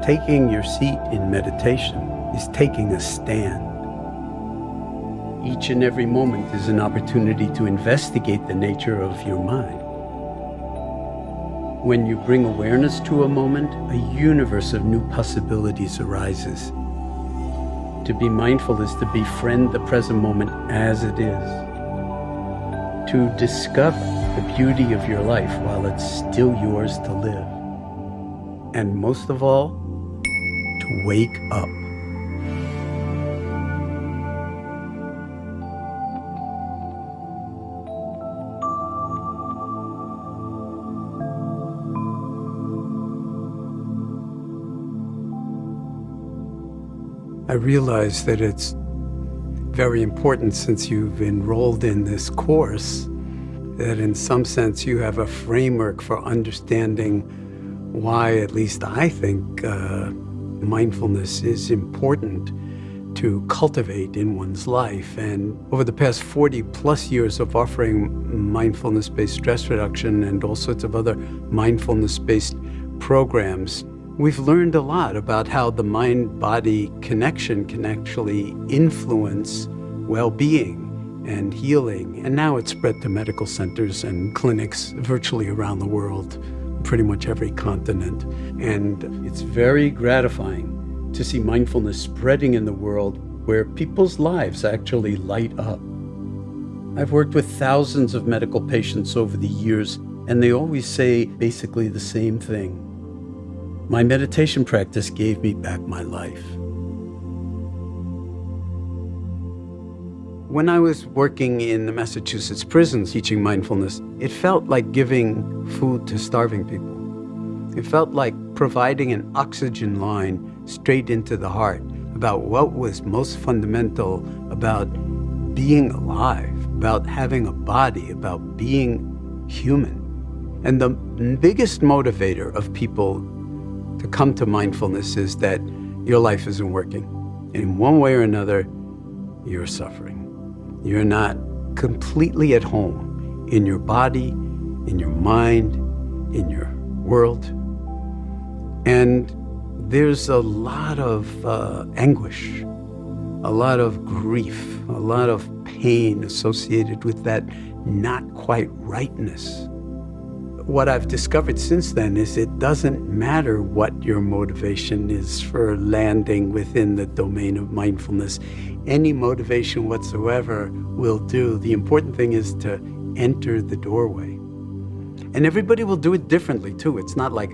Taking your seat in meditation is taking a stand. Each and every moment is an opportunity to investigate the nature of your mind. When you bring awareness to a moment, a universe of new possibilities arises. To be mindful is to befriend the present moment as it is. To discover the beauty of your life while it's still yours to live. And most of all, to wake up. I realize that it's very important, since you've enrolled in this course, that in some sense you have a framework for understanding why, at least I think, mindfulness is important to cultivate in one's life. And over the past 40 plus years of offering mindfulness-based stress reduction and all sorts of other mindfulness-based programs, we've learned a lot about how the mind-body connection can actually influence well-being and healing. And now it's spread to medical centers and clinics virtually around the world, pretty much every continent. And it's very gratifying to see mindfulness spreading in the world where people's lives actually light up. I've worked with thousands of medical patients over the years, and they always say basically the same thing. My meditation practice gave me back my life. When I was working in the Massachusetts prisons teaching mindfulness, it felt like giving food to starving people. It felt like providing an oxygen line straight into the heart about what was most fundamental about being alive, about having a body, about being human. And the biggest motivator of people to come to mindfulness is that your life isn't working. In one way or another, you're suffering. You're not completely at home in your body, in your mind, in your world. And there's a lot of anguish, a lot of grief, a lot of pain associated with that not quite rightness. What I've discovered since then is it doesn't matter what your motivation is for landing within the domain of mindfulness. Any motivation whatsoever will do. The important thing is to enter the doorway. And everybody will do it differently too. It's not like,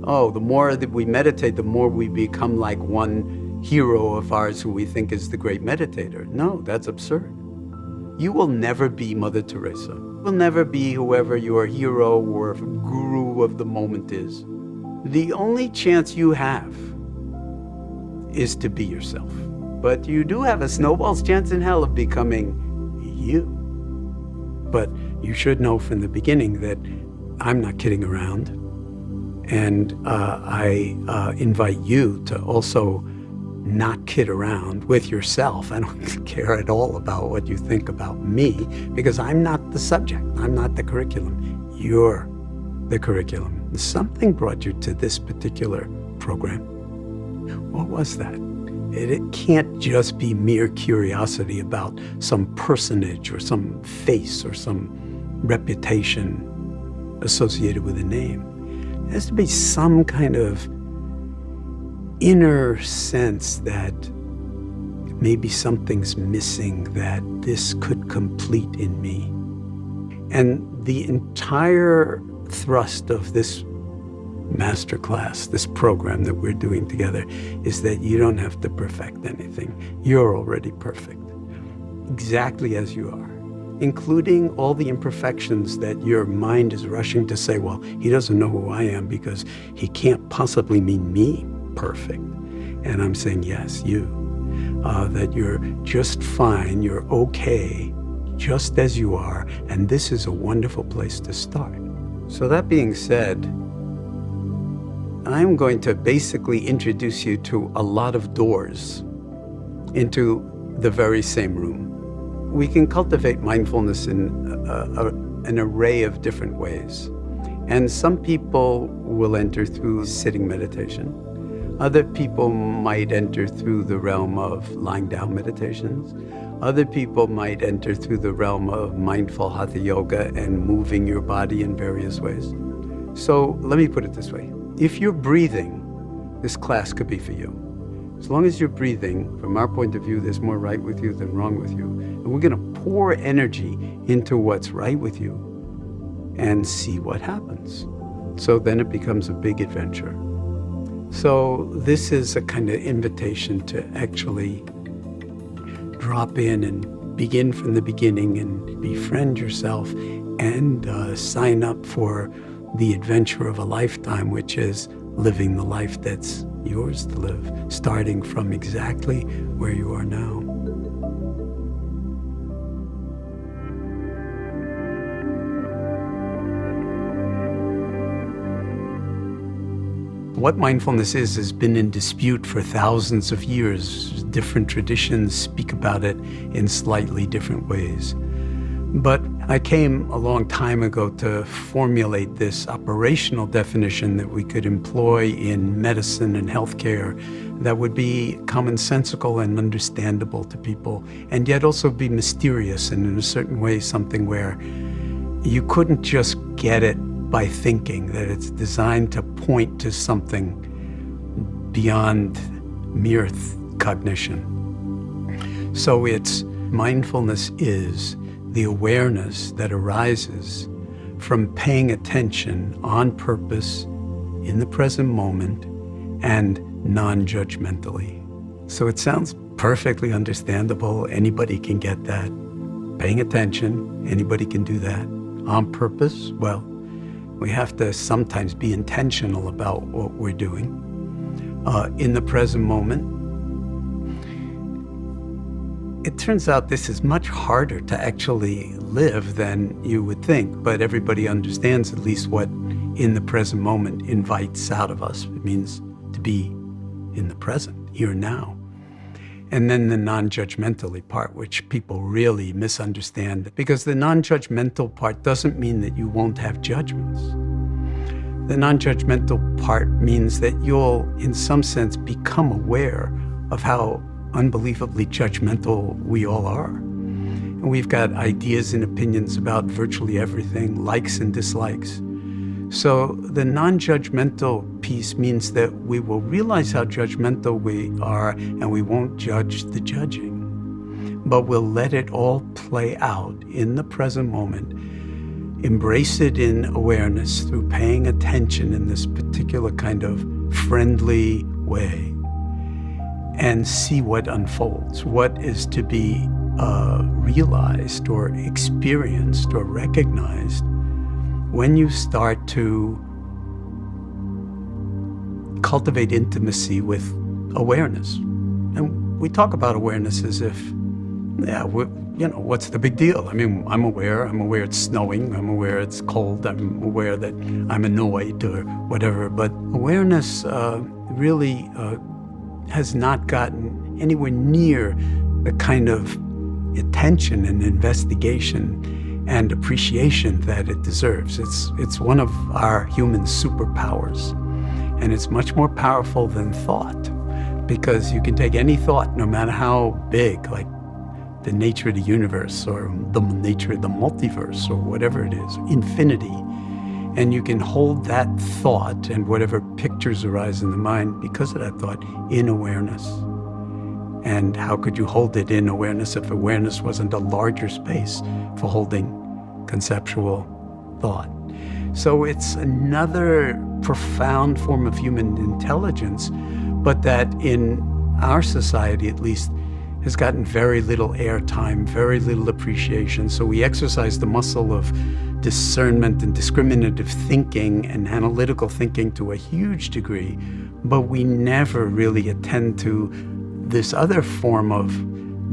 oh, the more that we meditate, the more we become like one hero of ours who we think is the great meditator. No, that's absurd. You will never be Mother Teresa. You will never be whoever your hero or guru of the moment is. The only chance you have is to be yourself. But you do have a snowball's chance in hell of becoming you. But you should know from the beginning that I'm not kidding around. And I invite you to also not kid around with yourself. I don't care at all about what you think about me, because I'm not the subject. I'm not the curriculum. You're the curriculum. Something brought you to this particular program. What was that? It can't just be mere curiosity about some personage or some face or some reputation associated with a name. There has to be some kind of inner sense that maybe something's missing that this could complete in me. And the entire thrust of this masterclass, this program that we're doing together, is that you don't have to perfect anything. You're already perfect, exactly as you are, including all the imperfections that your mind is rushing to say, well, he doesn't know who I am because he can't possibly mean me perfect. And I'm saying, yes, you, that you're just fine, you're okay, just as you are, and this is a wonderful place to start. So that being said, I'm going to basically introduce you to a lot of doors into the very same room. We can cultivate mindfulness in an array of different ways. And some people will enter through sitting meditation. Other people might enter through the realm of lying down meditations. Other people might enter through the realm of mindful hatha yoga and moving your body in various ways. So let me put it this way. If you're breathing, this class could be for you. As long as you're breathing, from our point of view, there's more right with you than wrong with you. And we're going to pour energy into what's right with you and see what happens. So then it becomes a big adventure. So this is a kind of invitation to actually drop in and begin from the beginning and befriend yourself and sign up for the adventure of a lifetime, which is living the life that's yours to live, starting from exactly where you are now. What mindfulness is has been in dispute for thousands of years. Different traditions speak about it in slightly different ways. But I came a long time ago to formulate this operational definition that we could employ in medicine and healthcare that would be commonsensical and understandable to people, and yet also be mysterious and in a certain way something where you couldn't just get it by thinking, that it's designed to point to something beyond mere cognition. So it's mindfulness is the awareness that arises from paying attention on purpose in the present moment and non-judgmentally. So it sounds perfectly understandable. Anybody can get that. Paying attention, anybody can do that. On purpose, well, we have to sometimes be intentional about what we're doing. In the present moment, it turns out this is much harder to actually live than you would think, but everybody understands at least what in the present moment invites out of us. It means to be in the present, here and now. And then the non-judgmentally part, which people really misunderstand, because the non-judgmental part doesn't mean that you won't have judgments. The non-judgmental part means that you'll, in some sense, become aware of how unbelievably judgmental we all are. And we've got ideas and opinions about virtually everything, likes and dislikes. So the non-judgmental piece means that we will realize how judgmental we are and we won't judge the judging, but we'll let it all play out in the present moment, embrace it in awareness through paying attention in this particular kind of friendly way, and see what unfolds, what is to be realized or experienced or recognized when you start to cultivate intimacy with awareness. And we talk about awareness as if, what's the big deal? I mean, I'm aware it's snowing, I'm aware it's cold, I'm aware that I'm annoyed or whatever, but awareness really has not gotten anywhere near the kind of attention and investigation and appreciation that it deserves. It's one of our human superpowers, and it's much more powerful than thought, because you can take any thought, no matter how big, like the nature of the universe or the nature of the multiverse or whatever it is, infinity, and you can hold that thought and whatever pictures arise in the mind because of that thought in awareness. And how could you hold it in awareness if awareness wasn't a larger space for holding conceptual thought? So it's another profound form of human intelligence, but that in our society at least has gotten very little airtime, very little appreciation. So we exercise the muscle of discernment and discriminative thinking and analytical thinking to a huge degree, but we never really attend to this other form of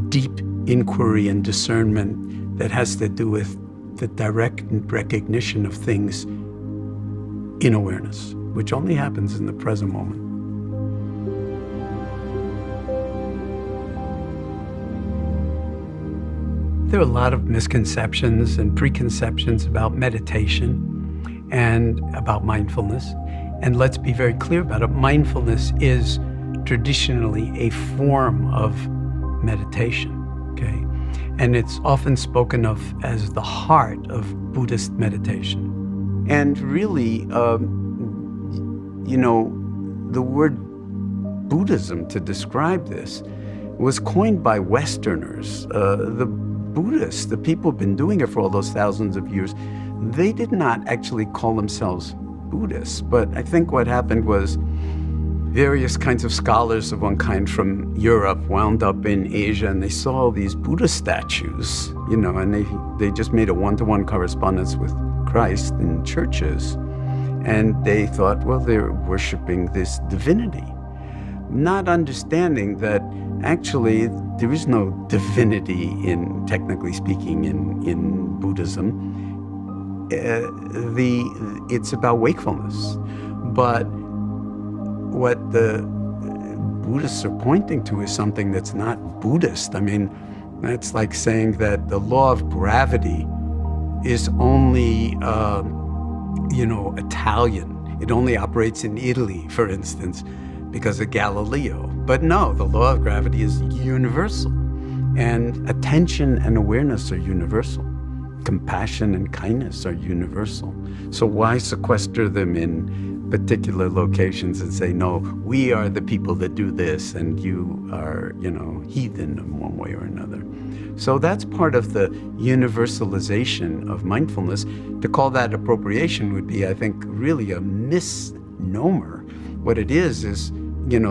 deep inquiry and discernment that has to do with the direct recognition of things in awareness, which only happens in the present moment. There are a lot of misconceptions and preconceptions about meditation and about mindfulness. And let's be very clear about it. Mindfulness is traditionally a form of meditation, okay? And it's often spoken of as the heart of Buddhist meditation. And really, the word Buddhism to describe this was coined by Westerners. The Buddhists, the people who've been doing it for all those thousands of years, they did not actually call themselves Buddhists. But I think what happened was various kinds of scholars of one kind from Europe wound up in Asia, and they saw all these Buddha statues, and they just made a one-to-one correspondence with Christ in churches. And they thought, well, they're worshiping this divinity, not understanding that actually there is no divinity technically speaking, in Buddhism. It's about wakefulness. But what the Buddhists are pointing to is something that's not Buddhist. I mean, that's like saying that the law of gravity is only, Italian. It only operates in Italy, for instance, because of Galileo. But no, the law of gravity is universal. And attention and awareness are universal. Compassion and kindness are universal. So why sequester them in particular locations and say, no, we are the people that do this and you are, heathen in one way or another. So that's part of the universalization of mindfulness. To call that appropriation would be, I think, really a misnomer. What it is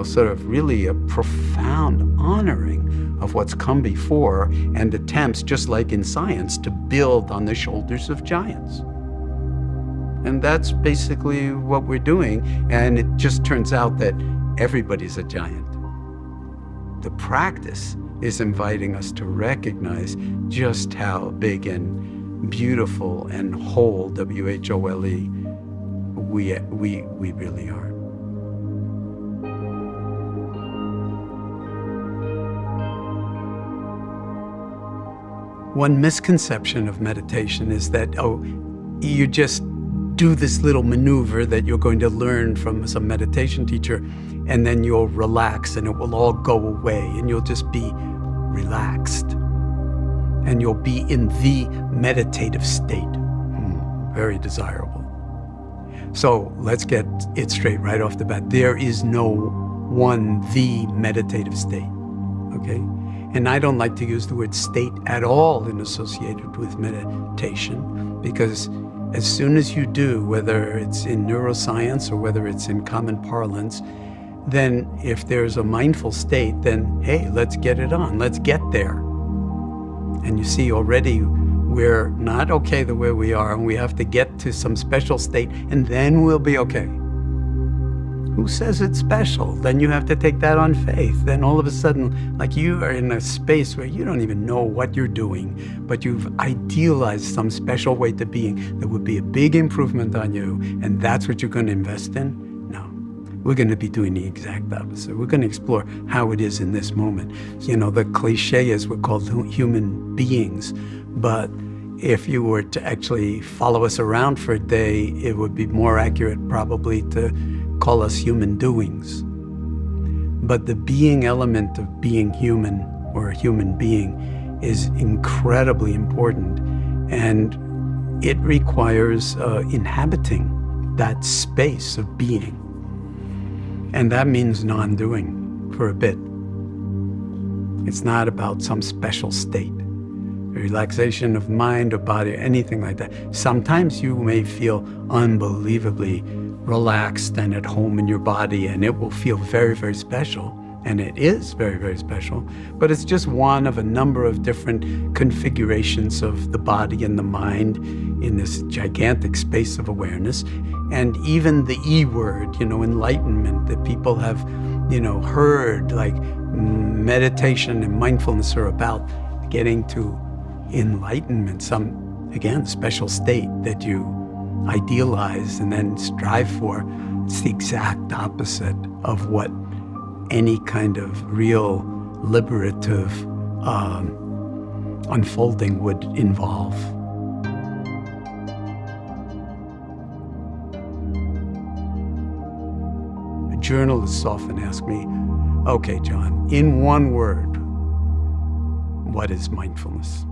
sort of really a profound honoring of what's come before and attempts, just like in science, to build on the shoulders of giants. And that's basically what we're doing. And it just turns out that everybody's a giant. The practice is inviting us to recognize just how big and beautiful and whole, W-H-O-L-E, we really are. One misconception of meditation is that, you just do this little maneuver that you're going to learn from some meditation teacher, and then you'll relax and it will all go away and you'll just be relaxed. And you'll be in the meditative state. Very desirable. So let's get it straight right off the bat. There is no the meditative state, okay? And I don't like to use the word state at all associated with meditation, because as soon as you do, whether it's in neuroscience or whether it's in common parlance, then if there's a mindful state, then hey, let's get it on, let's get there. And you see already we're not okay the way we are, and we have to get to some special state, and then we'll be okay. Who says it's special? Then you have to take that on faith. Then all of a sudden, like, you are in a space where you don't even know what you're doing, but you've idealized some special way to being that would be a big improvement on you, and that's what you're going to invest in? No. We're going to be doing the exact opposite. We're going to explore how it is in this moment. The cliche is we're called human beings, but if you were to actually follow us around for a day, it would be more accurate probably to call us human doings. But the being element of being human, or a human being, is incredibly important, and it requires inhabiting that space of being. And that means non-doing for a bit. It's not about some special state, relaxation of mind or body or anything like that. Sometimes you may feel unbelievably relaxed and at home in your body, and it will feel very, very special. And it is very, very special. But it's just one of a number of different configurations of the body and the mind in this gigantic space of awareness. And even the E word, enlightenment, that people have, heard, like meditation and mindfulness are about getting to enlightenment, some, again, special state that you idealize and then strive for. It's the exact opposite of what any kind of real liberative unfolding would involve. journalists often ask me, okay, John, in one word, what is mindfulness?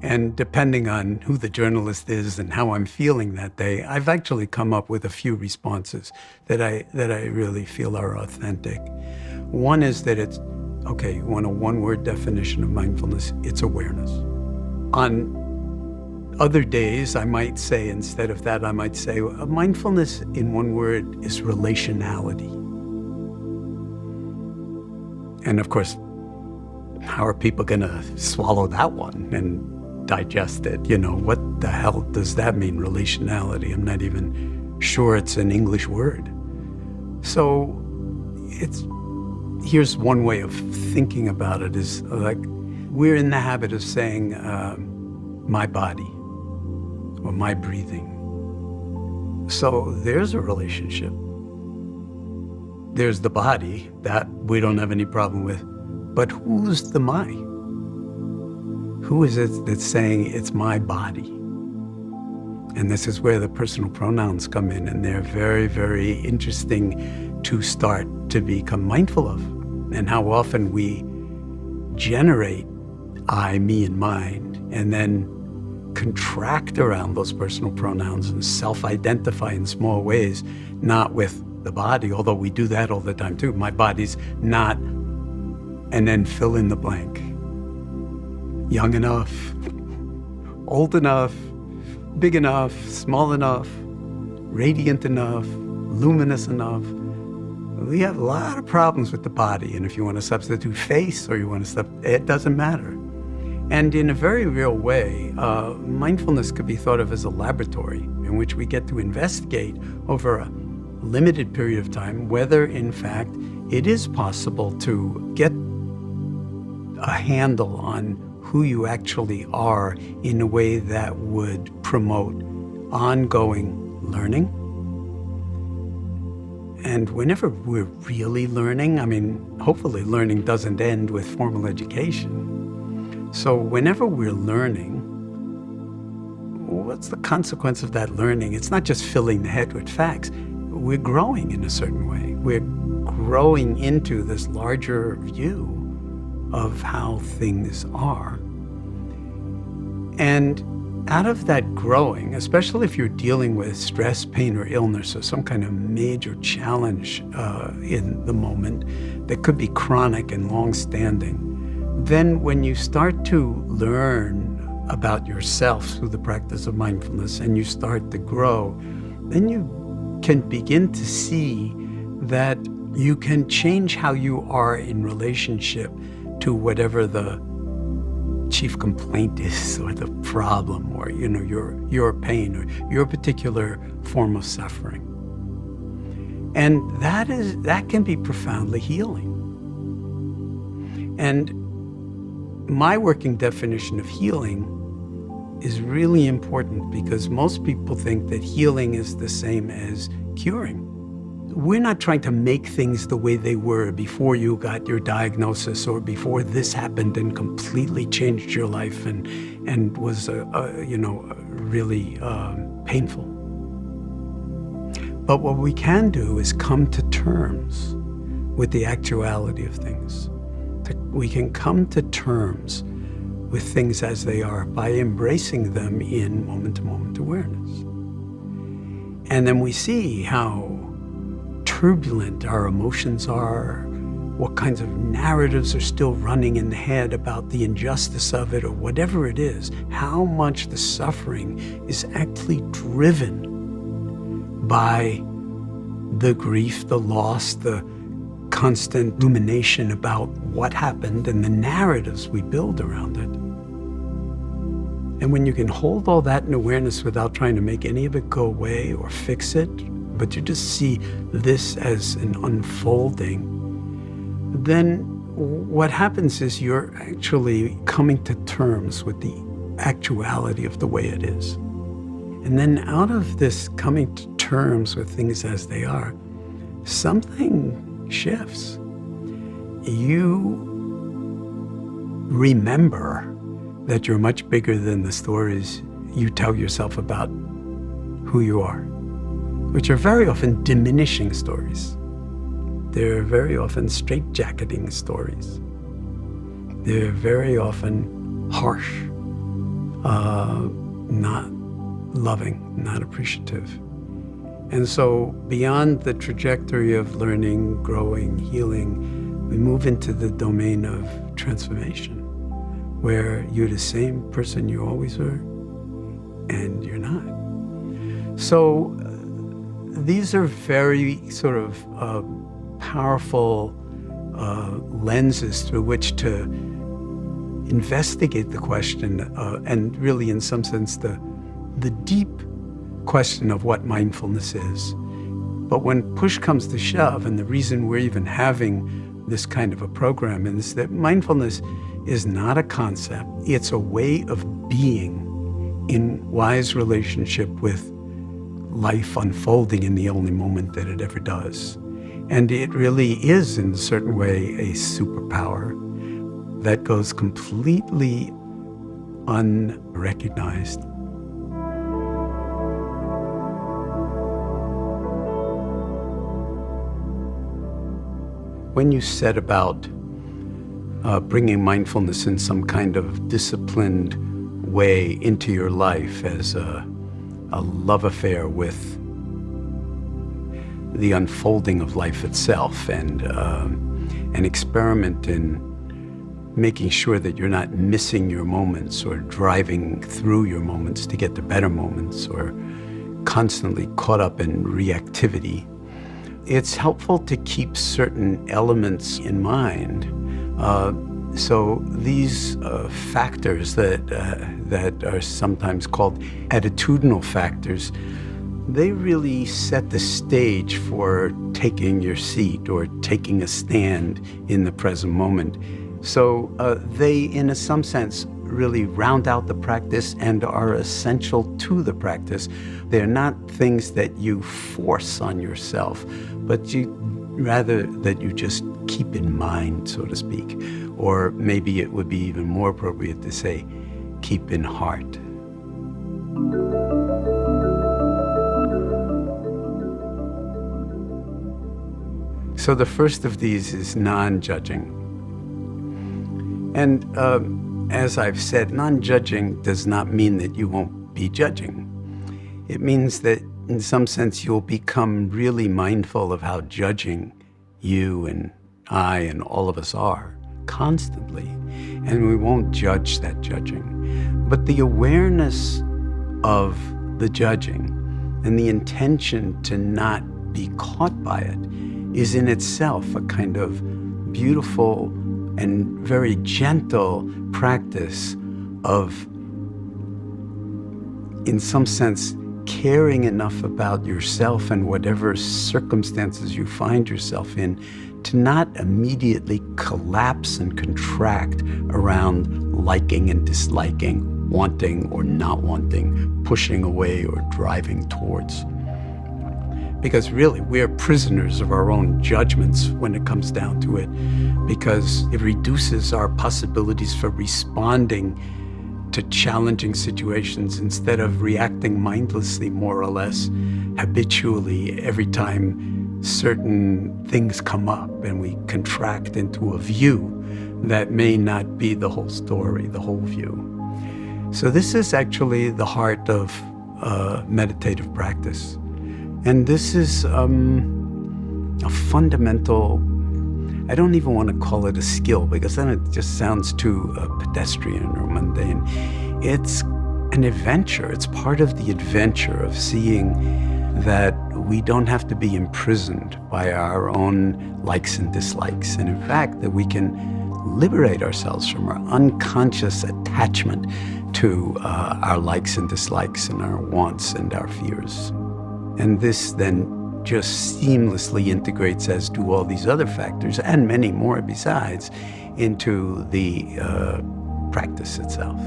And depending on who the journalist is and how I'm feeling that day, I've actually come up with a few responses that I really feel are authentic. One is that it's, okay, you want a one-word definition of mindfulness, it's awareness. On other days, I might say, instead of that, I might say, mindfulness in one word is relationality. And of course, how are people going to swallow that one and digest it? You know, what the hell does that mean, relationality? I'm not even sure it's an English word. So here's one way of thinking about it is like, we're in the habit of saying, my body or my breathing. So there's a relationship. There's the body that we don't have any problem with, but who's the my? Who is it that's saying it's my body? And this is where the personal pronouns come in, and they're very, very interesting to start to become mindful of, and how often we generate I, me, and mine, and then contract around those personal pronouns and self-identify in small ways, not with the body, although we do that all the time too. My body's not, and then fill in the blank. Young enough, old enough, big enough, small enough, radiant enough, luminous enough. We have a lot of problems with the body, and if you want to substitute face or you want to it doesn't matter. And in a very real way, mindfulness could be thought of as a laboratory in which we get to investigate over a limited period of time whether, in fact, it is possible to get a handle on who you actually are in a way that would promote ongoing learning. And whenever we're really learning, I mean, hopefully learning doesn't end with formal education. So whenever we're learning, what's the consequence of that learning? It's not just filling the head with facts. We're growing in a certain way. We're growing into this larger view of how things are. And out of that growing, especially if you're dealing with stress, pain, or illness, or some kind of major challenge in the moment that could be chronic and long-standing, then when you start to learn about yourself through the practice of mindfulness and you start to grow, then you can begin to see that you can change how you are in relationship to whatever the chief complaint is, or the problem, or your pain, or your particular form of suffering. And that can be profoundly healing. And my working definition of healing is really important because most people think that healing is the same as curing. We're not trying to make things the way they were before you got your diagnosis or before this happened and completely changed your life and was really painful. But what we can do is come to terms with the actuality of things. We can come to terms with things as they are by embracing them in moment-to-moment awareness. And then we see how turbulent our emotions are, what kinds of narratives are still running in the head about the injustice of it or whatever it is, how much the suffering is actually driven by the grief, the loss, the constant rumination about what happened and the narratives we build around it. And when you can hold all that in awareness without trying to make any of it go away or fix it, but you just see this as an unfolding, then what happens is you're actually coming to terms with the actuality of the way it is. And then out of this coming to terms with things as they are, something shifts. You remember that you're much bigger than the stories you tell yourself about who you are. which are very often diminishing stories. They're very often straitjacketing stories. They're very often harsh, not loving, not appreciative. And so beyond the trajectory of learning, growing, healing, we move into the domain of transformation, where you're the same person you always were, and you're not. So these are very sort of powerful lenses through which to investigate the question, and really, in some sense, the deep question of what mindfulness is. But when push comes to shove, and the reason we're even having this kind of a program is that mindfulness is not a concept. It's a way of being in wise relationship with life unfolding in the only moment that it ever does. And it really is, in a certain way, a superpower that goes completely unrecognized. When you set about bringing mindfulness in some kind of disciplined way into your life as a love affair with the unfolding of life itself, and an experiment in making sure that you're not missing your moments or driving through your moments to get to better moments, or constantly caught up in reactivity, it's helpful to keep certain elements in mind. So these factors that are sometimes called attitudinal factors, they really set the stage for taking your seat or taking a stand in the present moment. So they, in some sense, really round out the practice and are essential to the practice. They're not things that you force on yourself, but rather that you just keep in mind, so to speak. Or maybe it would be even more appropriate to say, keep in heart. So the first of these is non-judging. And as I've said, non-judging does not mean that you won't be judging. It means that in some sense you'll become really mindful of how judging you and I and all of us are constantly. And we won't judge that judging. But the awareness of the judging and the intention to not be caught by it is in itself a kind of beautiful and very gentle practice of, in some sense, caring enough about yourself and whatever circumstances you find yourself in to not immediately collapse and contract around liking and disliking, wanting or not wanting, pushing away or driving towards. Because really, we're prisoners of our own judgments when it comes down to it, because it reduces our possibilities for responding to challenging situations instead of reacting mindlessly, more or less, habitually, every time certain things come up and we contract into a view that may not be the whole story, the whole view. So this is actually the heart of meditative practice. And this is a fundamental, I don't even want to call it a skill, because then it just sounds too pedestrian or mundane. It's an adventure. It's part of the adventure of seeing that we don't have to be imprisoned by our own likes and dislikes. And in fact, that we can liberate ourselves from our unconscious attachment to our likes and dislikes and our wants and our fears. And this then just seamlessly integrates, as do all these other factors, and many more besides, into the practice itself.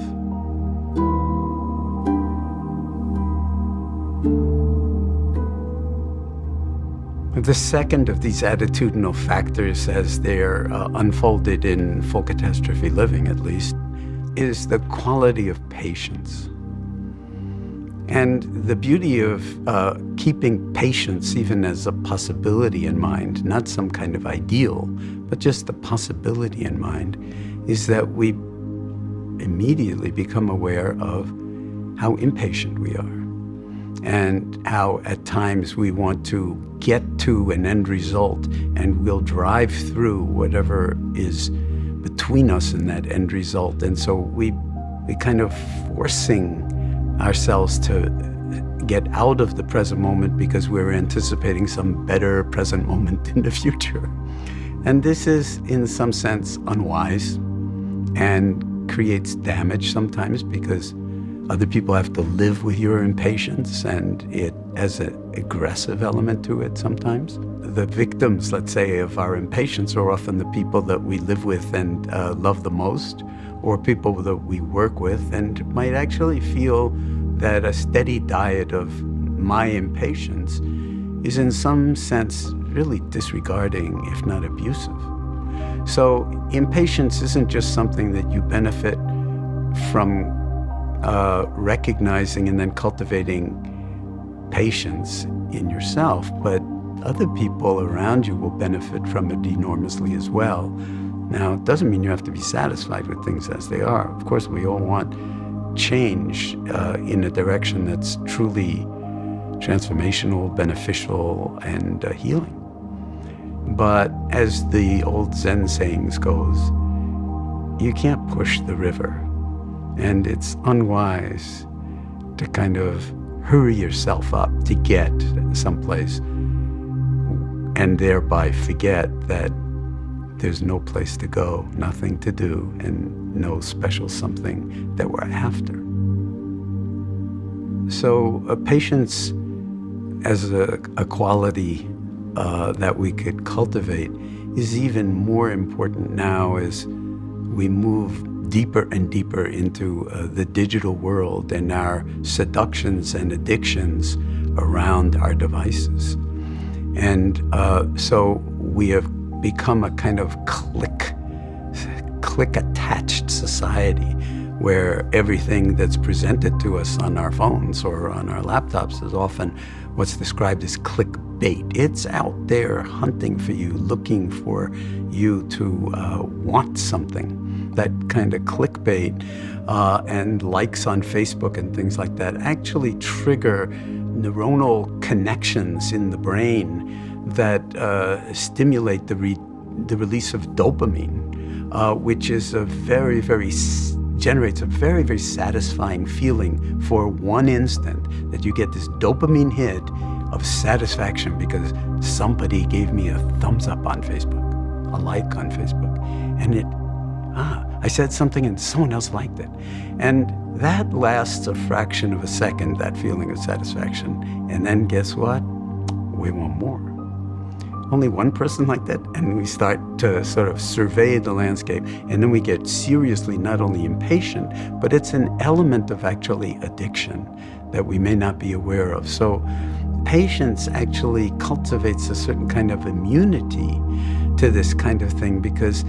The second of these attitudinal factors, as they're unfolded in full catastrophe living at least, is the quality of patience. And the beauty of keeping patience even as a possibility in mind, not some kind of ideal, but just the possibility in mind, is that we immediately become aware of how impatient we are and how at times we want to get to an end result, and we'll drive through whatever is between us and that end result. And so we kind of forcing ourselves to get out of the present moment because we're anticipating some better present moment in the future. And this is, in some sense, unwise and creates damage sometimes because other people have to live with your impatience, and it has an aggressive element to it sometimes. The victims, let's say, of our impatience are often the people that we live with and love the most, or people that we work with, and might actually feel that a steady diet of my impatience is in some sense really disregarding, if not abusive. So impatience isn't just something that you benefit from recognizing and then cultivating patience in yourself, but other people around you will benefit from it enormously as well. Now, it doesn't mean you have to be satisfied with things as they are. Of course, we all want change in a direction that's truly transformational, beneficial, and healing. But as the old Zen sayings goes, you can't push the river. And it's unwise to kind of hurry yourself up to get someplace and thereby forget that there's no place to go, nothing to do, and no special something that we're after. So patience as a quality that we could cultivate is even more important now as we move deeper and deeper into the digital world and our seductions and addictions around our devices. And so we have become a kind of click-attached society where everything that's presented to us on our phones or on our laptops is often what's described as clickbait. It's out there hunting for you, looking for you to want something. That kind of clickbait and likes on Facebook and things like that actually trigger neuronal connections in the brain that stimulate the release of dopamine, which is generates a very, very satisfying feeling for one instant, that you get this dopamine hit of satisfaction because somebody gave me a thumbs up on Facebook, a like on Facebook, and I said something and someone else liked it. And that lasts a fraction of a second, that feeling of satisfaction. And then guess what? We want more. Only one person like that, and we start to sort of survey the landscape, and then we get seriously not only impatient, but it's an element of actually addiction that we may not be aware of. So patience actually cultivates a certain kind of immunity to this kind of thing because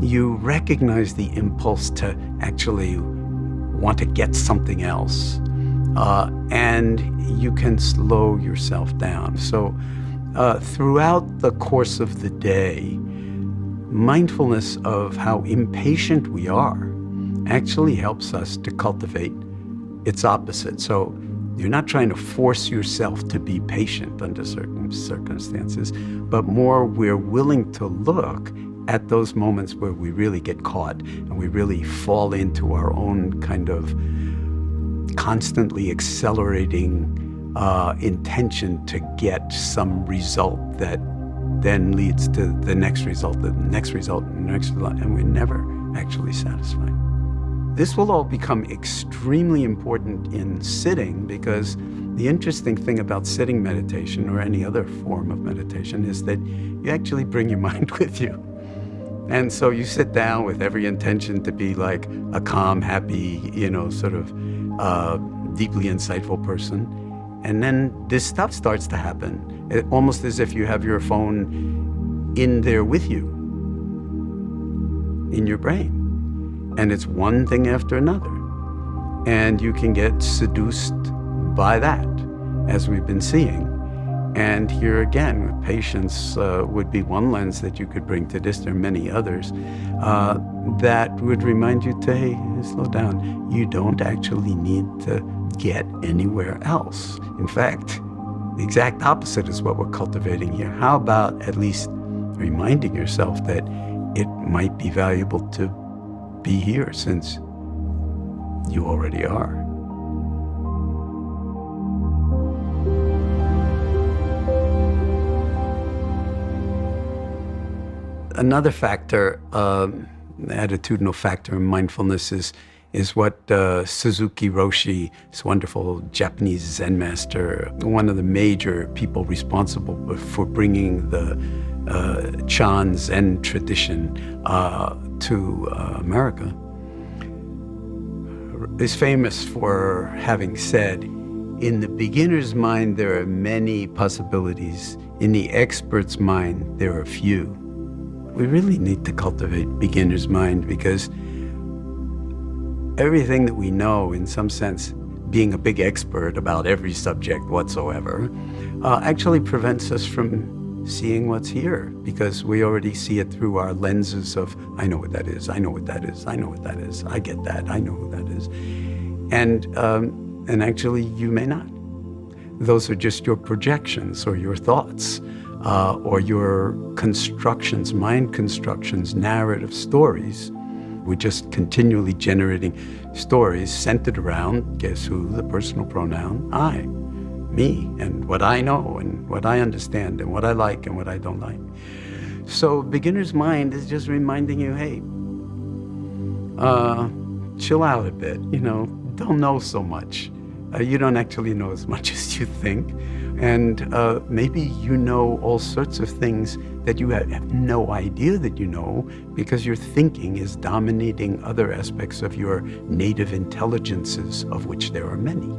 you recognize the impulse to actually want to get something else, and you can slow yourself down. So throughout the course of the day, mindfulness of how impatient we are actually helps us to cultivate its opposite. So you're not trying to force yourself to be patient under certain circumstances, but more we're willing to look at those moments where we really get caught and we really fall into our own kind of constantly accelerating intention to get some result that then leads to the next result, the next result, and the next result, and we're never actually satisfied. This will all become extremely important in sitting, because the interesting thing about sitting meditation or any other form of meditation is that you actually bring your mind with you. And so you sit down with every intention to be like a calm, happy, sort of deeply insightful person. And then this stuff starts to happen, almost as if you have your phone in there with you, in your brain. And it's one thing after another. And you can get seduced by that, as we've been seeing. And here again, patience would be one lens that you could bring to this. There are many others that would remind you to, hey, slow down. You don't actually need to get anywhere else. In fact, the exact opposite is what we're cultivating here. How about at least reminding yourself that it might be valuable to be here since you already are. Another factor, attitudinal factor in mindfulness is what Suzuki Roshi, this wonderful Japanese Zen master, one of the major people responsible for bringing the Chan Zen tradition to America, is famous for having said, in the beginner's mind, there are many possibilities. In the expert's mind, there are few. We really need to cultivate beginner's mind because everything that we know, in some sense, being a big expert about every subject whatsoever, actually prevents us from seeing what's here because we already see it through our lenses of, I know what that is, I know what that is, I know what that is, I get that, I know who that is. And actually, you may not. Those are just your projections or your thoughts. Or your constructions, mind constructions, narrative stories. We're just continually generating stories centered around, guess who, the personal pronoun, I, me, and what I know, and what I understand, and what I like, and what I don't like. So beginner's mind is just reminding you, hey, chill out a bit, don't know so much. You don't actually know as much as you think. And maybe you know all sorts of things that you have no idea that you know because your thinking is dominating other aspects of your native intelligences, of which there are many.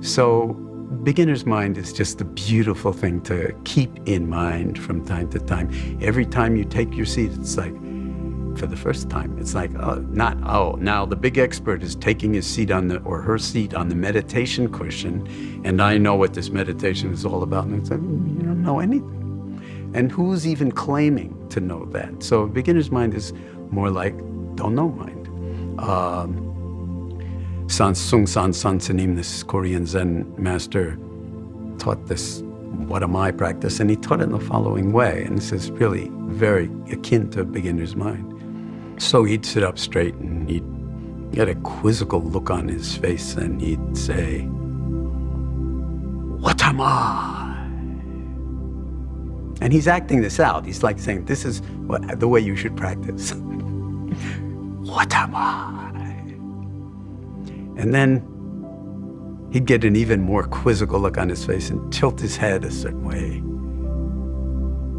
So beginner's mind is just a beautiful thing to keep in mind from time to time. Every time you take your seat, it's like, for the first time, it's like, now the big expert is taking his seat or her seat on the meditation cushion, and I know what this meditation is all about. And it's like, you don't know anything. And who's even claiming to know that? So beginner's mind is more like don't know mind. Sung San Sansanim, this Korean Zen master, taught this what am I practice, and he taught it in the following way, and this is really very akin to beginner's mind. So he'd sit up straight and he'd get a quizzical look on his face and he'd say, what am I? And he's acting this out. He's like saying, this is the way you should practice. What am I? And then he'd get an even more quizzical look on his face and tilt his head a certain way,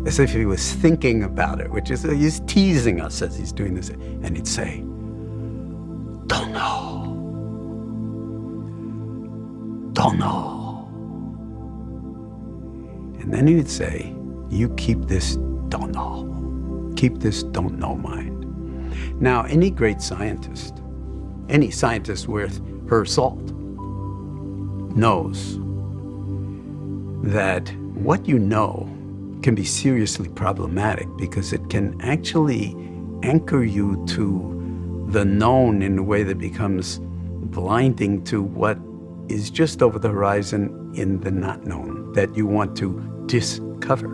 as if he was thinking about it, which is, he's teasing us as he's doing this. And he'd say, don't know. Don't know. And then he would say, you keep this don't know. Keep this don't know mind. Now, any great scientist, any scientist worth her salt, knows that what you know can be seriously problematic because it can actually anchor you to the known in a way that becomes blinding to what is just over the horizon in the not known that you want to discover.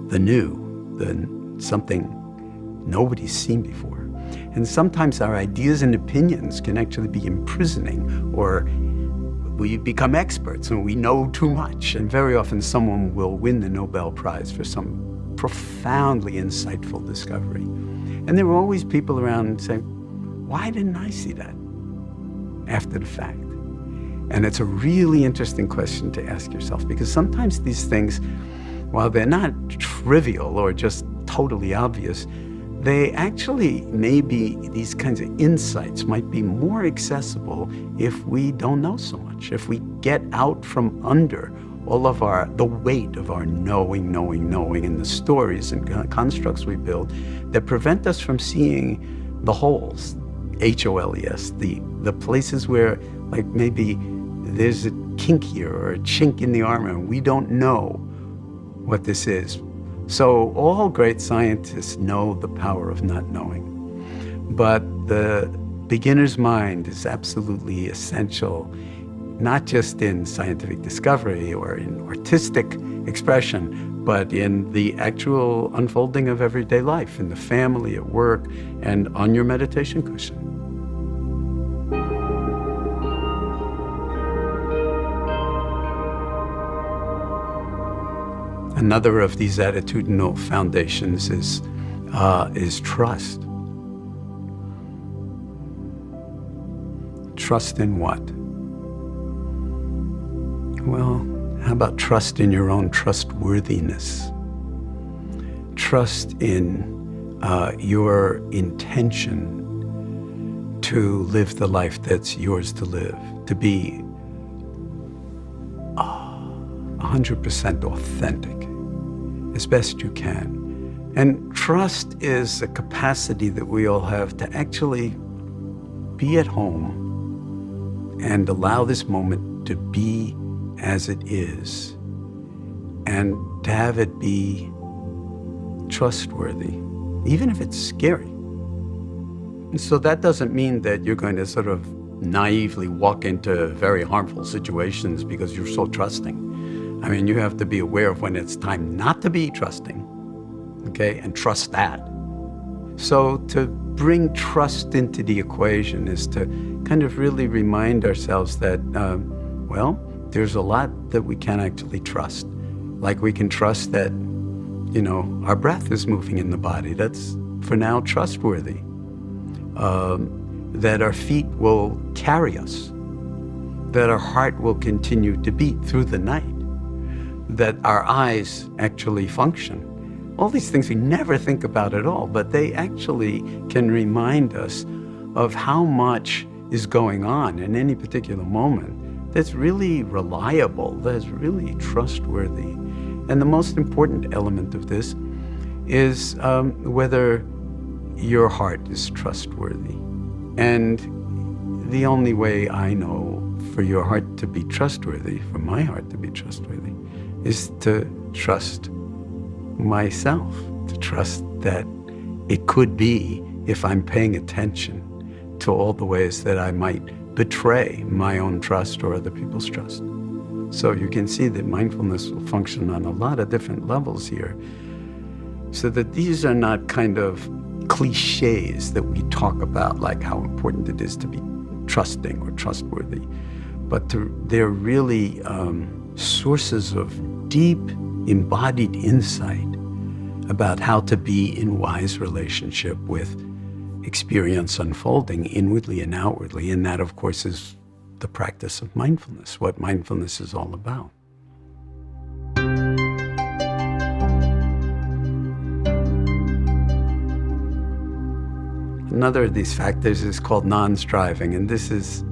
The new, the something nobody's seen before. And sometimes our ideas and opinions can actually be imprisoning, or we become experts and we know too much. And very often someone will win the Nobel Prize for some profoundly insightful discovery. And there were always people around saying, why didn't I see that after the fact? And it's a really interesting question to ask yourself, because sometimes these things, while they're not trivial or just totally obvious, they actually, maybe these kinds of insights might be more accessible if we don't know so much, if we get out from under all of the weight of our knowing, and the stories and constructs we build that prevent us from seeing the holes, H-O-L-E-S, the places where, like, maybe there's a kink here or a chink in the armor, and we don't know what this is. So all great scientists know the power of not knowing. But the beginner's mind is absolutely essential, not just in scientific discovery or in artistic expression, but in the actual unfolding of everyday life, in the family, at work, and on your meditation cushion. Another of these attitudinal foundations is trust. Trust in what? Well, how about trust in your own trustworthiness? Trust in your intention to live the life that's yours to live, to be 100% authentic as best you can. And trust is a capacity that we all have to actually be at home and allow this moment to be as it is, and to have it be trustworthy, even if it's scary. And so that doesn't mean that you're going to sort of naively walk into very harmful situations because you're so trusting. I mean, you have to be aware of when it's time not to be trusting, okay, and trust that. So to bring trust into the equation is to kind of really remind ourselves that, well, there's a lot that we can actually trust. Like we can trust that, you know, our breath is moving in the body. That's, for now, trustworthy. That our feet will carry us. That our heart will continue to beat through the night. That our eyes actually function. All these things we never think about at all, but they actually can remind us of how much is going on in any particular moment that's really reliable, that's really trustworthy. And the most important element of this is whether your heart is trustworthy. And the only way I know for your heart to be trustworthy, for my heart to be trustworthy, is to trust myself, to trust that it could be, if I'm paying attention to all the ways that I might betray my own trust or other people's trust. So you can see that mindfulness will function on a lot of different levels here, so that these are not kind of cliches that we talk about, like how important it is to be trusting or trustworthy, but they're really sources of deep embodied insight about how to be in wise relationship with experience unfolding inwardly and outwardly. And that, of course, is the practice of mindfulness, what mindfulness is all about. Another of these factors is called non-striving, and this is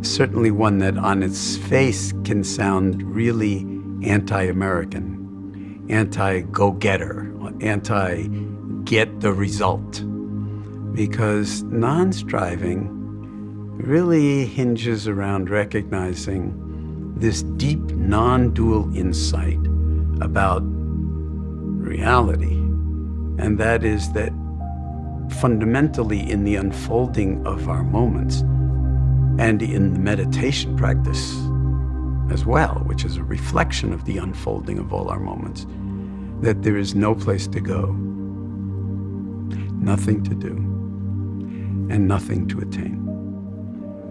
certainly one that on its face can sound really anti-American, anti-go-getter, anti-get the result, because non-striving really hinges around recognizing this deep non-dual insight about reality, and that is that fundamentally in the unfolding of our moments, and in the meditation practice as well, which is a reflection of the unfolding of all our moments, that there is no place to go, nothing to do, and nothing to attain.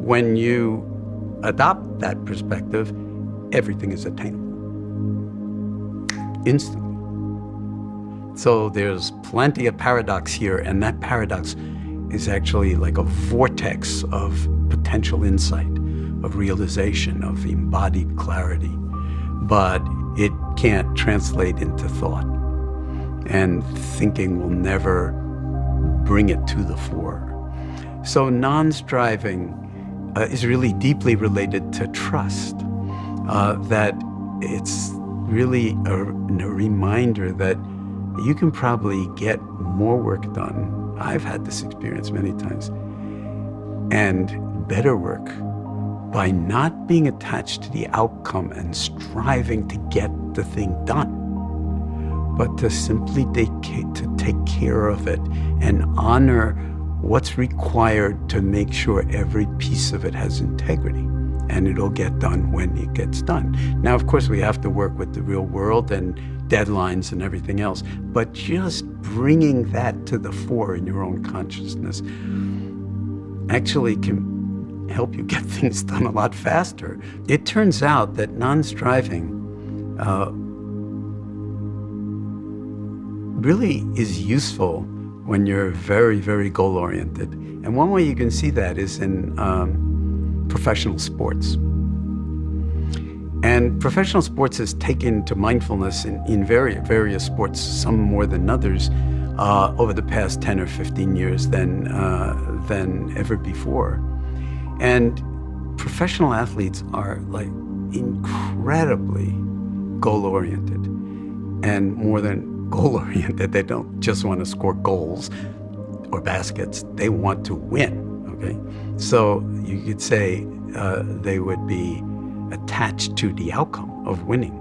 When you adopt that perspective, everything is attainable instantly. So there's plenty of paradox here, and that paradox is actually like a vortex of potential insight, of realization, of embodied clarity. But it can't translate into thought. And thinking will never bring it to the fore. So non-striving is really deeply related to trust, that it's really a reminder that you can probably get more work done. I've had this experience many times. And better work by not being attached to the outcome and striving to get the thing done, but to simply take care of it and honor what's required to make sure every piece of it has integrity, and it'll get done when it gets done. Now, of course, we have to work with the real world and deadlines and everything else, but just bringing that to the fore in your own consciousness actually can help you get things done a lot faster. It turns out that non-striving really is useful when you're very, very goal-oriented. And one way you can see that is in professional sports. And professional sports has taken to mindfulness in various sports, some more than others, over the past 10 or 15 years than ever before. And professional athletes are like incredibly goal-oriented, and more than goal-oriented, they don't just want to score goals or baskets, they want to win, okay? So you could say they would be attached to the outcome of winning.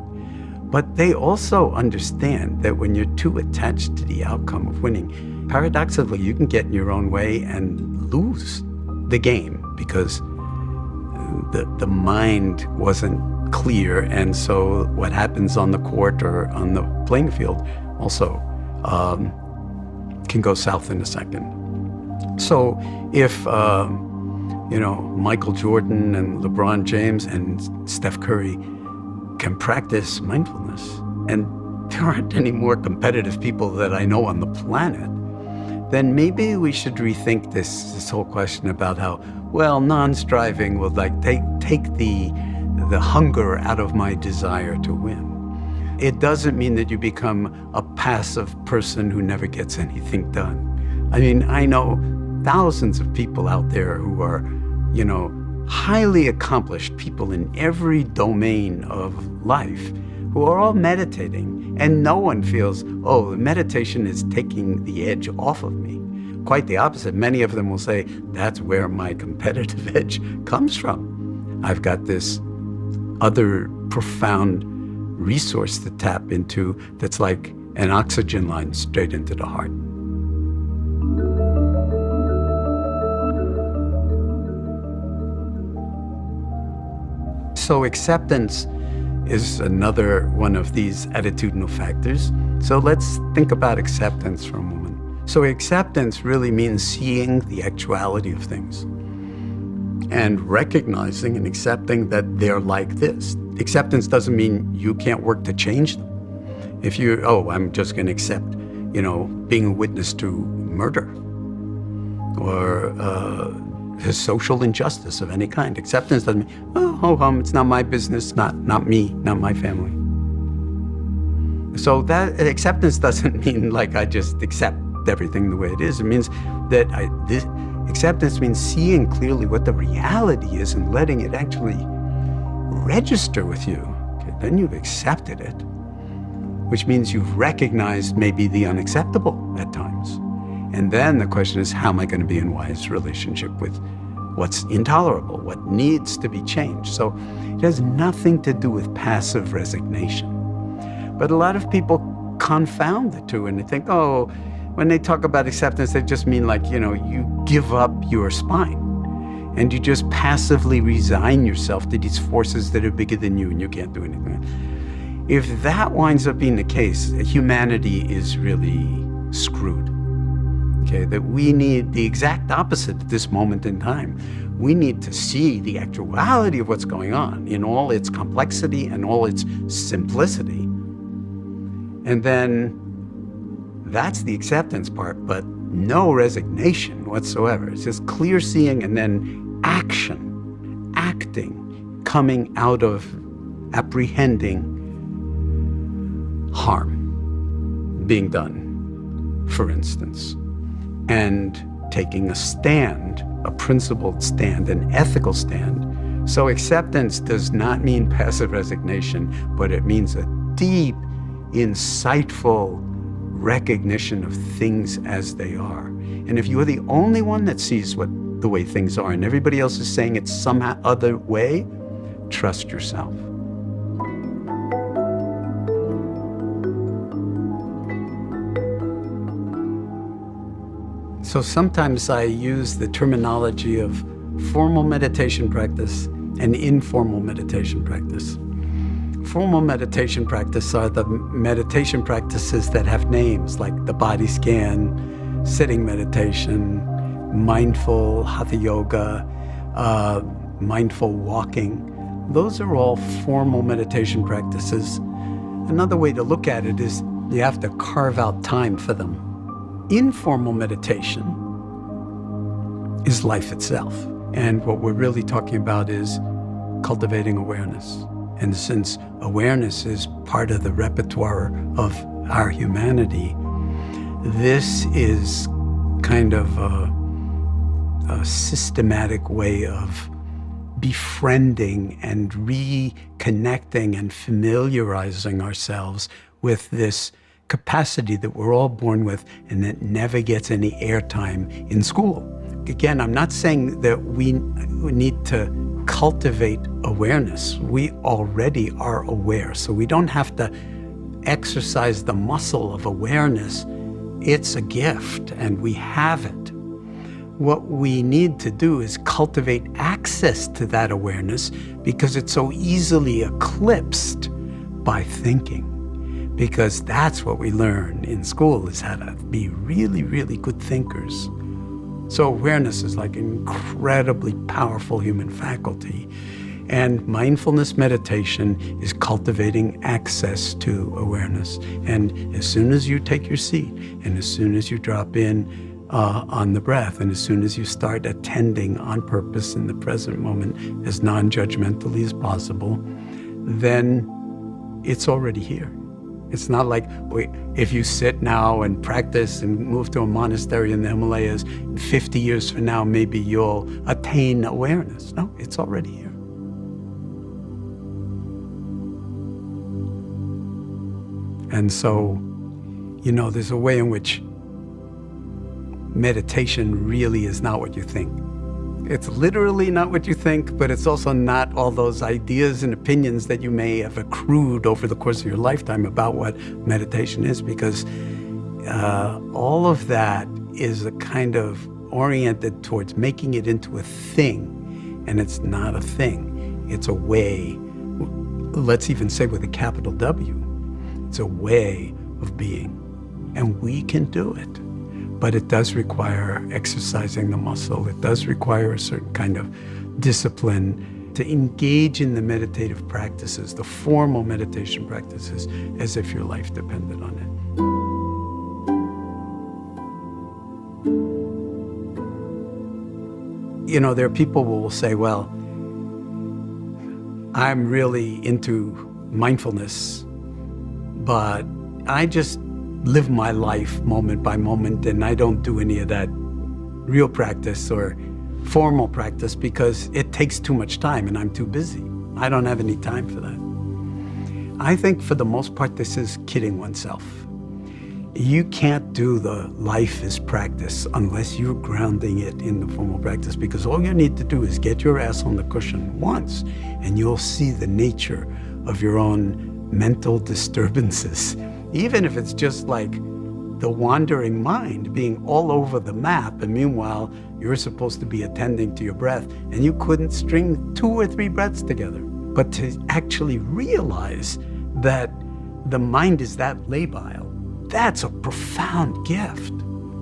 But they also understand that when you're too attached to the outcome of winning, paradoxically, you can get in your own way and lose the game because the mind wasn't clear. And so what happens on the court or on the playing field also can go south in a second. So if Michael Jordan and LeBron James and Steph Curry can practice mindfulness, and there aren't any more competitive people that I know on the planet, then maybe we should rethink this whole question about how, well, non-striving will take the hunger out of my desire to win. It doesn't mean that you become a passive person who never gets anything done. I mean, I know thousands of people out there who are, highly accomplished people in every domain of life who are all meditating, and no one feels, oh, meditation is taking the edge off of me. Quite the opposite. Many of them will say, that's where my competitive edge comes from. I've got this other profound resource to tap into that's like an oxygen line straight into the heart. So acceptance is another one of these attitudinal factors. So let's think about acceptance for a moment. So acceptance really means seeing the actuality of things and recognizing and accepting that they're like this. Acceptance doesn't mean you can't work to change them. If I'm just going to accept, being a witness to murder or social injustice of any kind. Acceptance doesn't mean, it's not my business, not me, not my family. So that acceptance doesn't mean like I just accept everything the way it is. It means that acceptance means seeing clearly what the reality is and letting it actually register with you. Okay, then you've accepted it, which means you've recognized maybe the unacceptable at times. And then the question is, how am I going to be in wise relationship with what's intolerable, what needs to be changed? So it has nothing to do with passive resignation. But a lot of people confound the two, and they think, when they talk about acceptance, they just mean like, you give up your spine and you just passively resign yourself to these forces that are bigger than you and you can't do anything. If that winds up being the case, humanity is really screwed. Okay, that we need the exact opposite at this moment in time. We need to see the actuality of what's going on in all its complexity and all its simplicity. And then that's the acceptance part, but no resignation whatsoever. It's just clear seeing and then action, acting, coming out of apprehending harm being done, for instance, and taking a stand, a principled stand, an ethical stand. So acceptance does not mean passive resignation, but it means a deep, insightful recognition of things as they are. And if you're the only one that sees what the way things are, and everybody else is saying it's some other way, trust yourself. So sometimes I use the terminology of formal meditation practice and informal meditation practice. Formal meditation practice are the meditation practices that have names like the body scan, sitting meditation, mindful hatha yoga, mindful walking. Those are all formal meditation practices. Another way to look at it is you have to carve out time for them. Informal meditation is life itself. And what we're really talking about is cultivating awareness. And since awareness is part of the repertoire of our humanity, this is kind of a systematic way of befriending and reconnecting and familiarizing ourselves with this capacity that we're all born with and that never gets any airtime in school. Again, I'm not saying that we need to cultivate awareness. We already are aware, so we don't have to exercise the muscle of awareness. It's a gift, and we have it. What we need to do is cultivate access to that awareness because it's so easily eclipsed by thinking. Because that's what we learn in school, is how to be really, really good thinkers. So awareness is like an incredibly powerful human faculty. And mindfulness meditation is cultivating access to awareness. And as soon as you take your seat, and as soon as you drop in on the breath, and as soon as you start attending on purpose in the present moment as non-judgmentally as possible, then it's already here. It's not like if you sit now and practice and move to a monastery in the Himalayas, 50 years from now, maybe you'll attain awareness. No, it's already here. And so, there's a way in which meditation really is not what you think. It's literally not what you think, but it's also not all those ideas and opinions that you may have accrued over the course of your lifetime about what meditation is, because all of that is a kind of oriented towards making it into a thing, and it's not a thing. It's a way, let's even say with a capital W, it's a way of being, and we can do it. But it does require exercising the muscle. It does require a certain kind of discipline to engage in the meditative practices, the formal meditation practices, as if your life depended on it. There are people who will say, well, I'm really into mindfulness, but I just live my life moment by moment, and I don't do any of that real practice or formal practice because it takes too much time and I'm too busy. I don't have any time for that. I think for the most part, this is kidding oneself. You can't do the life is practice unless you're grounding it in the formal practice, because all you need to do is get your ass on the cushion once and you'll see the nature of your own mental disturbances. Even if it's just like the wandering mind being all over the map, and meanwhile, you're supposed to be attending to your breath, and you couldn't string 2 or 3 breaths together. But to actually realize that the mind is that labile, that's a profound gift.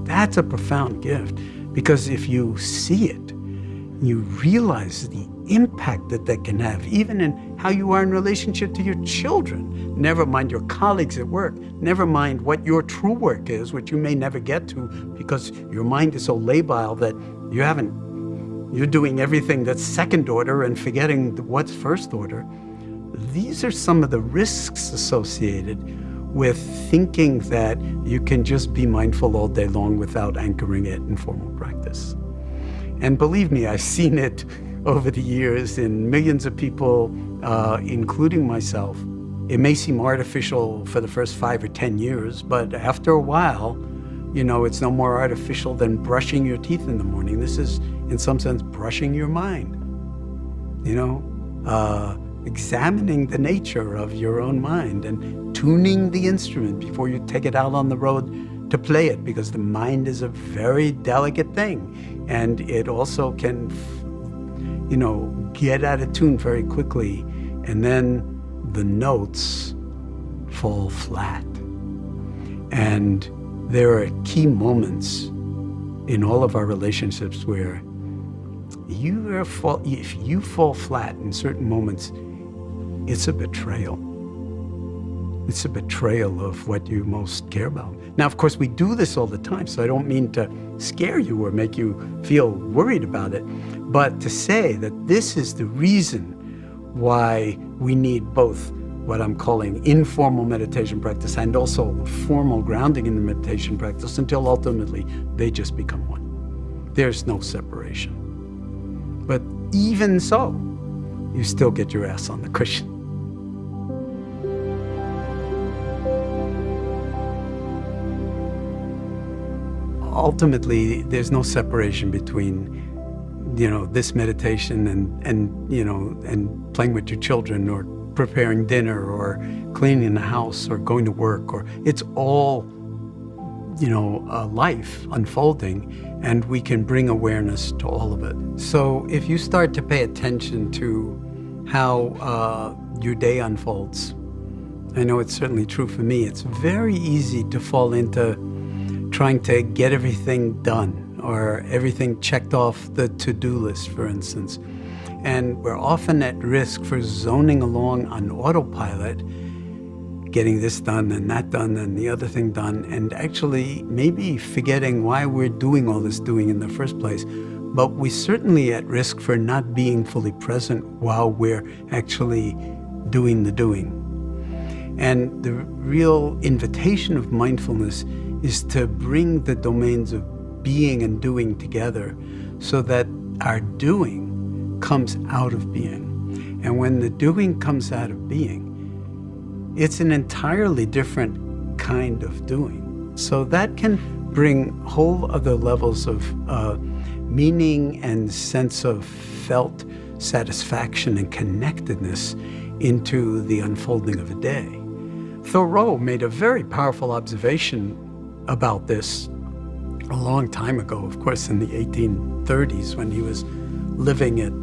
That's a profound gift. Because if you see it, you realize the impact that can have, even in how you are in relationship to your children. Never mind your colleagues at work. Never mind what your true work is, which you may never get to because your mind is so labile that you're doing everything that's second order and forgetting what's first order. These are some of the risks associated with thinking that you can just be mindful all day long without anchoring it in formal practice. And believe me, I've seen it over the years in millions of people, including myself. It may seem artificial for the first 5 or 10 years, but after a while, It's no more artificial than brushing your teeth in the morning. This is, in some sense, brushing your mind. Examining the nature of your own mind and tuning the instrument before you take it out on the road to play it, because the mind is a very delicate thing, and it also can, get out of tune very quickly, and then the notes fall flat. And there are key moments in all of our relationships where if you fall flat in certain moments, it's a betrayal. It's a betrayal of what you most care about. Now, of course, we do this all the time, so I don't mean to scare you or make you feel worried about it, but to say that this is the reason why we need both what I'm calling informal meditation practice and also formal grounding in the meditation practice, until ultimately they just become one. There's no separation. But even so, you still get your ass on the cushion. Ultimately, there's no separation between, this meditation and playing with your children, or preparing dinner, or cleaning the house, or going to work, or it's all, life unfolding, and we can bring awareness to all of it. So if you start to pay attention to how your day unfolds, I know it's certainly true for me, it's very easy to fall into trying to get everything done, or everything checked off the to-do list, for instance. And we're often at risk for zoning along on autopilot, getting this done and that done and the other thing done, and actually maybe forgetting why we're doing all this doing in the first place. But we're certainly at risk for not being fully present while we're actually doing the doing. And the real invitation of mindfulness is to bring the domains of being and doing together, so that our doing comes out of being. And when the doing comes out of being, it's an entirely different kind of doing. So that can bring whole other levels of meaning and sense of felt satisfaction and connectedness into the unfolding of a day. Thoreau made a very powerful observation about this a long time ago, of course, in the 1830s, when he was living at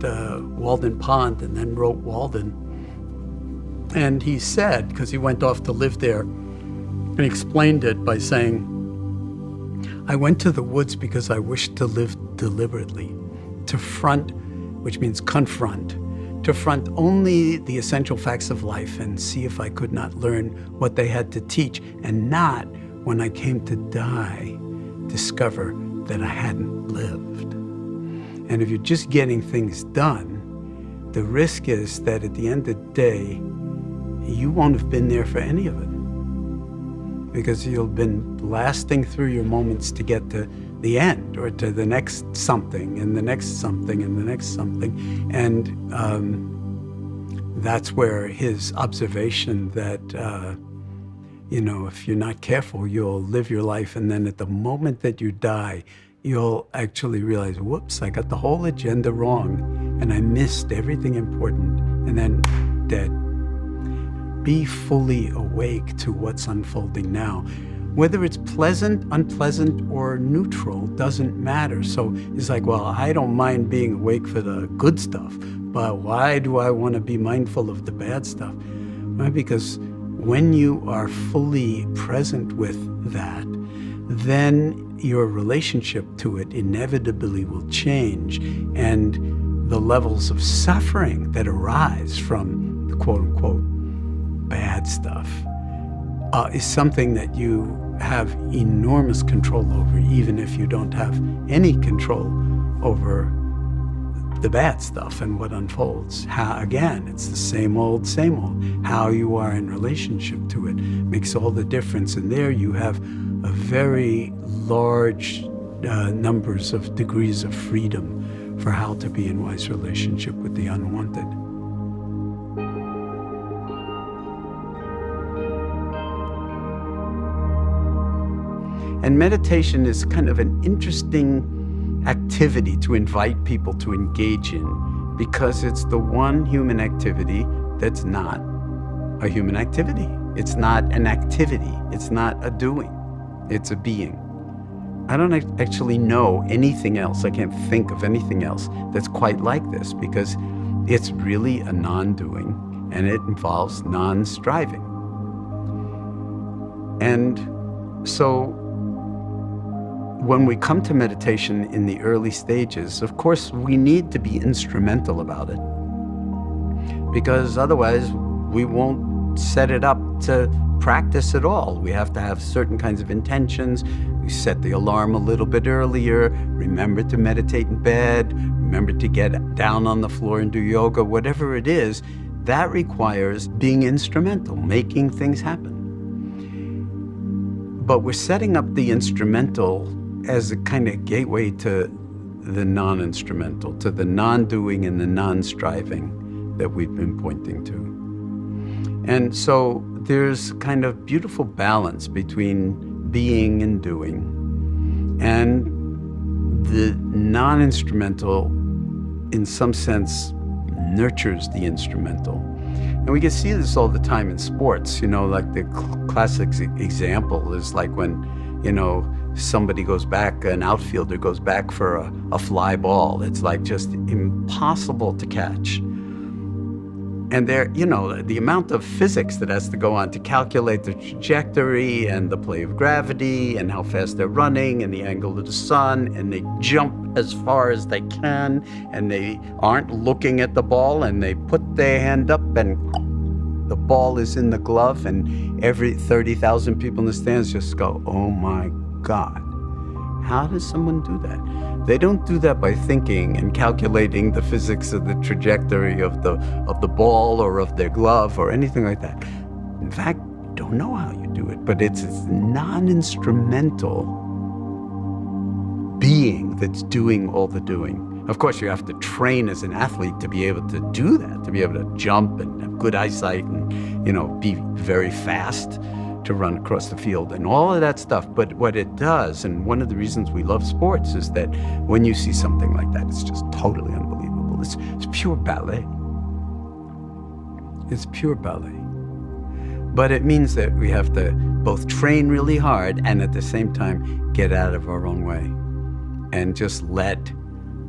Walden Pond and then wrote Walden. And he said, because he went off to live there, and explained it by saying, "I went to the woods because I wished to live deliberately, to front," which means confront, to front only the essential facts of life and see if I could not learn what they had to teach, and not, when I came to die, discover that I hadn't lived. And if you're just getting things done, the risk is that at the end of the day, you won't have been there for any of it, because you'll have been blasting through your moments to get to the end, or to the next something and the next something and the next something. And that's where his observation that if you're not careful, you'll live your life, and then at the moment that you die, you'll actually realize, whoops, I got the whole agenda wrong, and I missed everything important, and then dead. Be fully awake to what's unfolding now. Whether it's pleasant, unpleasant, or neutral doesn't matter. So it's like, well, I don't mind being awake for the good stuff, but why do I want to be mindful of the bad stuff? Well, because when you are fully present with that, then your relationship to it inevitably will change, and the levels of suffering that arise from the quote-unquote bad stuff is something that you have enormous control over, even if you don't have any control over the bad stuff and what unfolds. Again, it's the same old. How you are in relationship to it makes all the difference. And there you have a very large numbers of degrees of freedom for how to be in wise relationship with the unwanted. And meditation is kind of an interesting activity to invite people to engage in, because it's the one human activity that's not a human activity. It's not an activity. It's not a doing. It's a being. I don't actually know anything else. I can't think of anything else that's quite like this, because it's really a non-doing and it involves non-striving. And so when we come to meditation in the early stages, of course, we need to be instrumental about it, because otherwise we won't set it up to practice at all. We have to have certain kinds of intentions. We set the alarm a little bit earlier, remember to meditate in bed, remember to get down on the floor and do yoga, whatever it is. That requires being instrumental, making things happen. But we're setting up the instrumental as a kind of gateway to the non-instrumental, to the non-doing and the non-striving that we've been pointing to. And so there's kind of beautiful balance between being and doing. And the non-instrumental, in some sense, nurtures the instrumental. And we can see this all the time in sports. Like the classic example is like when, somebody goes back, an outfielder goes back for a fly ball. It's like just impossible to catch. And the amount of physics that has to go on to calculate the trajectory and the play of gravity and how fast they're running and the angle of the sun, and they jump as far as they can, and they aren't looking at the ball, and they put their hand up and the ball is in the glove, and every 30,000 people in the stands just go, oh my God, how does someone do that? They don't do that by thinking and calculating the physics of the trajectory of the ball or of their glove or anything like that. In fact, you don't know how you do it, but it's non-instrumental being that's doing all the doing. Of course, you have to train as an athlete to be able to do that, to be able to jump and have good eyesight and, be very fast to run across the field and all of that stuff. But what it does, and one of the reasons we love sports, is that when you see something like that, it's just totally unbelievable. It's pure ballet. It's pure ballet. But it means that we have to both train really hard and at the same time get out of our own way and just let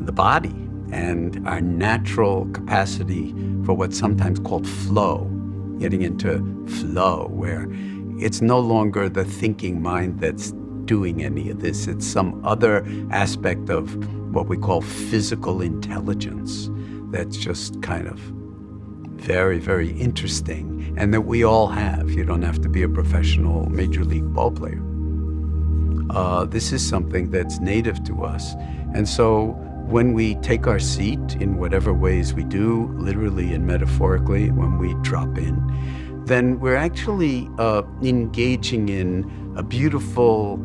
the body and our natural capacity for what's sometimes called flow, getting into flow, where it's no longer the thinking mind that's doing any of this. It's some other aspect of what we call physical intelligence that's just kind of very, very interesting, and that we all have. You don't have to be a professional major league ball player. This is something that's native to us. And so when we take our seat in whatever ways we do, literally and metaphorically, when we drop in, then we're actually engaging in a beautiful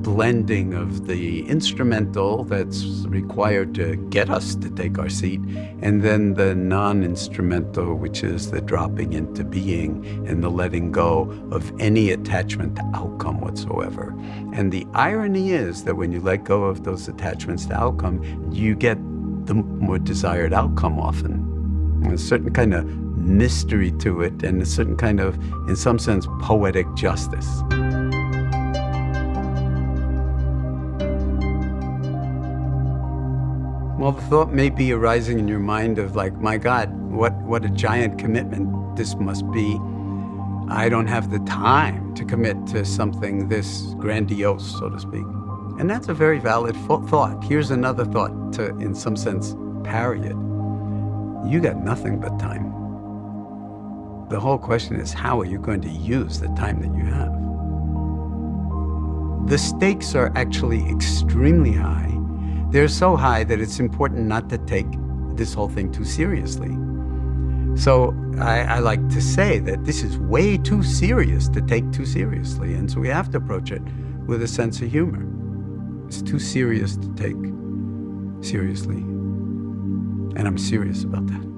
blending of the instrumental that's required to get us to take our seat, and then the non-instrumental, which is the dropping into being and the letting go of any attachment to outcome whatsoever. And the irony is that when you let go of those attachments to outcome, you get the more desired outcome often. There's a certain kind of mystery to it, and a certain kind of, in some sense, poetic justice. Well, the thought may be arising in your mind of like, my God, what a giant commitment this must be. I don't have the time to commit to something this grandiose, so to speak. And that's a very valid thought. Here's another thought to, in some sense, parry it. You got nothing but time. The whole question is, how are you going to use the time that you have? The stakes are actually extremely high. They're so high that it's important not to take this whole thing too seriously. So I like to say that this is way too serious to take too seriously. And so we have to approach it with a sense of humor. It's too serious to take seriously. And I'm serious about that.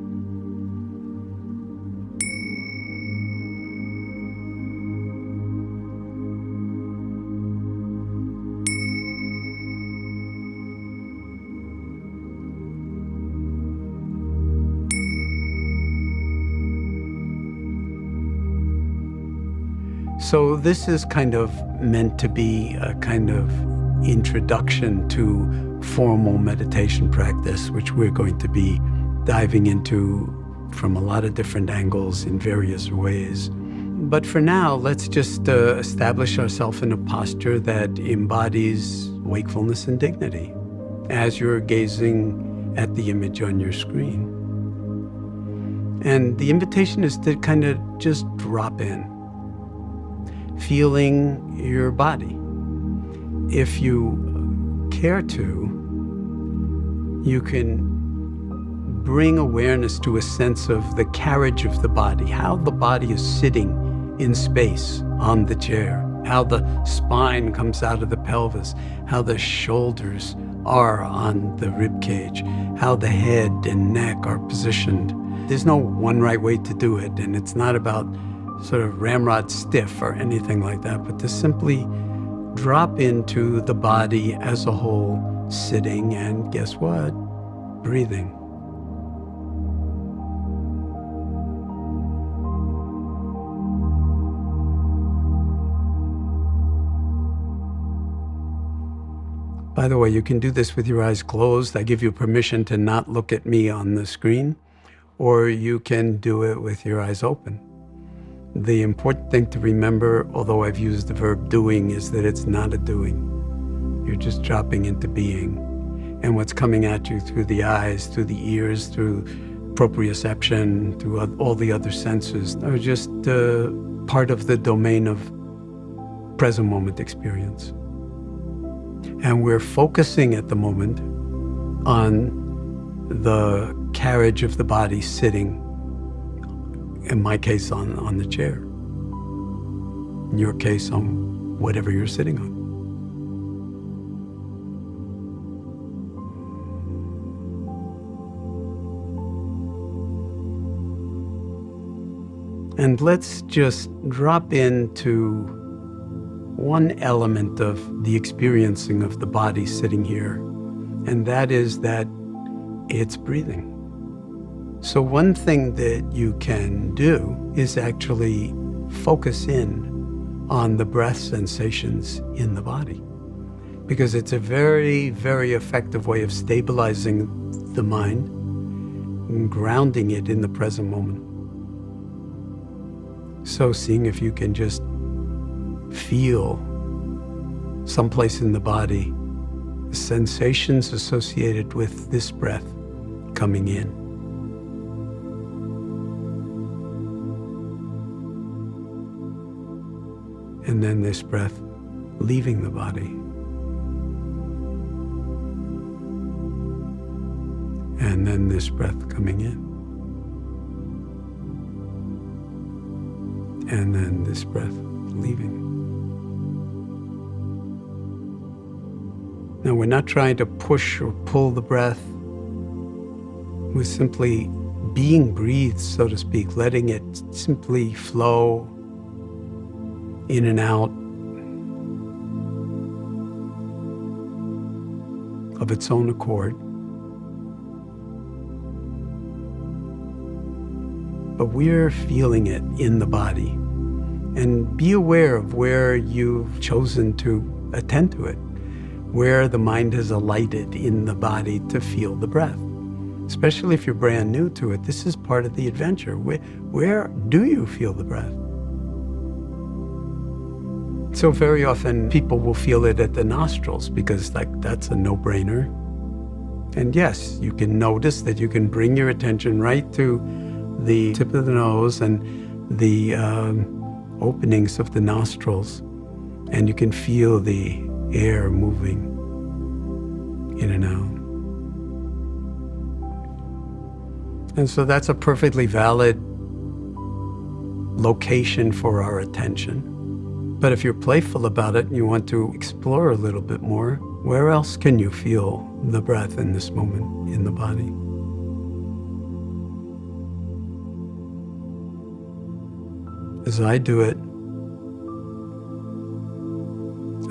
So this is kind of meant to be a kind of introduction to formal meditation practice, which we're going to be diving into from a lot of different angles in various ways. But for now, let's just establish ourselves in a posture that embodies wakefulness and dignity as you're gazing at the image on your screen. And the invitation is to kind of just drop in, feeling your body. If you care to, you can bring awareness to a sense of the carriage of the body, how the body is sitting in space on the chair, how the spine comes out of the pelvis, how the shoulders are on the rib cage, how the head and neck are positioned. There's no one right way to do it, and it's not about sort of ramrod stiff or anything like that, but to simply drop into the body as a whole, sitting, and guess what? Breathing. By the way, you can do this with your eyes closed. I give you permission to not look at me on the screen, or you can do it with your eyes open. The important thing to remember, although I've used the verb doing, is that it's not a doing. You're just dropping into being. And what's coming at you through the eyes, through the ears, through proprioception, through all the other senses, are just part of the domain of present moment experience. And we're focusing at the moment on the carriage of the body sitting, in my case, on the chair. In your case, on whatever you're sitting on. And let's just drop into one element of the experiencing of the body sitting here, and that is that it's breathing. So one thing that you can do is actually focus in on the breath sensations in the body, because it's a very, very effective way of stabilizing the mind and grounding it in the present moment. So seeing if you can just feel someplace in the body the sensations associated with this breath coming in. And then this breath leaving the body. And then this breath coming in. And then this breath leaving. Now, we're not trying to push or pull the breath. We're simply being breathed, so to speak, letting it simply flow in and out of its own accord. But we're feeling it in the body. And be aware of where you've chosen to attend to it, where the mind has alighted in the body to feel the breath. Especially if you're brand new to it, this is part of the adventure. Where do you feel the breath? So very often people will feel it at the nostrils because that's a no-brainer. And yes, you can notice that you can bring your attention right to the tip of the nose and the openings of the nostrils, and you can feel the air moving in and out. And so that's a perfectly valid location for our attention. But if you're playful about it and you want to explore a little bit more, where else can you feel the breath in this moment in the body? As I do it,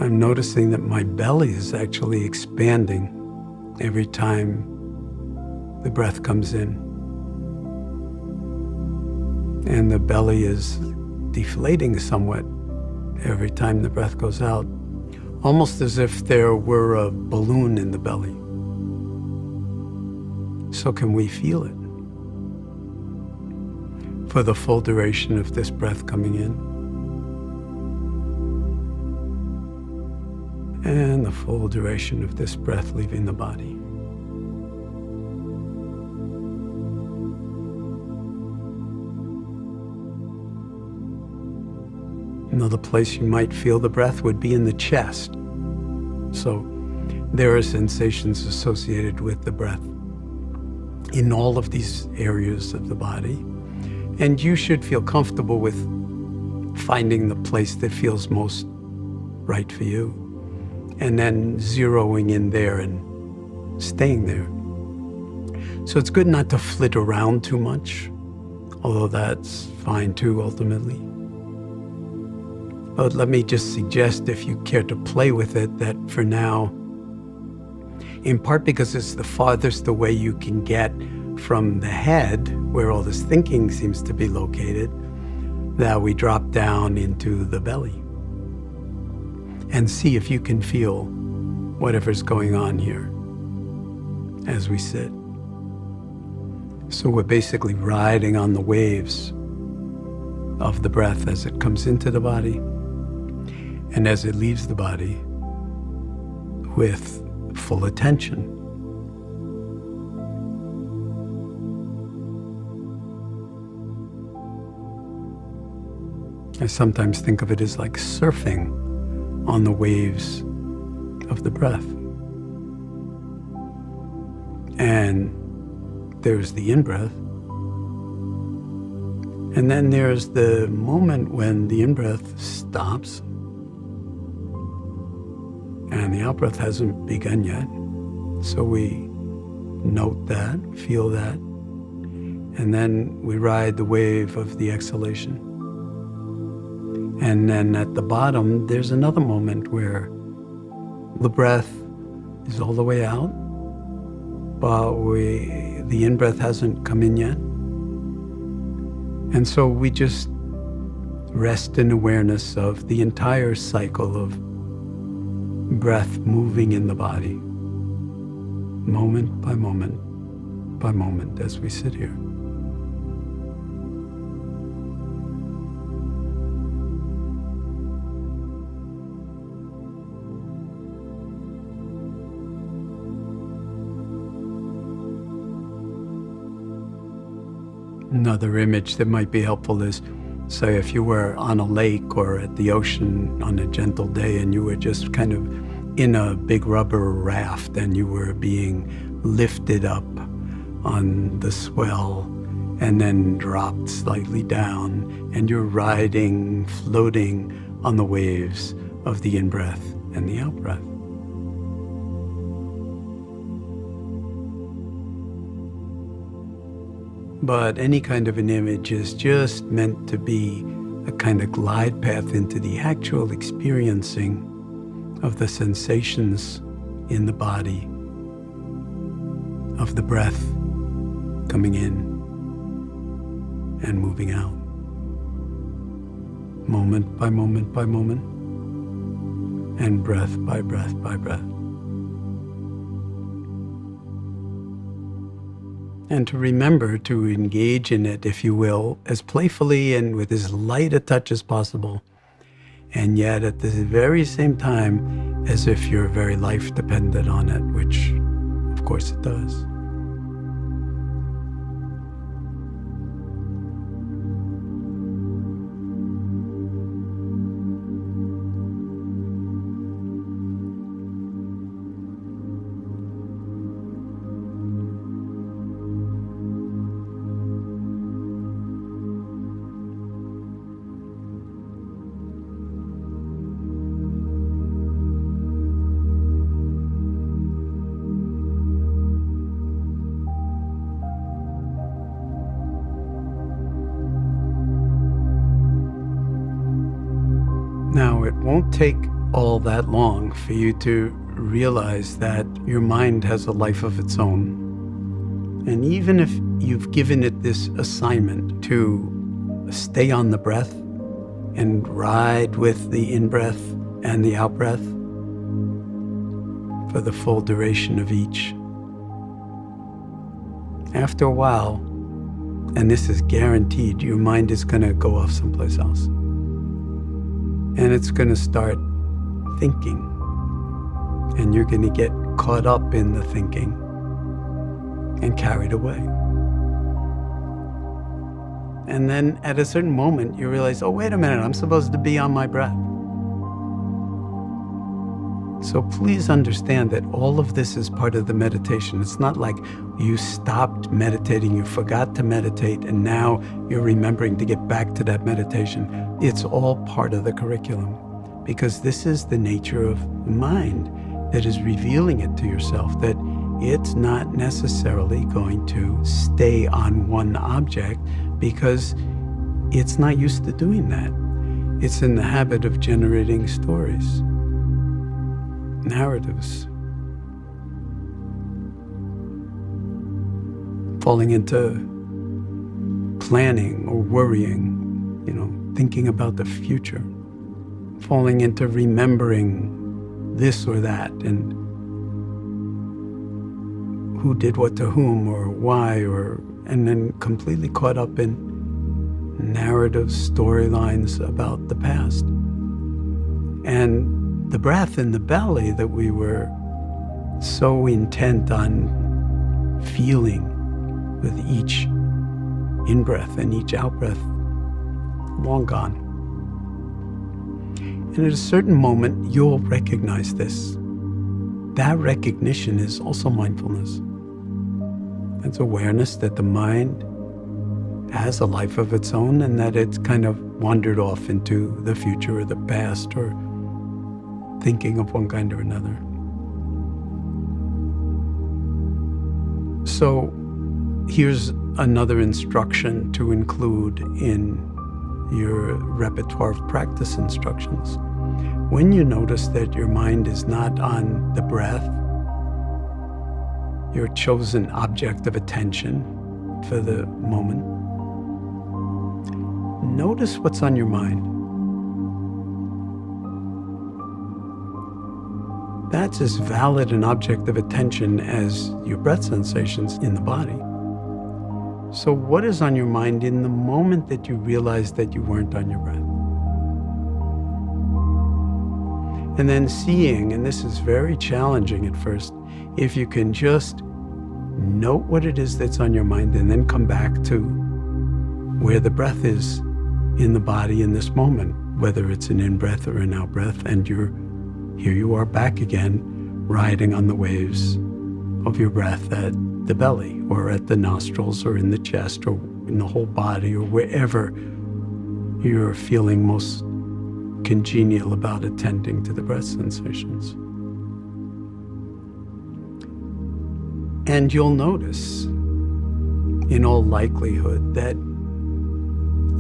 I'm noticing that my belly is actually expanding every time the breath comes in. And the belly is deflating somewhat every time the breath goes out, almost as if there were a balloon in the belly. So can we feel it for the full duration of this breath coming in and the full duration of this breath leaving the body. Another place you might feel the breath would be in the chest. So there are sensations associated with the breath in all of these areas of the body. And you should feel comfortable with finding the place that feels most right for you, and then zeroing in there and staying there. So it's good not to flit around too much, although that's fine too, ultimately. But let me just suggest, if you care to play with it, that for now, in part because it's the farthest away you can get from the head, where all this thinking seems to be located, that we drop down into the belly and see if you can feel whatever's going on here as we sit. So we're basically riding on the waves of the breath as it comes into the body and as it leaves the body with full attention. I sometimes think of it as like surfing on the waves of the breath. And there's the in-breath. And then there's the moment when the in-breath stops and the out-breath hasn't begun yet. So we note that, feel that, and then we ride the wave of the exhalation. And then at the bottom, there's another moment where the breath is all the way out, but the in-breath hasn't come in yet. And so we just rest in awareness of the entire cycle of breath moving in the body, moment by moment by moment as we sit here. Another image that might be helpful is, say, if you were on a lake or at the ocean on a gentle day and you were just kind of in a big rubber raft and you were being lifted up on the swell and then dropped slightly down, and you're riding, floating on the waves of the in-breath and the out-breath. But any kind of an image is just meant to be a kind of glide path into the actual experiencing of the sensations in the body, of the breath coming in and moving out, moment by moment by moment, and breath by breath by breath. And to remember to engage in it, if you will, as playfully and with as light a touch as possible, and yet at the very same time as if your very life depended on it, which of course it does. Now, it won't take all that long for you to realize that your mind has a life of its own. And even if you've given it this assignment to stay on the breath and ride with the in-breath and the out-breath for the full duration of each. After a while, and this is guaranteed, your mind is going to go off someplace else. And it's going to start thinking. And you're going to get caught up in the thinking and carried away. And then at a certain moment, you realize, oh, wait a minute, I'm supposed to be on my breath. So please understand that all of this is part of the meditation. It's not like you stopped meditating, you forgot to meditate, and now you're remembering to get back to that meditation. It's all part of the curriculum, because this is the nature of the mind that is revealing it to yourself, that it's not necessarily going to stay on one object because it's not used to doing that. It's in the habit of generating stories, narratives, falling into planning or worrying, thinking about the future, falling into remembering this or that and who did what to whom or why, and then completely caught up in narrative storylines about the past. And the breath in the belly that we were so intent on feeling with each in-breath and each out-breath, long gone. And at a certain moment, you'll recognize this. That recognition is also mindfulness. It's awareness that the mind has a life of its own and that it's kind of wandered off into the future or the past or thinking of one kind or another. So here's another instruction to include in your repertoire of practice instructions. When you notice that your mind is not on the breath, your chosen object of attention for the moment, notice what's on your mind. That's as valid an object of attention as your breath sensations in the body. So what is on your mind in the moment that you realize that you weren't on your breath? And then seeing, and this is very challenging at first, if you can just note what it is that's on your mind and then come back to where the breath is in the body in this moment, whether it's an in-breath or an out-breath, and here you are back again, riding on the waves of your breath at the belly or at the nostrils or in the chest or in the whole body or wherever you're feeling most congenial about attending to the breath sensations. And you'll notice, in all likelihood, that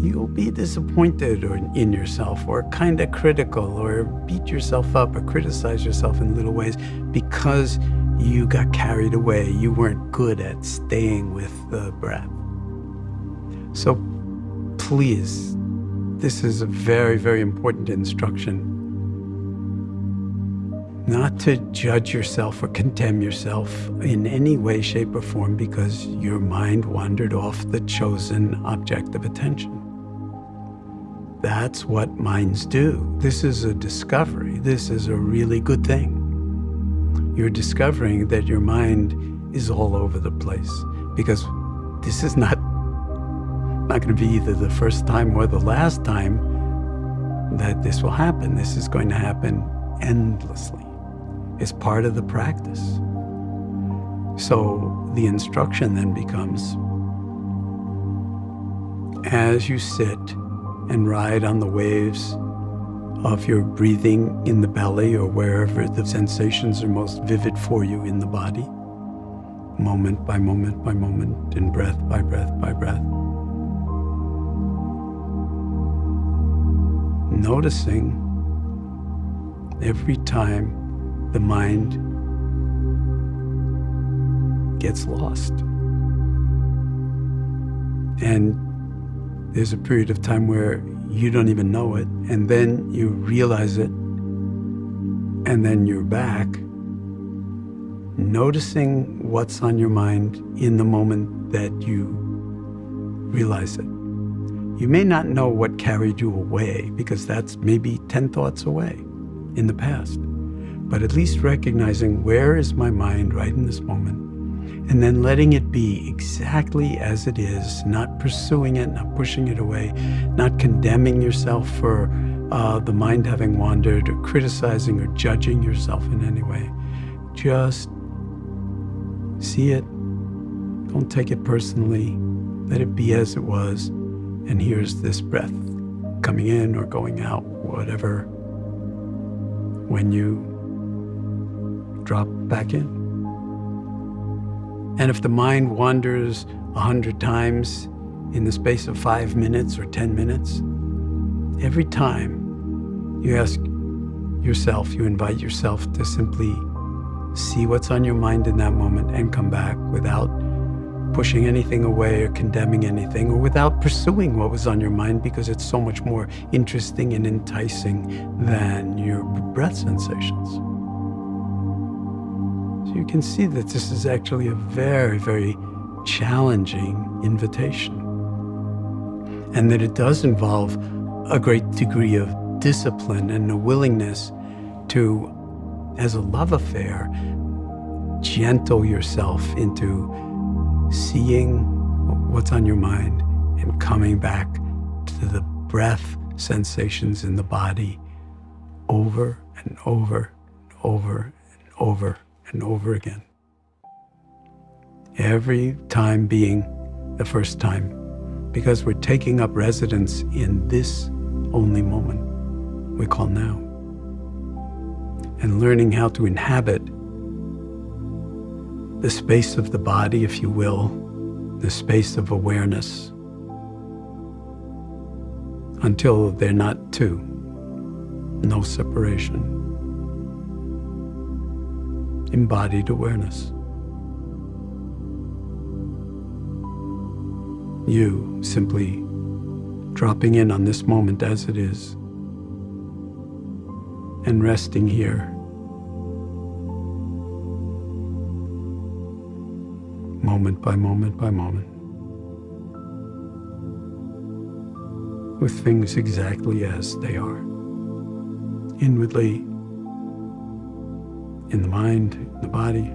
you'll be disappointed in yourself or kind of critical or beat yourself up or criticize yourself in little ways because you got carried away. You weren't good at staying with the breath. So please, this is a very, very important instruction. Not to judge yourself or condemn yourself in any way, shape, or form because your mind wandered off the chosen object of attention. That's what minds do. This is a discovery. This is a really good thing. You're discovering that your mind is all over the place because this is not going to be either the first time or the last time that this will happen. This is going to happen endlessly. It's part of the practice. So the instruction then becomes, as you sit and ride on the waves of your breathing in the belly or wherever the sensations are most vivid for you in the body, moment by moment by moment, and breath by breath by breath, noticing every time the mind gets lost. And there's a period of time where you don't even know it, and then you realize it, and then you're back, noticing what's on your mind in the moment that you realize it. You may not know what carried you away, because that's maybe 10 thoughts away in the past. But at least recognizing, where is my mind right in this moment? And then letting it be exactly as it is, not pursuing it, not pushing it away, not condemning yourself for the mind having wandered, or criticizing or judging yourself in any way. Just see it. Don't take it personally. Let it be as it was. And here's this breath coming in or going out, whatever, when you drop back in. And if the mind wanders 100 times in the space of 5 minutes or 10 minutes, every time you ask yourself, you invite yourself to simply see what's on your mind in that moment and come back without pushing anything away or condemning anything, or without pursuing what was on your mind, because it's so much more interesting and enticing than your breath sensations. So you can see that this is actually a very, very challenging invitation, and that it does involve a great degree of discipline and a willingness to, as a love affair, gentle yourself into seeing what's on your mind and coming back to the breath sensations in the body over and over and over and over and over again. Every time being the first time, because we're taking up residence in this only moment we call now, and learning how to inhabit the space of the body, if you will, the space of awareness, until they're not two, no separation. Embodied awareness. You simply dropping in on this moment as it is, and resting here, moment by moment by moment, with things exactly as they are, inwardly, in the mind, in the body,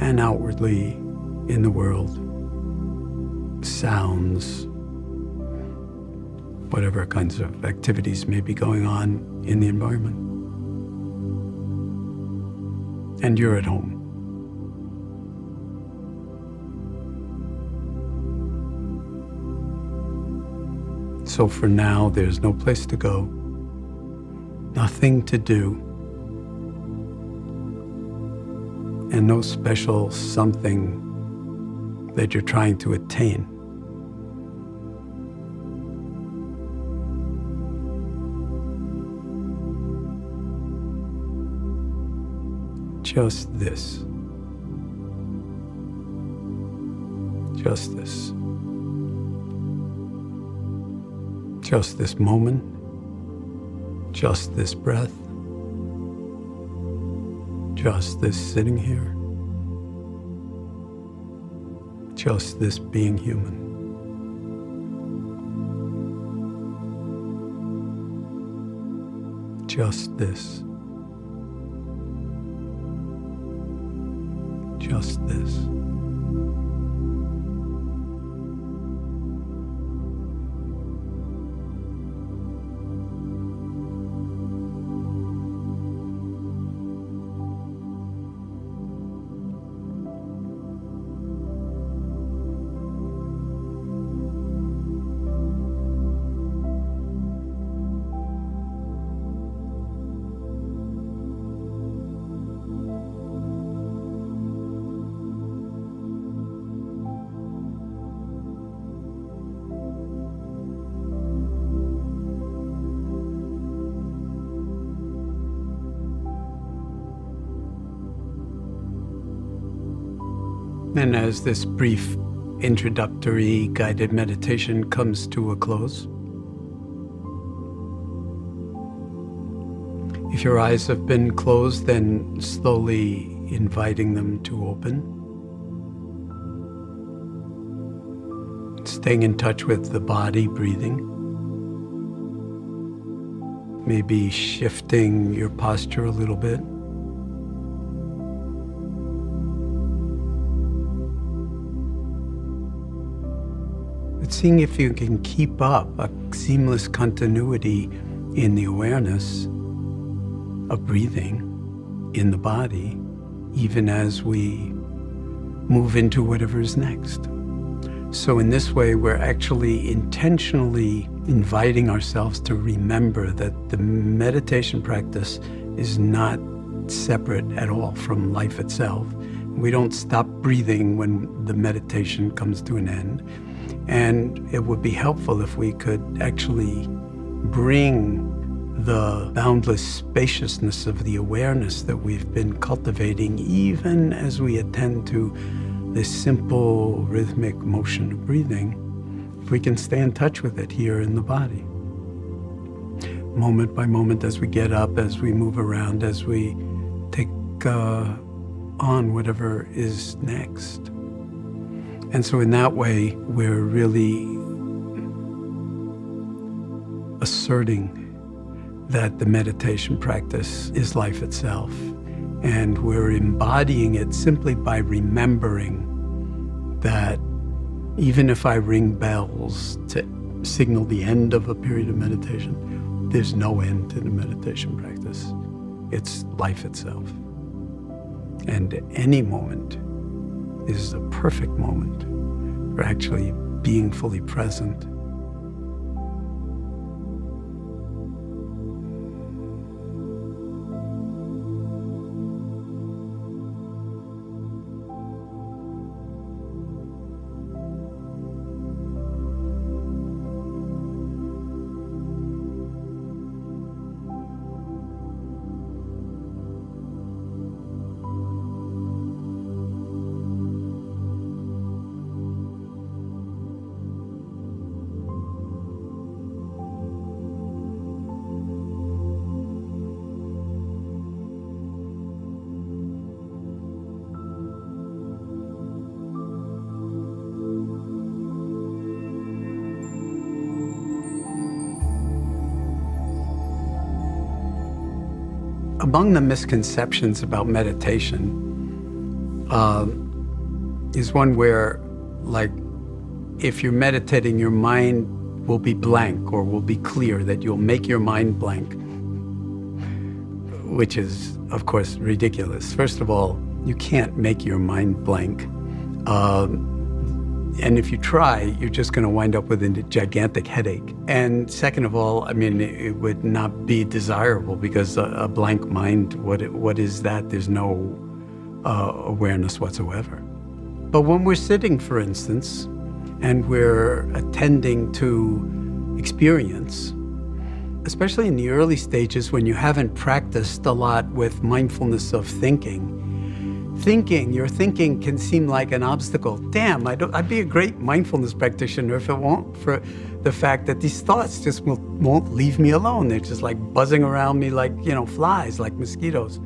and outwardly in the world. Sounds, whatever kinds of activities may be going on in the environment. And you're at home. So for now, there's no place to go, nothing to do, and no special something that you're trying to attain. Just this. Just this. Just this moment. Just this breath. Just this sitting here. Just this being human. Just this. Just this. And as this brief introductory guided meditation comes to a close, If your eyes have been closed, then slowly inviting them to open. Staying in touch with the body, breathing. Maybe shifting your posture a little bit. But seeing if you can keep up a seamless continuity in the awareness of breathing in the body, even as we move into whatever is next. So in this way, we're actually intentionally inviting ourselves to remember that the meditation practice is not separate at all from life itself. We don't stop breathing when the meditation comes to an end. And it would be helpful if we could actually bring the boundless spaciousness of the awareness that we've been cultivating, even as we attend to this simple rhythmic motion of breathing, if we can stay in touch with it here in the body. Moment by moment, as we get up, as we move around, as we take on whatever is next. And so in that way, we're really asserting that the meditation practice is life itself. And we're embodying it simply by remembering that even if I ring bells to signal the end of a period of meditation, there's no end to the meditation practice. It's life itself. And any moment is a perfect moment for actually being fully present. Among the misconceptions about meditation is one where, like, if you're meditating, your mind will be blank or will be clear, that you'll make your mind blank, which is, of course, ridiculous. First of all, you can't make your mind blank. And if you try, you're just going to wind up with a gigantic headache. And second of all, I mean, it would not be desirable, because a blank mind, what is that? There's no awareness whatsoever. But when we're sitting, for instance, and we're attending to experience, especially in the early stages when you haven't practiced a lot with mindfulness of thinking, your thinking can seem like an obstacle. Damn, I'd be a great mindfulness practitioner if it weren't for the fact that these thoughts just won't leave me alone. They're just like buzzing around me like, flies, like mosquitoes.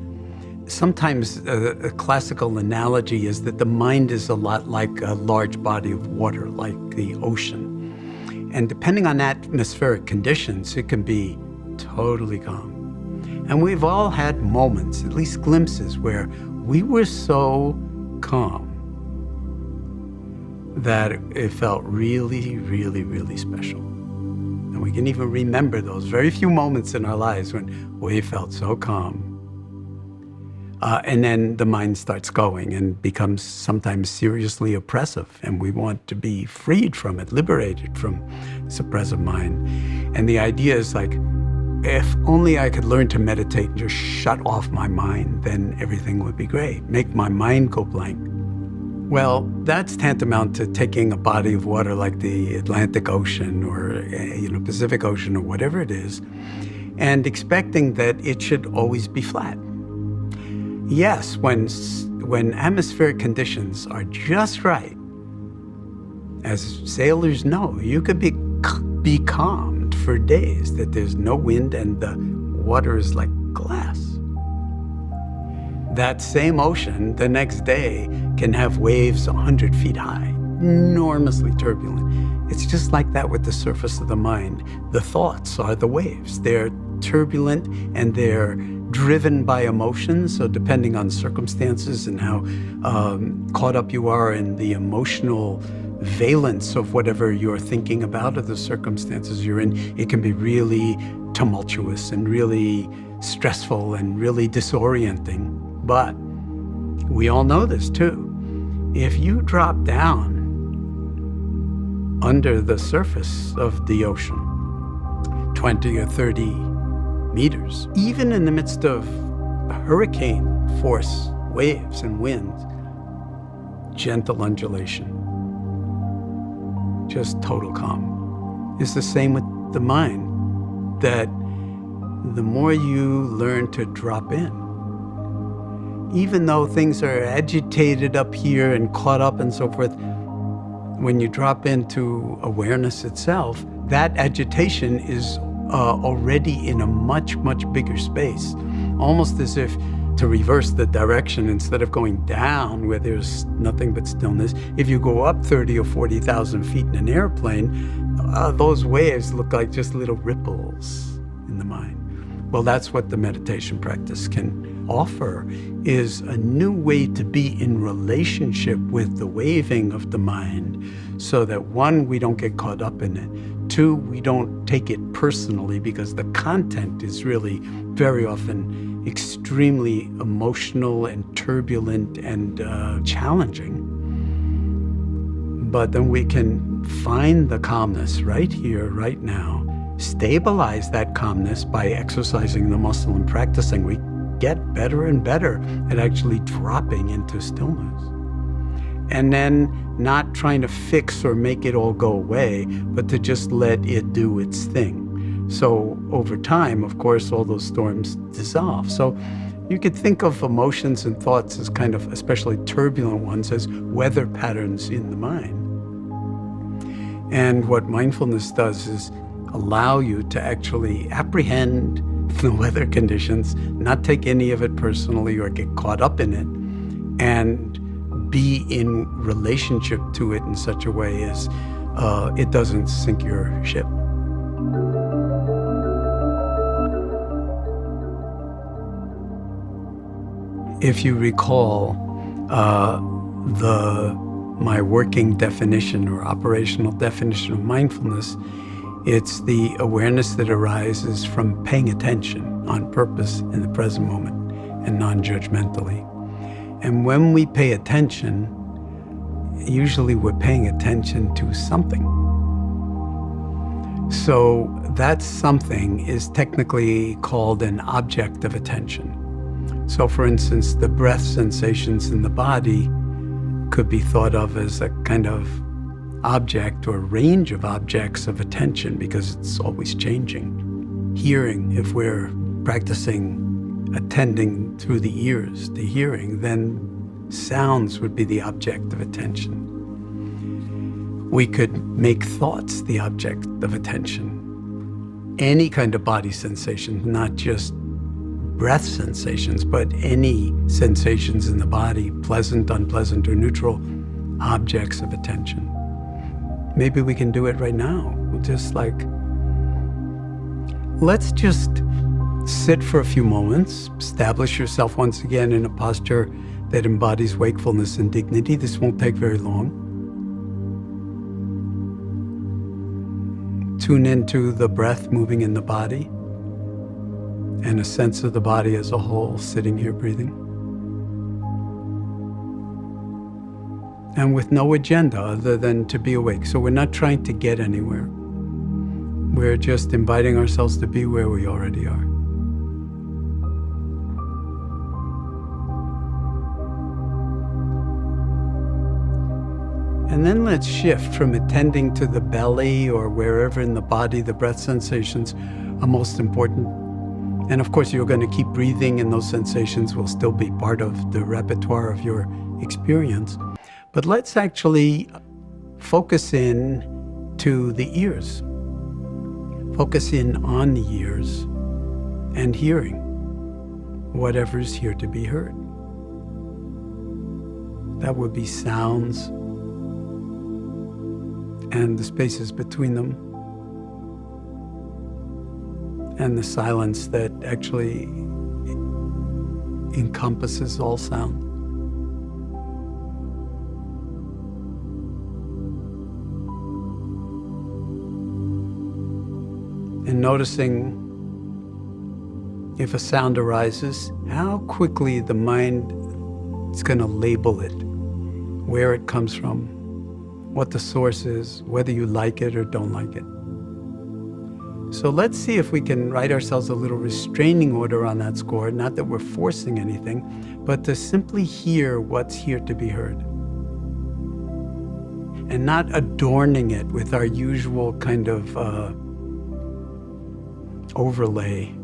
Sometimes a classical analogy is that the mind is a lot like a large body of water, like the ocean. And depending on atmospheric conditions, it can be totally calm. And we've all had moments, at least glimpses, where we were so calm that it felt really, really, really special. And we can even remember those very few moments in our lives when we felt so calm. And then the mind starts going and becomes sometimes seriously oppressive, and we want to be freed from it, liberated from this oppressive mind. And the idea is like, if only I could learn to meditate and just shut off my mind, then everything would be great. Make my mind go blank. Well, that's tantamount to taking a body of water like the Atlantic Ocean or Pacific Ocean or whatever it is, and expecting that it should always be flat. Yes, when atmospheric conditions are just right, as sailors know, you could be calmed for days, that there's no wind and the water is like glass. That same ocean, the next day, can have waves 100 feet high, enormously turbulent. It's just like that with the surface of the mind. The thoughts are the waves. They're turbulent and they're driven by emotions. So depending on circumstances and how caught up you are in the emotional valence of whatever you're thinking about or the circumstances you're in, it can be really tumultuous and really stressful and really disorienting. But we all know this too. If you drop down under the surface of the ocean, 20 or 30 meters, even in the midst of hurricane force waves and winds, gentle undulation, just total calm. It's the same with the mind, that the more you learn to drop in, even though things are agitated up here and caught up and so forth, when you drop into awareness itself, that agitation is already in a much, much bigger space, almost as if to reverse the direction, instead of going down where there's nothing but stillness. If you go up 30 or 40,000 feet in an airplane, those waves look like just little ripples in the mind. Well, that's what the meditation practice can offer, is a new way to be in relationship with the waving of the mind, so that one, we don't get caught up in it. Two, we don't take it personally, because the content is really very often extremely emotional and turbulent and challenging. But then we can find the calmness right here, right now, stabilize that calmness by exercising the muscle and practicing. We get better and better at actually dropping into stillness. And then not trying to fix or make it all go away, but to just let it do its thing. So over time, of course, all those storms dissolve. So you could think of emotions and thoughts as kind of, especially turbulent ones, as weather patterns in the mind. And what mindfulness does is allow you to actually apprehend the weather conditions, not take any of it personally or get caught up in it, and be in relationship to it in such a way as it doesn't sink your ship. If you recall, my working definition or operational definition of mindfulness, it's the awareness that arises from paying attention on purpose in the present moment and non-judgmentally. And when we pay attention, usually we're paying attention to something. So that something is technically called an object of attention. So for instance, the breath sensations in the body could be thought of as a kind of object or range of objects of attention, because it's always changing. Hearing, if we're practicing attending through the ears to hearing, then sounds would be the object of attention. We could make thoughts the object of attention. Any kind of body sensation, not just breath sensations, but any sensations in the body, pleasant, unpleasant, or neutral, objects of attention. Maybe we can do it right now. Let's just sit for a few moments, establish yourself once again in a posture that embodies wakefulness and dignity. This won't take very long. Tune into the breath moving in the body and a sense of the body as a whole, sitting here breathing. And with no agenda other than to be awake. So we're not trying to get anywhere. We're just inviting ourselves to be where we already are. And then let's shift from attending to the belly or wherever in the body the breath sensations are most important. And of course, you're going to keep breathing, and those sensations will still be part of the repertoire of your experience. But let's actually focus in to the ears. Focus in on the ears and hearing. whatever's here to be heard. That would be sounds and the spaces between them, and the silence that actually encompasses all sound. And noticing if a sound arises, how quickly the mind is going to label it, where it comes from, what the source is, whether you like it or don't like it. So let's see if we can write ourselves a little restraining order on that score, not that we're forcing anything, but to simply hear what's here to be heard. And not adorning it with our usual kind of overlay.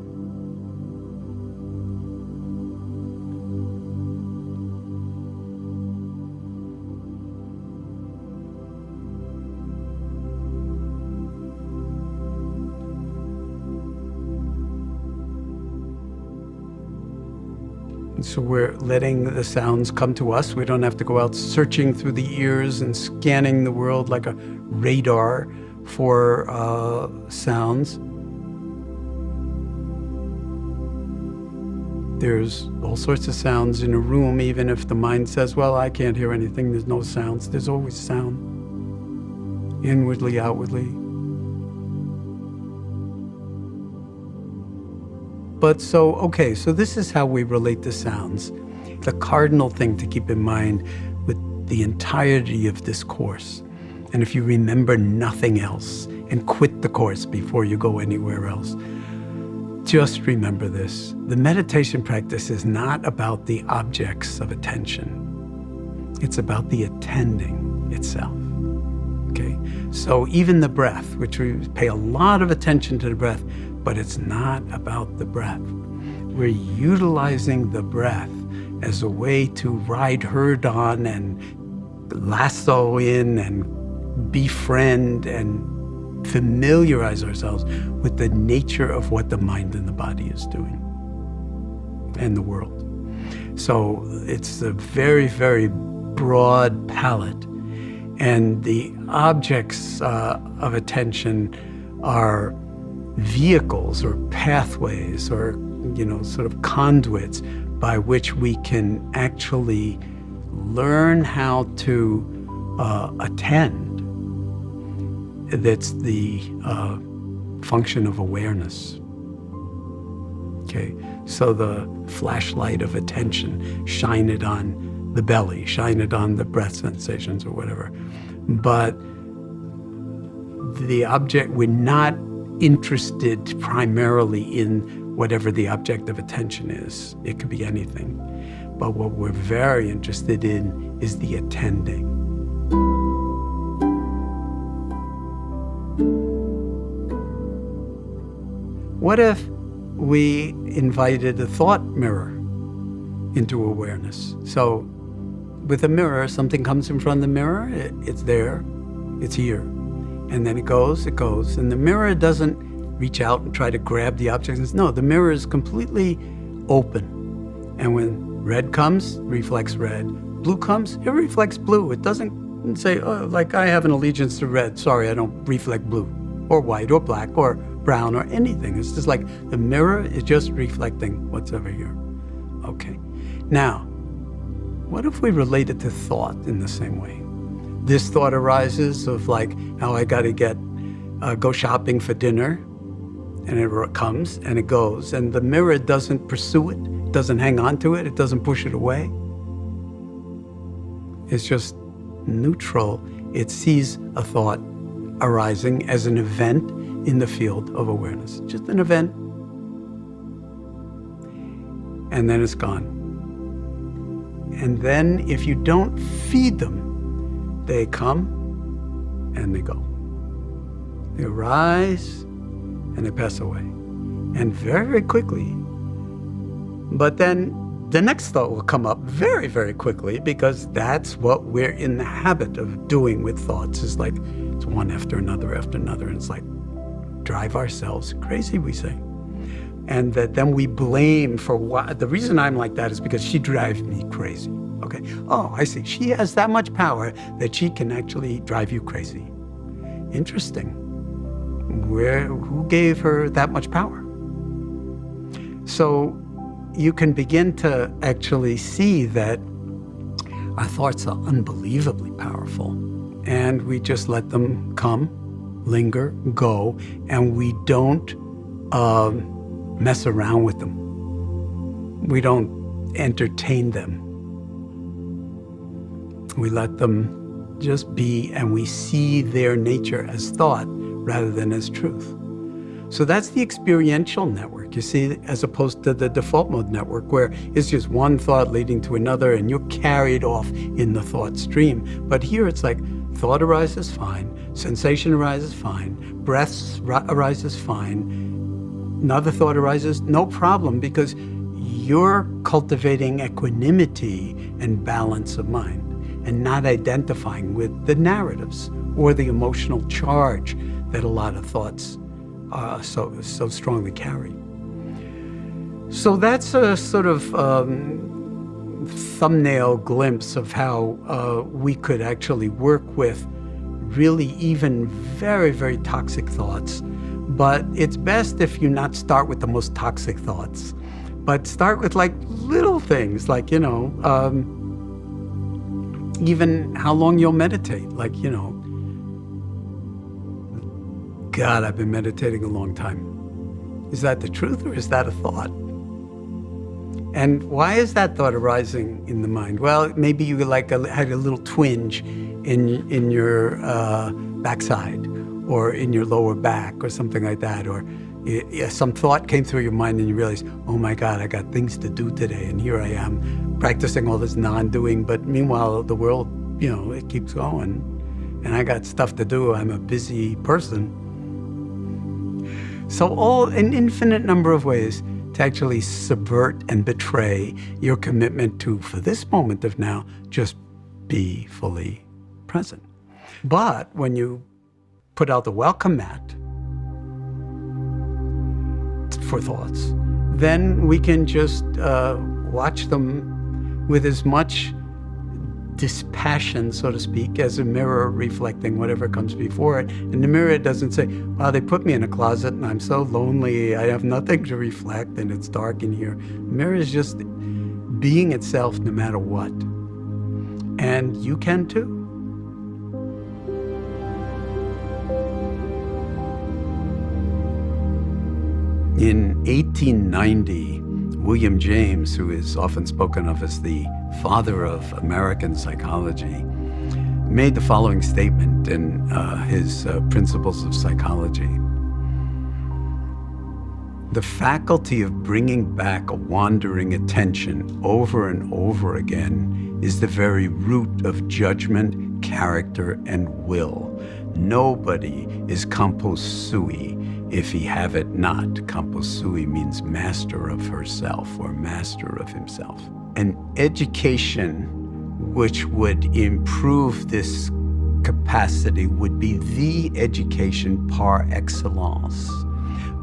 So we're letting the sounds come to us. We don't have to go out searching through the ears and scanning the world like a radar for sounds. There's all sorts of sounds in a room, even if the mind says, well, I can't hear anything, there's no sounds. There's always sound, inwardly, outwardly. But so this is how we relate to sounds. The cardinal thing to keep in mind with the entirety of this course, and if you remember nothing else and quit the course before you go anywhere else, just remember this. The meditation practice is not about the objects of attention. It's about the attending itself. Okay? So even the breath, which we pay a lot of attention to the breath, but it's not about the breath. We're utilizing the breath as a way to ride herd on and lasso in and befriend and familiarize ourselves with the nature of what the mind and the body is doing and the world. So it's a very, very broad palette, and the objects of attention are vehicles or pathways or, sort of conduits by which we can actually learn how to attend. That's the function of awareness. Okay, so the flashlight of attention, shine it on the belly, shine it on the breath sensations or whatever. But the object, we're not interested primarily in whatever the object of attention is. It could be anything. But what we're very interested in is the attending. What if we invited a thought mirror into awareness? So with a mirror, something comes in front of the mirror, it's there, it's here. And then it goes, and the mirror doesn't reach out and try to grab the objects. No, the mirror is completely open. And when red comes, reflects red. Blue comes, it reflects blue. It doesn't say, oh, like I have an allegiance to red. Sorry, I don't reflect blue, or white, or black, or brown, or anything. It's just like the mirror is just reflecting what's over here. Okay. Now, what if we relate it to thought in the same way? This thought arises of like how I got to go shopping for dinner, and it comes and it goes, and the mirror doesn't pursue it, doesn't hang on to it, it doesn't push it away. It's just neutral. It sees a thought arising as an event in the field of awareness, just an event, and then it's gone. And then if you don't feed them, they come and they go. They arise and they pass away. And very, very quickly. But then the next thought will come up very, very quickly, because that's what we're in the habit of doing with thoughts. It's like it's one after another, and it's like drive ourselves crazy, we say. And that then we blame for what. The reason I'm like that is because she drives me crazy. Okay. Oh, I see. She has that much power that she can actually drive you crazy. Interesting. Who gave her that much power? So you can begin to actually see that our thoughts are unbelievably powerful, and we just let them come, linger, go, and we don't mess around with them. We don't entertain them. We let them just be, and we see their nature as thought rather than as truth. So that's the experiential network, you see, as opposed to the default mode network, where it's just one thought leading to another and you're carried off in the thought stream. But here it's like thought arises, fine. Sensation arises, fine. Breath arises, fine. Another thought arises, no problem, because you're cultivating equanimity and balance of mind and not identifying with the narratives or the emotional charge that a lot of thoughts so strongly carry. So that's a sort of thumbnail glimpse of how we could actually work with really even very, very toxic thoughts. But it's best if you not start with the most toxic thoughts, but start with like little things like, even how long you'll meditate. Like, God, I've been meditating a long time. Is that the truth or is that a thought? And why is that thought arising in the mind? Well, maybe you had a little twinge in your backside or in your lower back or something like that. Or some thought came through your mind and you realize, oh my God, I got things to do today. And here I am practicing all this non-doing. But meanwhile, the world, it keeps going. And I got stuff to do. I'm a busy person. So an infinite number of ways to actually subvert and betray your commitment to, for this moment of now, just be fully present. But when you put out the welcome mat for thoughts, then we can just watch them with as much dispassion, so to speak, as a mirror reflecting whatever comes before it. And the mirror doesn't say, wow, they put me in a closet and I'm so lonely, I have nothing to reflect and it's dark in here. The mirror is just being itself no matter what. And you can too. In 1890, William James, who is often spoken of as the father of American psychology, made the following statement in his Principles of Psychology. The faculty of bringing back a wandering attention over and over again is the very root of judgment, character, and will. Nobody is compos sui if he have it not. Compos sui means master of herself or master of himself. An education which would improve this capacity would be the education par excellence.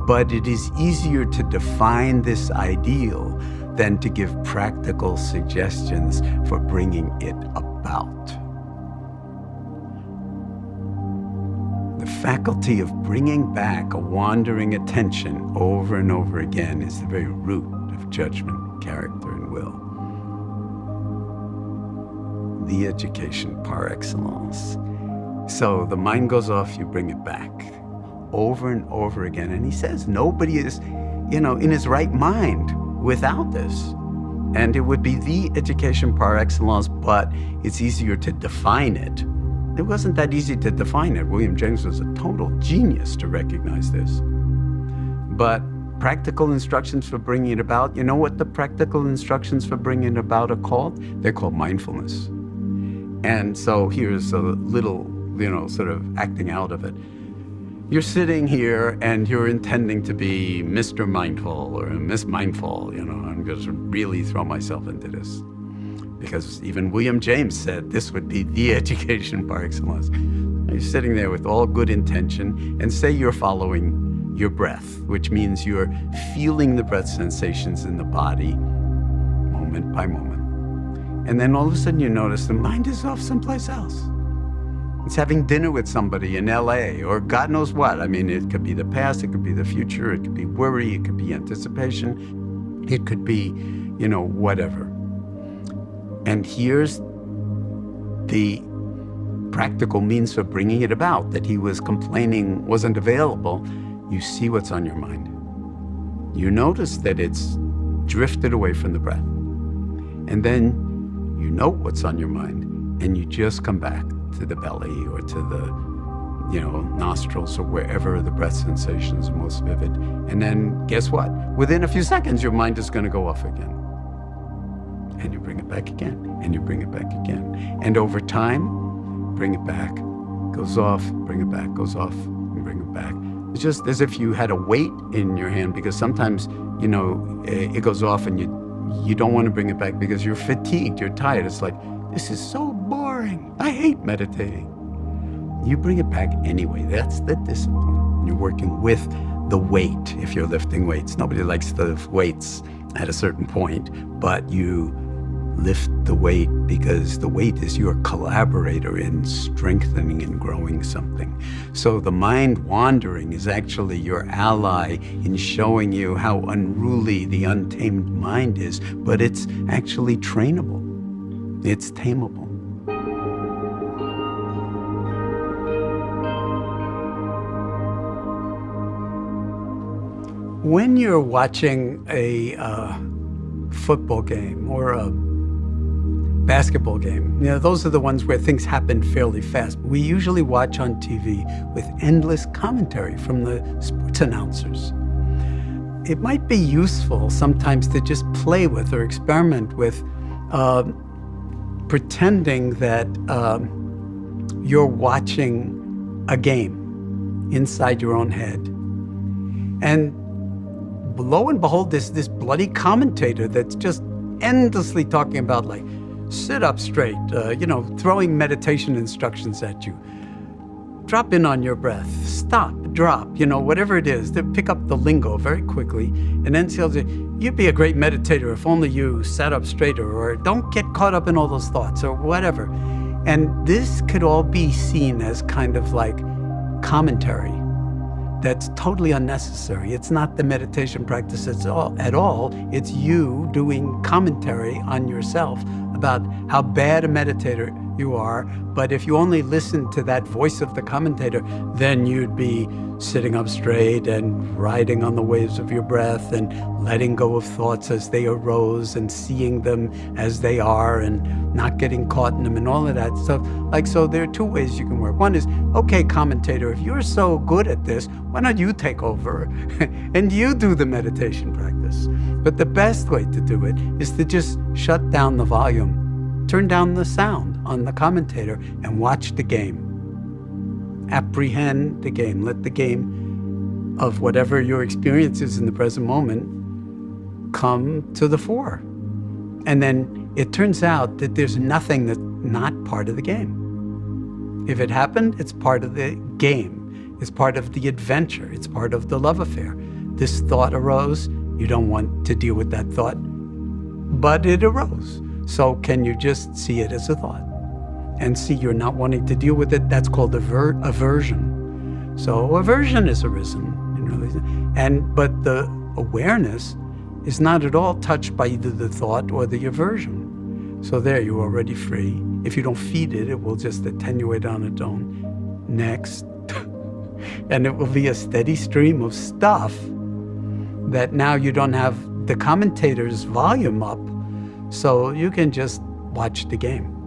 But it is easier to define this ideal than to give practical suggestions for bringing it about. The faculty of bringing back a wandering attention over and over again is the very root of judgment, character, and will. The education par excellence. So the mind goes off, you bring it back over and over again. And he says nobody is, in his right mind without this. And it would be the education par excellence, but it's easier to define it. It wasn't that easy to define it. William James was a total genius to recognize this. But practical instructions for bringing it about, you know what the practical instructions for bringing it about are called? They're called mindfulness. And so here's a little, sort of acting out of it. You're sitting here and you're intending to be Mr. Mindful or Miss Mindful, I'm going to really throw myself into this. Because even William James said this would be the education par excellence. You're sitting there with all good intention, and say you're following your breath, which means you're feeling the breath sensations in the body moment by moment. And then all of a sudden you notice the mind is off someplace else. It's having dinner with somebody in LA or God knows what. I mean, it could be the past, it could be the future, it could be worry, it could be anticipation, it could be, whatever. And here's the practical means for bringing it about, that he was complaining wasn't available. You see what's on your mind. You notice that it's drifted away from the breath. And then you note what's on your mind, and you just come back to the belly or to the, nostrils or wherever the breath sensations are most vivid. And then guess what? Within a few seconds, your mind is going to go off again. And you bring it back again, and you bring it back again. And over time, bring it back, goes off, bring it back, goes off, and bring it back. It's just as if you had a weight in your hand, because sometimes, it goes off and you don't want to bring it back because you're fatigued, you're tired. It's like, this is so boring. I hate meditating. You bring it back anyway. That's the discipline. You're working with the weight if you're lifting weights. Nobody likes to lift weights at a certain point, but you lift the weight because the weight is your collaborator in strengthening and growing something. So the mind wandering is actually your ally in showing you how unruly the untamed mind is, but it's actually trainable. It's tameable. When you're watching a football game or a basketball game, those are the ones where things happen fairly fast. We usually watch on TV with endless commentary from the sports announcers. It might be useful sometimes to just play with or experiment with pretending that you're watching a game inside your own head. And lo and behold, this bloody commentator that's just endlessly talking about, like, sit up straight, throwing meditation instructions at you. Drop in on your breath, stop, drop, whatever it is. They pick up the lingo very quickly, and then he'll say, you'd be a great meditator if only you sat up straighter, or don't get caught up in all those thoughts, or whatever. And this could all be seen as kind of like commentary that's totally unnecessary. It's not the meditation practice at all. It's you doing commentary on yourself about how bad a meditator you are. But if you only listen to that voice of the commentator, then you'd be sitting up straight and riding on the waves of your breath and letting go of thoughts as they arose and seeing them as they are and not getting caught in them and all of that stuff. So there are two ways you can work. One is, okay, commentator, if you're so good at this, why don't you take over and you do the meditation practice? But the best way to do it is to just shut down the volume, turn down the sound on the commentator, and watch the game. Apprehend the game. Let the game of whatever your experience is in the present moment come to the fore. And then it turns out that there's nothing that's not part of the game. If it happened, it's part of the game. It's part of the adventure. It's part of the love affair. This thought arose. You don't want to deal with that thought, but it arose. So can you just see it as a thought and see you're not wanting to deal with it? That's called aversion. So aversion has arisen, but the awareness is not at all touched by either the thought or the aversion. So there, you're already free. If you don't feed it, it will just attenuate on its own. Next. And it will be a steady stream of stuff that now you don't have the commentator's volume up, so you can just watch the game.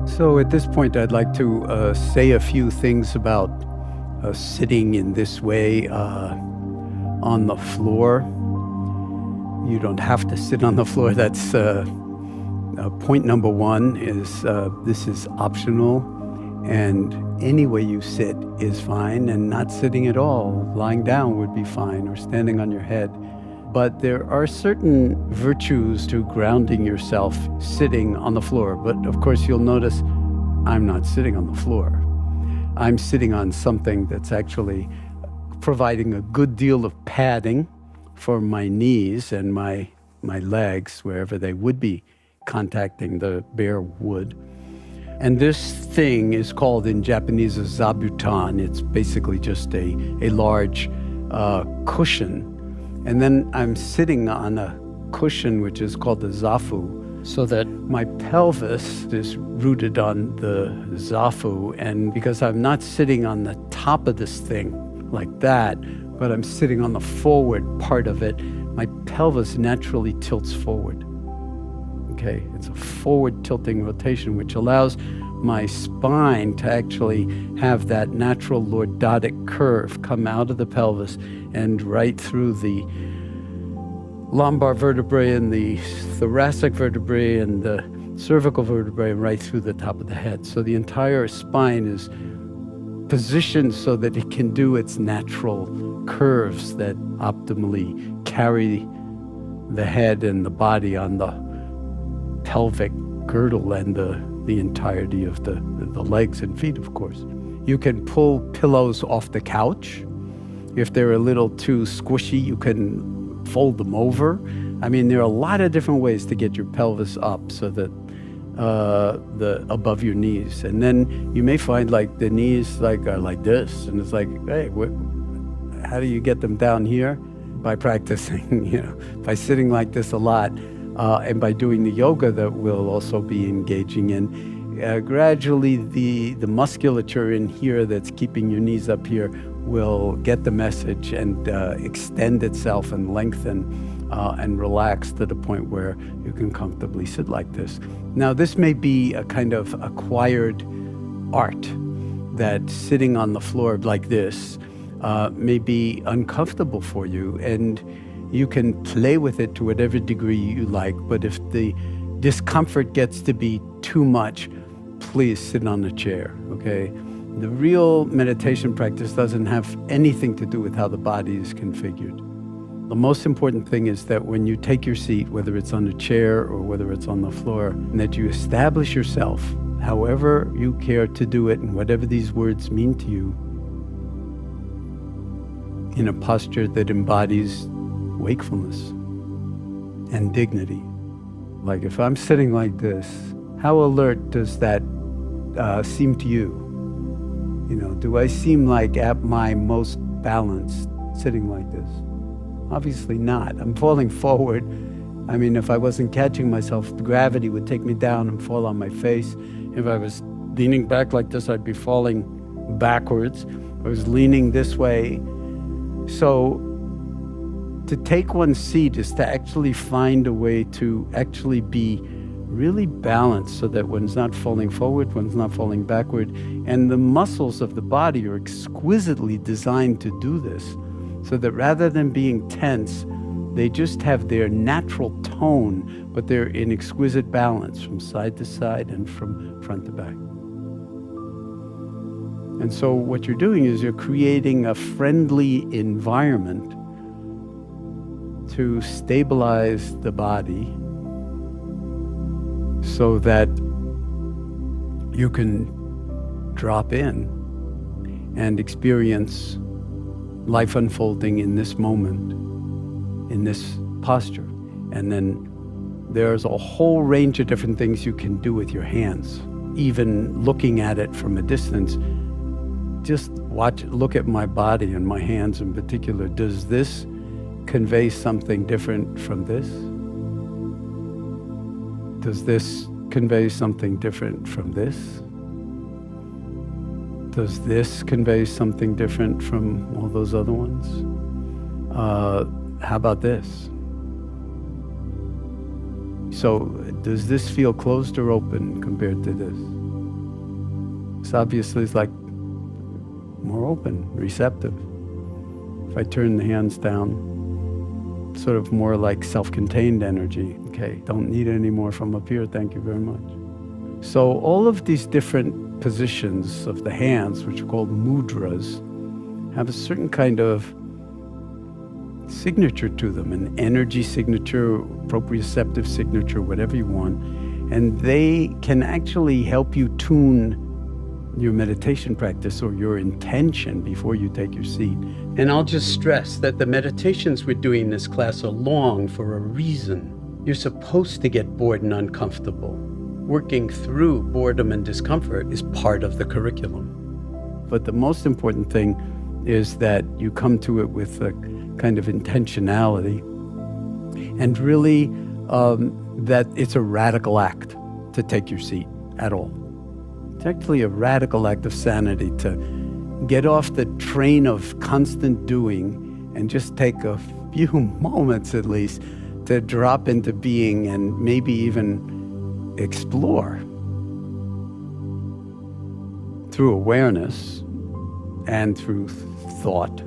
So at this point, I'd like to say a few things about sitting in this way on the floor. You don't have to sit on the floor. That's point number one is this is optional, and any way you sit is fine, and not sitting at all, lying down would be fine, or standing on your head. But there are certain virtues to grounding yourself sitting on the floor. But of course, you'll notice I'm not sitting on the floor. I'm sitting on something that's actually providing a good deal of padding for my knees and my legs, wherever they would be contacting the bare wood. And this thing is called in Japanese a zabuton. It's basically just a large cushion. And then I'm sitting on a cushion which is called the zafu, so that my pelvis is rooted on the zafu. And because I'm not sitting on the top of this thing like that, but I'm sitting on the forward part of it, my pelvis naturally tilts forward. Okay, it's a forward tilting rotation, which allows my spine to actually have that natural lordotic curve come out of the pelvis and right through the lumbar vertebrae and the thoracic vertebrae and the cervical vertebrae and right through the top of the head. So the entire spine is positioned so that it can do its natural curves that optimally carry the head and the body on the pelvic girdle and the entirety of the legs and feet, of course. You can pull pillows off the couch. If they're a little too squishy, you can fold them over. I mean, there are a lot of different ways to get your pelvis up so that above your knees. And then you may find like the knees are like this, and it's like, hey, how do you get them down here? By practicing, by sitting like this a lot. And by doing the yoga that we'll also be engaging in, gradually the musculature in here that's keeping your knees up here will get the message and extend itself and lengthen and relax to the point where you can comfortably sit like this. Now, this may be a kind of acquired art, that sitting on the floor like this may be uncomfortable for you, and you can play with it to whatever degree you like, but if the discomfort gets to be too much, please sit on a chair, okay? The real meditation practice doesn't have anything to do with how the body is configured. The most important thing is that when you take your seat, whether it's on a chair or whether it's on the floor, that you establish yourself, however you care to do it and whatever these words mean to you, in a posture that embodies wakefulness and dignity. Like if I'm sitting like this, how alert does that seem to you? Do I seem like at my most balanced sitting like this? Obviously not. I'm falling forward. I mean, if I wasn't catching myself, gravity would take me down and fall on my face. If I was leaning back like this, I'd be falling backwards. If I was leaning this way. So to take one's seat is to actually find a way to actually be really balanced so that one's not falling forward, one's not falling backward. And the muscles of the body are exquisitely designed to do this, so that rather than being tense, they just have their natural tone, but they're in exquisite balance from side to side and from front to back. And so what you're doing is you're creating a friendly environment to stabilize the body so that you can drop in and experience life unfolding in this moment, in this posture. And then there's a whole range of different things you can do with your hands. Even looking at it from a distance, just look at my body and my hands in particular. Does this convey something different from this? Does this convey something different from this? Does this convey something different from all those other ones? How about this? So does this feel closed or open compared to this? So obviously it's like more open, receptive. If I turn the hands down, sort of more like self-contained energy. Okay, don't need any more from up here, thank you very much. So all of these different positions of the hands, which are called mudras, have a certain kind of signature to them, an energy signature, proprioceptive signature, whatever you want. And they can actually help you tune your meditation practice or your intention before you take your seat. And I'll just stress that the meditations we're doing in this class are long for a reason. You're supposed to get bored and uncomfortable. Working through boredom and discomfort is part of the curriculum. But the most important thing is that you come to it with a kind of intentionality, and really that it's a radical act to take your seat at all. It's actually a radical act of sanity to get off the train of constant doing and just take a few moments at least to drop into being and maybe even explore through awareness and through thought.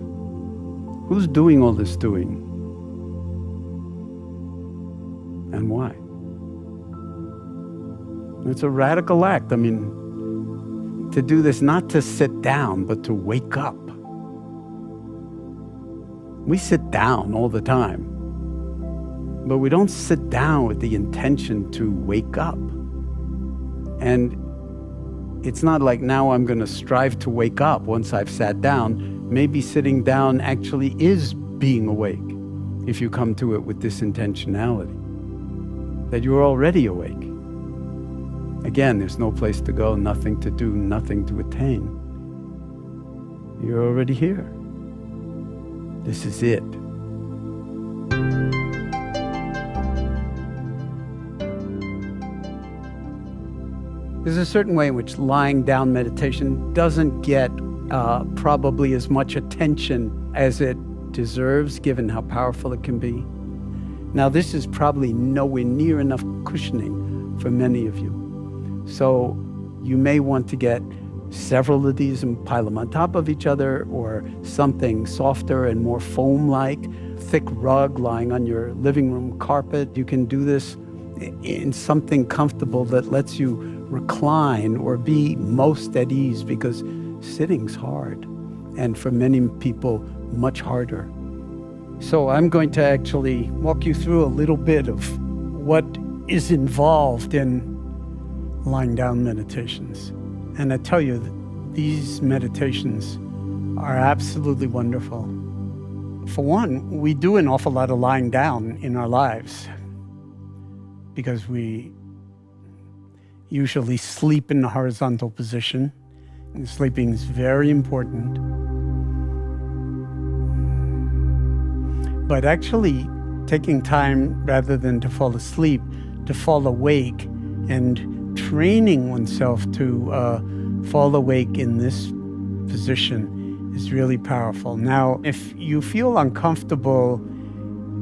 Who's doing all this doing? And why? It's a radical act. I mean, to do this, not to sit down, but to wake up. We sit down all the time, but we don't sit down with the intention to wake up. And it's not like now I'm going to strive to wake up once I've sat down. Maybe sitting down actually is being awake if you come to it with this intentionality, that you're already awake. Again, there's no place to go, nothing to do, nothing to attain. You're already here. This is it. There's a certain way in which lying down meditation doesn't get probably as much attention as it deserves, given how powerful it can be. Now, this is probably nowhere near enough cushioning for many of you. So you may want to get several of these and pile them on top of each other, or something softer and more foam-like, thick rug lying on your living room carpet. You can do this in something comfortable that lets you recline or be most at ease, because sitting's hard, and for many people, much harder. So I'm going to actually walk you through a little bit of what is involved in lying down meditations. And I tell you, these meditations are absolutely wonderful. For one, we do an awful lot of lying down in our lives because we usually sleep in the horizontal position, and sleeping is very important. But actually taking time, rather than to fall asleep, to fall awake, and training oneself to fall awake in this position is really powerful. Now, if you feel uncomfortable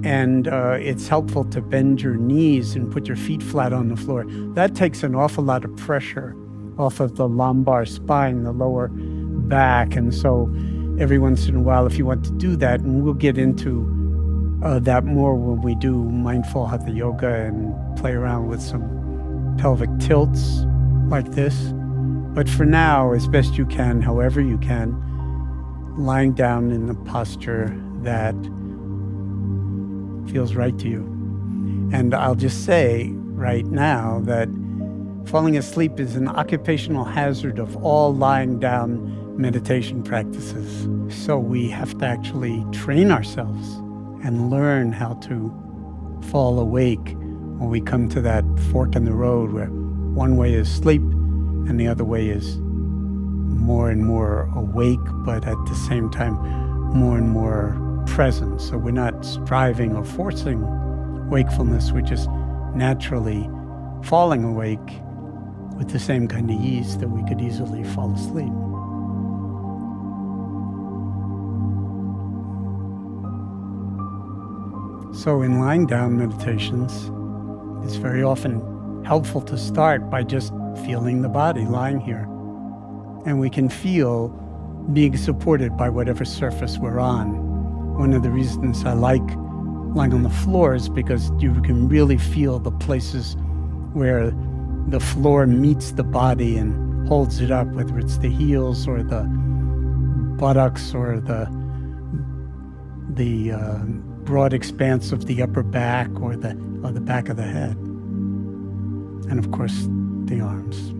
and it's helpful to bend your knees and put your feet flat on the floor, that takes an awful lot of pressure off of the lumbar spine, the lower back. And so every once in a while, if you want to do that, and we'll get into that more when we do mindful hatha yoga and play around with some pelvic tilts like this. But for now, as best you can, however you can, lying down in the posture that feels right to you. And I'll just say right now that falling asleep is an occupational hazard of all lying down meditation practices. So we have to actually train ourselves and learn how to fall awake when we come to that fork in the road where one way is sleep and the other way is more and more awake, but at the same time, more and more present. So we're not striving or forcing wakefulness, we're just naturally falling awake with the same kind of ease that we could easily fall asleep. So in lying down meditations, it's very often helpful to start by just feeling the body lying here. And we can feel being supported by whatever surface we're on. One of the reasons I like lying on the floor is because you can really feel the places where the floor meets the body and holds it up, whether it's the heels or the buttocks or the broad expanse of the upper back or the back of the head. And of course, the arms.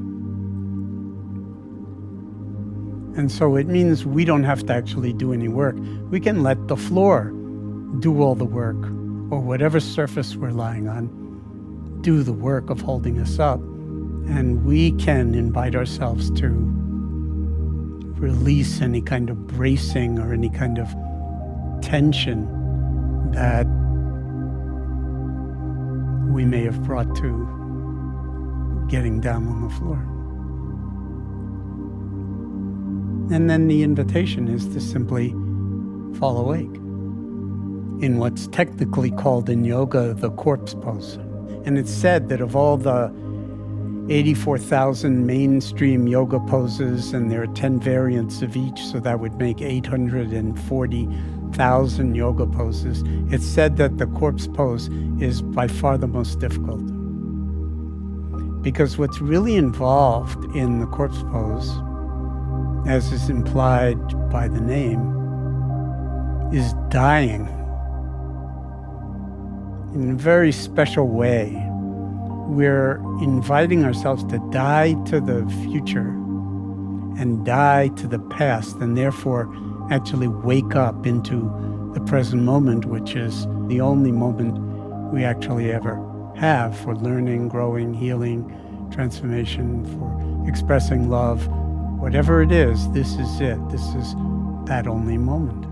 And so it means we don't have to actually do any work. We can let the floor do all the work, or whatever surface we're lying on, do the work of holding us up. And we can invite ourselves to release any kind of bracing or any kind of tension that we may have brought to getting down on the floor. And then the invitation is to simply fall awake in what's technically called in yoga the corpse pose. And it's said that of all the 84,000 mainstream yoga poses, and there are 10 variants of each, so that would make 840,000 yoga poses. It's said that the corpse pose is by far the most difficult. Because what's really involved in the corpse pose, as is implied by the name, is dying in a very special way. We're inviting ourselves to die to the future and die to the past, and therefore actually wake up into the present moment, which is the only moment we actually ever have for learning, growing, healing, transformation, for expressing love. Whatever it is, this is it. This is that only moment.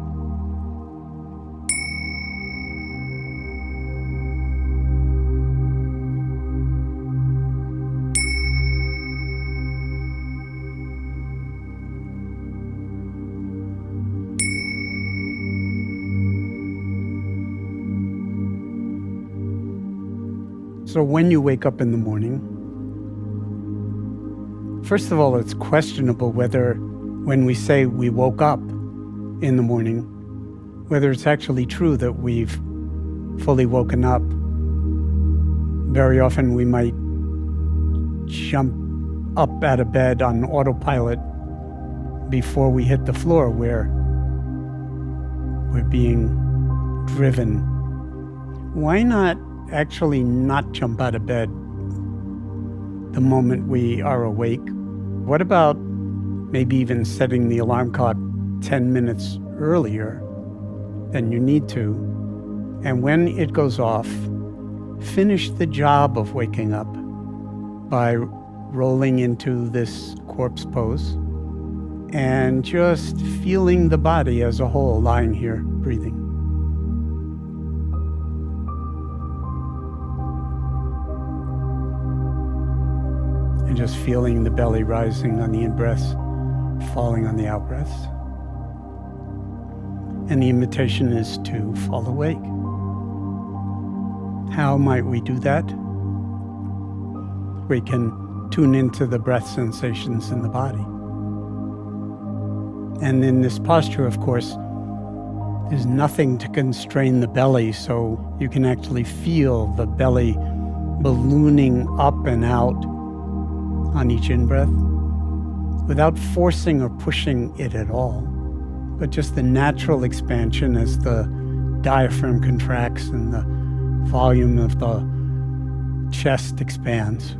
So when you wake up in the morning, first of all, it's questionable whether when we say we woke up in the morning, whether it's actually true that we've fully woken up. Very often we might jump up out of bed on autopilot before we hit the floor, where we're being driven. Why not actually not jump out of bed the moment we are awake? What about maybe even setting the alarm clock 10 minutes earlier than you need to? And when it goes off, finish the job of waking up by rolling into this corpse pose and just feeling the body as a whole lying here, breathing. And just feeling the belly rising on the in-breaths, falling on the out-breaths. And the invitation is to fall awake. How might we do that? We can tune into the breath sensations in the body. And in this posture, of course, there's nothing to constrain the belly, so you can actually feel the belly ballooning up and out on each in-breath without forcing or pushing it at all, but just the natural expansion as the diaphragm contracts and the volume of the chest expands.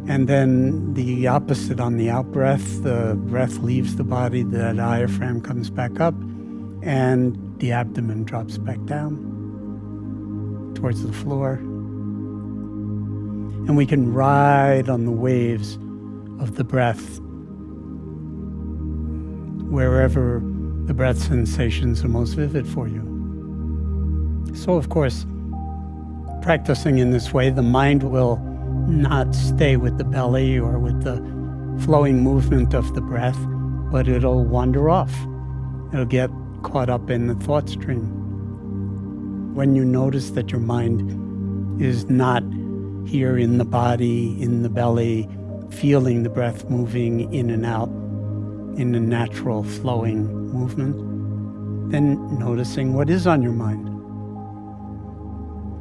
And then the opposite on the out-breath, the breath leaves the body, the diaphragm comes back up, and the abdomen drops back down towards the floor. And we can ride on the waves of the breath wherever the breath sensations are most vivid for you. So, of course, practicing in this way, the mind will not stay with the belly or with the flowing movement of the breath, but it'll wander off. It'll get caught up in the thought stream. When you notice that your mind is not here in the body, in the belly, feeling the breath moving in and out in a natural flowing movement, then noticing what is on your mind.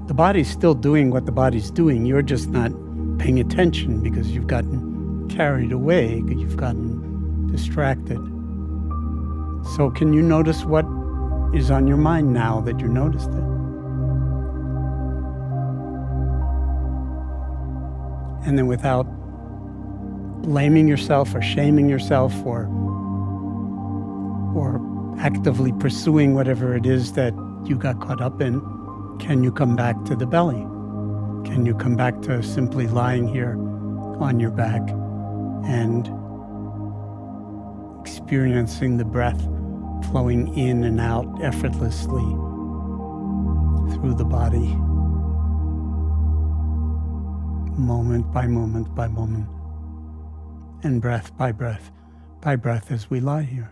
The body's still doing what the body's doing. You're just not paying attention because you've gotten carried away, you've gotten distracted. So can you notice what is on your mind now that you noticed it? And then without blaming yourself or shaming yourself or actively pursuing whatever it is that you got caught up in, can you come back to the belly? Can you come back to simply lying here on your back and experiencing the breath flowing in and out effortlessly through the body, moment by moment by moment, and breath by breath by breath as we lie here.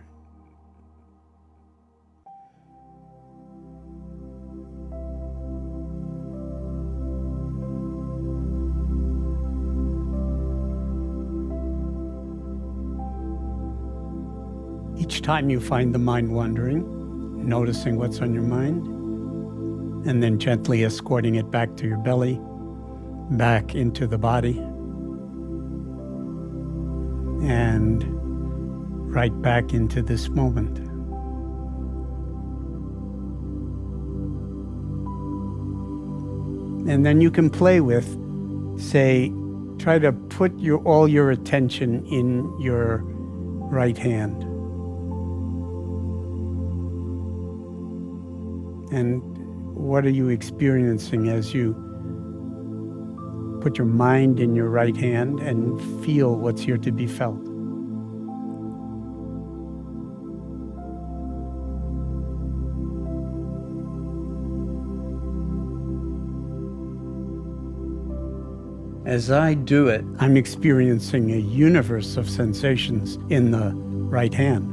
Each time you find the mind wandering, noticing what's on your mind, and then gently escorting it back to your belly, back into the body, and right back into this moment. And then you can play with, say, try to put all your attention in your right hand. And what are you experiencing as you put your mind in your right hand and feel what's here to be felt? As I do it, I'm experiencing a universe of sensations in the right hand.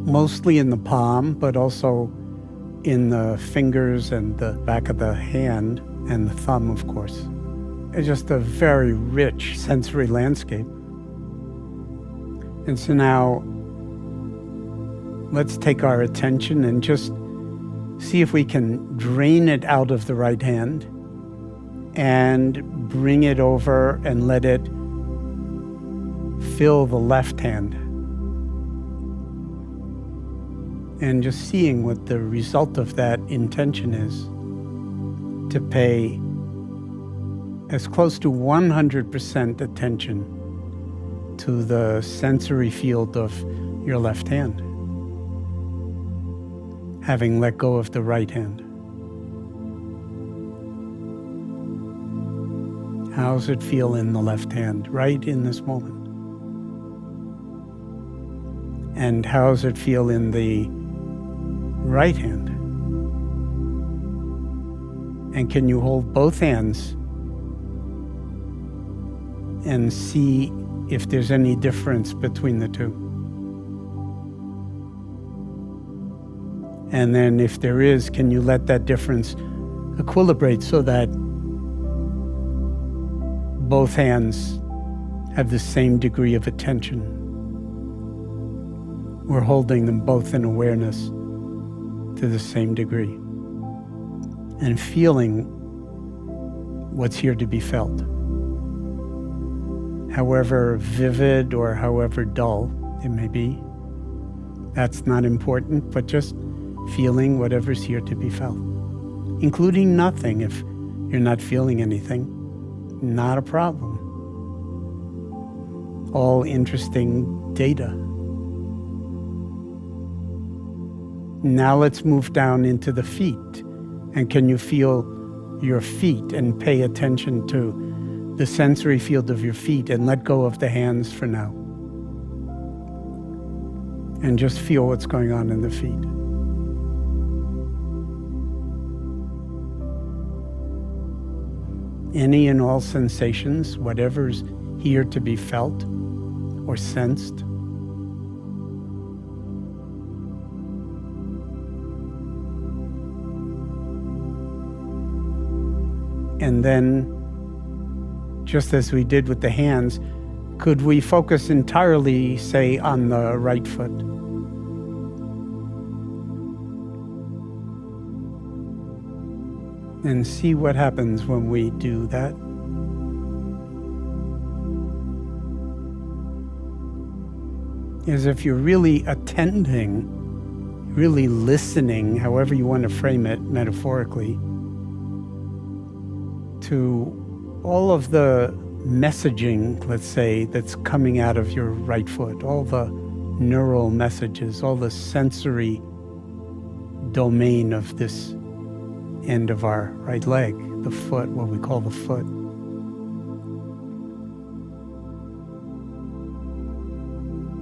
Mostly in the palm, but also in the fingers and the back of the hand and the thumb, of course. It's just a very rich sensory landscape. And so now, let's take our attention and just see if we can drain it out of the right hand and bring it over and let it fill the left hand. And just seeing what the result of that intention is, to pay as close to 100% attention to the sensory field of your left hand, having let go of the right hand. How does it feel in the left hand right in this moment? And how does it feel in the right hand? And can you hold both hands and see if there's any difference between the two? And then if there is, can you let that difference equilibrate so that both hands have the same degree of attention? We're holding them both in awareness to the same degree and feeling what's here to be felt. However vivid or however dull it may be, that's not important, but just feeling whatever's here to be felt, including nothing. If you're not feeling anything, not a problem. All interesting data. Now let's move down into the feet. And can you feel your feet and pay attention to the sensory field of your feet and let go of the hands for now? And just feel what's going on in the feet. Any and all sensations, whatever's here to be felt or sensed. And then, just as we did with the hands, could we focus entirely, say, on the right foot? And see what happens when we do that. As if you're really attending really listening, however you want to frame it metaphorically, to all of the messaging, let's say, that's coming out of your right foot, all the neural messages, all the sensory domain of this end of our right leg, the foot, what we call the foot.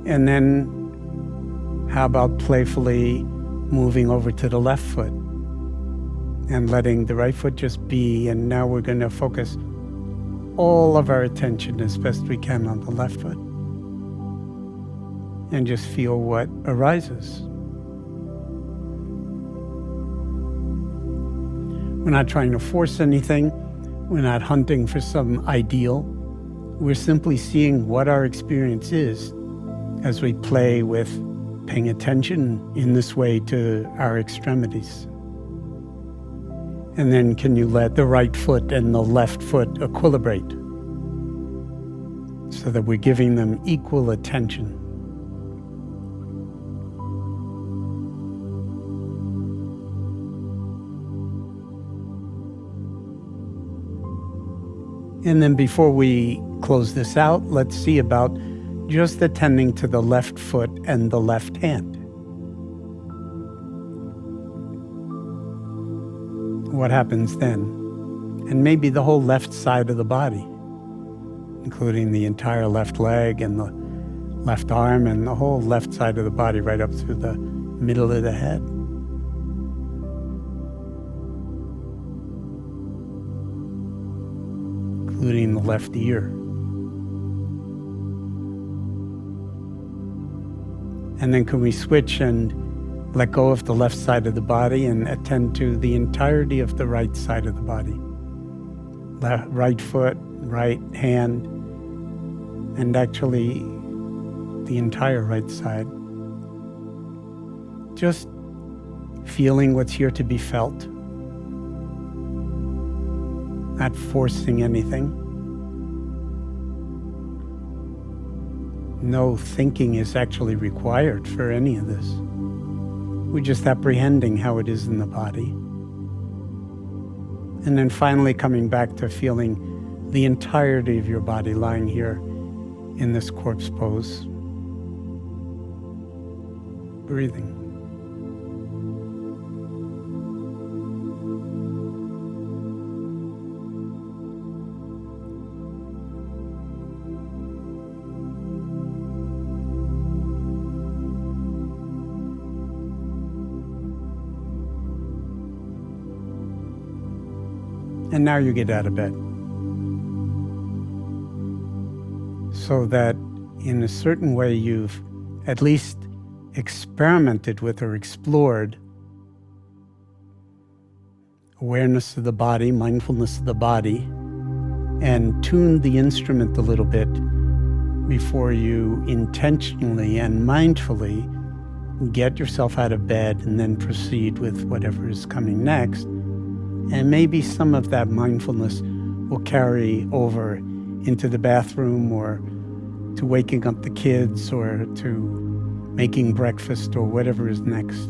And then how about playfully moving over to the left foot and letting the right foot just be, and now we're going to focus all of our attention as best we can on the left foot and just feel what arises. We're not trying to force anything. We're not hunting for some ideal. We're simply seeing what our experience is as we play with paying attention in this way to our extremities. And then can you let the right foot and the left foot equilibrate so that we're giving them equal attention? And then before we close this out, let's see about just attending to the left foot and the left hand. What happens then? And maybe the whole left side of the body, including the entire left leg and the left arm and the whole left side of the body right up through the middle of the head. Including the left ear. And then can we switch and let go of the left side of the body and attend to the entirety of the right side of the body? Right foot, right hand, and actually the entire right side. Just feeling what's here to be felt. Not forcing anything. No thinking is actually required for any of this. We're just apprehending how it is in the body. And then finally coming back to feeling the entirety of your body lying here in this corpse pose. Breathing. And now you get out of bed. So that in a certain way you've at least experimented with or explored awareness of the body, mindfulness of the body, and tuned the instrument a little bit before you intentionally and mindfully get yourself out of bed and then proceed with whatever is coming next. And maybe some of that mindfulness will carry over into the bathroom or to waking up the kids or to making breakfast or whatever is next.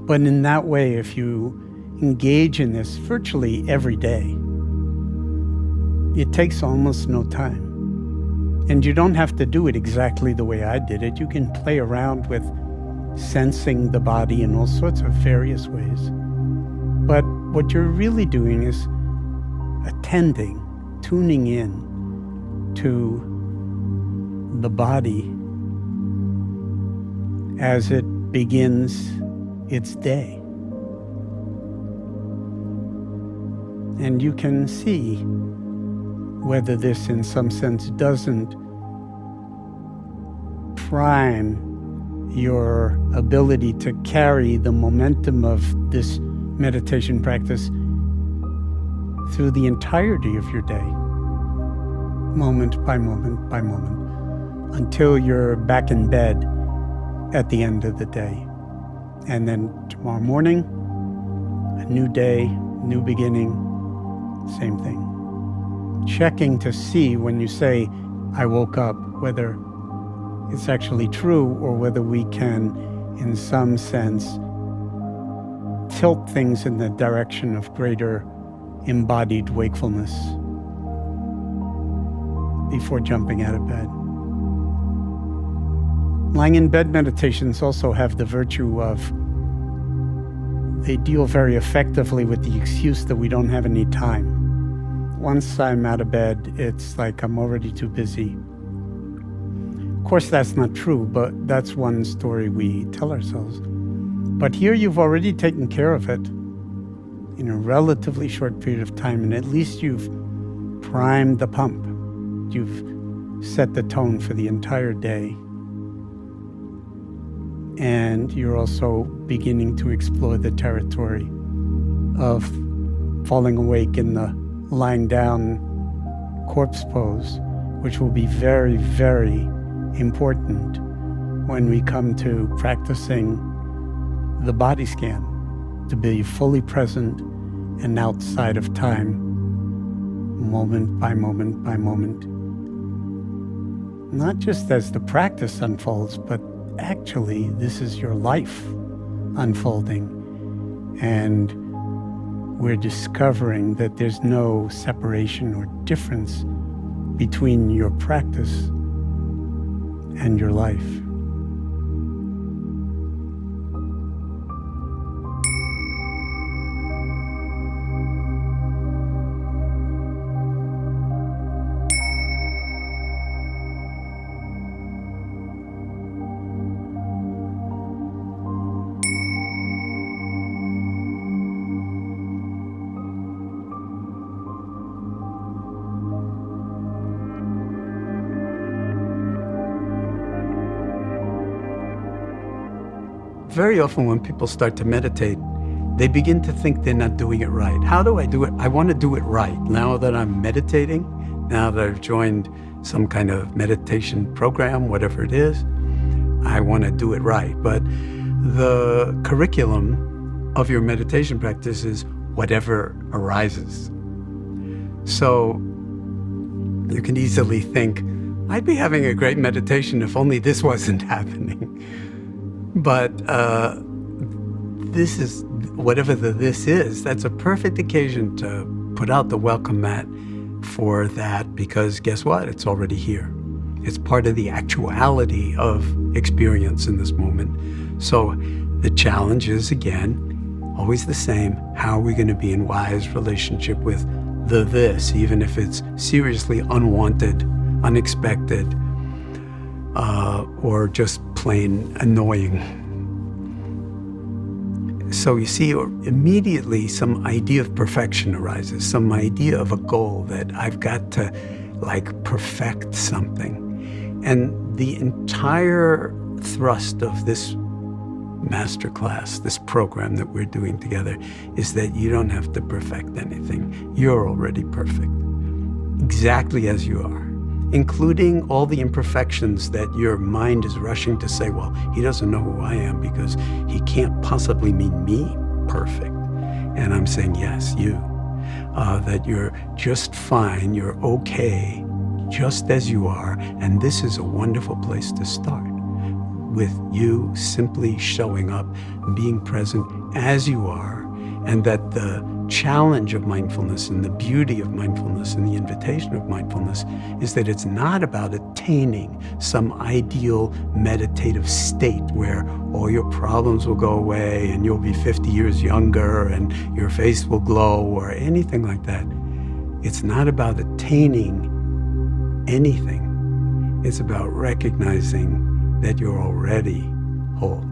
But in that way, if you engage in this virtually every day, it takes almost no time. And you don't have to do it exactly the way I did it. You can play around with sensing the body in all sorts of various ways. But what you're really doing is attending, tuning in to the body as it begins its day. And you can see whether this in some sense doesn't prime your ability to carry the momentum of this meditation practice through the entirety of your day, moment by moment by moment, until you're back in bed at the end of the day. And then tomorrow morning, a new day, new beginning, same thing. Checking to see when you say, I woke up, whether it's actually true or whether we can in some sense, tilt things in the direction of greater embodied wakefulness before jumping out of bed. Lying in bed meditations also have the virtue of they deal very effectively with the excuse that we don't have any time. Once I'm out of bed, it's like I'm already too busy. Of course, that's not true, but that's one story we tell ourselves. But here you've already taken care of it in a relatively short period of time, and at least you've primed the pump. You've set the tone for the entire day. And you're also beginning to explore the territory of falling awake in the lying down corpse pose, which will be very, very important when we come to practicing the body scan, to be fully present and outside of time, moment by moment by moment. Not just as the practice unfolds, but actually this is your life unfolding. And we're discovering that there's no separation or difference between your practice and your life. Very often when people start to meditate, they begin to think they're not doing it right. How do I do it? I want to do it right. Now that I'm meditating, now that I've joined some kind of meditation program, whatever it is, I want to do it right. But the curriculum of your meditation practice is whatever arises. So you can easily think, I'd be having a great meditation if only this wasn't happening. But this is, whatever this is, that's a perfect occasion to put out the welcome mat for that, because guess what? It's already here. It's part of the actuality of experience in this moment. So the challenge is, again, always the same. How are we going to be in wise relationship with the this, even if it's seriously unwanted, unexpected, or just plain annoying? So you see, immediately some idea of perfection arises, some idea of a goal that I've got to perfect something. And the entire thrust of this masterclass, this program that we're doing together, is that you don't have to perfect anything. You're already perfect, exactly as you are, including all the imperfections that your mind is rushing to say, well, he doesn't know who I am because he can't possibly mean me perfect. And I'm saying, yes, you, that you're just fine, you're okay, just as you are. And this is a wonderful place to start, with you simply showing up, being present as you are, and that the challenge of mindfulness and the beauty of mindfulness and the invitation of mindfulness is that it's not about attaining some ideal meditative state where all your problems will go away and you'll be 50 years younger and your face will glow or anything like that. It's not about attaining anything. It's about recognizing that you're already whole,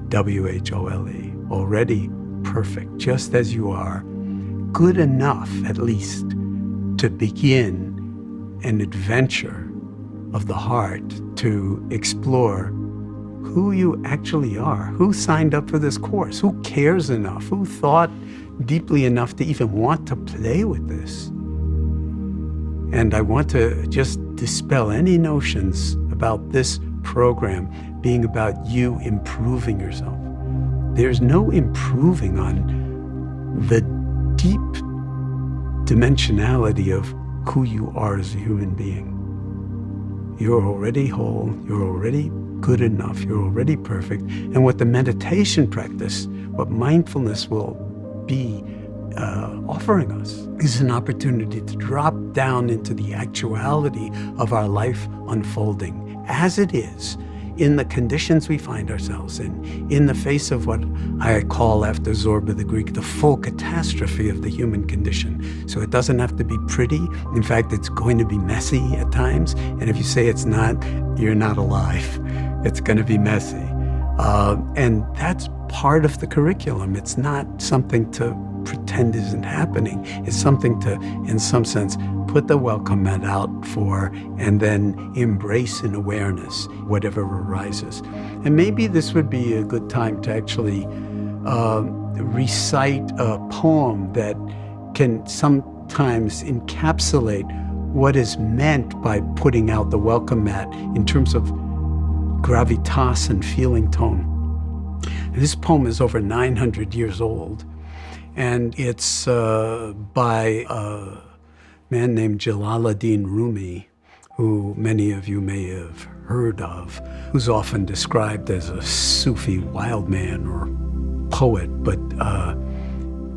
W-H-O-L-E, already perfect, just as you are, good enough, at least, to begin an adventure of the heart to explore who you actually are, who signed up for this course, who cares enough, who thought deeply enough to even want to play with this. And I want to just dispel any notions about this program being about you improving yourself. There's no improving on the deep dimensionality of who you are as a human being. You're already whole, you're already good enough. You're already perfect. And what the meditation practice, what mindfulness will be offering us, is an opportunity to drop down into the actuality of our life unfolding as it is, in the conditions we find ourselves in the face of what I call, after Zorba the Greek, the full catastrophe of the human condition. So it doesn't have to be pretty. In fact, it's going to be messy at times. And if you say it's not, you're not alive. It's going to be messy. And that's part of the curriculum. It's not something to pretend isn't happening. It's something to, in some sense, put the welcome mat out for, and then embrace in awareness whatever arises. And maybe this would be a good time to actually recite a poem that can sometimes encapsulate what is meant by putting out the welcome mat in terms of gravitas and feeling tone. And this poem is over 900 years old, and it's by a man named Jalaluddin Rumi, who many of you may have heard of, who's often described as a Sufi wild man or poet, but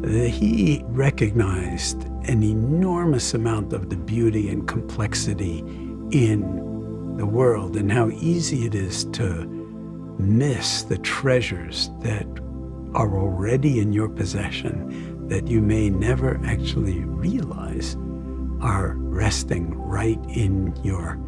he recognized an enormous amount of the beauty and complexity in the world, and how easy it is to miss the treasures that are already in your possession that you may never actually realize are resting right in your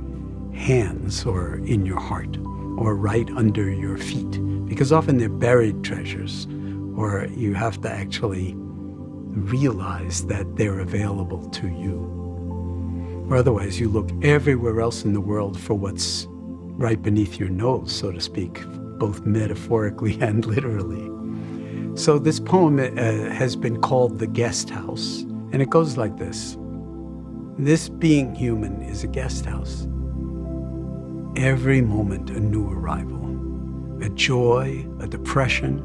hands or in your heart or right under your feet, because often they're buried treasures, or you have to actually realize that they're available to you. Or otherwise you look everywhere else in the world for what's right beneath your nose, so to speak, both metaphorically and literally. So this poem has been called The Guest House, and it goes like this. This being human is a guest house. Every moment a new arrival, a joy, a depression,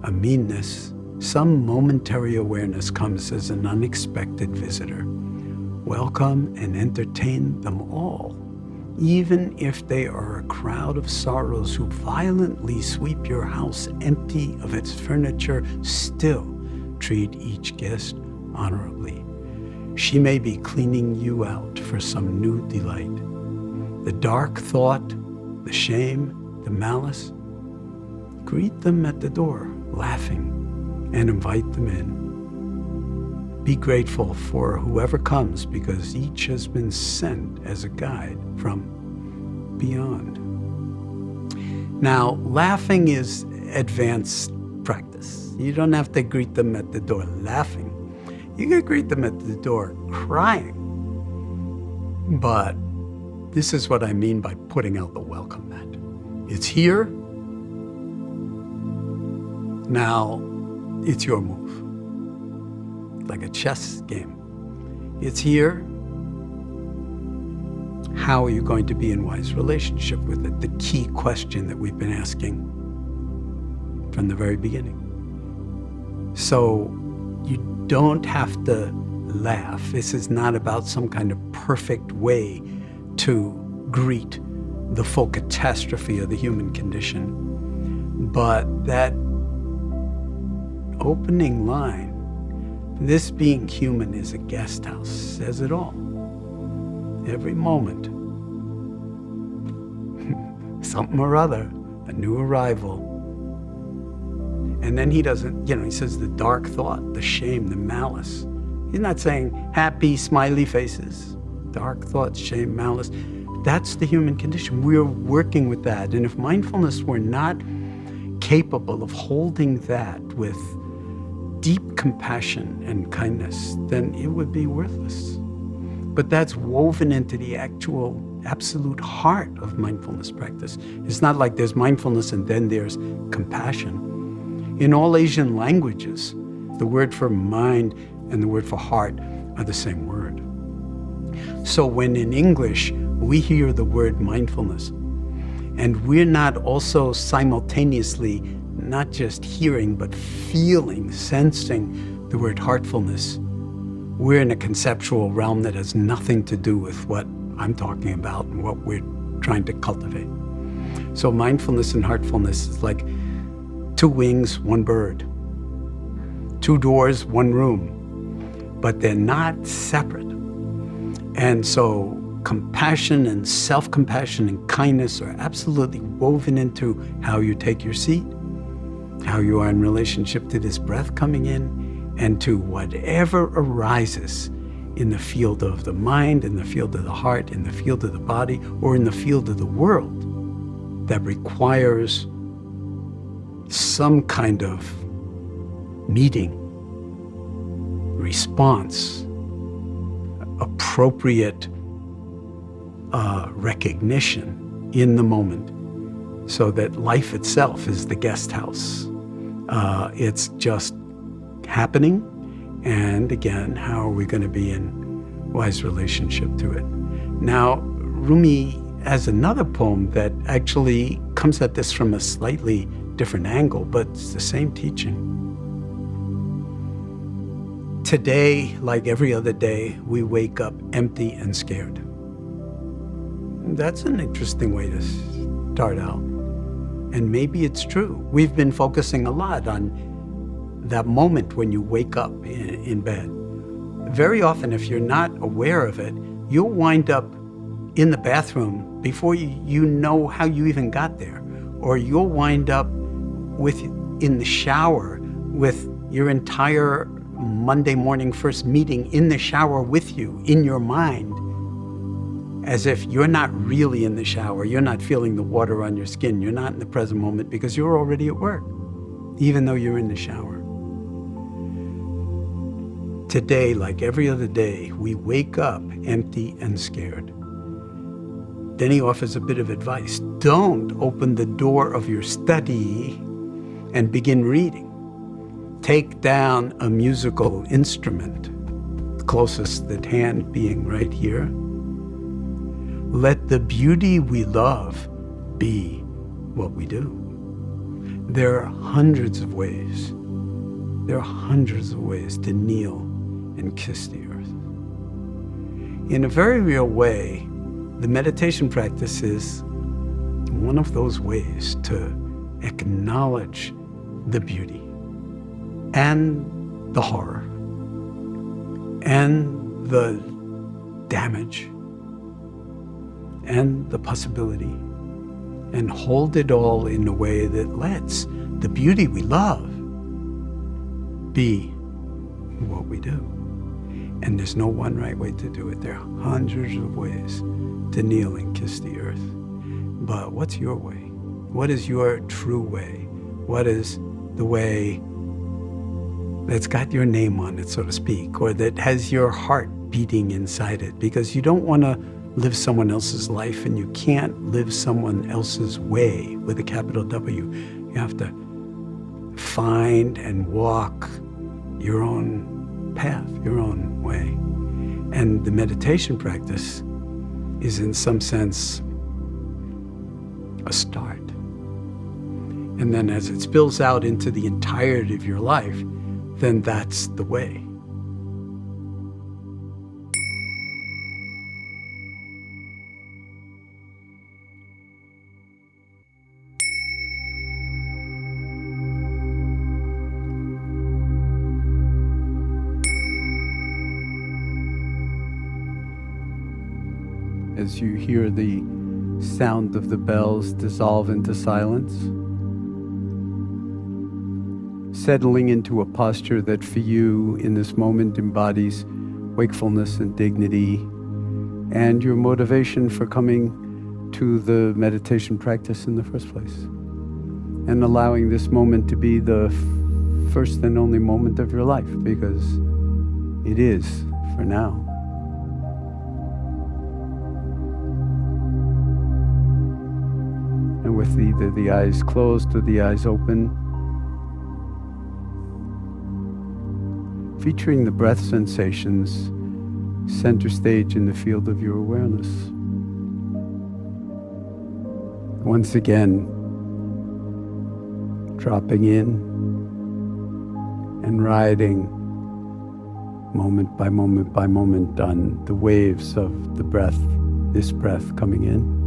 a meanness, some momentary awareness comes as an unexpected visitor. Welcome and entertain them all, even if they are a crowd of sorrows who violently sweep your house empty of its furniture. Still treat each guest honorably. She may be cleaning you out for some new delight. The dark thought, the shame, the malice, greet them at the door, laughing, and invite them in. Be grateful for whoever comes, because each has been sent as a guide from beyond. Now, laughing is advanced practice. You don't have to greet them at the door laughing. You can greet them at the door crying. But this is what I mean by putting out the welcome mat. It's here. Now, it's your move. Like a chess game. It's here. How are you going to be in wise relationship with it? The key question that we've been asking from the very beginning. So you don't have to laugh. This is not about some kind of perfect way to greet the full catastrophe of the human condition. But that opening line, this being human is a guest house, says it all. Every moment, something or other, a new arrival. And then he doesn't, he says the dark thought, the shame, the malice. He's not saying happy, smiley faces. Dark thoughts, shame, malice. That's the human condition. We're working with that. And if mindfulness were not capable of holding that with deep compassion and kindness, then it would be worthless. But that's woven into the actual absolute heart of mindfulness practice. It's not like there's mindfulness and then there's compassion. In all Asian languages, the word for mind and the word for heart are the same word. So when in English we hear the word mindfulness, and we're not also simultaneously not just hearing but feeling, sensing the word heartfulness, we're in a conceptual realm that has nothing to do with what I'm talking about and what we're trying to cultivate. So mindfulness and heartfulness is like two wings, one bird, two doors, one room, but they're not separate. And so compassion and self-compassion and kindness are absolutely woven into how you take your seat, how you are in relationship to this breath coming in, and to whatever arises in the field of the mind, in the field of the heart, in the field of the body, or in the field of the world that requires some kind of meeting, response, appropriate recognition in the moment, so that life itself is the guest house. It's just happening, and again, how are we going to be in wise relationship to it? Now, Rumi has another poem that actually comes at this from a slightly different angle, but it's the same teaching. Today, like every other day, we wake up empty and scared. That's an interesting way to start out. And maybe it's true. We've been focusing a lot on that moment when you wake up in bed. Very often, if you're not aware of it, you'll wind up in the bathroom before you know how you even got there. Or you'll wind up in the shower with your entire Monday morning first meeting in the shower with you, in your mind, as if you're not really in the shower, you're not feeling the water on your skin, you're not in the present moment because you're already at work, even though you're in the shower. Today, like every other day, we wake up empty and scared. Then he offers a bit of advice. Don't open the door of your study and begin reading. Take down a musical instrument, closest at hand being right here. Let the beauty we love be what we do. There are hundreds of ways to kneel and kiss the earth. In a very real way, the meditation practice is one of those ways to acknowledge the beauty and the horror and the damage and the possibility, and hold it all in a way that lets the beauty we love be what we do. And there's no one right way to do it. There are hundreds of ways to kneel and kiss the earth. But what's your way? What is your true way? What is the way that's got your name on it, so to speak, or that has your heart beating inside it? Because you don't want to live someone else's life, and you can't live someone else's way with a capital W. You have to find and walk your own path, your own way. And the meditation practice is in some sense a start. And then as it spills out into the entirety of your life, then that's the way. As you hear the sound of the bells dissolve into silence, settling into a posture that for you in this moment embodies wakefulness and dignity, and your motivation for coming to the meditation practice in the first place, and allowing this moment to be the first and only moment of your life, because it is for now. And with either the eyes closed or the eyes open, featuring the breath sensations center stage in the field of your awareness. Once again, dropping in and riding moment by moment by moment on the waves of the breath, this breath coming in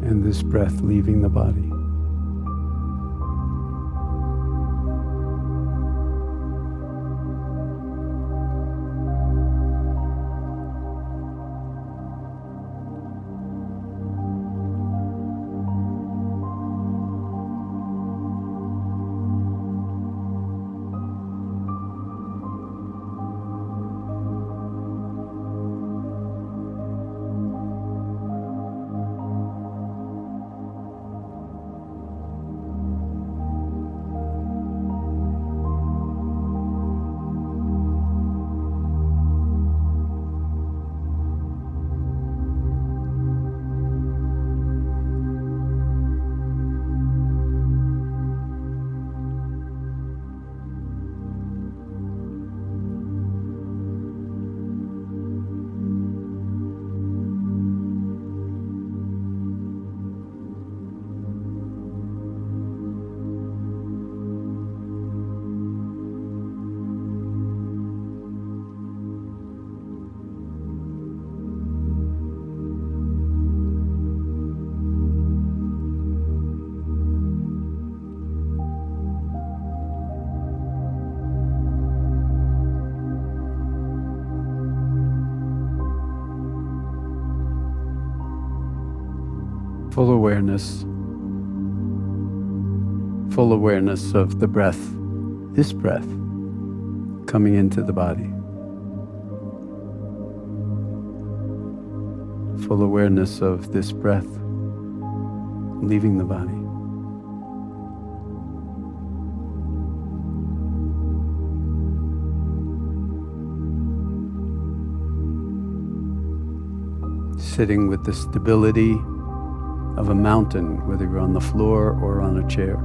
and this breath leaving the body. Full awareness of the breath, this breath, coming into the body. Full awareness of this breath, leaving the body. Sitting with the stability of a mountain, whether you're on the floor or on a chair.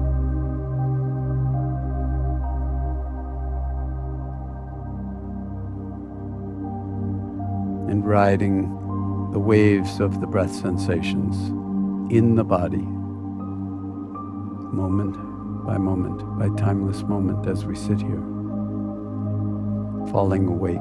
And riding the waves of the breath sensations in the body, moment by timeless moment as we sit here, falling awake.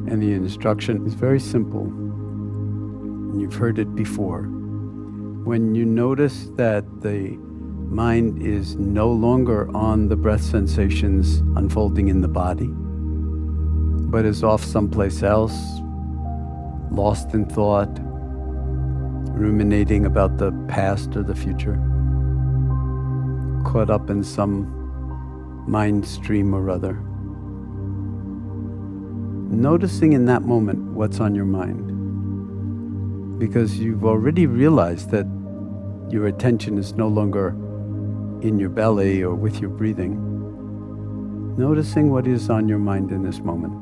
And the instruction is very simple. You've heard it before. When you notice that the mind is no longer on the breath sensations unfolding in the body, but is off someplace else, lost in thought, ruminating about the past or the future, caught up in some mind stream or other, noticing in that moment what's on your mind, because you've already realized that your attention is no longer in your belly or with your breathing. Noticing what is on your mind in this moment.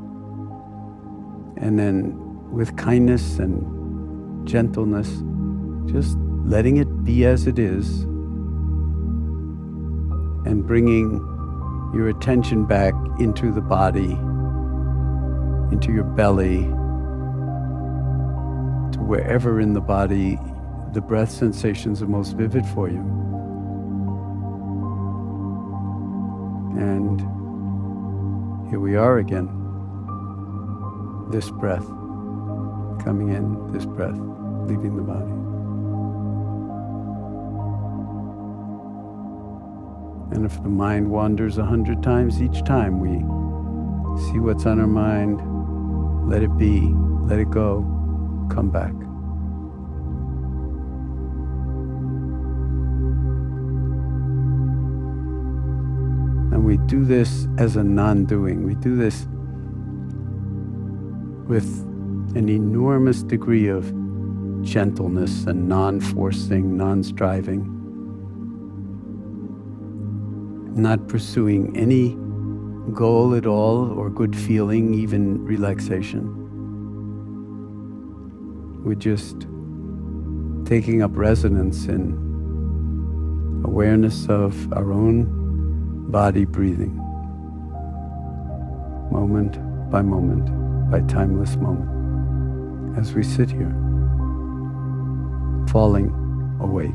And then with kindness and gentleness, just letting it be as it is and bringing your attention back into the body, into your belly, to wherever in the body the breath sensations are most vivid for you. And here we are again. This breath coming in, this breath leaving the body. And if the mind wanders 100 times, each time we see what's on our mind, let it be, let it go, come back. And we do this as a non-doing. We do this with an enormous degree of gentleness and non-forcing, non-striving, not pursuing any goal at all or good feeling, even relaxation. We're just taking up resonance in awareness of our own body breathing, moment by moment, by timeless moment, as we sit here, falling awake.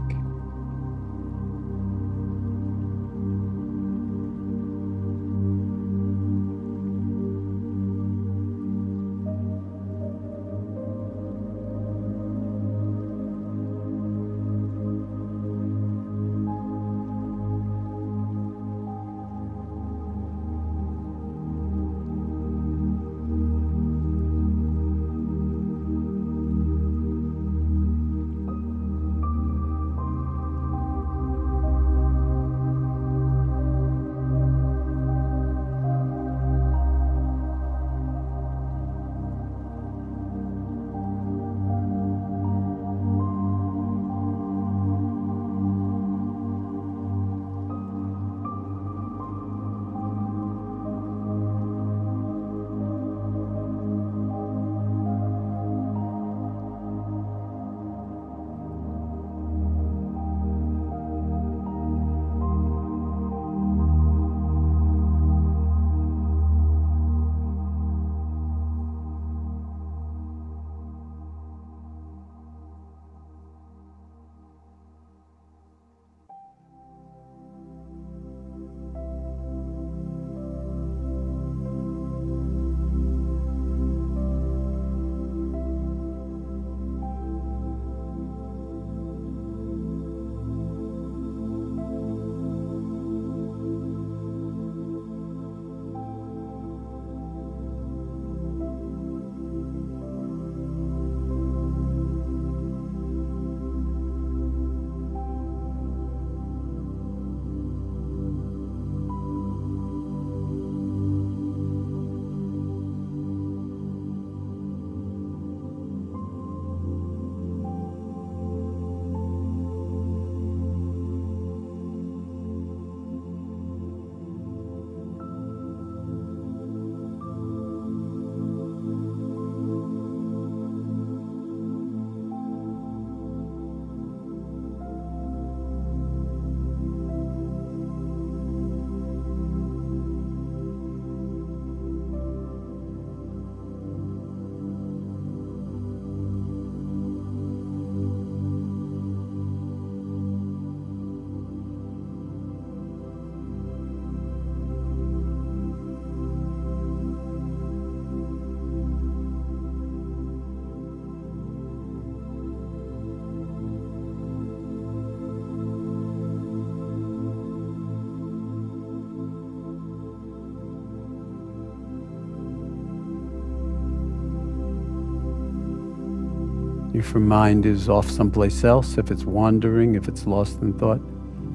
If your mind is off someplace else, if it's wandering, if it's lost in thought,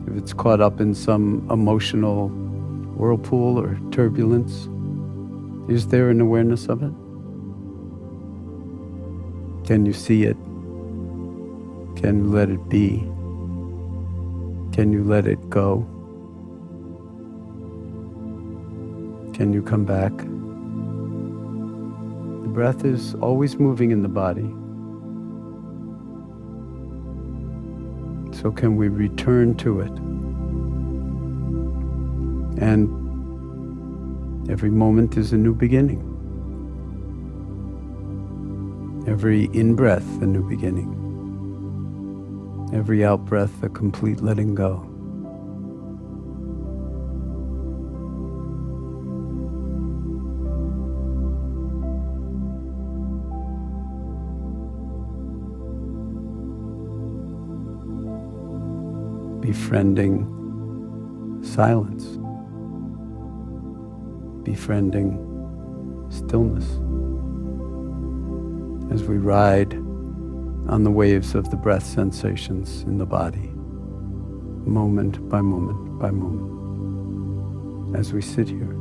if it's caught up in some emotional whirlpool or turbulence, is there an awareness of it? Can you see it? Can you let it be? Can you let it go? Can you come back? The breath is always moving in the body. So can we return to it? And every moment is a new beginning. Every in-breath, a new beginning. Every out-breath, a complete letting go. Befriending silence, befriending stillness as we ride on the waves of the breath sensations in the body, moment by moment by moment, as we sit here.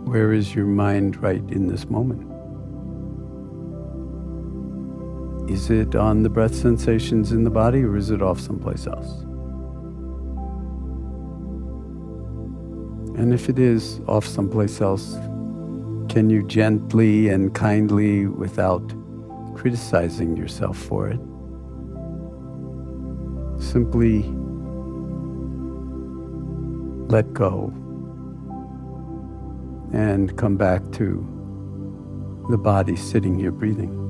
Where is your mind right in this moment? Is it on the breath sensations in the body, or is it off someplace else? And if it is off someplace else, can you gently and kindly, without criticizing yourself for it, simply let go and come back to the body sitting here breathing?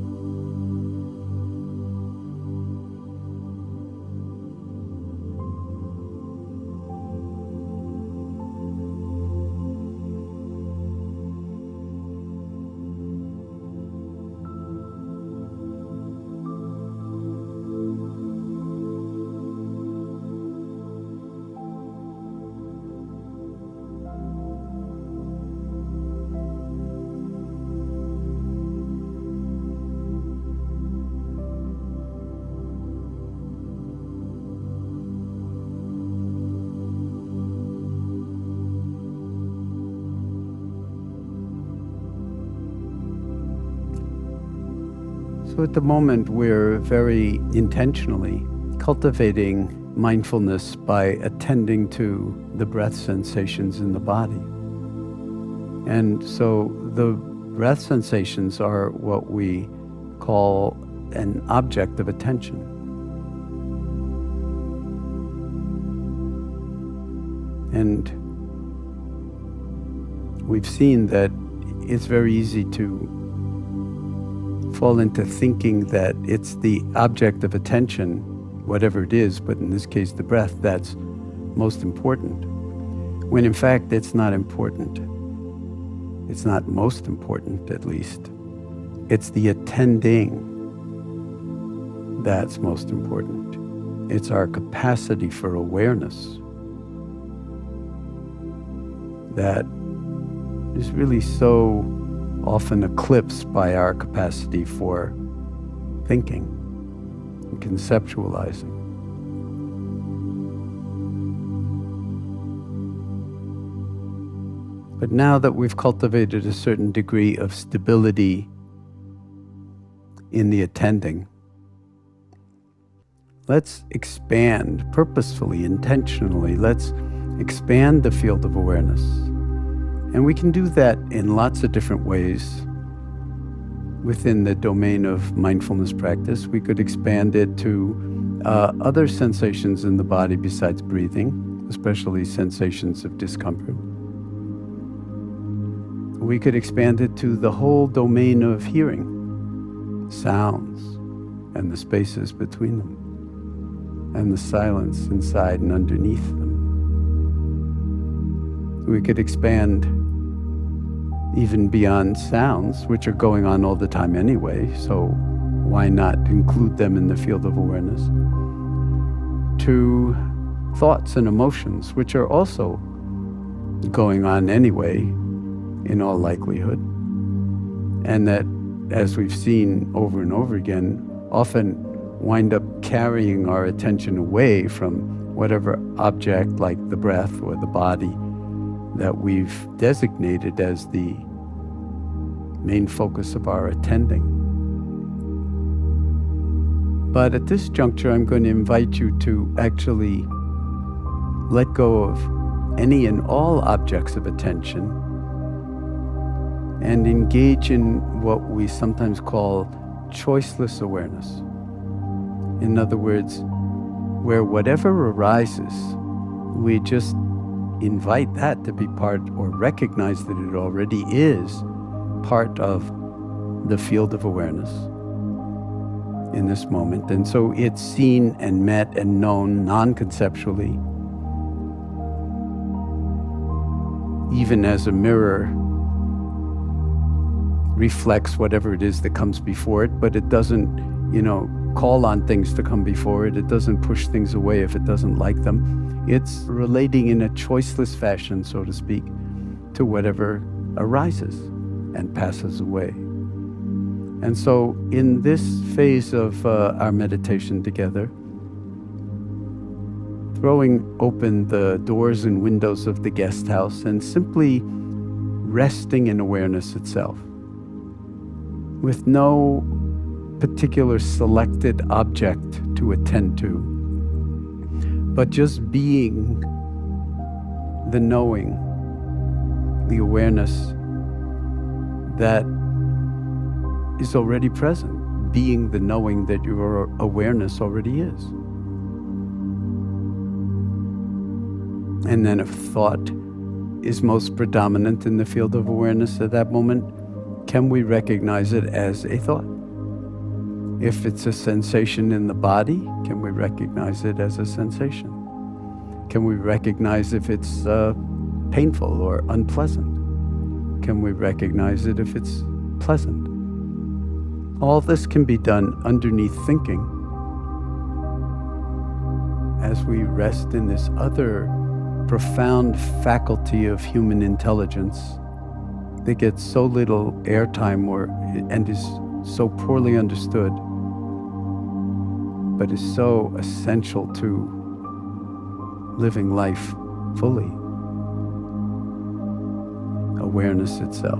So at the moment, we're very intentionally cultivating mindfulness by attending to the breath sensations in the body. And so the breath sensations are what we call an object of attention. And we've seen that it's very easy to fall into thinking that it's the object of attention, whatever it is, but in this case the breath, that's most important, when in fact it's not important. It's not most important, at least. It's the attending that's most important. It's our capacity for awareness that is really so often eclipsed by our capacity for thinking and conceptualizing. But now that we've cultivated a certain degree of stability in the attending, let's expand purposefully, intentionally. Let's expand the field of awareness. And we can do that in lots of different ways within the domain of mindfulness practice. We could expand it to other sensations in the body besides breathing, especially sensations of discomfort. We could expand it to the whole domain of hearing, sounds, and the spaces between them, and the silence inside and underneath them. We could expand even beyond sounds, which are going on all the time anyway, so why not include them in the field of awareness, to thoughts and emotions, which are also going on anyway, in all likelihood, and that, as we've seen over and over again, often wind up carrying our attention away from whatever object, like the breath or the body, that we've designated as the main focus of our attending. But at this juncture, I'm going to invite you to actually let go of any and all objects of attention and engage in what we sometimes call choiceless awareness. In other words, where whatever arises, we just invite that to be part, or recognize that it already is part of the field of awareness in this moment. And so it's seen and met and known non-conceptually, even as a mirror reflects whatever it is that comes before it, but it doesn't, call on things to come before it. It doesn't push things away if it doesn't like them. It's relating in a choiceless fashion, so to speak, to whatever arises and passes away. And so in this phase of our meditation together, throwing open the doors and windows of the guest house and simply resting in awareness itself, with no particular selected object to attend to, but just being the knowing, the awareness that is already present, being the knowing that your awareness already is. And then if thought is most predominant in the field of awareness at that moment, can we recognize it as a thought? If it's a sensation in the body, can we recognize it as a sensation? Can we recognize if it's painful or unpleasant? Can we recognize it if it's pleasant? All this can be done underneath thinking as we rest in this other profound faculty of human intelligence that gets so little airtime and is so poorly understood, but is so essential to living life fully. Awareness itself.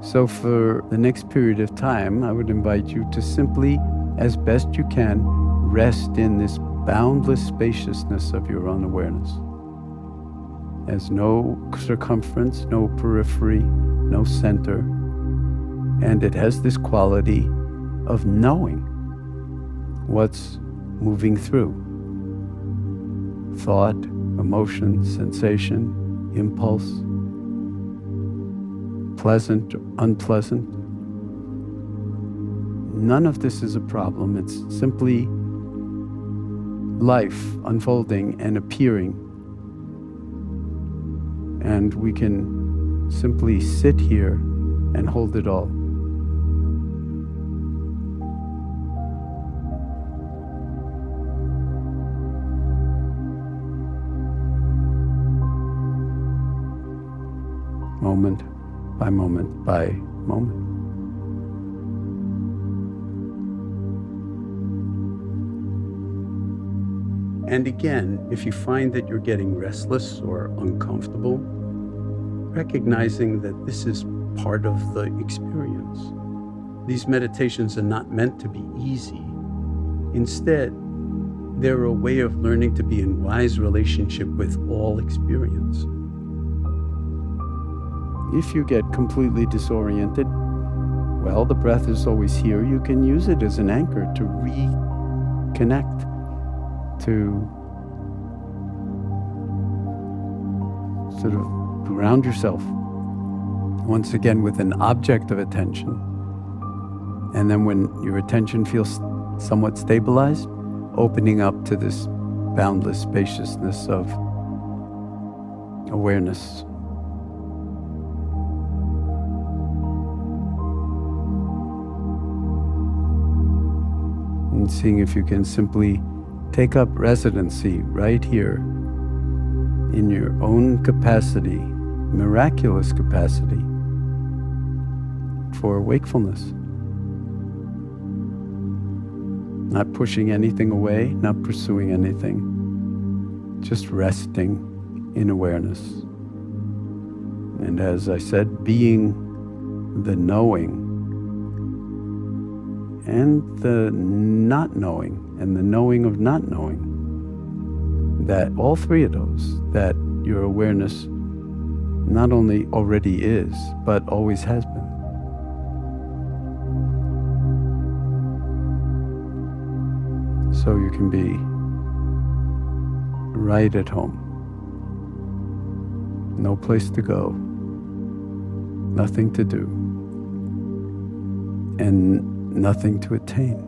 So for the next period of time, I would invite you to simply, as best you can, rest in this boundless spaciousness of your own awareness. There's no circumference, no periphery, no center, and it has this quality of knowing what's moving through. Thought, emotion, sensation, impulse, pleasant, unpleasant. None of this is a problem. It's simply life unfolding and appearing. And we can simply sit here and hold it all. Moment by moment by moment. And again, if you find that you're getting restless or uncomfortable, recognizing that this is part of the experience. These meditations are not meant to be easy. Instead, they're a way of learning to be in wise relationship with all experience. If you get completely disoriented, well, the breath is always here. You can use it as an anchor to reconnect, to sort of ground yourself once again with an object of attention. And then when your attention feels somewhat stabilized, opening up to this boundless spaciousness of awareness. And seeing if you can simply take up residency right here in your own capacity, miraculous capacity for wakefulness. Not pushing anything away, not pursuing anything, just resting in awareness. And as I said, being the knowing and the not knowing and the knowing of not knowing, that all three of those, that your awareness not only already is, but always has been. So you can be right at home. No place to go, nothing to do, and nothing to attain.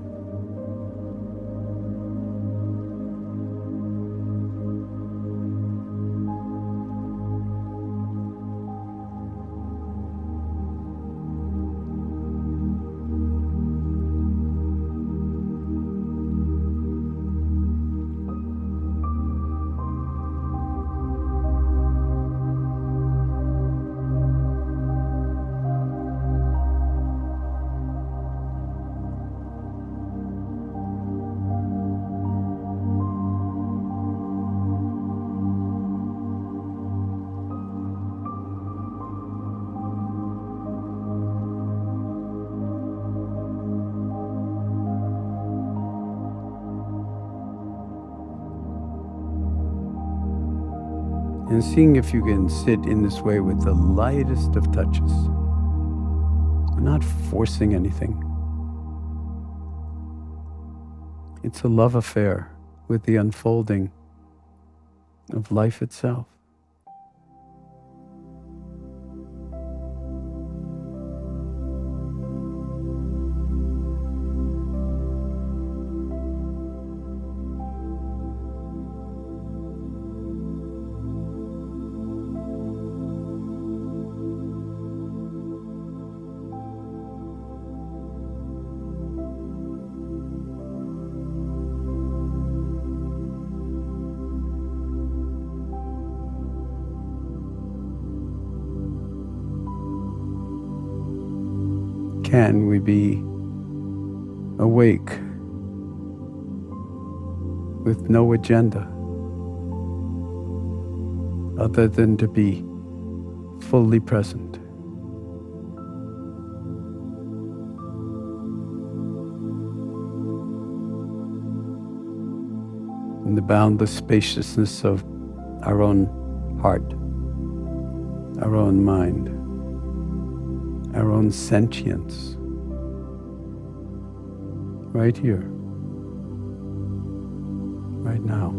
And seeing if you can sit in this way with the lightest of touches. We're not forcing anything. It's a love affair with the unfolding of life itself. Can we be awake with no agenda other than to be fully present? In the boundless spaciousness of our own heart, our own mind, our own sentience, right here, right now.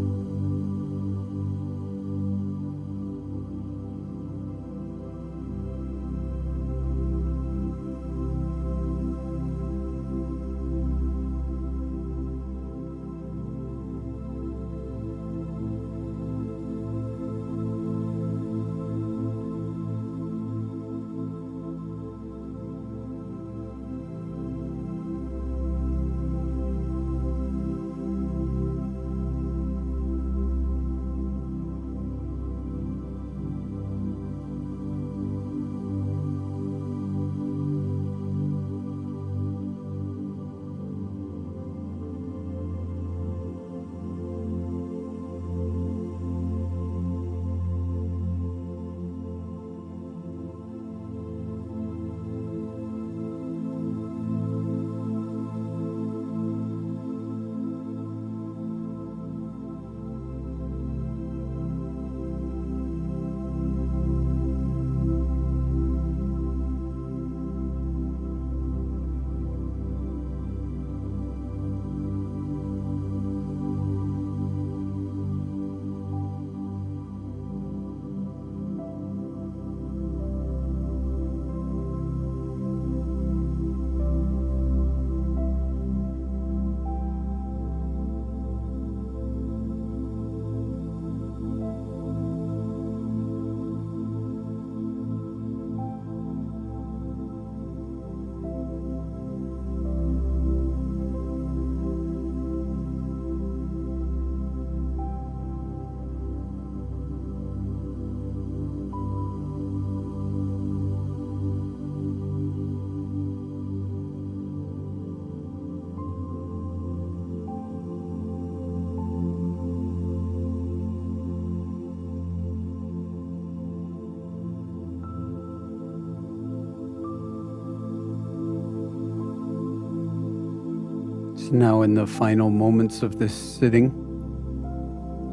So now in the final moments of this sitting,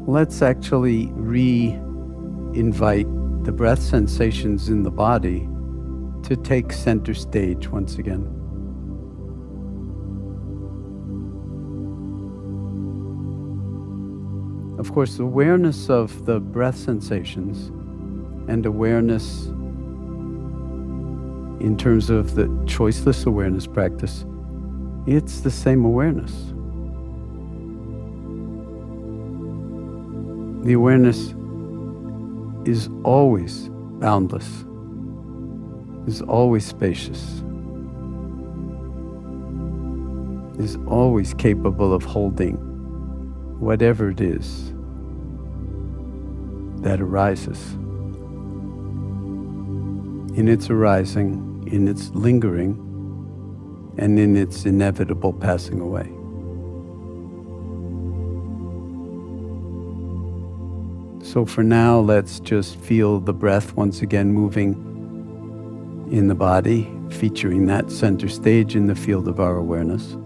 let's actually re-invite the breath sensations in the body to take center stage once again. Of course, awareness of the breath sensations and awareness in terms of the choiceless awareness practice, it's the same awareness. The awareness is always boundless, is always spacious, is always capable of holding whatever it is that arises. In its arising, in its lingering, and in its inevitable passing away. So for now, let's just feel the breath once again moving in the body, featuring that center stage in the field of our awareness.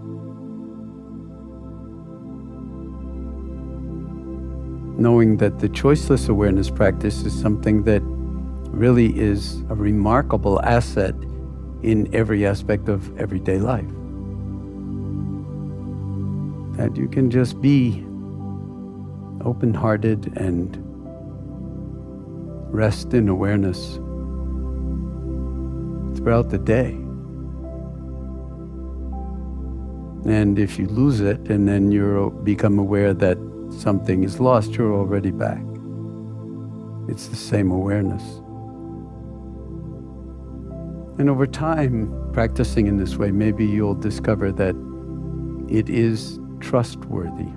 knowing that the choiceless awareness practice is something that really is a remarkable asset in every aspect of everyday life. That you can just be open-hearted and rest in awareness throughout the day. And if you lose it and then you become aware that something is lost, you're already back. It's the same awareness. And over time, practicing in this way, maybe you'll discover that it is trustworthy,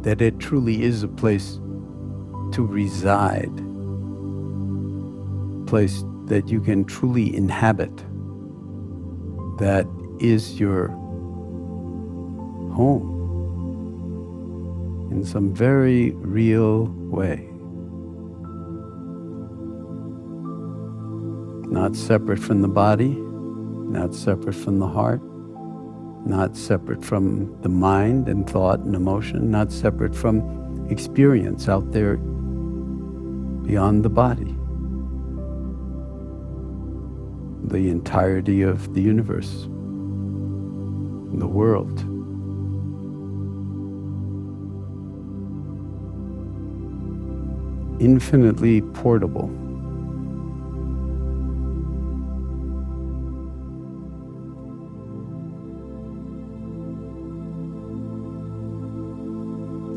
that it truly is a place to reside, a place that you can truly inhabit, that is your home in some very real way. Not separate from the body, not separate from the heart, not separate from the mind and thought and emotion, not separate from experience out there beyond the body. The entirety of the universe, the world. Infinitely portable.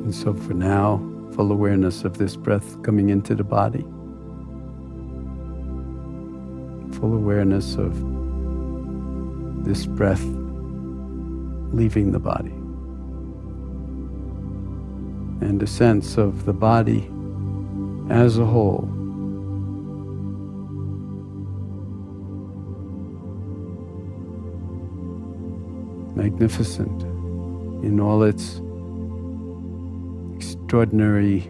And so for now, full awareness of this breath coming into the body. Full awareness of this breath leaving the body. And a sense of the body as a whole. Magnificent in all its extraordinary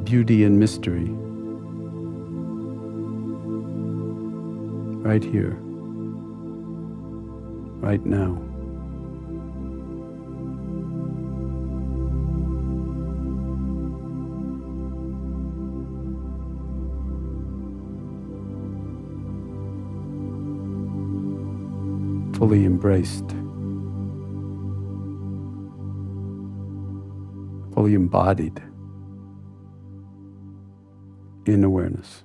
beauty and mystery. Right here, right now. Fully embraced, fully embodied in awareness.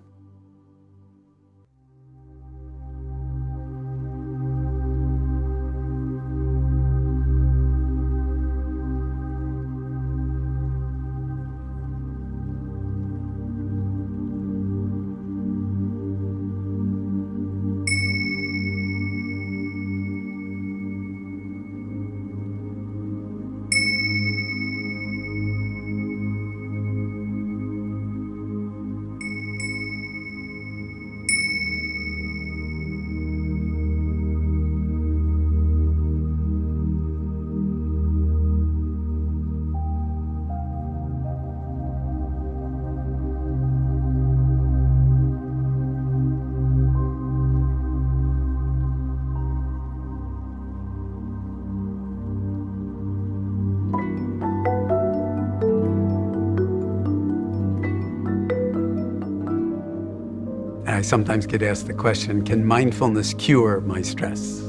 I sometimes get asked the question, can mindfulness cure my stress?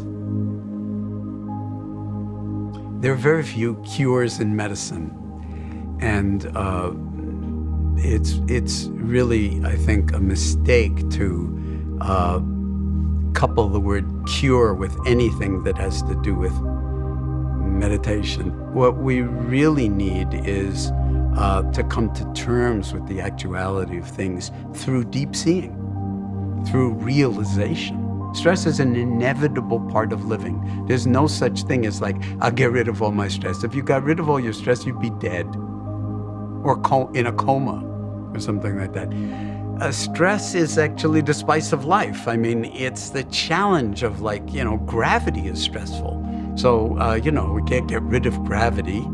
There are very few cures in medicine, and it's really, I think, a mistake to couple the word cure with anything that has to do with meditation. What we really need is to come to terms with the actuality of things through deep seeing, through realization. Stress is an inevitable part of living. There's no such thing as like, I'll get rid of all my stress. If you got rid of all your stress, you'd be dead or in a coma or something like that. Stress is actually the spice of life. I mean, it's the challenge of gravity is stressful. So, we can't get rid of gravity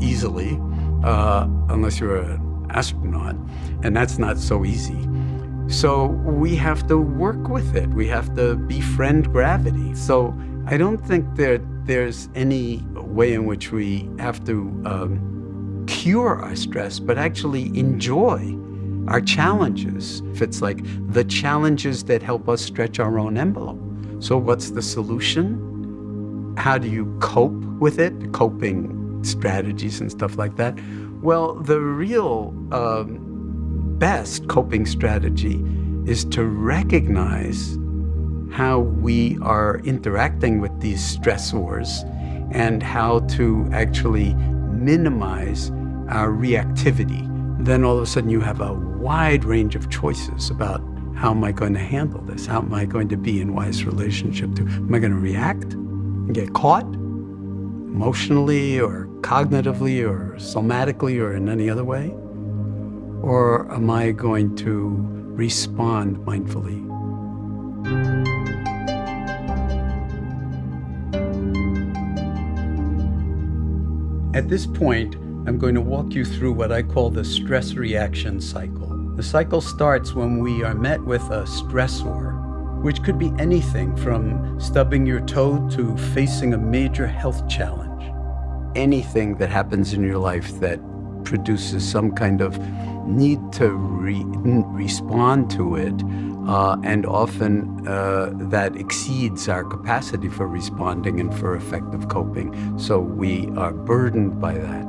easily unless you're an astronaut, and that's not so easy. So we have to work with it. We have to befriend gravity. So I don't think that there's any way in which we have to cure our stress, but actually enjoy our challenges. If it's like the challenges that help us stretch our own envelope. So what's the solution? How do you cope with it? Coping strategies and stuff like that. Well, the real best coping strategy is to recognize how we are interacting with these stressors and how to actually minimize our reactivity. Then all of a sudden you have a wide range of choices about how am I going to handle this? How am I going to be in wise relationship to? Am I going to react and get caught emotionally or cognitively or somatically or in any other way? Or am I going to respond mindfully? At this point, I'm going to walk you through what I call the stress reaction cycle. The cycle starts when we are met with a stressor, which could be anything from stubbing your toe to facing a major health challenge. Anything that happens in your life that produces some kind of need to respond to it, and often that exceeds our capacity for responding and for effective coping. So we are burdened by that.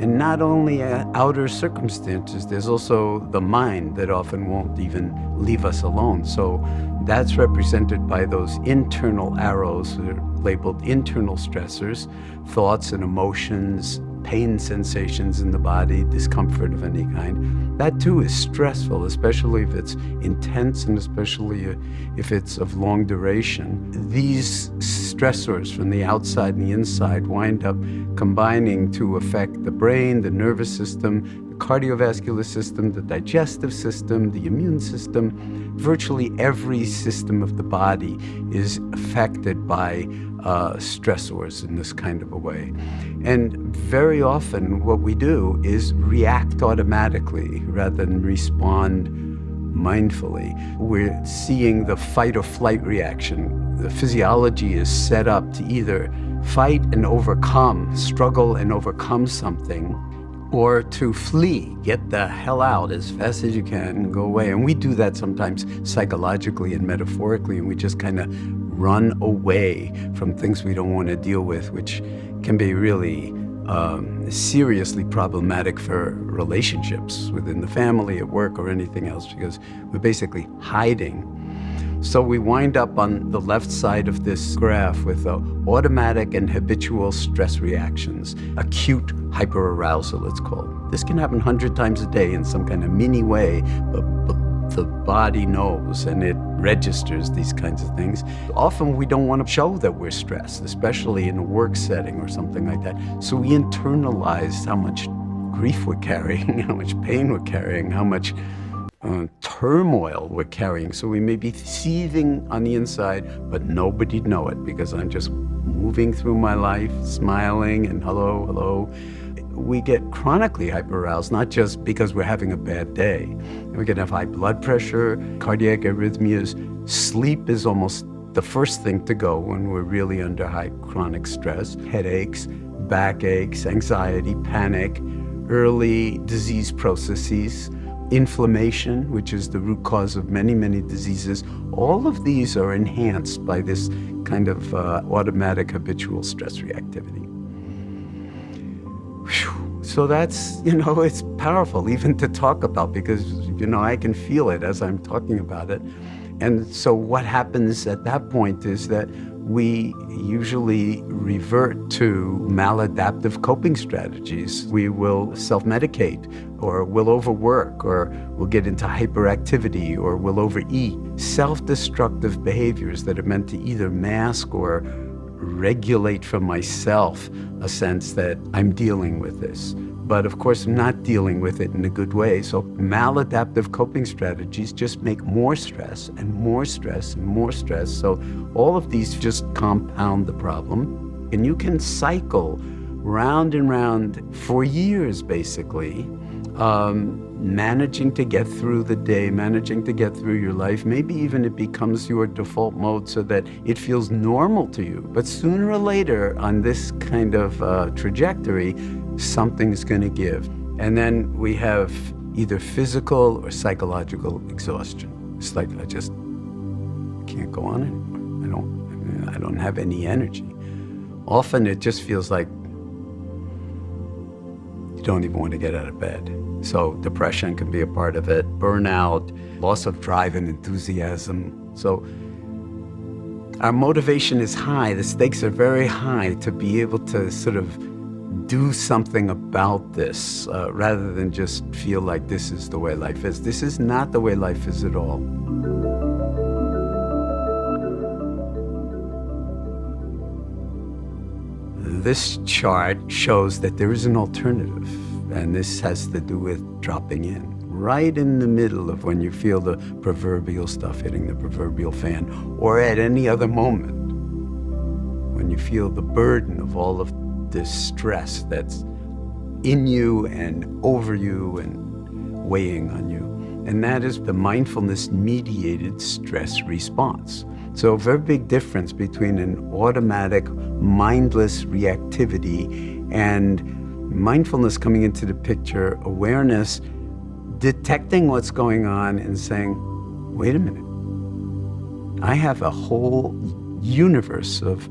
And not only outer circumstances, there's also the mind that often won't even leave us alone. So that's represented by those internal arrows that are labeled internal stressors, thoughts and emotions, pain sensations in the body, discomfort of any kind. That too is stressful, especially if it's intense and especially if it's of long duration. These stressors from the outside and the inside wind up combining to affect the brain, the nervous system, the cardiovascular system, the digestive system, the immune system. Virtually every system of the body is affected by stressors in this kind of a way. And very often what we do is react automatically rather than respond mindfully. We're seeing the fight or flight reaction. The physiology is set up to either fight and overcome, struggle and overcome something, or to flee, get the hell out as fast as you can and go away. And we do that sometimes psychologically and metaphorically, and we just kind of run away from things we don't want to deal with, which can be really seriously problematic for relationships within the family, at work, or anything else, because we're basically hiding. So we wind up on the left side of this graph with automatic and habitual stress reactions, acute hyperarousal, it's called. This can happen 100 times a day in some kind of mini way, but the body knows and it registers these kinds of things. Often we don't want to show that we're stressed, especially in a work setting or something like that. So we internalize how much grief we're carrying, how much pain we're carrying, how much turmoil we're carrying. So we may be seething on the inside, but nobody'd know it because I'm just moving through my life, smiling and hello, hello. We get chronically hyperaroused, not just because we're having a bad day. We can have high blood pressure, cardiac arrhythmias. Sleep is almost the first thing to go when we're really under high chronic stress. Headaches, backaches, anxiety, panic, early disease processes, inflammation, which is the root cause of many, many diseases. All of these are enhanced by this kind of automatic habitual stress reactivity. So that's, it's powerful even to talk about because, I can feel it as I'm talking about it. And so what happens at that point is that we usually revert to maladaptive coping strategies. We will self-medicate, or we'll overwork, or we'll get into hyperactivity, or we'll overeat. Self-destructive behaviors that are meant to either mask or regulate for myself a sense that I'm dealing with this. But of course, I'm not dealing with it in a good way. So maladaptive coping strategies just make more stress and more stress and more stress. So all of these just compound the problem. And you can cycle round and round for years, basically, managing to get through the day, managing to get through your life. Maybe even it becomes your default mode so that it feels normal to you. But sooner or later on this kind of trajectory, something's going to give. And then we have either physical or psychological exhaustion. It's like, I just can't go on anymore. I don't have any energy. Often it just feels like you don't even want to get out of bed. So depression can be a part of it, burnout, loss of drive and enthusiasm. So our motivation is high, the stakes are very high to be able to sort of do something about this rather than just feel like this is the way life is. This is not the way life is at all. This chart shows that there is an alternative, and this has to do with dropping in, right in the middle of when you feel the proverbial stuff hitting the proverbial fan, or at any other moment, when you feel the burden of all of this stress that's in you and over you and weighing on you. And that is the mindfulness-mediated stress response. So a very big difference between an automatic, mindless reactivity and mindfulness coming into the picture, awareness, detecting what's going on and saying, wait a minute, I have a whole universe of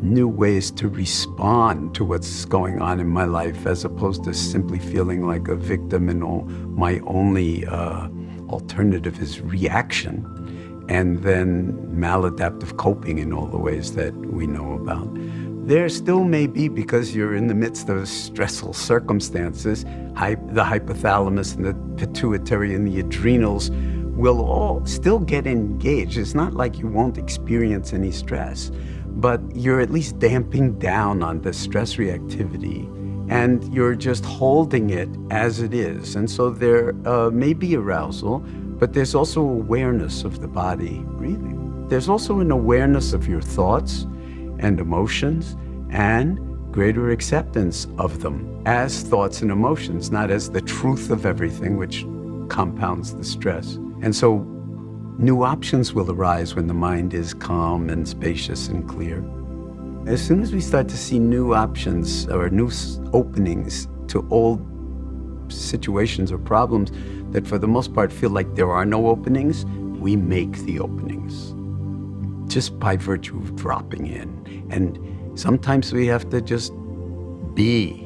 new ways to respond to what's going on in my life, as opposed to simply feeling like a victim and my only alternative is reaction. And then maladaptive coping in all the ways that we know about. There still may be, because you're in the midst of stressful circumstances, the hypothalamus and the pituitary and the adrenals will all still get engaged. It's not like you won't experience any stress, but you're at least damping down on the stress reactivity, and you're just holding it as it is. And so there may be arousal, but there's also awareness of the body breathing. There's also an awareness of your thoughts and emotions and greater acceptance of them as thoughts and emotions, not as the truth of everything, which compounds the stress. And so new options will arise when the mind is calm and spacious and clear. As soon as we start to see new options or new openings to old situations or problems that for the most part feel like there are no openings, we make the openings just by virtue of dropping in. And sometimes we have to just be,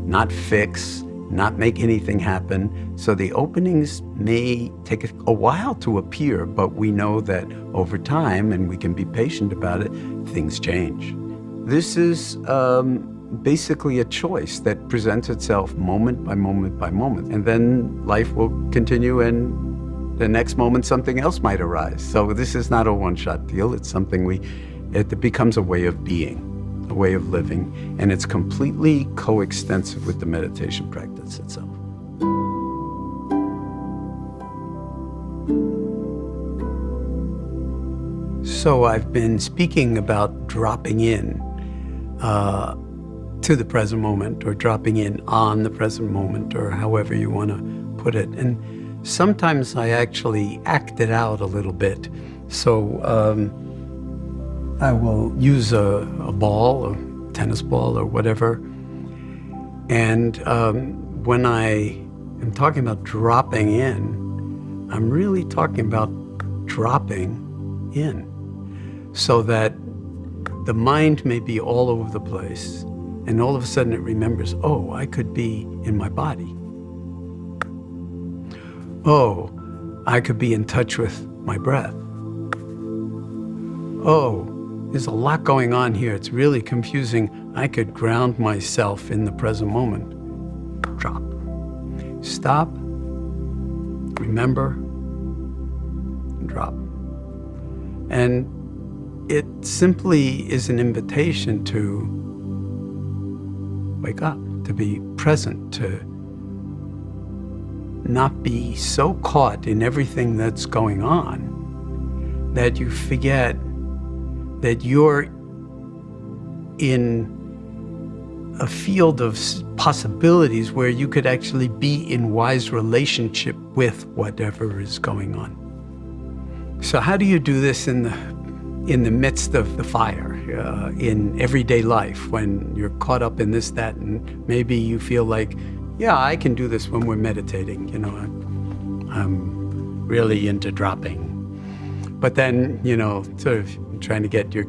not fix, not make anything happen. So the openings may take a while to appear, but we know that over time, and we can be patient about it, things change. This is basically a choice that presents itself moment by moment by moment. And then life will continue, and the next moment something else might arise. So this is not a one-shot deal. It's something it becomes a way of being, a way of living, and it's completely coextensive with the meditation practice itself. So I've been speaking about dropping in to the present moment, or dropping in on the present moment, or however you want to put it. And sometimes I actually act it out a little bit. So I will use a ball, a tennis ball or whatever. And when I am talking about dropping in, I'm really talking about dropping in, so that the mind may be all over the place, and all of a sudden it remembers, oh, I could be in my body. Oh, I could be in touch with my breath. Oh, there's a lot going on here. It's really confusing. I could ground myself in the present moment. Drop. Stop. Remember. And drop. And it simply is an invitation to wake up, to be present, to not be so caught in everything that's going on that you forget that you're in a field of possibilities where you could actually be in wise relationship with whatever is going on. So how do you do this in the midst of the fire, in everyday life, when you're caught up in this, that, and maybe you feel like, yeah, I can do this when we're meditating, I'm really into dropping. But then, sort of trying to get your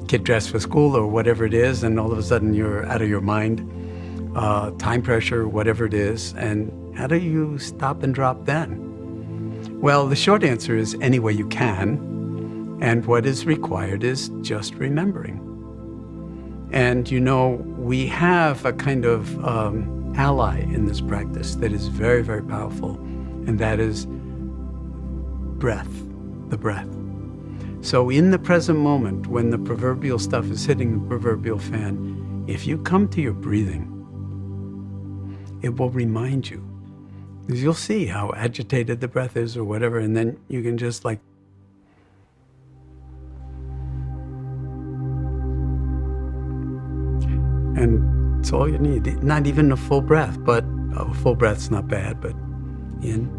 kid dressed for school or whatever it is, and all of a sudden you're out of your mind, time pressure, whatever it is, and how do you stop and drop then? Well, the short answer is any way you can, and what is required is just remembering. And we have a kind of ally in this practice that is very, very powerful, and that is the breath. So in the present moment, when the proverbial stuff is hitting the proverbial fan, if you come to your breathing, it will remind you. Because you'll see how agitated the breath is or whatever, and then you can just and it's all you need. Not even a full breath, but a full breath's not bad, but in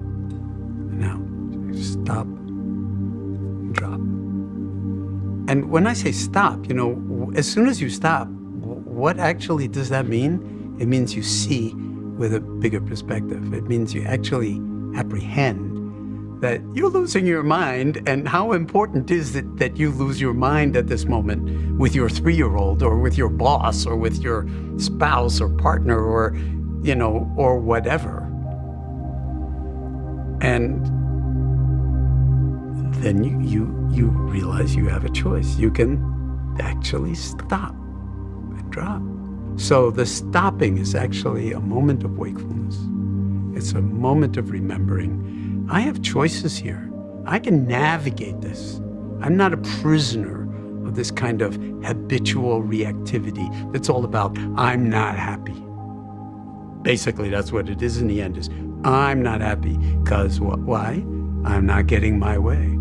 and out. Stop, drop. And when I say stop, as soon as you stop, what actually does that mean? It means you see with a bigger perspective. It means you actually apprehend that you're losing your mind, and how important is it that you lose your mind at this moment with your 3-year-old or with your boss or with your spouse or partner or, or whatever. And then you realize you have a choice. You can actually stop and drop. So the stopping is actually a moment of wakefulness. It's a moment of remembering. I have choices here. I can navigate this. I'm not a prisoner of this kind of habitual reactivity that's all about, I'm not happy. Basically, that's what it is in the end, is I'm not happy because why? I'm not getting my way.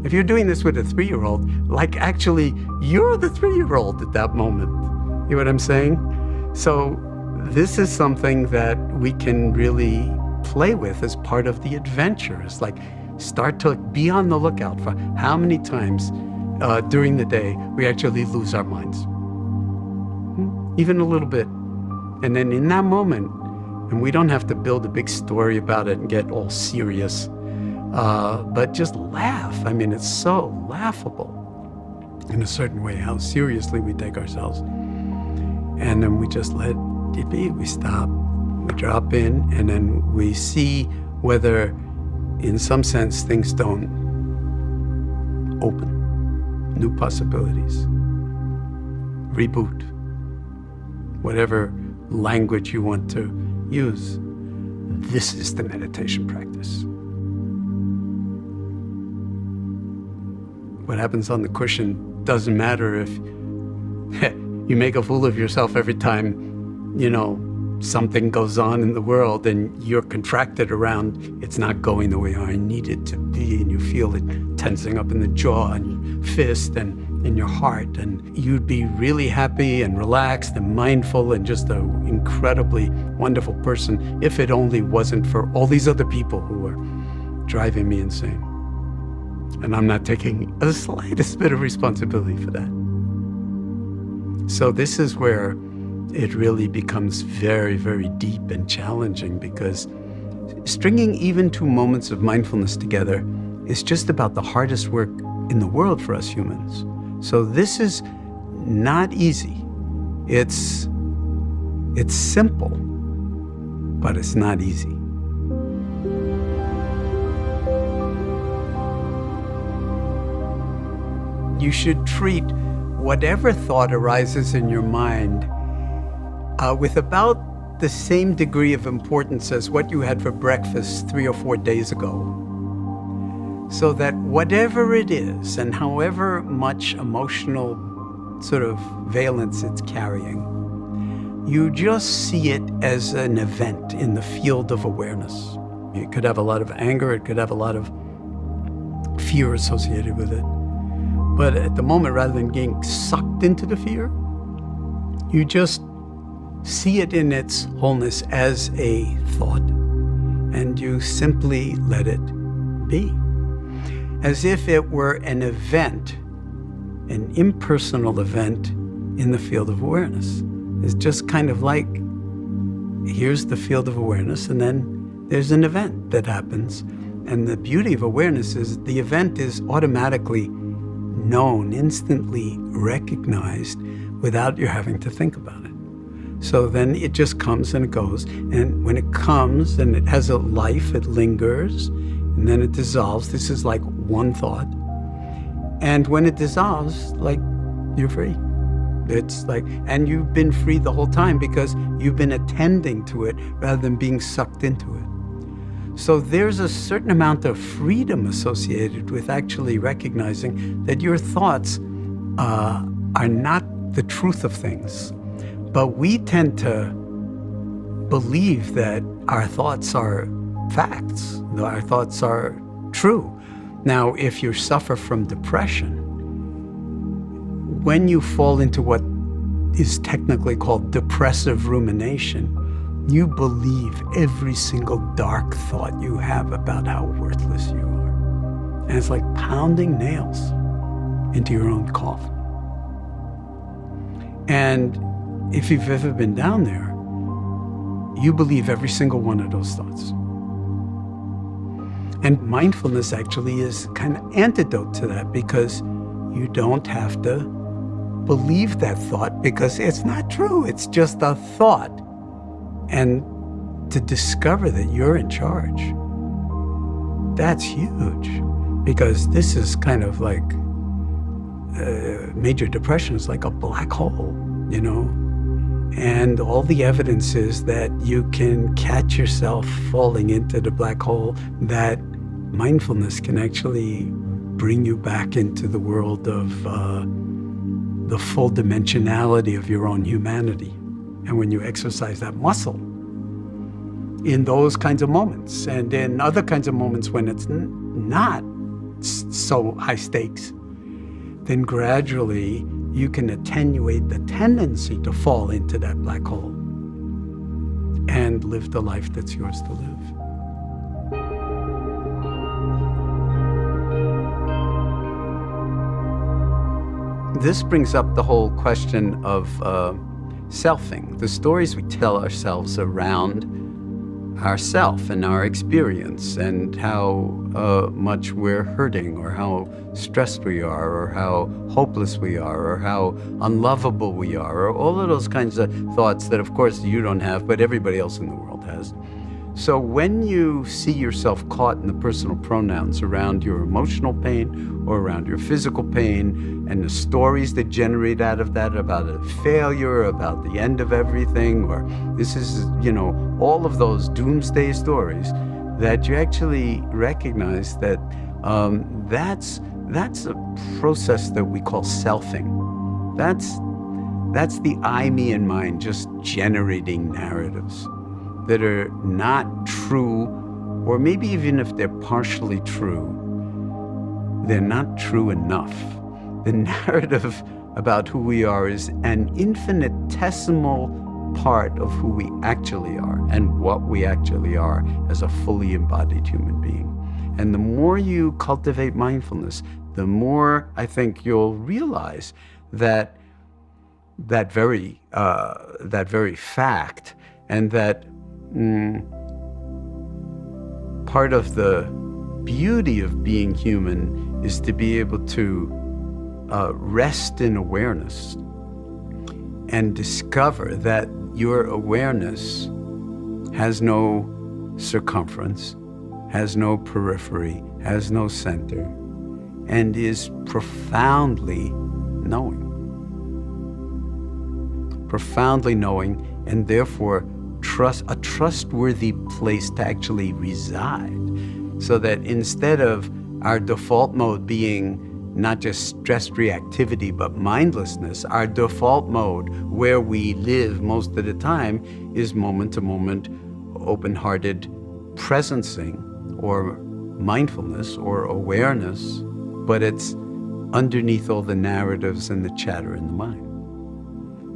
If you're doing this with a 3-year-old, actually, you're the 3-year-old at that moment. You know what I'm saying? So this is something that we can really play with as part of the adventure. It's start to be on the lookout for how many times during the day we actually lose our minds. Even a little bit. And then in that moment, and we don't have to build a big story about it and get all serious, but just laugh. I mean, it's so laughable in a certain way, how seriously we take ourselves. And then we just let it be. We stop, we drop in, and then we see whether, in some sense, things don't open. New possibilities. Reboot. Whatever language you want to use. This is the meditation practice. What happens on the cushion doesn't matter if you make a fool of yourself every time, something goes on in the world and you're contracted around, it's not going the way I need it to be, and you feel it tensing up in the jaw and your fist and in your heart, and you'd be really happy and relaxed and mindful and just an incredibly wonderful person if it only wasn't for all these other people who are driving me insane. And I'm not taking the slightest bit of responsibility for that. So this is where it really becomes very, very deep and challenging, because stringing even 2 moments of mindfulness together is just about the hardest work in the world for us humans. So this is not easy. It's simple, but it's not easy. You should treat whatever thought arises in your mind with about the same degree of importance as what you had for breakfast 3 or 4 days ago. So that whatever it is, and however much emotional sort of valence it's carrying, you just see it as an event in the field of awareness. It could have a lot of anger, it could have a lot of fear associated with it. But at the moment, rather than getting sucked into the fear, You just see it in its wholeness as a thought, and you simply let it be, as if it were an event, an impersonal event in the field of awareness. It's just kind of like, here's the field of awareness, and then there's an event that happens. And the beauty of awareness is the event is automatically known, instantly recognized, without you having to think about it. So then it just comes and it goes. And when it comes and it has a life, it lingers, and then it dissolves. This is like one thought. And when it dissolves, like, you're free. It's like, and you've been free the whole time because you've been attending to it rather than being sucked into it. So there's a certain amount of freedom associated with actually recognizing that your thoughts are not the truth of things. But we tend to believe that our thoughts are facts, that our thoughts are true. Now, if you suffer from depression, when you fall into what is technically called depressive rumination, you believe every single dark thought you have about how worthless you are. And it's like pounding nails into your own coffin. And if you've ever been down there, you believe every single one of those thoughts. And mindfulness actually is kind of antidote to that, because you don't have to believe that thought because it's not true. It's just a thought. And to discover that you're in charge, that's huge, because this is kind of like major depression is like a black hole, you know? And all the evidence is that you can catch yourself falling into the black hole, that mindfulness can actually bring you back into the world of the full dimensionality of your own humanity. And when you exercise that muscle in those kinds of moments, and in other kinds of moments when it's not so high stakes, then gradually you can attenuate the tendency to fall into that black hole and live the life that's yours to live. This brings up the whole question of selfing, the stories we tell ourselves around ourself and our experience, and how much we're hurting, or how stressed we are, or how hopeless we are, or how unlovable we are, or all of those kinds of thoughts that, of course, you don't have, but everybody else in the world has. So when you see yourself caught in the personal pronouns around your emotional pain or around your physical pain, and the stories that generate out of that about a failure, about the end of everything, or this is, you know, all of those doomsday stories, that you actually recognize that that's a process that we call selfing. That's the I, me, and mine just generating narratives that are not true, or maybe even if they're partially true, they're not true enough. The narrative about who we are is an infinitesimal part of who we actually are and what we actually are as a fully embodied human being. And the more you cultivate mindfulness, the more I think you'll realize that very fact, and that part of the beauty of being human is to be able to rest in awareness and discover that your awareness has no circumference, has no periphery, has no center, and is profoundly knowing. Profoundly knowing, and therefore a trustworthy place to actually reside, so that instead of our default mode being not just stress reactivity, but mindlessness, our default mode where we live most of the time is moment to moment, open-hearted presencing, or mindfulness, or awareness, but it's underneath all the narratives and the chatter in the mind.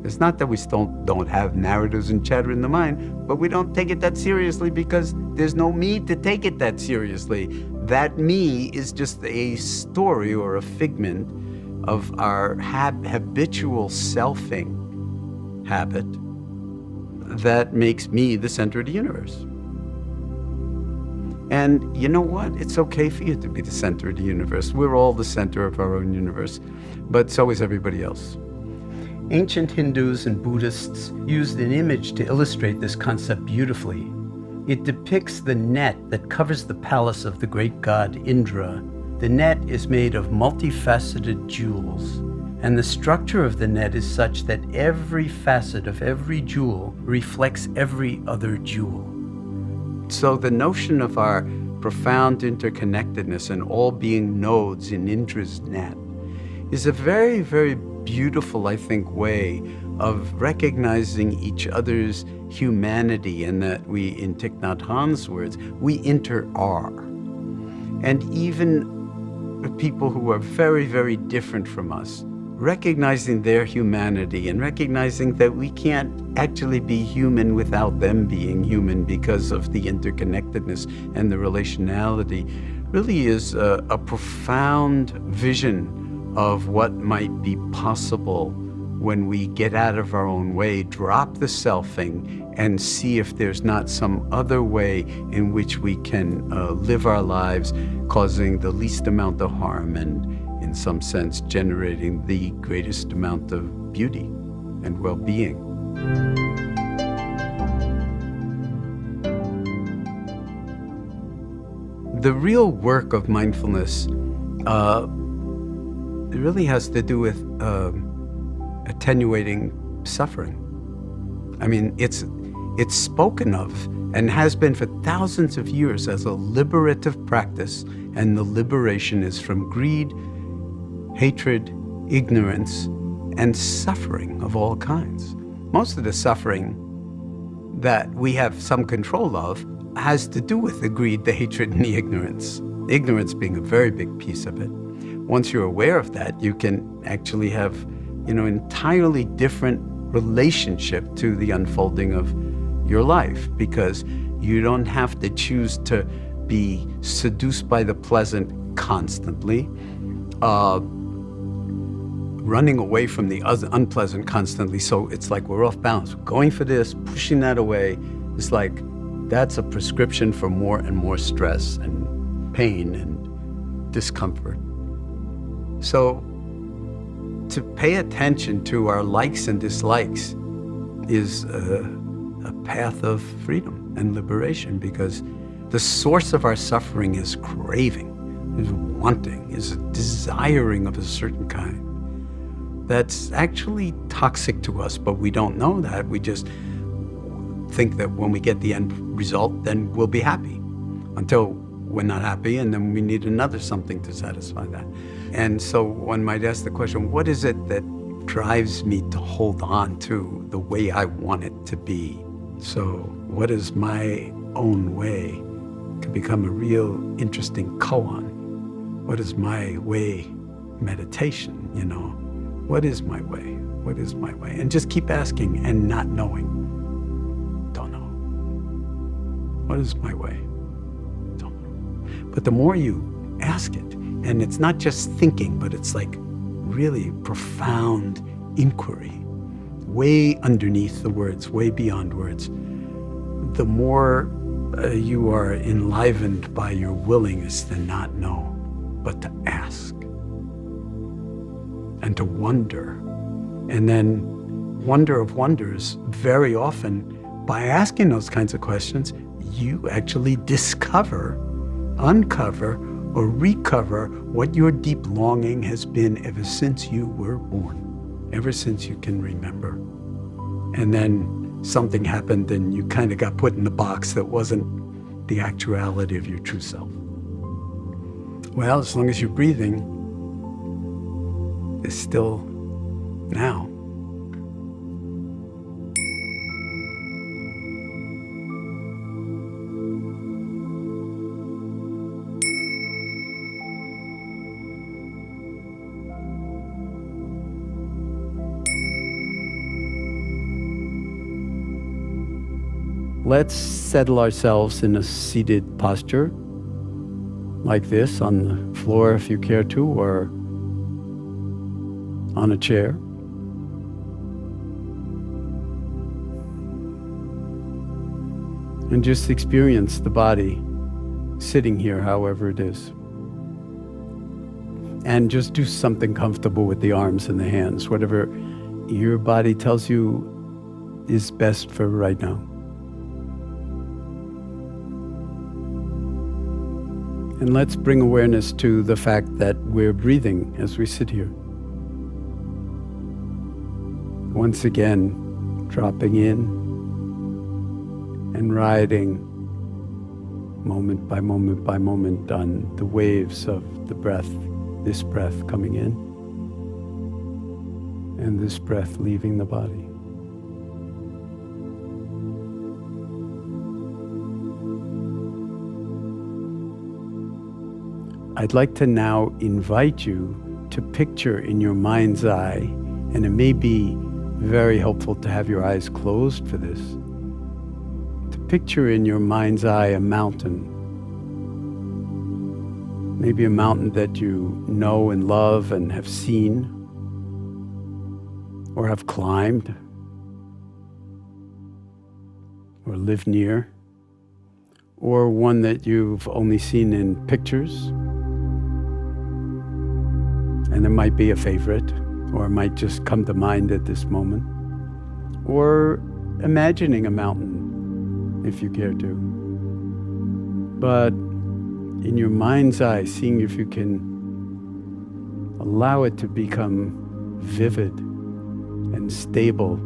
It's not that we still don't have narratives and chatter in the mind, but we don't take it that seriously because there's no me to take it that seriously. That me is just a story or a figment of our habitual selfing habit that makes me the center of the universe. And you know what? It's okay for you to be the center of the universe. We're all the center of our own universe, but so is everybody else. Ancient Hindus and Buddhists used an image to illustrate this concept beautifully. It depicts the net that covers the palace of the great god Indra. The net is made of multifaceted jewels, and the structure of the net is such that every facet of every jewel reflects every other jewel. So the notion of our profound interconnectedness and all being nodes in Indra's net is a very, very beautiful, I think, way of recognizing each other's humanity, and that we, in Thich Nhat Hanh's words, we inter-are. And even people who are very, very different from us, recognizing their humanity and recognizing that we can't actually be human without them being human because of the interconnectedness and the relationality, really is a profound vision of what might be possible when we get out of our own way, drop the selfing, and see if there's not some other way in which we can live our lives, causing the least amount of harm and, in some sense, generating the greatest amount of beauty and well-being. The real work of mindfulness it really has to do with attenuating suffering. I mean, it's spoken of and has been for thousands of years as a liberative practice, and the liberation is from greed, hatred, ignorance, and suffering of all kinds. Most of the suffering that we have some control of has to do with the greed, the hatred, and the ignorance. Ignorance being a very big piece of it. Once you're aware of that, you can actually have, entirely different relationship to the unfolding of your life, because you don't have to choose to be seduced by the pleasant constantly, running away from the unpleasant constantly. So it's like we're off balance. Going for this, pushing that away, it's like that's a prescription for more and more stress and pain and discomfort. So to pay attention to our likes and dislikes is a path of freedom and liberation, because the source of our suffering is craving, is wanting, is a desiring of a certain kind. That's actually toxic to us, but we don't know that. We just think that when we get the end result, then we'll be happy, until we're not happy, and then we need another something to satisfy that. And so one might ask the question, what is it that drives me to hold on to the way I want it to be? So what is my own way to become a real interesting koan? What is my way meditation, What is my way? What is my way? And just keep asking and not knowing. Don't know. What is my way? Don't know. But the more you ask it, and it's not just thinking, but it's like really profound inquiry, way underneath the words, way beyond words, the more you are enlivened by your willingness to not know, but to ask and to wonder. And then wonder of wonders, very often, by asking those kinds of questions, you actually uncover, or recover what your deep longing has been ever since you were born, ever since you can remember. And then something happened and you kind of got put in the box that wasn't the actuality of your true self. Well, as long as you're breathing, it's still now. let's settle ourselves in a seated posture, like this, on the floor if you care to, or on a chair. And just experience the body sitting here, however it is. And just do something comfortable with the arms and the hands, whatever your body tells you is best for right now. And let's bring awareness to the fact that we're breathing as we sit here. Once again, dropping in and riding moment by moment by moment on the waves of the breath, this breath coming in and this breath leaving the body. I'd like to now invite you to picture in your mind's eye, and it may be very helpful to have your eyes closed for this, to picture in your mind's eye a mountain. Maybe a mountain that you know and love and have seen or have climbed or live near, or one that you've only seen in pictures. And it might be a favorite, or it might just come to mind at this moment. Or imagining a mountain, if you care to. But in your mind's eye, seeing if you can allow it to become vivid and stable.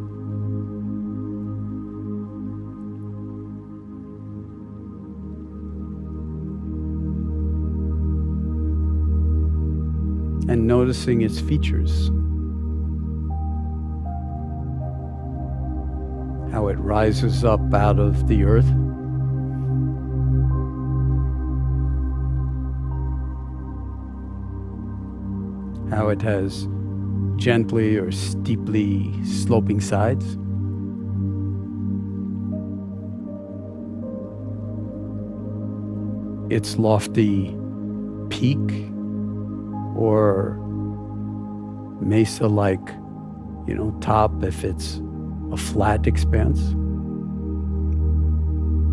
And noticing its features. How it rises up out of the earth. How it has gently or steeply sloping sides. Its lofty peak or mesa-like, top if it's a flat expanse.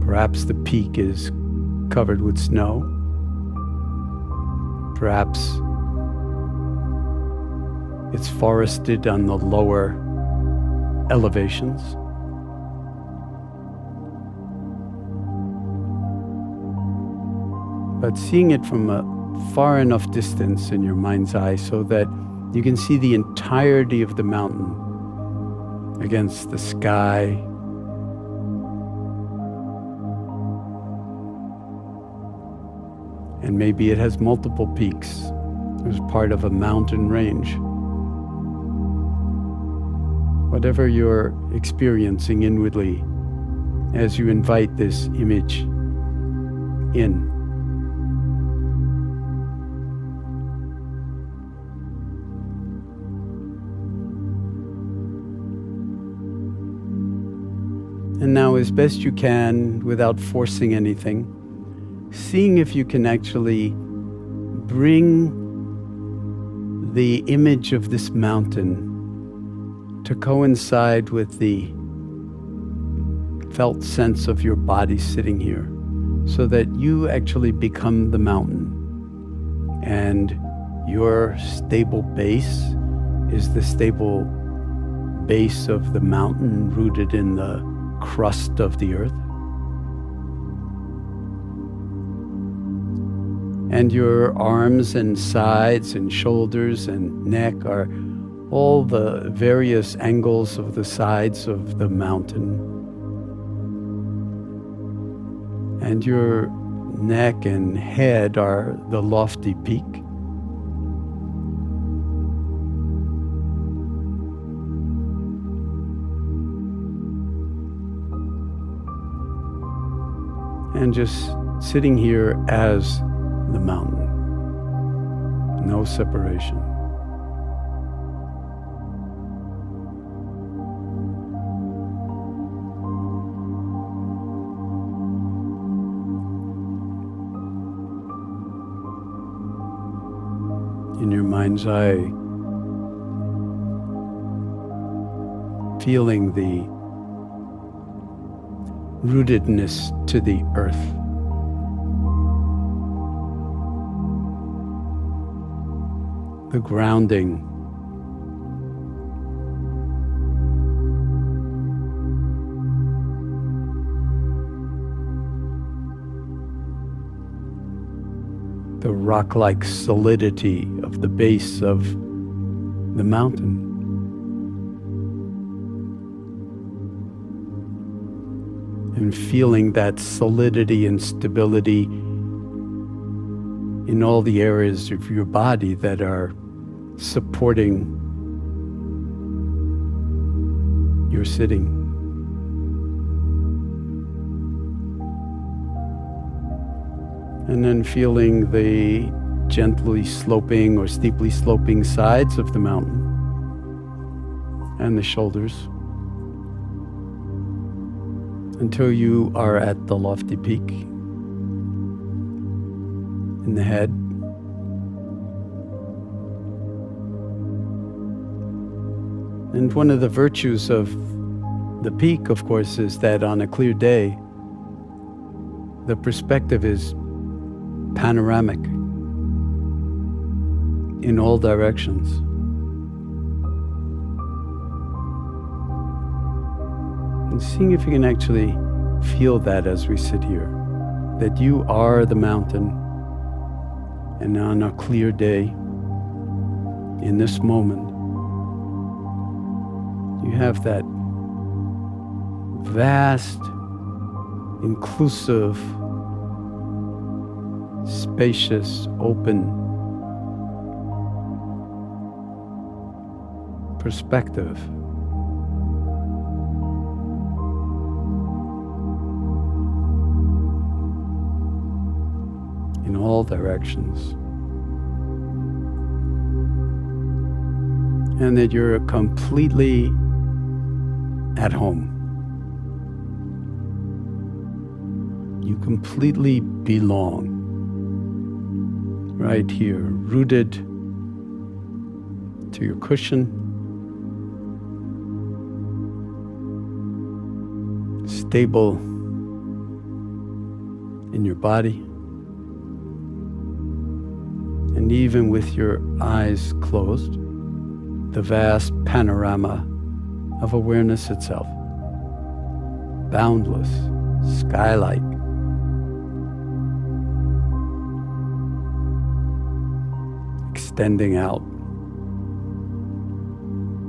Perhaps the peak is covered with snow. Perhaps it's forested on the lower elevations. But seeing it from a far enough distance in your mind's eye so that you can see the entirety of the mountain against the sky. And maybe it has multiple peaks as part of a mountain range. Whatever you're experiencing inwardly as you invite this image in. And now, as best you can, without forcing anything, seeing if you can actually bring the image of this mountain to coincide with the felt sense of your body sitting here, so that you actually become the mountain. And your stable base is the stable base of the mountain rooted in the crust of the earth. And your arms and sides and shoulders and neck are all the various angles of the sides of the mountain. And your neck and head are the lofty peak. And just sitting here as the mountain. No separation. in your mind's eye, feeling the rootedness to the earth. The grounding. The rock-like solidity of the base of the mountain. And feeling that solidity and stability in all the areas of your body that are supporting your sitting. And then feeling the gently sloping or steeply sloping sides of the mountain and the shoulders until you are at the lofty peak in the head. And one of the virtues of the peak, of course, is that on a clear day, the perspective is panoramic in all directions. And seeing if you can actually feel that as we sit here, that you are the mountain, and on a clear day, in this moment, you have that vast, inclusive, spacious, open perspective. In all directions. And that you're completely at home. You completely belong right here, rooted to your cushion, stable in your body. And even with your eyes closed, the vast panorama of awareness itself, boundless, sky-like, extending out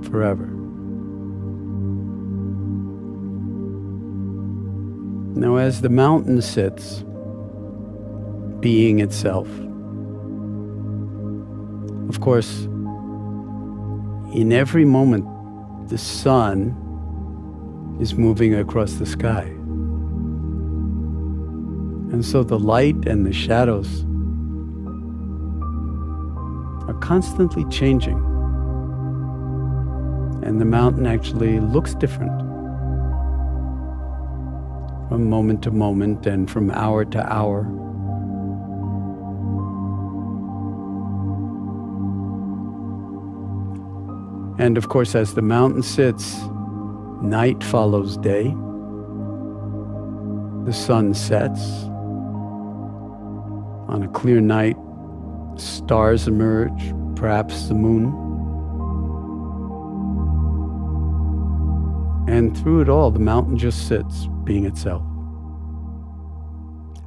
forever. Now, as the mountain sits, being itself, of course, in every moment, the sun is moving across the sky. And so the light and the shadows are constantly changing. And the mountain actually looks different from moment to moment and from hour to hour. And of course, as the mountain sits, night follows day. The sun sets. On a clear night, stars emerge, perhaps the moon. And through it all, the mountain just sits, being itself,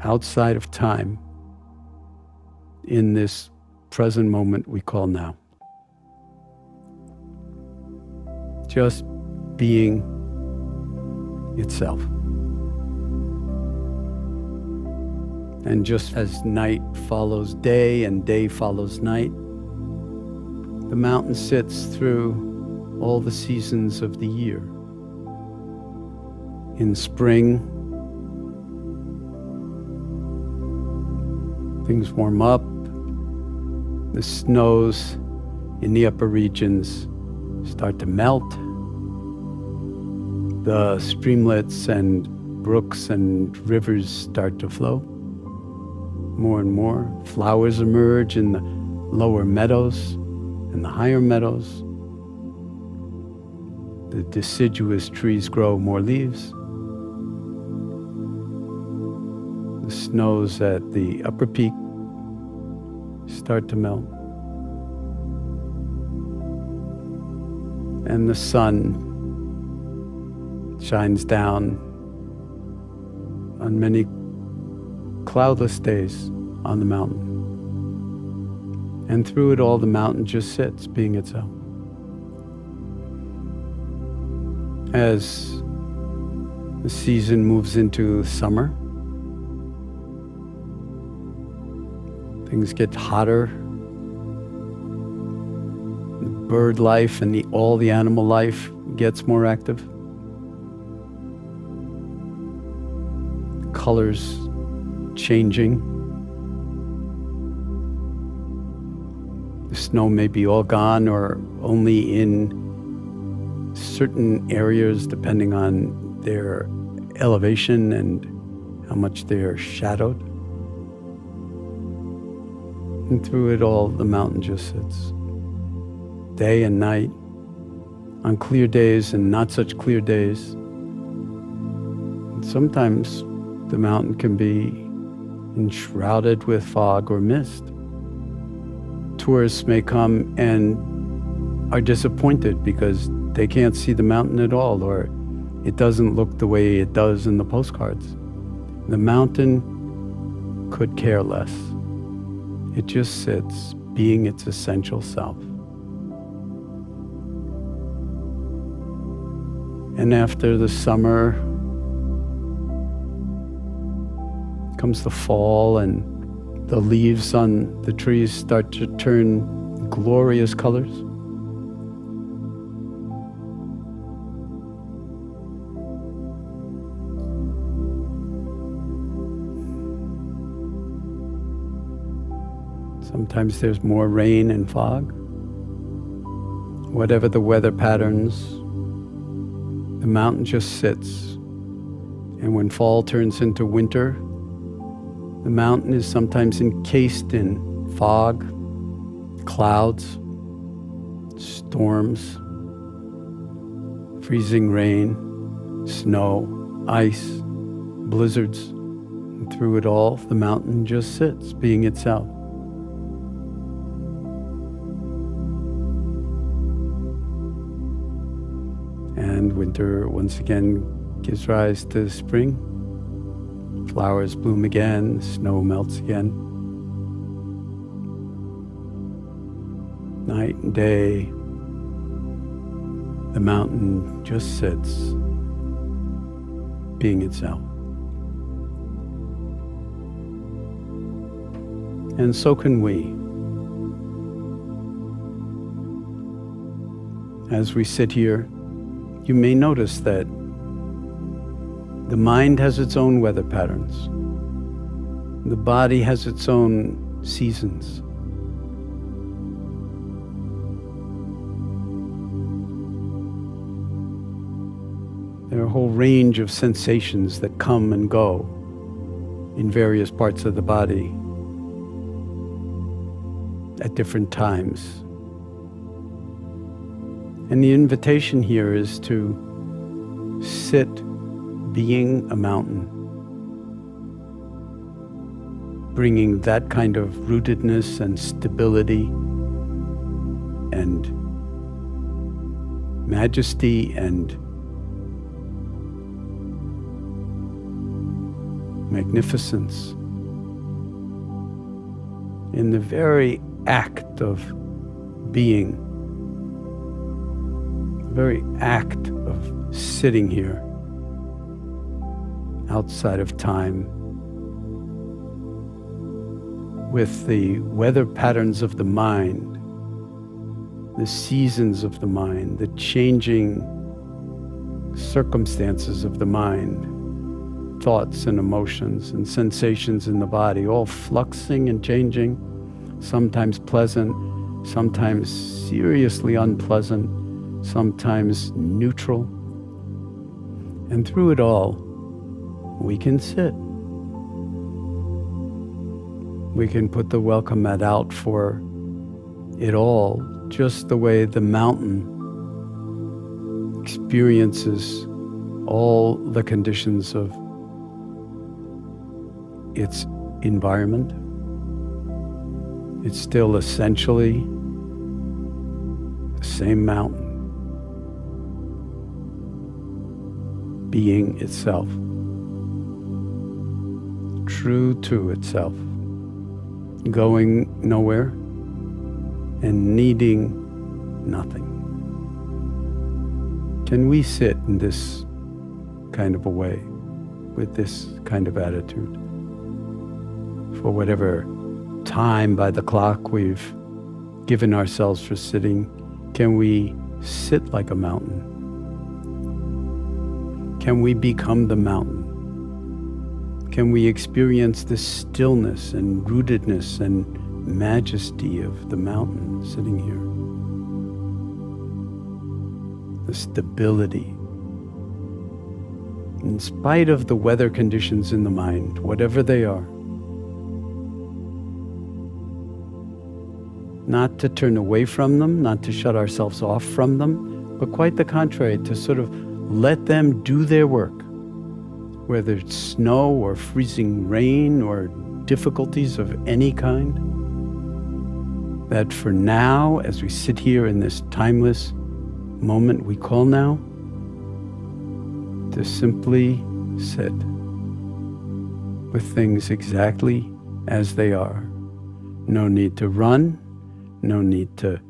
outside of time, in this present moment we call now. Just being itself. And just as night follows day and day follows night, the mountain sits through all the seasons of the year. In spring, things warm up, the snows in the upper regions start to melt. The streamlets and brooks and rivers start to flow more and more. Flowers emerge in the lower meadows and the higher meadows. The deciduous trees grow more leaves. The snows at the upper peak start to melt. And the sun shines down on many cloudless days on the mountain. And through it all, the mountain just sits, being itself. As the season moves into summer, things get hotter. The bird life and all the animal life gets more active. Colors changing. The snow may be all gone or only in certain areas depending on their elevation and how much they are shadowed. And through it all, the mountain just sits. Day and night, on clear days and not such clear days. And sometimes the mountain can be enshrouded with fog or mist. Tourists may come and are disappointed because they can't see the mountain at all, or it doesn't look the way it does in the postcards. The mountain could care less. It just sits, being its essential self. And after the summer comes the fall, and the leaves on the trees start to turn glorious colors. Sometimes there's more rain and fog. Whatever the weather patterns, the mountain just sits. And when fall turns into winter, the mountain is sometimes encased in fog, clouds, storms, freezing rain, snow, ice, blizzards. And through it all, the mountain just sits, being itself. And winter once again gives rise to spring. Flowers bloom again, snow melts again. Night and day, the mountain just sits, being itself. And so can we. As we sit here, you may notice that the mind has its own weather patterns. The body has its own seasons. There are a whole range of sensations that come and go in various parts of the body at different times. And the invitation here is to sit being a mountain, bringing that kind of rootedness and stability and majesty and magnificence in the very act of being, the very act of sitting here outside of time, with the weather patterns of the mind, the seasons of the mind, the changing circumstances of the mind, thoughts and emotions and sensations in the body, all fluxing and changing, sometimes pleasant, sometimes seriously unpleasant, sometimes neutral. And through it all, we can sit. We can put the welcome mat out for it all just the way the mountain experiences all the conditions of its environment. It's still essentially the same mountain, being itself, true to itself, going nowhere and needing nothing. Can we sit in this kind of a way, with this kind of attitude, for whatever time by the clock we've given ourselves for sitting? Can we sit like a mountain? Can we become the mountain? Can we experience the stillness and rootedness and majesty of the mountain sitting here? The stability. In spite of the weather conditions in the mind, whatever they are, not to turn away from them, not to shut ourselves off from them, but quite the contrary, to sort of let them do their work, whether it's snow or freezing rain or difficulties of any kind. That for now, as we sit here in this timeless moment we call now, to simply sit with things exactly as they are. No need to run, no need to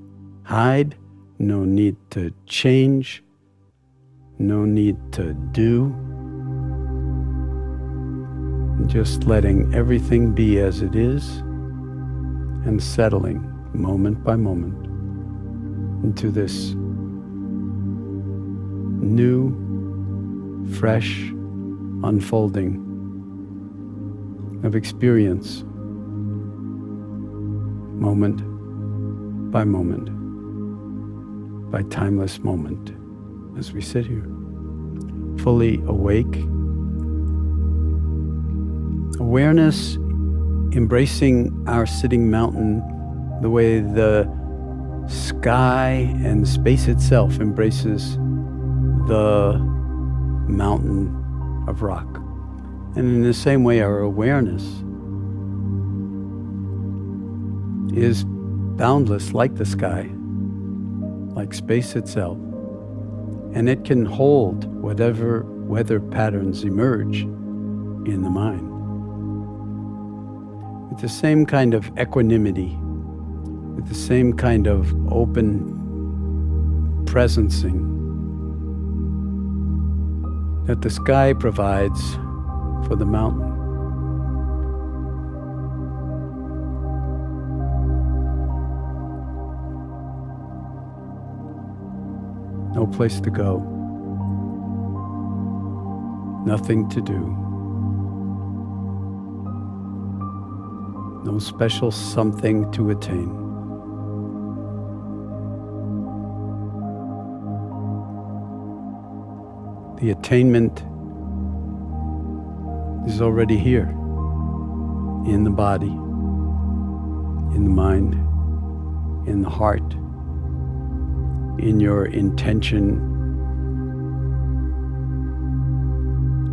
hide, no need to change, no need to do. Just letting everything be as it is and settling moment by moment into this new, fresh unfolding of experience, moment by moment, by timeless moment, as we sit here, fully awake, awareness, embracing our sitting mountain the way the sky and space itself embraces the mountain of rock. And in the same way, our awareness is boundless like the sky, like space itself, and it can hold whatever weather patterns emerge in the mind. With the same kind of equanimity, with the same kind of open presencing that the sky provides for the mountain. No place to go, nothing to do, no special something to attain. The attainment is already here, in the body, in the mind, in the heart, in your intention,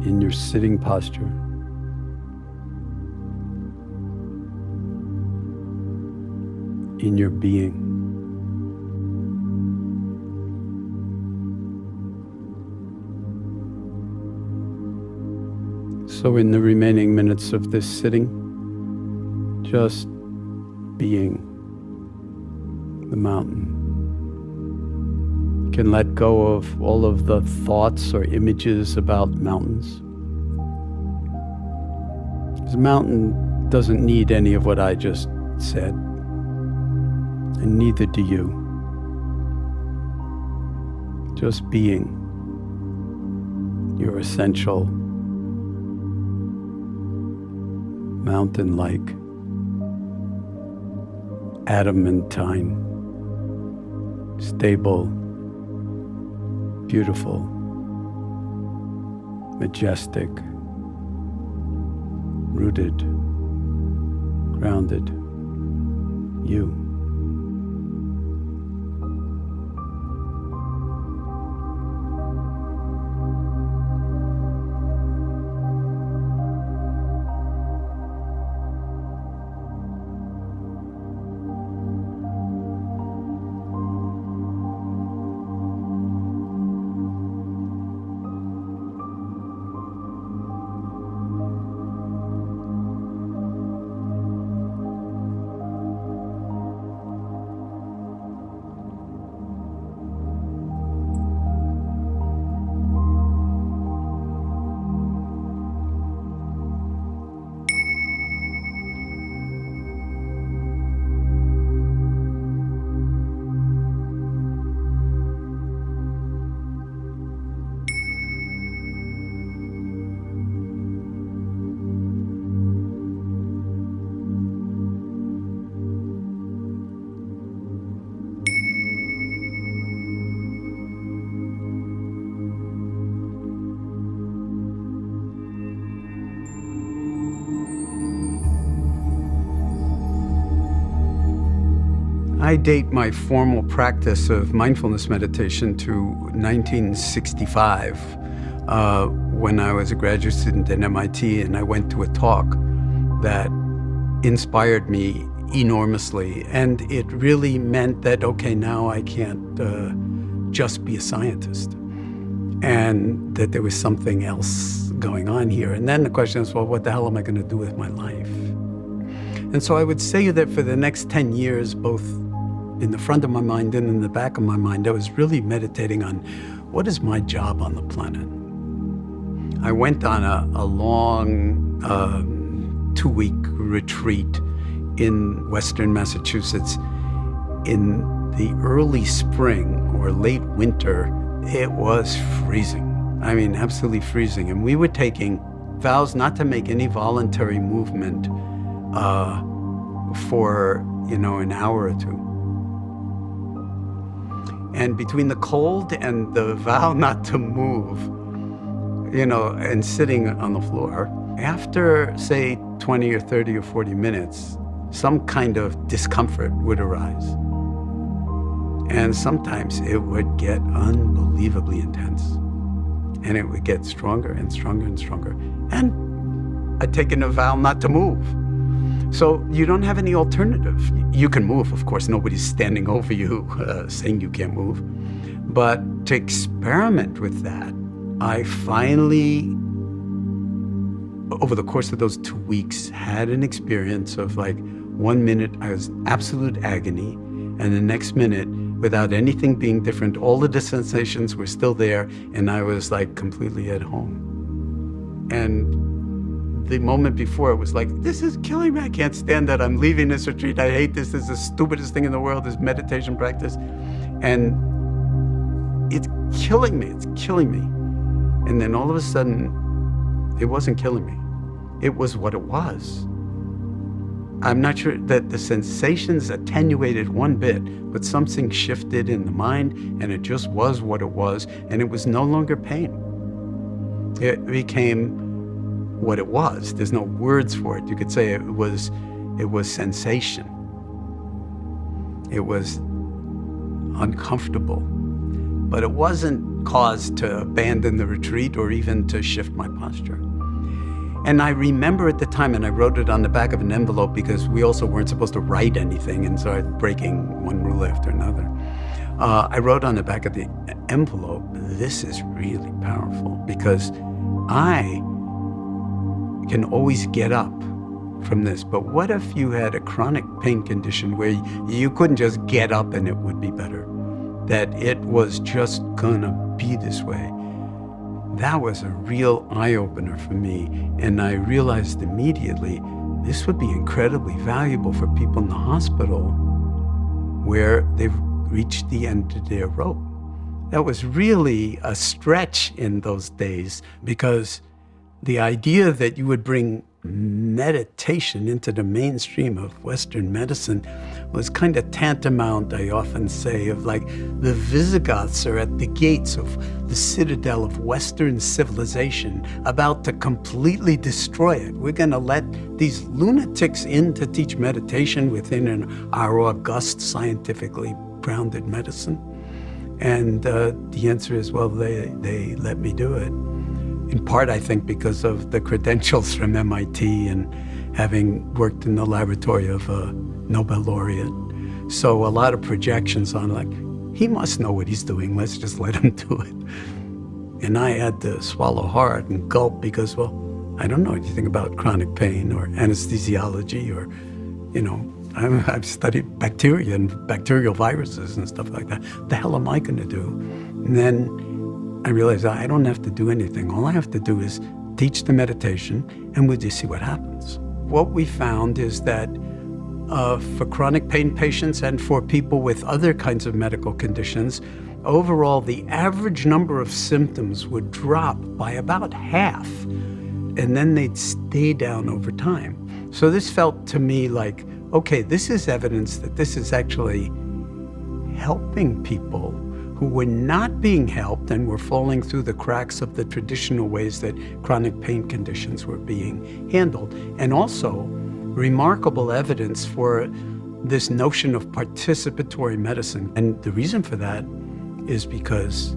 in your sitting posture. In your being. So in the remaining minutes of this sitting, just being the mountain. You can let go of all of the thoughts or images about mountains. This mountain doesn't need any of what I just said, and neither do you. Just being your essential mountain-like adamantine, stable, beautiful, majestic, rooted, grounded, you. I date my formal practice of mindfulness meditation to 1965, when I was a graduate student at MIT, and I went to a talk that inspired me enormously. And it really meant that, okay, now I can't just be a scientist, and that there was something else going on here. And then the question is, well, what the hell am I going to do with my life? And so I would say that for the next 10 years, both in the front of my mind and in the back of my mind, I was really meditating on what is my job on the planet. I went on a long 2-week retreat in Western Massachusetts in the early spring or late winter. It was freezing. I mean, absolutely freezing. And we were taking vows not to make any voluntary movement for, an hour or two. And between the cold and the vow not to move, and sitting on the floor, after, say, 20 or 30 or 40 minutes, some kind of discomfort would arise. And sometimes it would get unbelievably intense. And it would get stronger and stronger and stronger. And I'd taken a vow not to move. So you don't have any alternative. You can move, of course. Nobody's standing over you saying you can't move. But to experiment with that, I finally, over the course of those 2 weeks, had an experience of 1 minute I was absolute agony, and the next minute, without anything being different, all of the sensations were still there, and I was completely at home. And the moment before, it was this is killing me. I can't stand that. I'm leaving this retreat. I hate this. This is the stupidest thing in the world, this meditation practice. And it's killing me. It's killing me. And then all of a sudden, it wasn't killing me. It was what it was. I'm not sure that the sensations attenuated one bit, but something shifted in the mind, and it just was what it was, and it was no longer pain. It became what it was. There's no words for it. You could say it was sensation. It was uncomfortable, but it wasn't cause to abandon the retreat or even to shift my posture. And I remember at the time, and I wrote it on the back of an envelope because we also weren't supposed to write anything, and so I'm breaking one rule after another. I wrote on the back of the envelope, this is really powerful because I can always get up from this. But what if you had a chronic pain condition where you couldn't just get up and it would be better? That it was just gonna be this way. That was a real eye-opener for me, and I realized immediately this would be incredibly valuable for people in the hospital where they've reached the end of their rope. That was really a stretch in those days, because the idea that you would bring meditation into the mainstream of Western medicine was kind of tantamount, I often say, of the Visigoths are at the gates of the citadel of Western civilization, about to completely destroy it. We're going to let these lunatics in to teach meditation within our august, scientifically grounded medicine. And the answer is, well, they let me do it. In part, I think, because of the credentials from MIT and having worked in the laboratory of a Nobel laureate. So a lot of projections on he must know what he's doing, let's just let him do it. And I had to swallow hard and gulp because, well, I don't know anything about chronic pain or anesthesiology or, I've studied bacteria and bacterial viruses and stuff like that. What the hell am I going to do? And then I realized I don't have to do anything. All I have to do is teach the meditation, and we'll just see what happens. What we found is that for chronic pain patients and for people with other kinds of medical conditions, overall, the average number of symptoms would drop by about half, and then they'd stay down over time. So this felt to me okay, this is evidence that this is actually helping people who were not being helped and were falling through the cracks of the traditional ways that chronic pain conditions were being handled. And also remarkable evidence for this notion of participatory medicine. And the reason for that is because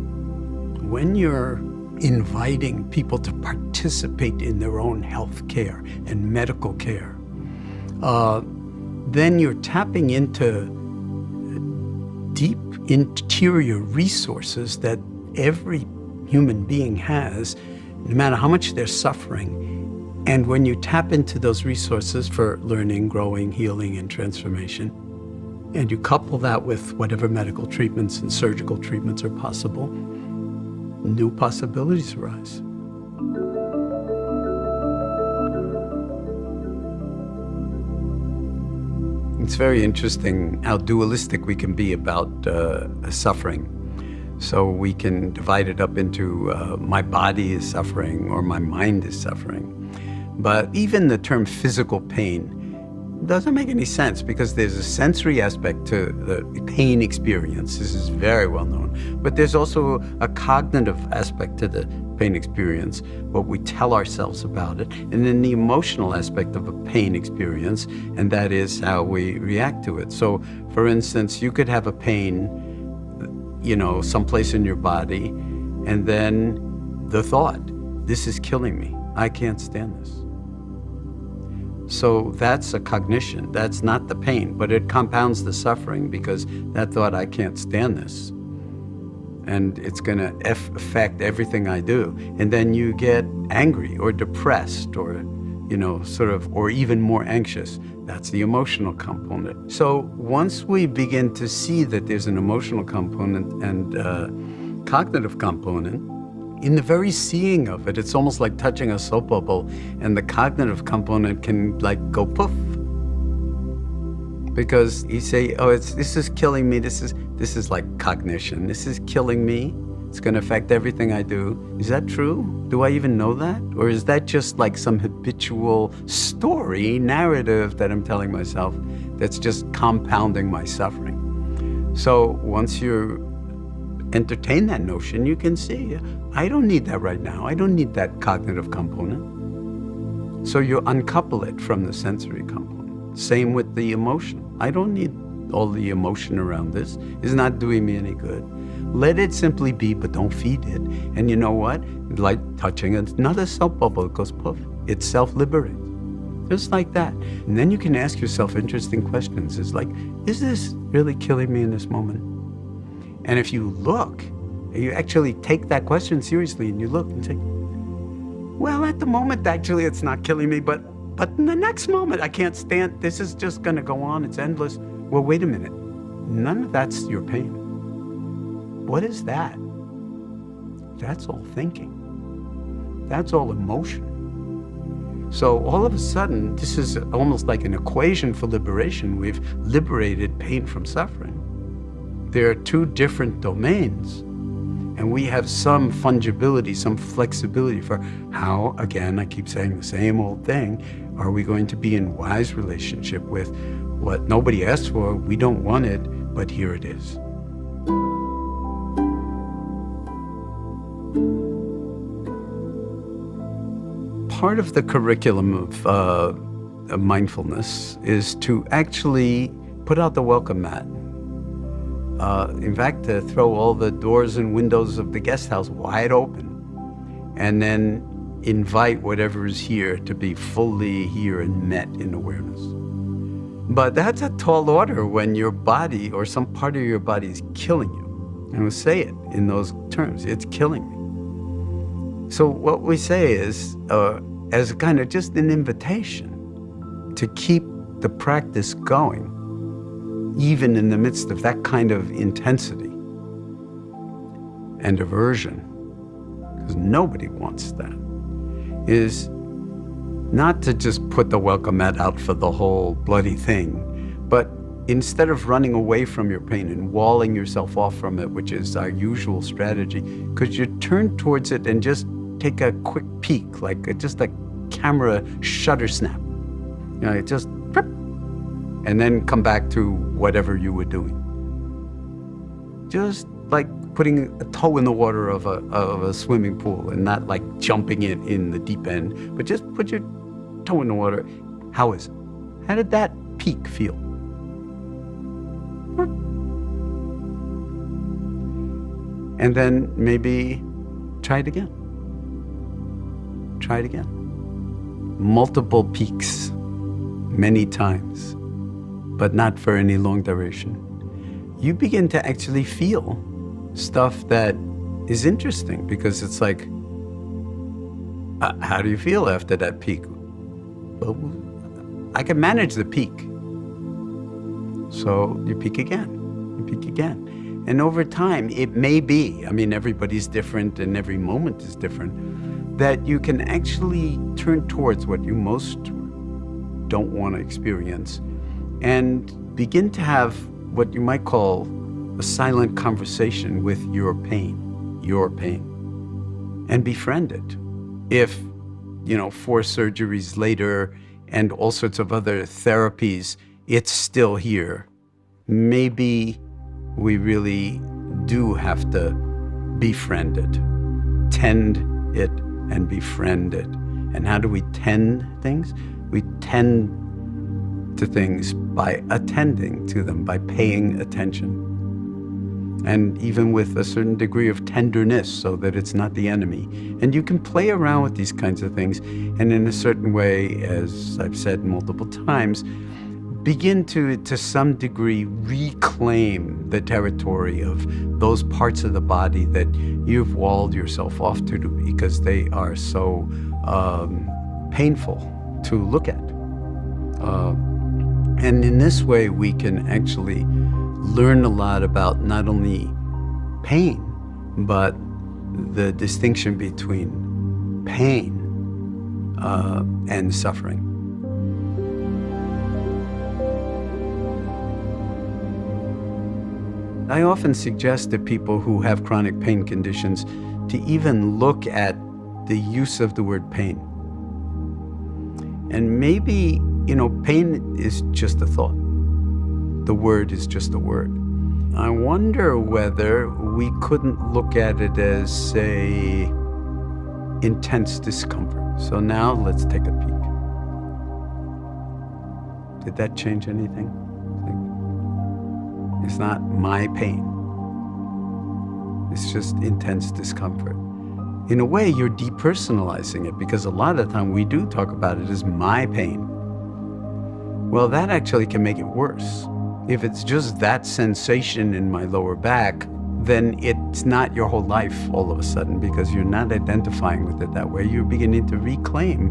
when you're inviting people to participate in their own health care and medical care, then you're tapping into deep interior resources that every human being has, no matter how much they're suffering. And when you tap into those resources for learning, growing, healing, and transformation, and you couple that with whatever medical treatments and surgical treatments are possible, new possibilities arise. It's very interesting how dualistic we can be about suffering. So we can divide it up into my body is suffering or my mind is suffering. But even the term physical pain doesn't make any sense because there's a sensory aspect to the pain experience. This is very well known. But there's also a cognitive aspect to the pain experience, what we tell ourselves about it, and then the emotional aspect of a pain experience, and that is how we react to it. So, for instance, you could have a pain, someplace in your body, and then the thought, this is killing me. I can't stand this. So that's a cognition. That's not the pain, but it compounds the suffering because that thought, I can't stand this. And it's going to affect everything I do. And then you get angry or depressed or, or even more anxious. That's the emotional component. So once we begin to see that there's an emotional component and cognitive component, in the very seeing of it, it's almost like touching a soap bubble, and the cognitive component can go poof. Because you say, this is killing me, this is like cognition, this is killing me, it's gonna affect everything I do. Is that true? Do I even know that? Or is that just like some habitual story, narrative that I'm telling myself that's just compounding my suffering? So once you entertain that notion, you can see, I don't need that right now. I don't need that cognitive component. So you uncouple it from the sensory component. Same with the emotion. I don't need all the emotion around this. It's not doing me any good. Let it simply be, but don't feed it. And you know what? Like touching another soap bubble, it goes poof. It self-liberates. Just like that. And then you can ask yourself interesting questions. It's like, is this really killing me in this moment? And if you look, you actually take that question seriously and you look and say, well, at the moment, actually, it's not killing me, but in the next moment, I can't stand, this is just gonna go on, it's endless. Well, wait a minute, none of that's your pain. What is that? That's all thinking. That's all emotion. So all of a sudden, this is almost like an equation for liberation. We've liberated pain from suffering. There are two different domains, and we have some fungibility, some flexibility for how, again, I keep saying the same old thing, are we going to be in wise relationship with what nobody asked for, we don't want it, but here it is. Part of the curriculum of mindfulness is to actually put out the welcome mat. In fact, to throw all the doors and windows of the guest house wide open and then invite whatever is here to be fully here and met in awareness. But that's a tall order when your body or some part of your body is killing you. And we'll say it in those terms, it's killing me. So what we say is, as kind of just an invitation to keep the practice going, even in the midst of that kind of intensity and aversion, because nobody wants that, is not to just put the welcome mat out for the whole bloody thing, but instead of running away from your pain and walling yourself off from it, which is our usual strategy, could you turn towards it and just take a quick peek, like just a camera shutter snap, just and then come back to whatever you were doing. Just like putting a toe in the water of a swimming pool and not like jumping in the deep end, but just put your toe in the water. How is it? How did that peak feel? And then maybe try it again. Try it again. Multiple peaks, many times, but not for any long duration. You begin to actually feel stuff that is interesting, because it's like, how do you feel after that peak? Well, I can manage the peak. So you peak again, you peak again. And over time, it may be, everybody's different and every moment is different, that you can actually turn towards what you most don't want to experience and begin to have what you might call a silent conversation with your pain, and befriend it. If, 4 surgeries later and all sorts of other therapies, it's still here, maybe we really do have to befriend it, tend it and befriend it. And how do we tend things? We tend to things by attending to them, by paying attention. And even with a certain degree of tenderness, so that it's not the enemy. And you can play around with these kinds of things, and in a certain way, as I've said multiple times, begin to some degree, reclaim the territory of those parts of the body that you've walled yourself off to because they are so painful to look at. And in this way, we can actually learn a lot about not only pain, but the distinction between pain and suffering. I often suggest to people who have chronic pain conditions to even look at the use of the word pain. And maybe, pain is just a thought. The word is just a word. I wonder whether we couldn't look at it as, say, intense discomfort. So now let's take a peek. Did that change anything? It's not my pain. It's just intense discomfort. In a way, you're depersonalizing it, because a lot of the time we do talk about it as my pain. Well, that actually can make it worse. If it's just that sensation in my lower back, then it's not your whole life all of a sudden, because you're not identifying with it that way. You're beginning to reclaim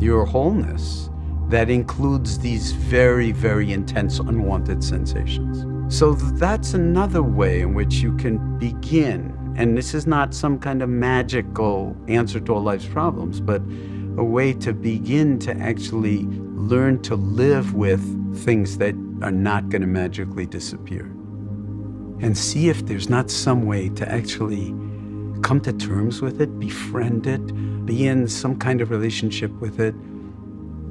your wholeness that includes these very, very intense, unwanted sensations. So that's another way in which you can begin. And this is not some kind of magical answer to all life's problems, but a way to begin to actually learn to live with things that are not going to magically disappear. And see if there's not some way to actually come to terms with it, befriend it, be in some kind of relationship with it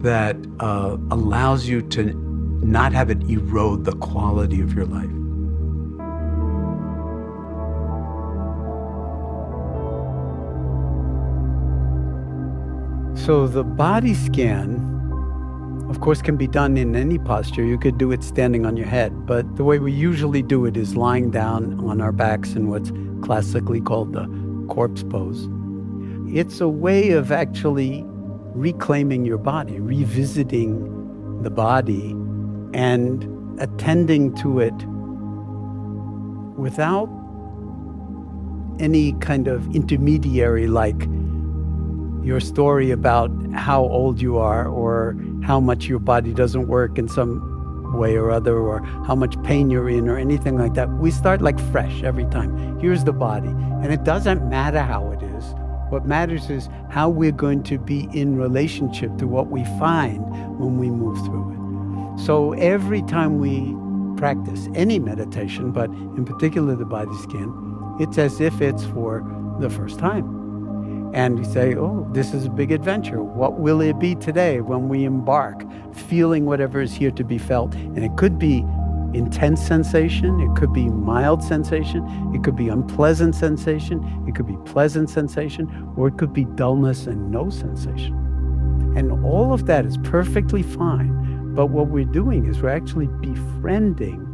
that allows you to not have it erode the quality of your life. So the body scan, of course, can be done in any posture. You could do it standing on your head, but the way we usually do it is lying down on our backs in what's classically called the corpse pose. It's a way of actually reclaiming your body, revisiting the body, and attending to it without any kind of intermediary, like your story about how old you are, or how much your body doesn't work in some way or other, or how much pain you're in, or anything like that. We start like fresh every time. Here's the body. And it doesn't matter how it is. What matters is how we're going to be in relationship to what we find when we move through it. So every time we practice any meditation, but in particular the body scan, it's as if it's for the first time. And you say, oh, this is a big adventure. What will it be today when we embark, feeling whatever is here to be felt? And it could be intense sensation, it could be mild sensation, it could be unpleasant sensation, it could be pleasant sensation, or it could be dullness and no sensation. And all of that is perfectly fine. But what we're doing is we're actually befriending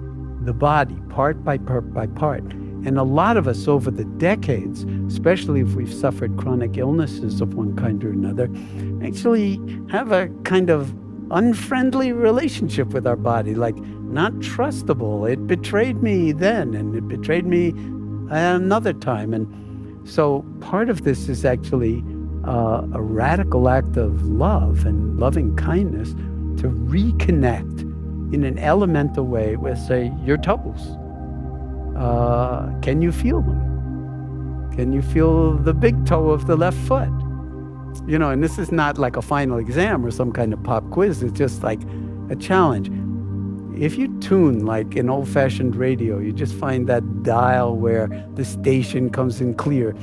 the body part by part by part. And a lot of us over the decades, especially if we've suffered chronic illnesses of one kind or another, actually have a kind of unfriendly relationship with our body, like not trustable. It betrayed me then, and it betrayed me another time. And so part of this is actually a radical act of love and loving kindness to reconnect in an elemental way with, say, your toes. Can you feel them? Can you feel the big toe of the left foot? You know, and this is not like a final exam or some kind of pop quiz. It's just like a challenge. If you tune like an old-fashioned radio, you just find that dial where the station comes in clear.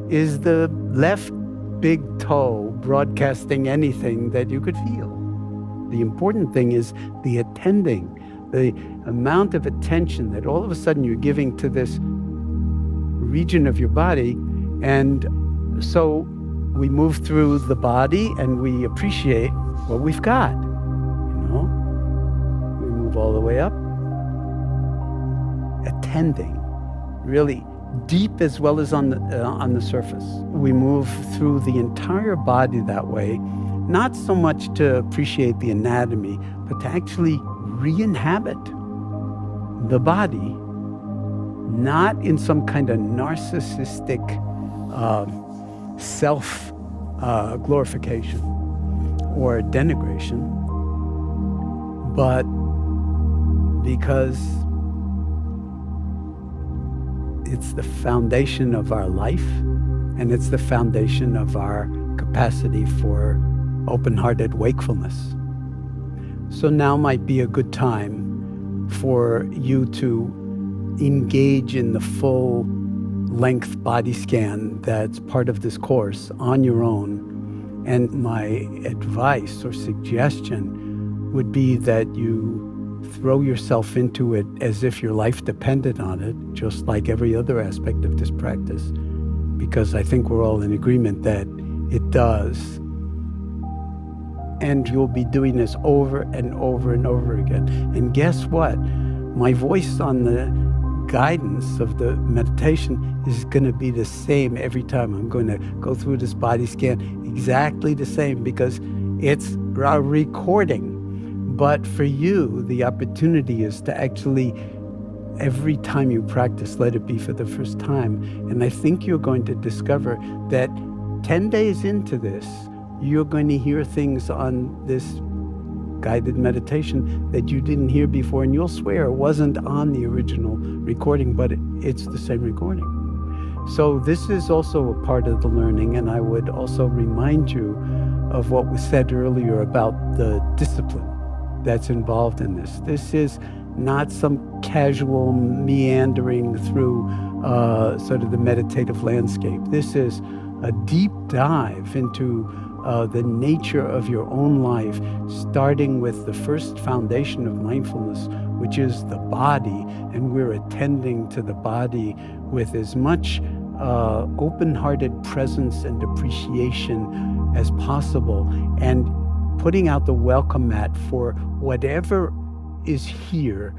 Is the left big toe broadcasting anything that you could feel? The important thing is the attending, the amount of attention that all of a sudden you're giving to this region of your body. And so we move through the body and we appreciate what we've got, you know? We move all the way up. Attending, really deep as well as on the surface. We move through the entire body that way, not so much to appreciate the anatomy, but to actually re-inhabit the body, not in some kind of narcissistic self-glorification or denigration, but because it's the foundation of our life, and it's the foundation of our capacity for open-hearted wakefulness. So now might be a good time for you to engage in the full-length body scan that's part of this course on your own. And my advice or suggestion would be that you throw yourself into it as if your life depended on it, just like every other aspect of this practice, because I think we're all in agreement that it does. And you'll be doing this over and over and over again. And guess what? My voice on the guidance of the meditation is going to be the same every time. I'm going to go through this body scan exactly the same, because it's a recording. But for you, the opportunity is to actually, every time you practice, let it be for the first time. And I think you're going to discover that 10 days into this, you're going to hear things on this guided meditation that you didn't hear before, and you'll swear it wasn't on the original recording, but it's the same recording. So this is also a part of the learning, and I would also remind you of what was said earlier about the discipline that's involved in this. This is not some casual meandering through sort of the meditative landscape. This is a deep dive into the nature of your own life, starting with the first foundation of mindfulness, which is the body, and we're attending to the body with as much open-hearted presence and appreciation as possible, and putting out the welcome mat for whatever is here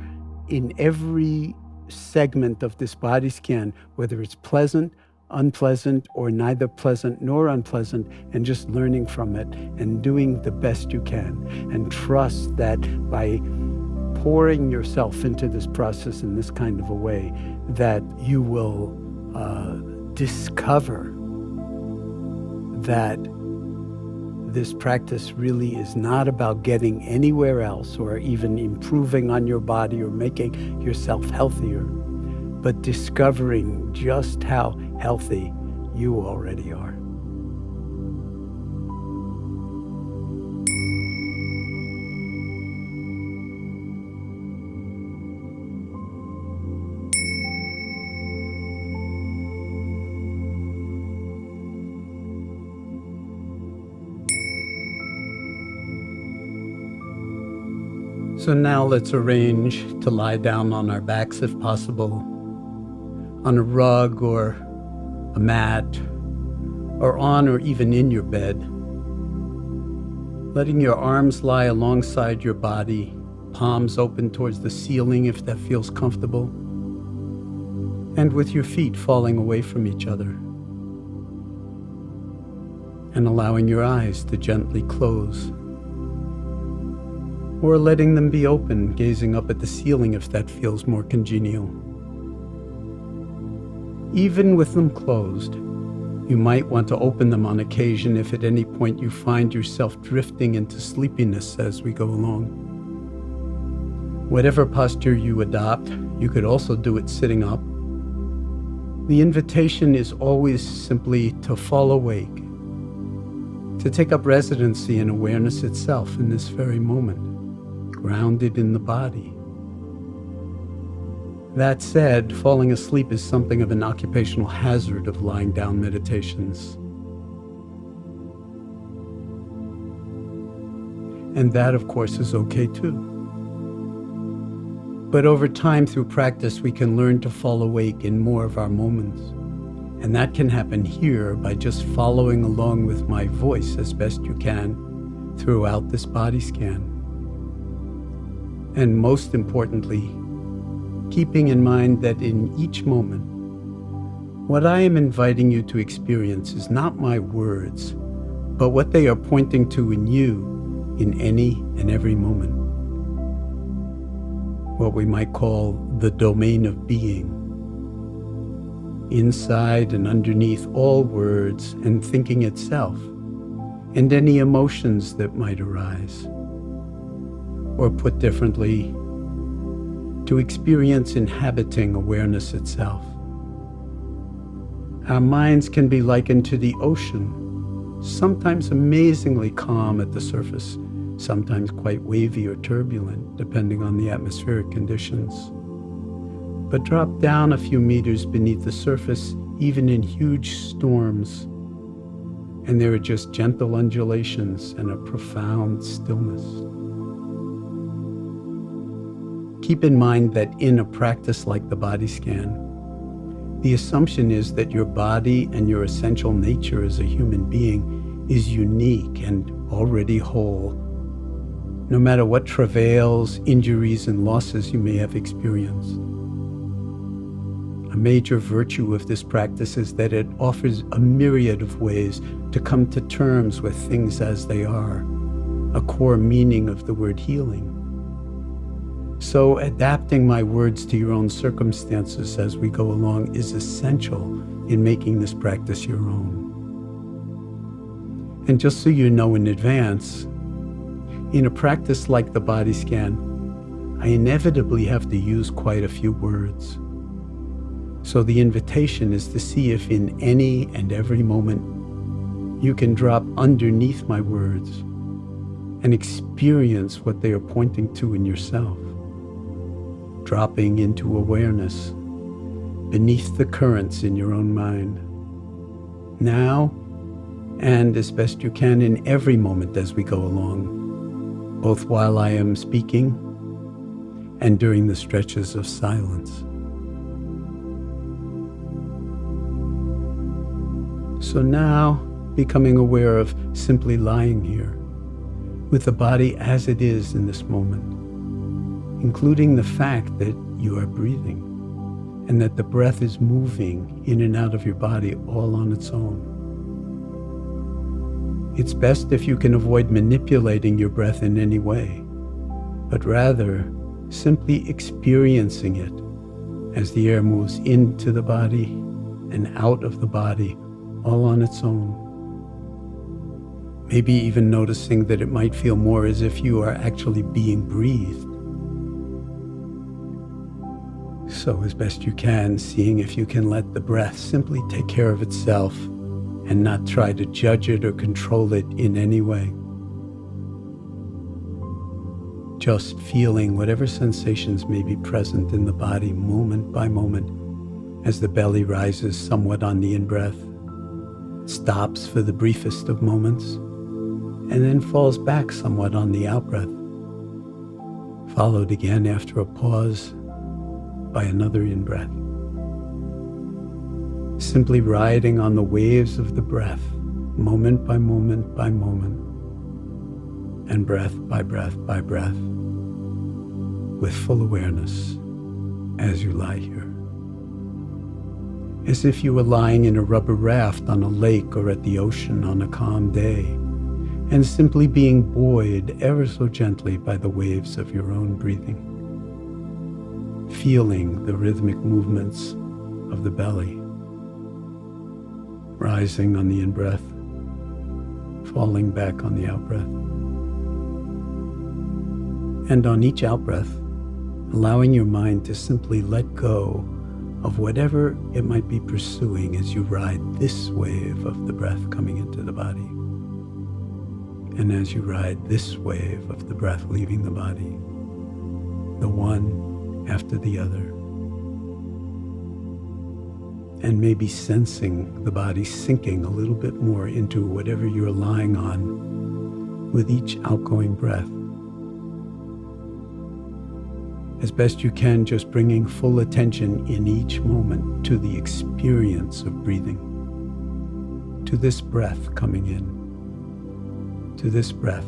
in every segment of this body scan, whether it's pleasant, unpleasant, or neither pleasant nor unpleasant, and just learning from it and doing the best you can. And trust that by pouring yourself into this process in this kind of a way, that you will discover that this practice really is not about getting anywhere else or even improving on your body or making yourself healthier, but discovering just how healthy you already are. So now let's arrange to lie down on our backs if possible, on a rug or a mat, or on or even in your bed. Letting your arms lie alongside your body, palms open towards the ceiling if that feels comfortable. and with your feet falling away from each other, and allowing your eyes to gently close, or letting them be open, gazing up at the ceiling if that feels more congenial. Even with them closed, you might want to open them on occasion if at any point you find yourself drifting into sleepiness as we go along. Whatever posture you adopt, you could also do it sitting up. The invitation is always simply to fall awake, to take up residency in awareness itself in this very moment, grounded in the body. That said, falling asleep is something of an occupational hazard of lying down meditations. And that, of course, is okay too. But over time, through practice, we can learn to fall awake in more of our moments. And that can happen here by just following along with my voice as best you can throughout this body scan. And most importantly, keeping in mind that in each moment, what I am inviting you to experience is not my words, but what they are pointing to in you in any and every moment. What we might call the domain of being. Inside and underneath all words and thinking itself, and any emotions that might arise. Or put differently, to experience inhabiting awareness itself. Our minds can be likened to the ocean, sometimes amazingly calm at the surface, sometimes quite wavy or turbulent, depending on the atmospheric conditions. But drop down a few meters beneath the surface, even in huge storms, and there are just gentle undulations and a profound stillness. Keep in mind that in a practice like the body scan, the assumption is that your body and your essential nature as a human being is unique and already whole, no matter what travails, injuries, and losses you may have experienced. A major virtue of this practice is that it offers a myriad of ways to come to terms with things as they are, a core meaning of the word healing. So adapting my words to your own circumstances as we go along is essential in making this practice your own. And just so you know in advance, in a practice like the body scan, I inevitably have to use quite a few words. So the invitation is to see if in any and every moment you can drop underneath my words and experience what they are pointing to in yourself. Dropping into awareness beneath the currents in your own mind. Now, and as best you can in every moment as we go along, both while I am speaking and during the stretches of silence. So now, becoming aware of simply lying here, with the body as it is in this moment, including the fact that you are breathing and that the breath is moving in and out of your body all on its own. It's best if you can avoid manipulating your breath in any way, but rather simply experiencing it as the air moves into the body and out of the body all on its own. Maybe even noticing that it might feel more as if you are actually being breathed. So as best you can, seeing if you can let the breath simply take care of itself and not try to judge it or control it in any way. Just feeling whatever sensations may be present in the body moment by moment as the belly rises somewhat on the in-breath, stops for the briefest of moments, and then falls back somewhat on the out-breath, followed again after a pause by another in-breath. Simply riding on the waves of the breath, moment by moment by moment, and breath by breath by breath, with full awareness as you lie here. as if you were lying in a rubber raft on a lake or at the ocean on a calm day, and simply being buoyed ever so gently by the waves of your own breathing, feeling the rhythmic movements of the belly, rising on the in-breath, falling back on the out-breath. And on each out-breath, allowing your mind to simply let go of whatever it might be pursuing as you ride this wave of the breath coming into the body. And as you ride this wave of the breath leaving the body, the one after the other, and maybe sensing the body sinking a little bit more into whatever you're lying on with each outgoing breath. As best you can, just bringing full attention in each moment to the experience of breathing, to this breath coming in, to this breath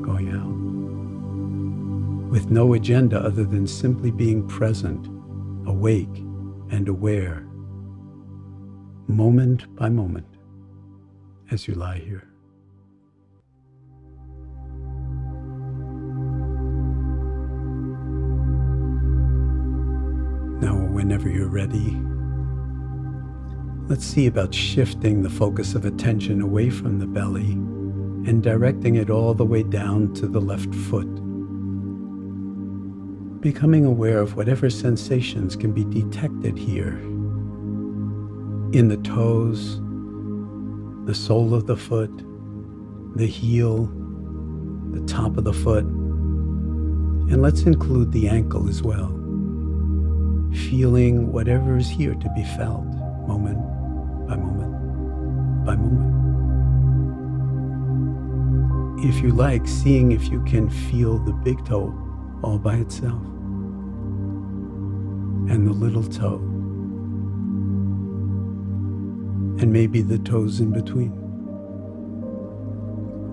going out, with no agenda other than simply being present, awake and aware, moment by moment, as you lie here. Now, whenever you're ready, let's see about shifting the focus of attention away from the belly and directing it all the way down to the left foot, becoming aware of whatever sensations can be detected here, in the toes, the sole of the foot, the heel, the top of the foot, and let's include the ankle as well. Feeling whatever is here to be felt, moment by moment by moment. If you like, seeing if you can feel the big toe all by itself, and the little toe, and maybe the toes in between.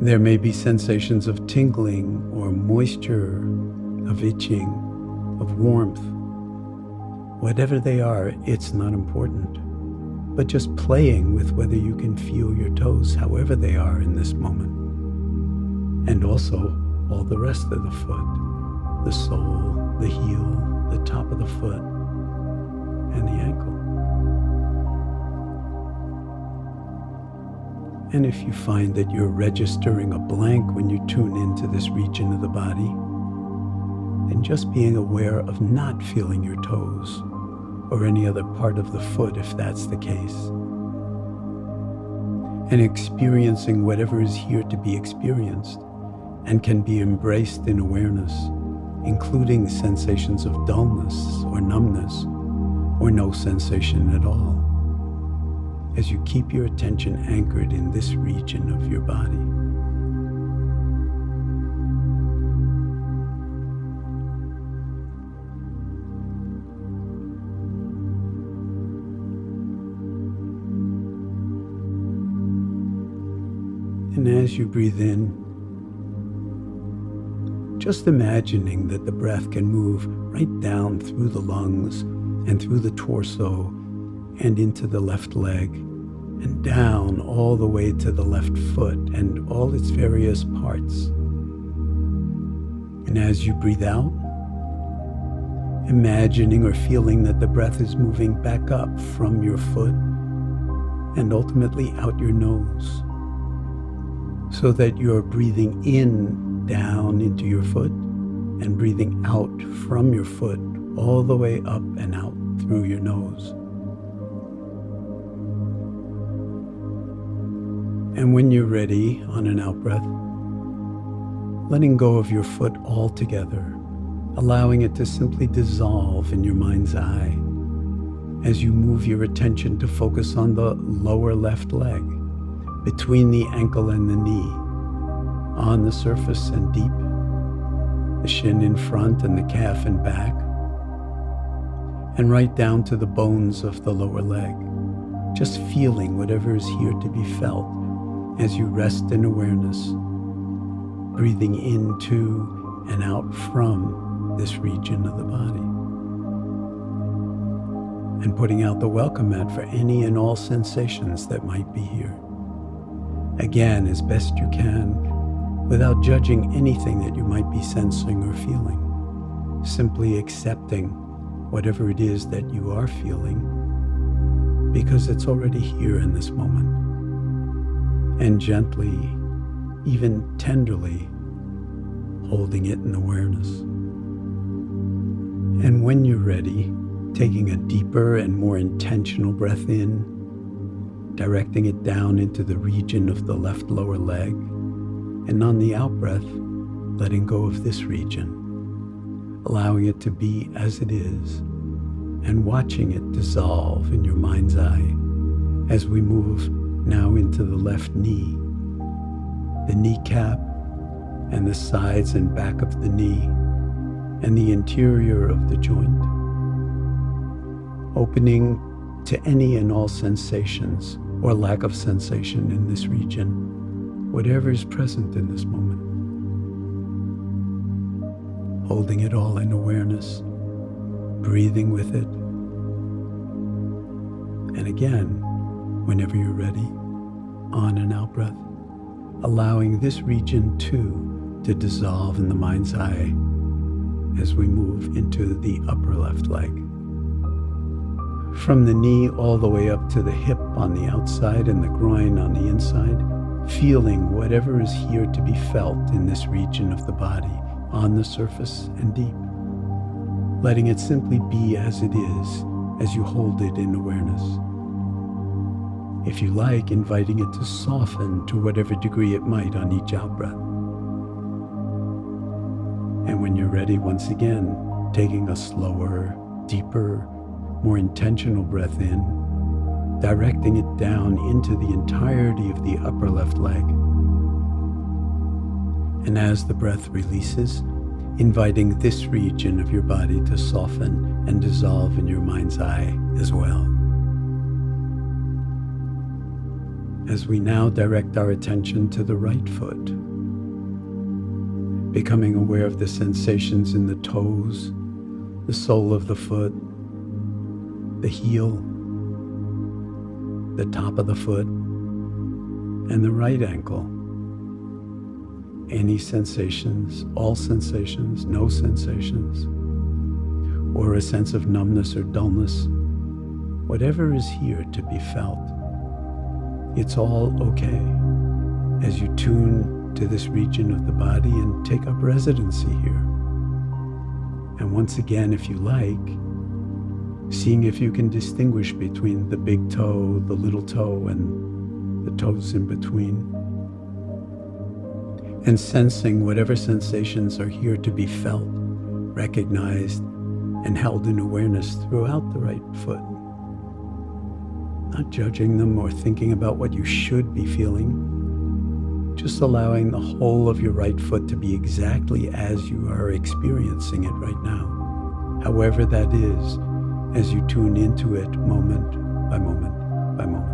There may be sensations of tingling or moisture, of itching, of warmth. Whatever they are, it's not important, but just playing with whether you can feel your toes however they are in this moment. And also all the rest of the foot, the sole, the heel, the top of the foot, and the ankle. And if you find that you're registering a blank when you tune into this region of the body, then just being aware of not feeling your toes or any other part of the foot if that's the case, and experiencing whatever is here to be experienced and can be embraced in awareness, including sensations of dullness or numbness or no sensation at all, as you keep your attention anchored in this region of your body. And as you breathe in, just imagining that the breath can move right down through the lungs and through the torso and into the left leg and down all the way to the left foot and all its various parts. And as you breathe out, imagining or feeling that the breath is moving back up from your foot and ultimately out your nose, so that you're breathing in down into your foot and breathing out from your foot all the way up and out through your nose. And when you're ready on an out-breath, letting go of your foot altogether, allowing it to simply dissolve in your mind's eye as you move your attention to focus on the lower left leg, between the ankle and the knee, on the surface and deep, the shin in front and the calf in back, and right down to the bones of the lower leg, just feeling whatever is here to be felt as you rest in awareness, breathing into and out from this region of the body. and putting out the welcome mat for any and all sensations that might be here. Again, as best you can, without judging anything that you might be sensing or feeling. Simply accepting whatever it is that you are feeling, because it's already here in this moment. And gently, even tenderly, holding it in awareness. And when you're ready, taking a deeper and more intentional breath in, directing it down into the region of the left lower leg, and on the out-breath, letting go of this region, allowing it to be as it is, and watching it dissolve in your mind's eye as we move now into the left knee, the kneecap, and the sides and back of the knee, and the interior of the joint, opening to any and all sensations or lack of sensation in this region, whatever is present in this moment. Holding it all in awareness, breathing with it, and again, whenever you're ready, on and out breath, allowing this region too to dissolve in the mind's eye as we move into the upper left leg. From the knee all the way up to the hip on the outside and the groin on the inside, feeling whatever is here to be felt in this region of the body, on the surface and deep. Letting it simply be as it is as you hold it in awareness. If you like, inviting it to soften to whatever degree it might on each out-breath. And when you're ready, once again, taking a slower, deeper, more intentional breath in, directing it down into the entirety of the upper left leg. And as the breath releases, inviting this region of your body to soften and dissolve in your mind's eye as well. As we now direct our attention to the right foot, becoming aware of the sensations in the toes, the sole of the foot, the heel, the top of the foot, and the right ankle. Any sensations, all sensations, no sensations, or a sense of numbness or dullness, whatever is here to be felt, it's all okay as you tune to this region of the body and take up residency here. And once again, if you like, seeing if you can distinguish between the big toe, the little toe, and the toes in between, and sensing whatever sensations are here to be felt, recognized, and held in awareness throughout the right foot. Not judging them or thinking about what you should be feeling, just allowing the whole of your right foot to be exactly as you are experiencing it right now, however that is, as you tune into it moment by moment by moment.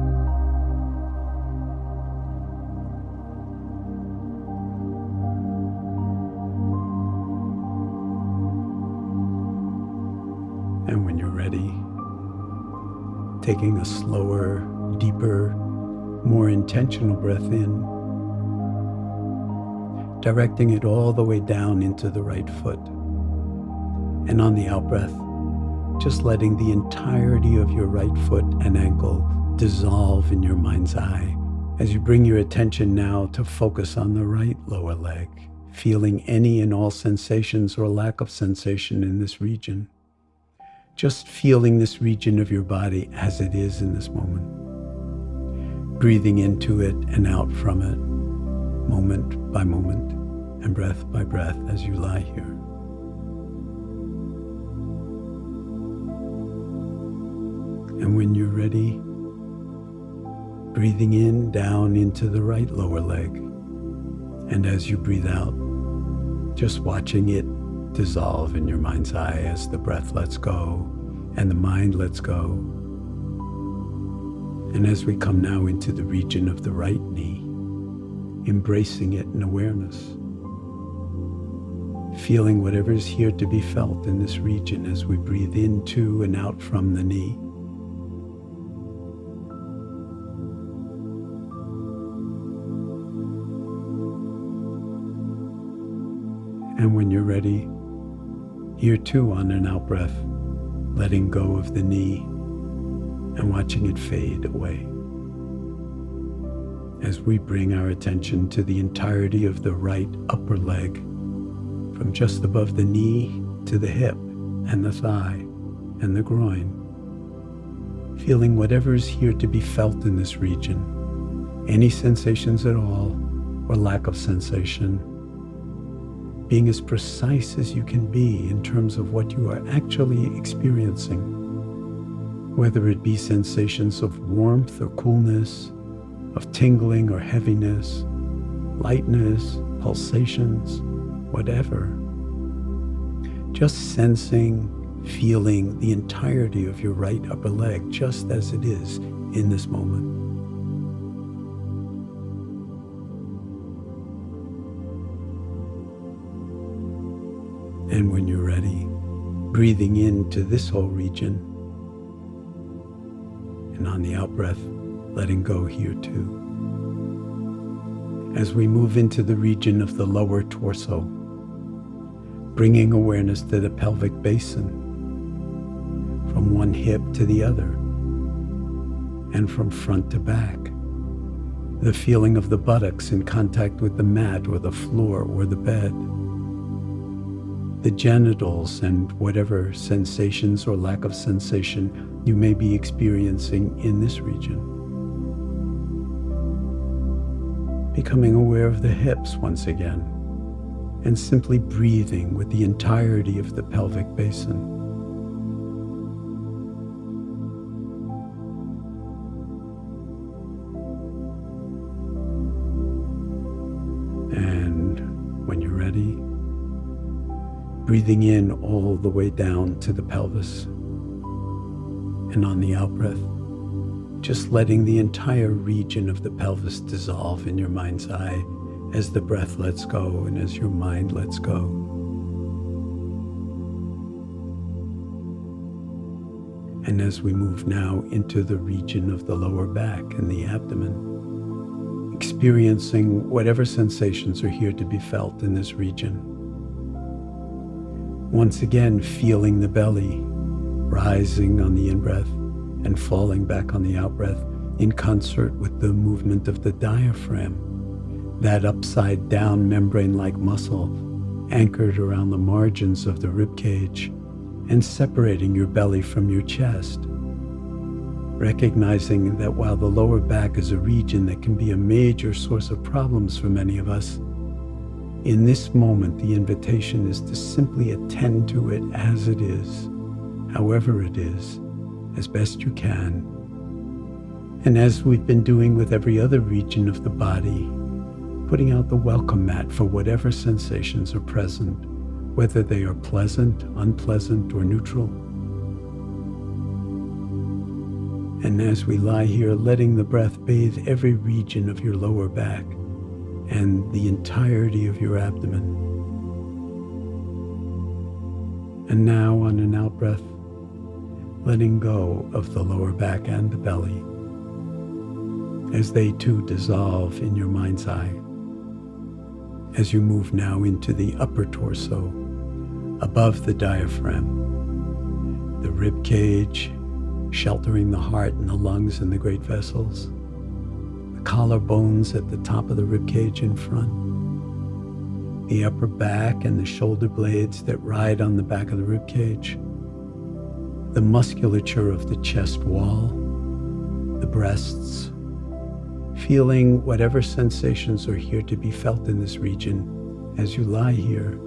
And when you're ready, taking a slower, deeper, more intentional breath in, directing it all the way down into the right foot. And on the out-breath, just letting the entirety of your right foot and ankle dissolve in your mind's eye as you bring your attention now to focus on the right lower leg, feeling any and all sensations or lack of sensation in this region. Just feeling this region of your body as it is in this moment. Breathing into it and out from it, moment by moment, and breath by breath as you lie here. And when you're ready, breathing in down into the right lower leg. And as you breathe out, just watching it dissolve in your mind's eye as the breath lets go and the mind lets go. And as we come now into the region of the right knee, embracing it in awareness, feeling whatever is here to be felt in this region as we breathe into and out from the knee, And when you're ready, here too on an out breath, letting go of the knee and watching it fade away. As we bring our attention to the entirety of the right upper leg, from just above the knee to the hip and the thigh and the groin, feeling whatever is here to be felt in this region, any sensations at all or lack of sensation, being as precise as you can be in terms of what you are actually experiencing, whether it be sensations of warmth or coolness, of tingling or heaviness, lightness, pulsations, whatever. Just sensing, feeling the entirety of your right upper leg just as it is in this moment. And when you're ready, breathing into this whole region, and on the out breath, letting go here too. As we move into the region of the lower torso, bringing awareness to the pelvic basin, from one hip to the other, and from front to back. The feeling of the buttocks in contact with the mat or the floor or the bed. The genitals and whatever sensations or lack of sensation you may be experiencing in this region. Becoming aware of the hips once again, and simply breathing with the entirety of the pelvic basin. And when you're ready, breathing in all the way down to the pelvis. And on the out breath, just letting the entire region of the pelvis dissolve in your mind's eye as the breath lets go and as your mind lets go. And as we move now into the region of the lower back and the abdomen, experiencing whatever sensations are here to be felt in this region. Once again, feeling the belly rising on the in-breath and falling back on the out-breath in concert with the movement of the diaphragm, that upside-down membrane-like muscle anchored around the margins of the rib cage and separating your belly from your chest. Recognizing that while the lower back is a region that can be a major source of problems for many of us, in this moment, the invitation is to simply attend to it as it is, however it is, as best you can. And as we've been doing with every other region of the body, putting out the welcome mat for whatever sensations are present, whether they are pleasant, unpleasant, or neutral. And as we lie here, letting the breath bathe every region of your lower back and the entirety of your abdomen. And now on an out breath, letting go of the lower back and the belly as they too dissolve in your mind's eye. As you move now into the upper torso, above the diaphragm, the rib cage, sheltering the heart and the lungs and the great vessels, the collarbones at the top of the rib cage in front, the upper back and the shoulder blades that ride on the back of the rib cage, the musculature of the chest wall, the breasts, feeling whatever sensations are here to be felt in this region as you lie here,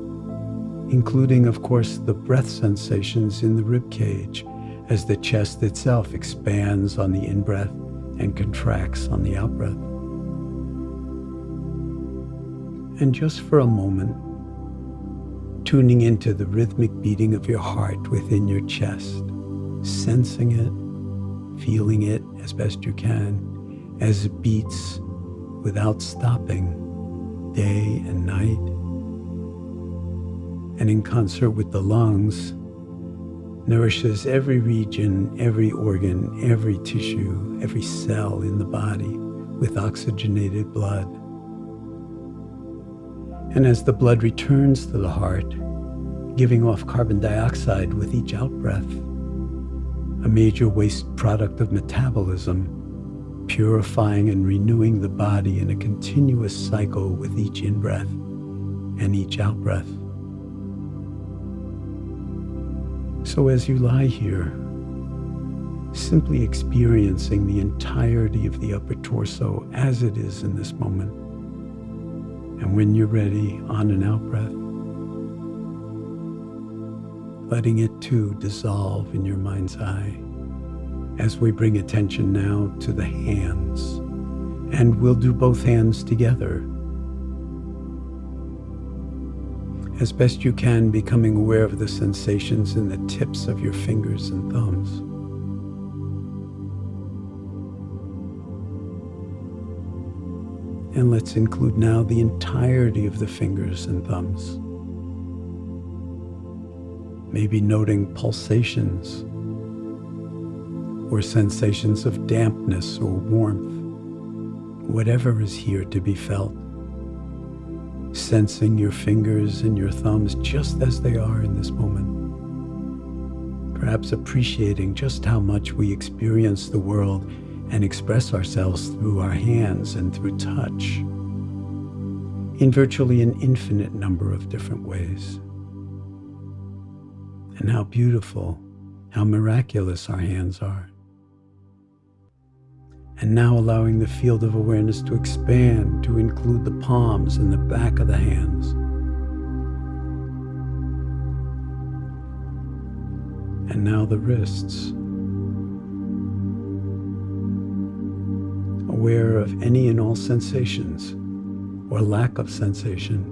including, of course, the breath sensations in the rib cage as the chest itself expands on the in-breath and contracts on the out-breath. And just for a moment, tuning into the rhythmic beating of your heart within your chest, sensing it, feeling it as best you can, as it beats without stopping, day and night. And in concert with the lungs, nourishes every region, every organ, every tissue, every cell in the body with oxygenated blood. And as the blood returns to the heart, giving off carbon dioxide with each out-breath, a major waste product of metabolism, purifying and renewing the body in a continuous cycle with each in-breath and each out-breath. So as you lie here, simply experiencing the entirety of the upper torso as it is in this moment, and when you're ready, on and out breath, letting it too dissolve in your mind's eye as we bring attention now to the hands, and we'll do both hands together. As best you can, becoming aware of the sensations in the tips of your fingers and thumbs. And let's include now the entirety of the fingers and thumbs. Maybe noting pulsations or sensations of dampness or warmth, whatever is here to be felt. Sensing your fingers and your thumbs just as they are in this moment. Perhaps appreciating just how much we experience the world and express ourselves through our hands and through touch in virtually an infinite number of different ways. And how beautiful, how miraculous our hands are. And now allowing the field of awareness to expand to include the palms and the back of the hands. And now the wrists. Aware of any and all sensations or lack of sensation,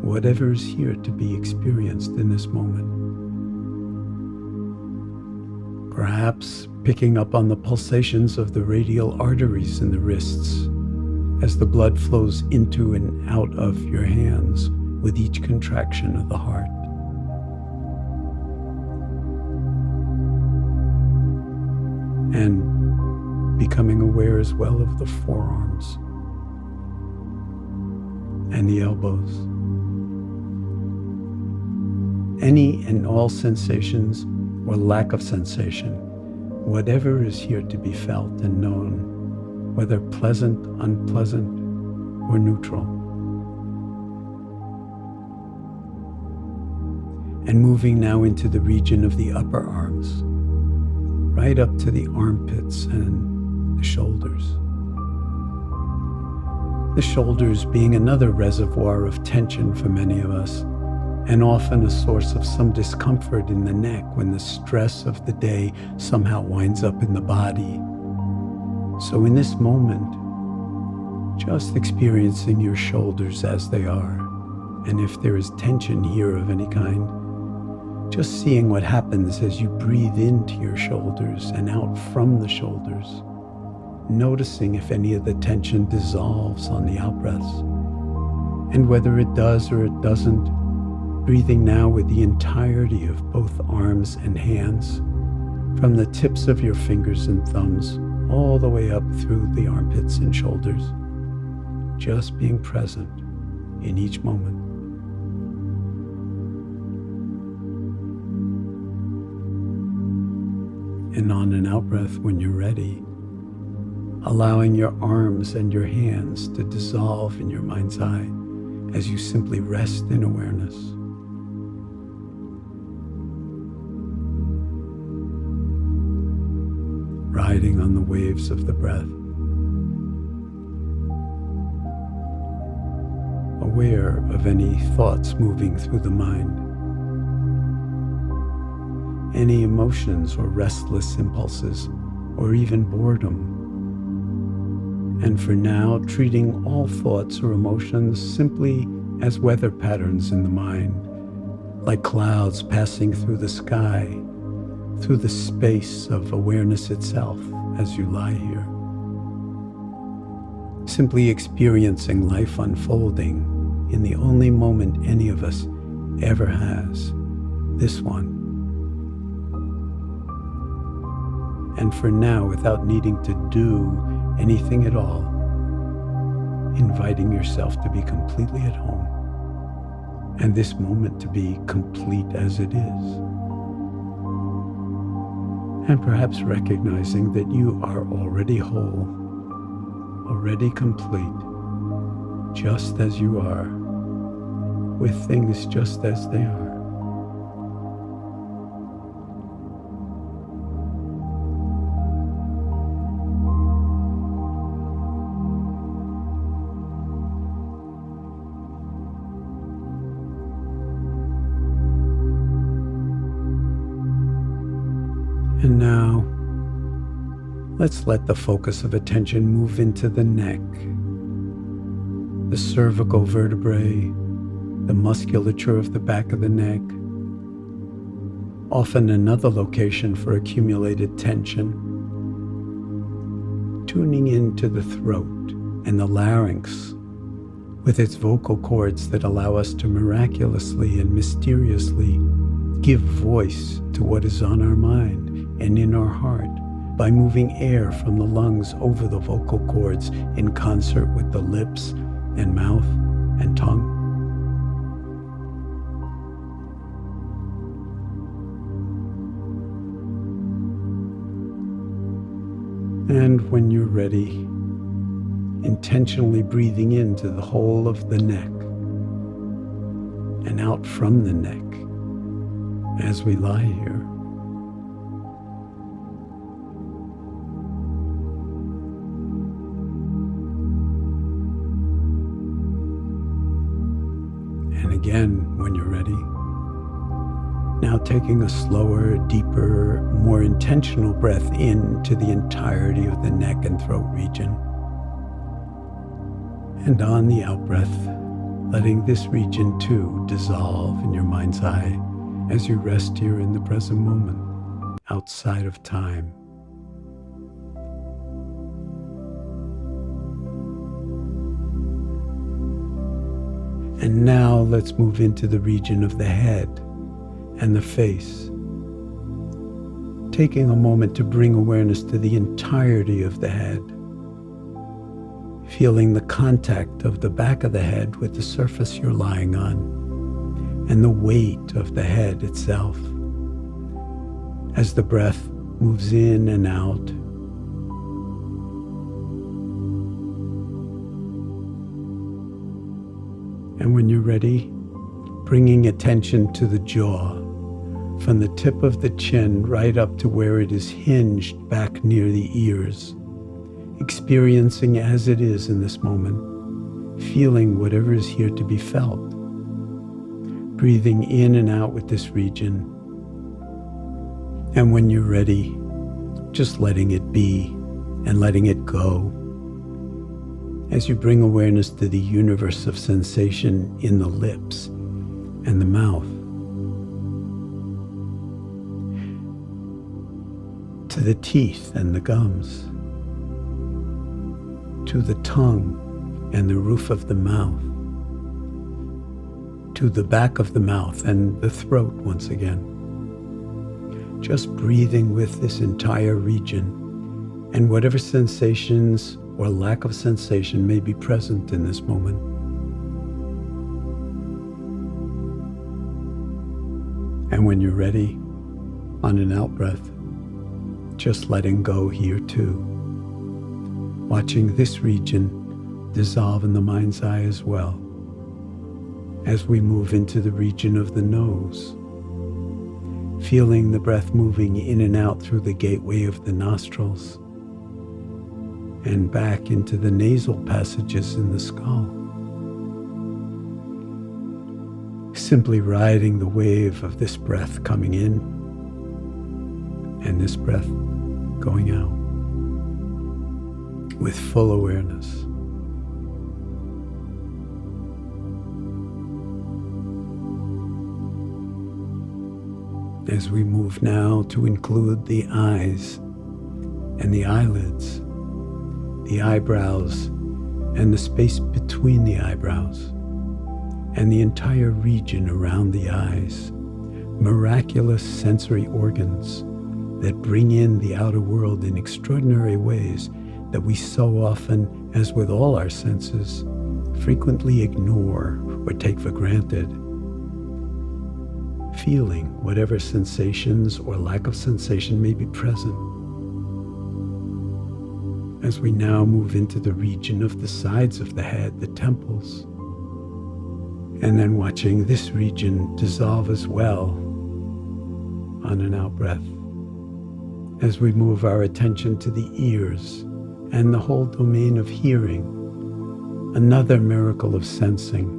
whatever is here to be experienced in this moment. Perhaps picking up on the pulsations of the radial arteries in the wrists as the blood flows into and out of your hands with each contraction of the heart. And becoming aware as well of the forearms and the elbows. Any and all sensations or lack of sensation, whatever is here to be felt and known, whether pleasant, unpleasant, or neutral. And moving now into the region of the upper arms, right up to the armpits and the shoulders. The shoulders being another reservoir of tension for many of us, and often a source of some discomfort in the neck when the stress of the day somehow winds up in the body. So in this moment, just experiencing your shoulders as they are, and if there is tension here of any kind, just seeing what happens as you breathe into your shoulders and out from the shoulders, noticing if any of the tension dissolves on the out-breaths, and whether it does or it doesn't, breathing now with the entirety of both arms and hands, from the tips of your fingers and thumbs all the way up through the armpits and shoulders, just being present in each moment. And on an out-breath when you're ready, allowing your arms and your hands to dissolve in your mind's eye as you simply rest in awareness. Riding on the waves of the breath, aware of any thoughts moving through the mind, any emotions or restless impulses, or even boredom. And for now, treating all thoughts or emotions simply as weather patterns in the mind, like clouds passing through the sky, through the space of awareness itself as you lie here. Simply experiencing life unfolding in the only moment any of us ever has, this one. And for now, without needing to do anything at all, inviting yourself to be completely at home, and this moment to be complete as it is. And perhaps recognizing that you are already whole, already complete, just as you are, with things just as they are. And now, let's let the focus of attention move into the neck, the cervical vertebrae, the musculature of the back of the neck, often another location for accumulated tension, tuning into the throat and the larynx with its vocal cords that allow us to miraculously and mysteriously give voice to what is on our mind and in our heart by moving air from the lungs over the vocal cords in concert with the lips and mouth and tongue. And when you're ready, intentionally breathing into the whole of the neck and out from the neck as we lie here. And again, when you're ready, now taking a slower, deeper, more intentional breath into the entirety of the neck and throat region. And on the out-breath, letting this region too dissolve in your mind's eye as you rest here in the present moment, outside of time. And now let's move into the region of the head and the face, taking a moment to bring awareness to the entirety of the head, feeling the contact of the back of the head with the surface you're lying on, and the weight of the head itself as the breath moves in and out. And when you're ready, bringing attention to the jaw, from the tip of the chin right up to where it is hinged back near the ears, experiencing as it is in this moment, feeling whatever is here to be felt, breathing in and out with this region. And when you're ready, just letting it be and letting it go as you bring awareness to the universe of sensation in the lips and the mouth, to the teeth and the gums, to the tongue and the roof of the mouth, to the back of the mouth and the throat once again. Just breathing with this entire region and whatever sensations or lack of sensation may be present in this moment. And when you're ready, on an out-breath, just letting go here too, watching this region dissolve in the mind's eye as well, as we move into the region of the nose, feeling the breath moving in and out through the gateway of the nostrils and back into the nasal passages in the skull. Simply riding the wave of this breath coming in and this breath going out with full awareness. As we move now to include the eyes and the eyelids, the eyebrows and the space between the eyebrows, and the entire region around the eyes, miraculous sensory organs that bring in the outer world in extraordinary ways that we so often, as with all our senses, frequently ignore or take for granted. Feeling whatever sensations or lack of sensation may be present. As we now move into the region of the sides of the head, the temples, and then watching this region dissolve as well on an out-breath. As we move our attention to the ears and the whole domain of hearing, another miracle of sensing,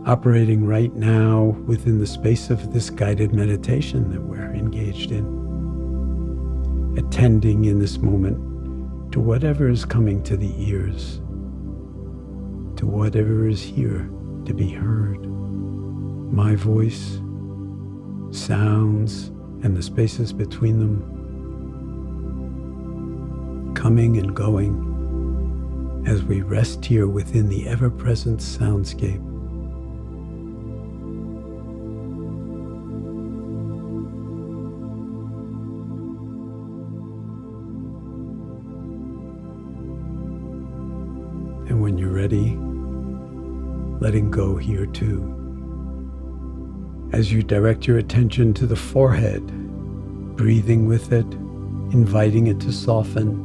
operating right now within the space of this guided meditation that we're engaged in, attending in this moment to whatever is coming to the ears, to whatever is here to be heard. My voice, sounds, and the spaces between them, coming and going as we rest here within the ever-present soundscape. And when you're ready, letting go here too. As you direct your attention to the forehead, breathing with it, inviting it to soften.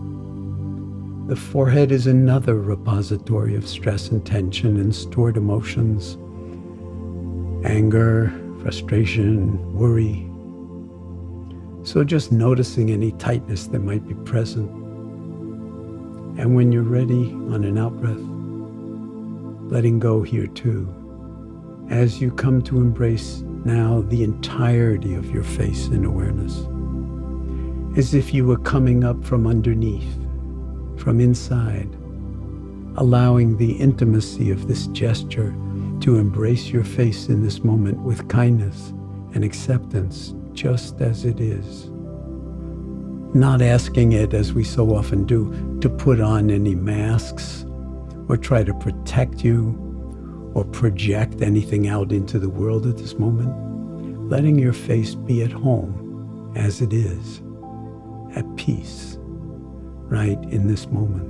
The forehead is another repository of stress and tension and stored emotions, anger, frustration, worry. So just noticing any tightness that might be present. And when you're ready, on an out-breath, letting go here too, as you come to embrace now the entirety of your face in awareness, as if you were coming up from underneath, from inside, allowing the intimacy of this gesture to embrace your face in this moment with kindness and acceptance just as it is. Not asking it, as we so often do, to put on any masks or try to protect you or project anything out into the world at this moment. Letting your face be at home as it is, at peace, right in this moment.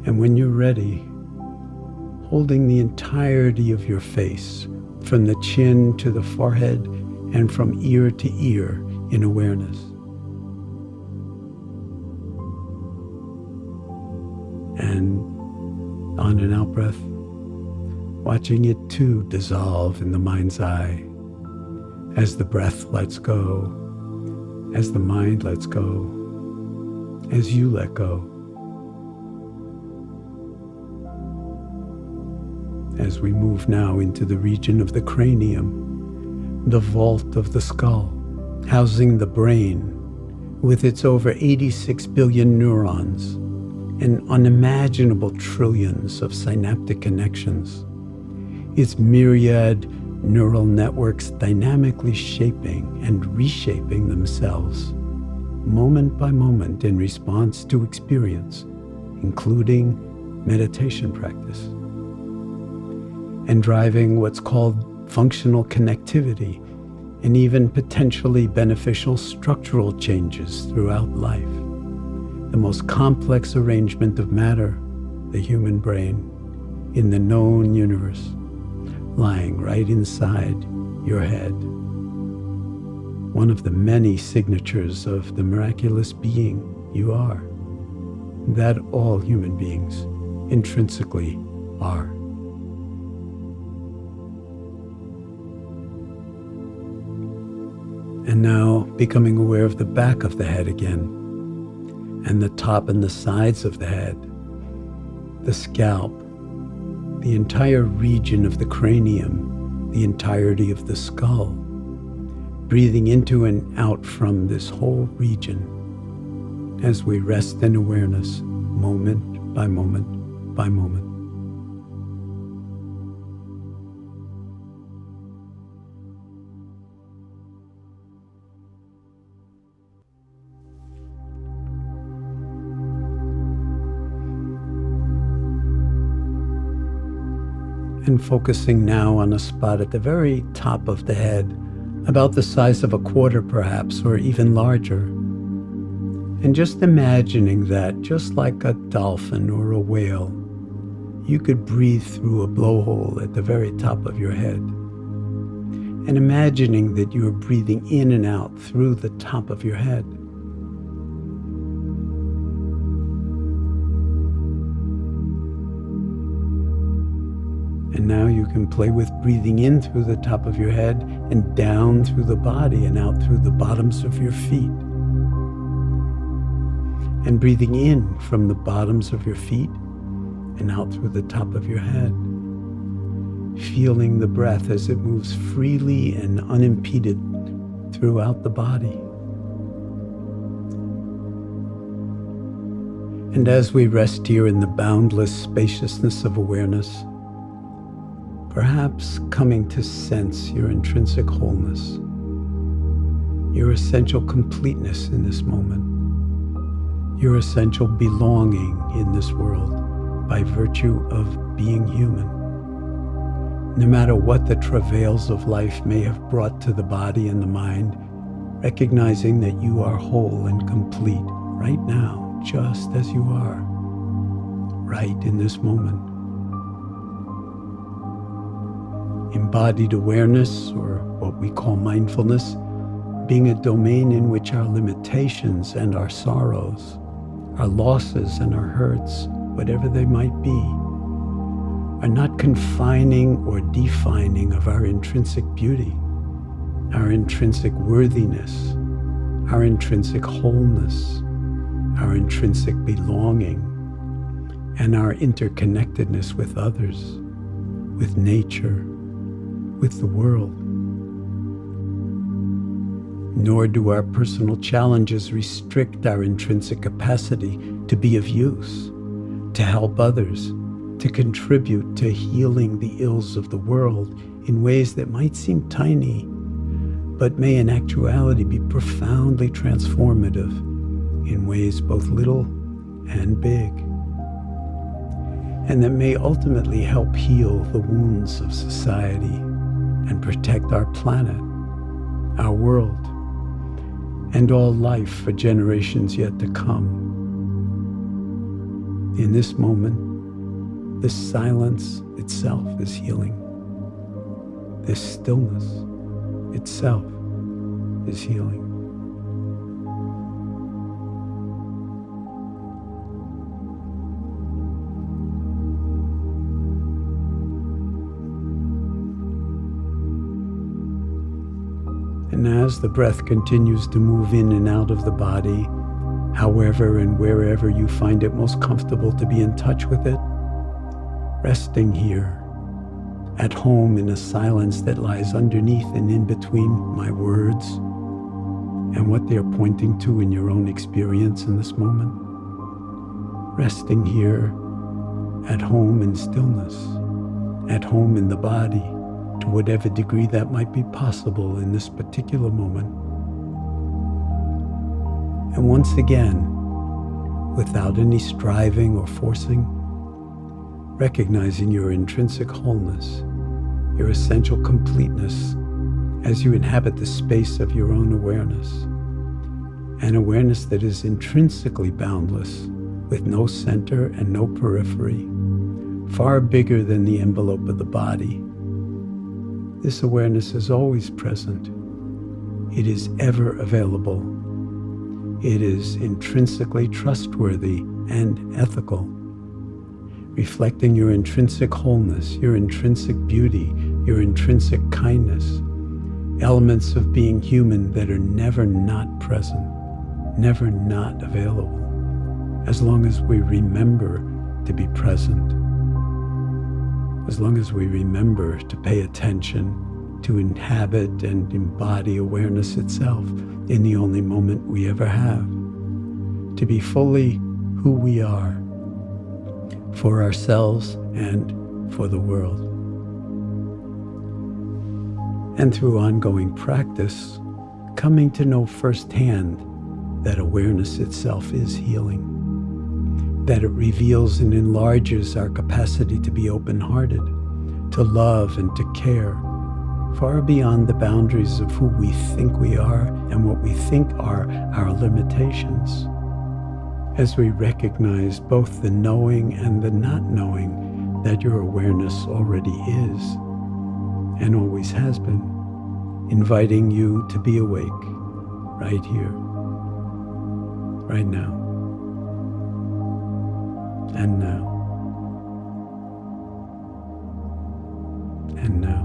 And when you're ready, holding the entirety of your face, from the chin to the forehead and from ear to ear in awareness. And on an out-breath, watching it too dissolve in the mind's eye as the breath lets go, as the mind lets go, as you let go. As we move now into the region of the cranium, the vault of the skull, housing the brain with its over 86 billion neurons and unimaginable trillions of synaptic connections, its myriad neural networks dynamically shaping and reshaping themselves moment by moment in response to experience, including meditation practice, and driving what's called functional connectivity and even potentially beneficial structural changes throughout life. The most complex arrangement of matter, the human brain, in the known universe, lying right inside your head. One of the many signatures of the miraculous being you are, that all human beings intrinsically are. And now becoming aware of the back of the head again, and the top and the sides of the head, the scalp, the entire region of the cranium, the entirety of the skull, breathing into and out from this whole region as we rest in awareness moment by moment by moment. And focusing now on a spot at the very top of the head, about the size of a quarter perhaps, or even larger, And just imagining that, just like a dolphin or a whale, you could breathe through a blowhole at the very top of your head. And imagining that you are breathing in and out through the top of your head. And now you can play with breathing in through the top of your head and down through the body and out through the bottoms of your feet. And breathing in from the bottoms of your feet and out through the top of your head. Feeling the breath as it moves freely and unimpeded throughout the body. And as we rest here in the boundless spaciousness of awareness, perhaps coming to sense your intrinsic wholeness, your essential completeness in this moment, your essential belonging in this world by virtue of being human. No matter what the travails of life may have brought to the body and the mind, recognizing that you are whole and complete right now, just as you are, right in this moment. Embodied awareness, or what we call mindfulness, being a domain in which our limitations and our sorrows, our losses and our hurts, whatever they might be, are not confining or defining of our intrinsic beauty, our intrinsic worthiness, our intrinsic wholeness, our intrinsic belonging, and our interconnectedness with others, with nature, with the world. Nor do our personal challenges restrict our intrinsic capacity to be of use, to help others, to contribute to healing the ills of the world in ways that might seem tiny, but may in actuality be profoundly transformative in ways both little and big, and that may ultimately help heal the wounds of society and protect our planet, our world, and all life for generations yet to come. In this moment, this silence itself is healing. This stillness itself is healing. And as the breath continues to move in and out of the body, however and wherever you find it most comfortable to be in touch with it, resting here, at home in a silence that lies underneath and in between my words and what they are pointing to in your own experience in this moment. Resting here, at home in stillness, at home in the body, to whatever degree that might be possible in this particular moment. And once again, without any striving or forcing, recognizing your intrinsic wholeness, your essential completeness as you inhabit the space of your own awareness, an awareness that is intrinsically boundless, with no center and no periphery, far bigger than the envelope of the body. This awareness is always present. It is ever available. It is intrinsically trustworthy and ethical, reflecting your intrinsic wholeness, your intrinsic beauty, your intrinsic kindness, elements of being human that are never not present, never not available, as long as we remember to be present. As long as we remember to pay attention, to inhabit and embody awareness itself in the only moment we ever have, to be fully who we are, for ourselves and for the world. And through ongoing practice, coming to know firsthand that awareness itself is healing, that it reveals and enlarges our capacity to be open-hearted, to love and to care, far beyond the boundaries of who we think we are and what we think are our limitations, as we recognize both the knowing and the not knowing that your awareness already is and always has been, inviting you to be awake right here, right now, and now, and now.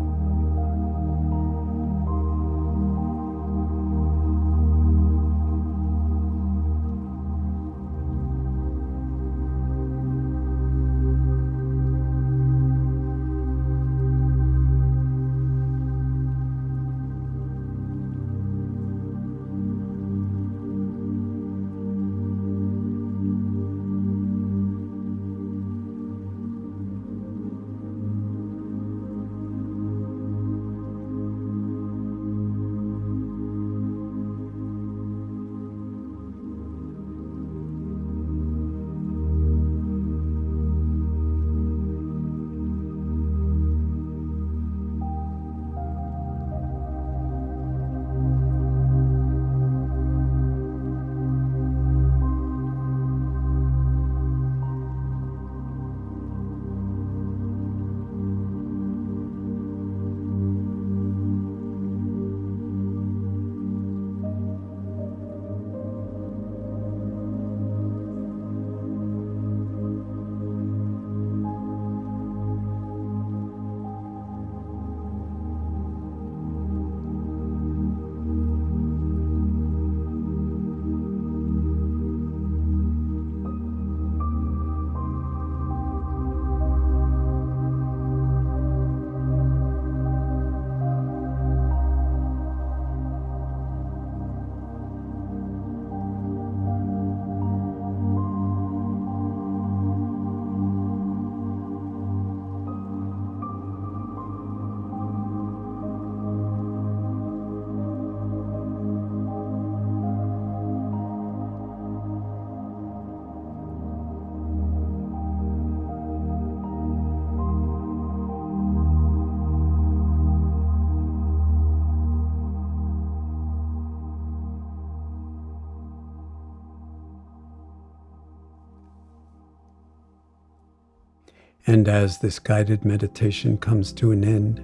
And as this guided meditation comes to an end,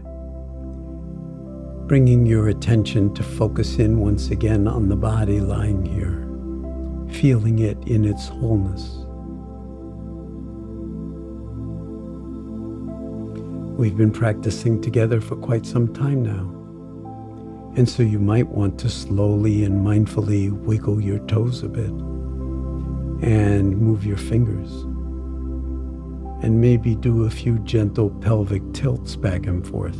bringing your attention to focus in once again on the body lying here, feeling it in its wholeness. We've been practicing together for quite some time now, and so you might want to slowly and mindfully wiggle your toes a bit and move your fingers, and maybe do a few gentle pelvic tilts back and forth,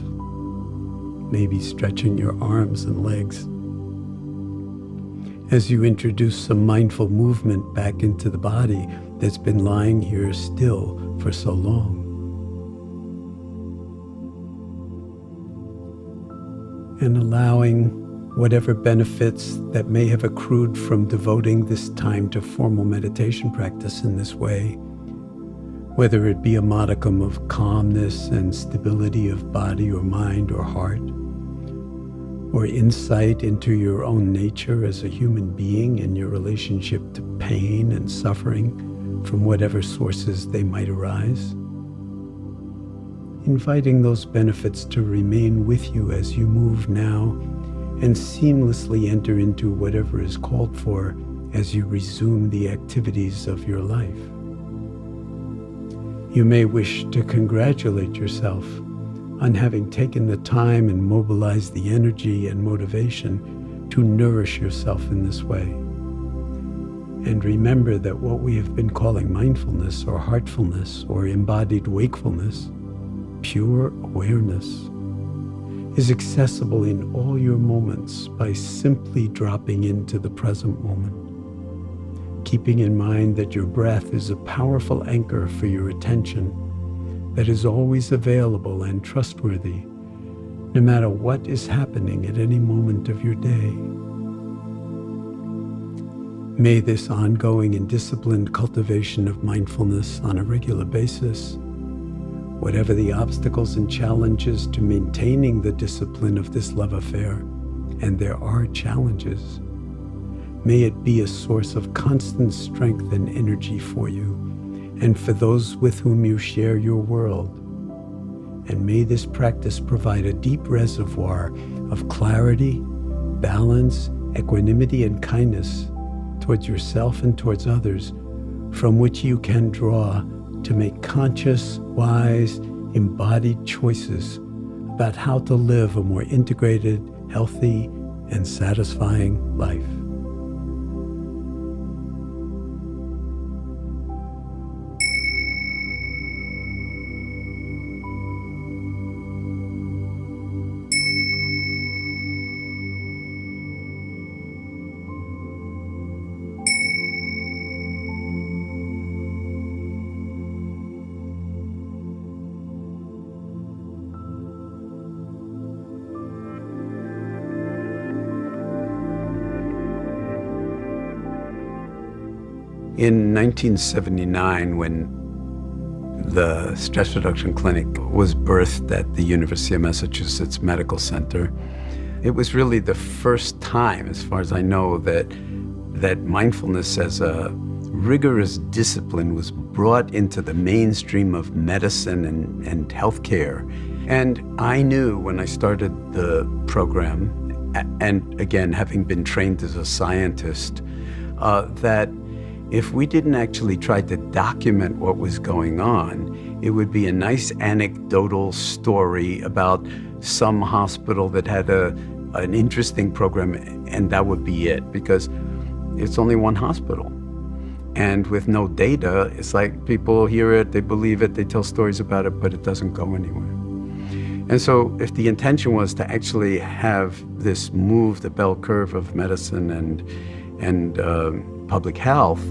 maybe stretching your arms and legs as you introduce some mindful movement back into the body that's been lying here still for so long. And allowing whatever benefits that may have accrued from devoting this time to formal meditation practice in this way, whether it be a modicum of calmness and stability of body or mind or heart, or insight into your own nature as a human being and your relationship to pain and suffering from whatever sources they might arise. Inviting those benefits to remain with you as you move now and seamlessly enter into whatever is called for as you resume the activities of your life. You may wish to congratulate yourself on having taken the time and mobilized the energy and motivation to nourish yourself in this way. And remember that what we have been calling mindfulness or heartfulness or embodied wakefulness, pure awareness, is accessible in all your moments by simply dropping into the present moment, keeping in mind that your breath is a powerful anchor for your attention that is always available and trustworthy, no matter what is happening at any moment of your day. May this ongoing and disciplined cultivation of mindfulness on a regular basis, whatever the obstacles and challenges to maintaining the discipline of this love affair, and there are challenges, May it be a source of constant strength and energy for you and for those with whom you share your world. And may this practice provide a deep reservoir of clarity, balance, equanimity, and kindness towards yourself and towards others, from which you can draw to make conscious, wise, embodied choices about how to live a more integrated, healthy, and satisfying life. In 1979, when the Stress Reduction Clinic was birthed at the University of Massachusetts Medical Center, it was really the first time, as far as I know, that mindfulness as a rigorous discipline was brought into the mainstream of medicine and healthcare. And I knew when I started the program, and again, having been trained as a scientist, that if we didn't actually try to document what was going on, it would be a nice anecdotal story about some hospital that had an interesting program, and that would be it, because it's only one hospital. And with no data, it's like people hear it, they believe it, they tell stories about it, but it doesn't go anywhere. And so if the intention was to actually have this move the bell curve of medicine and public health,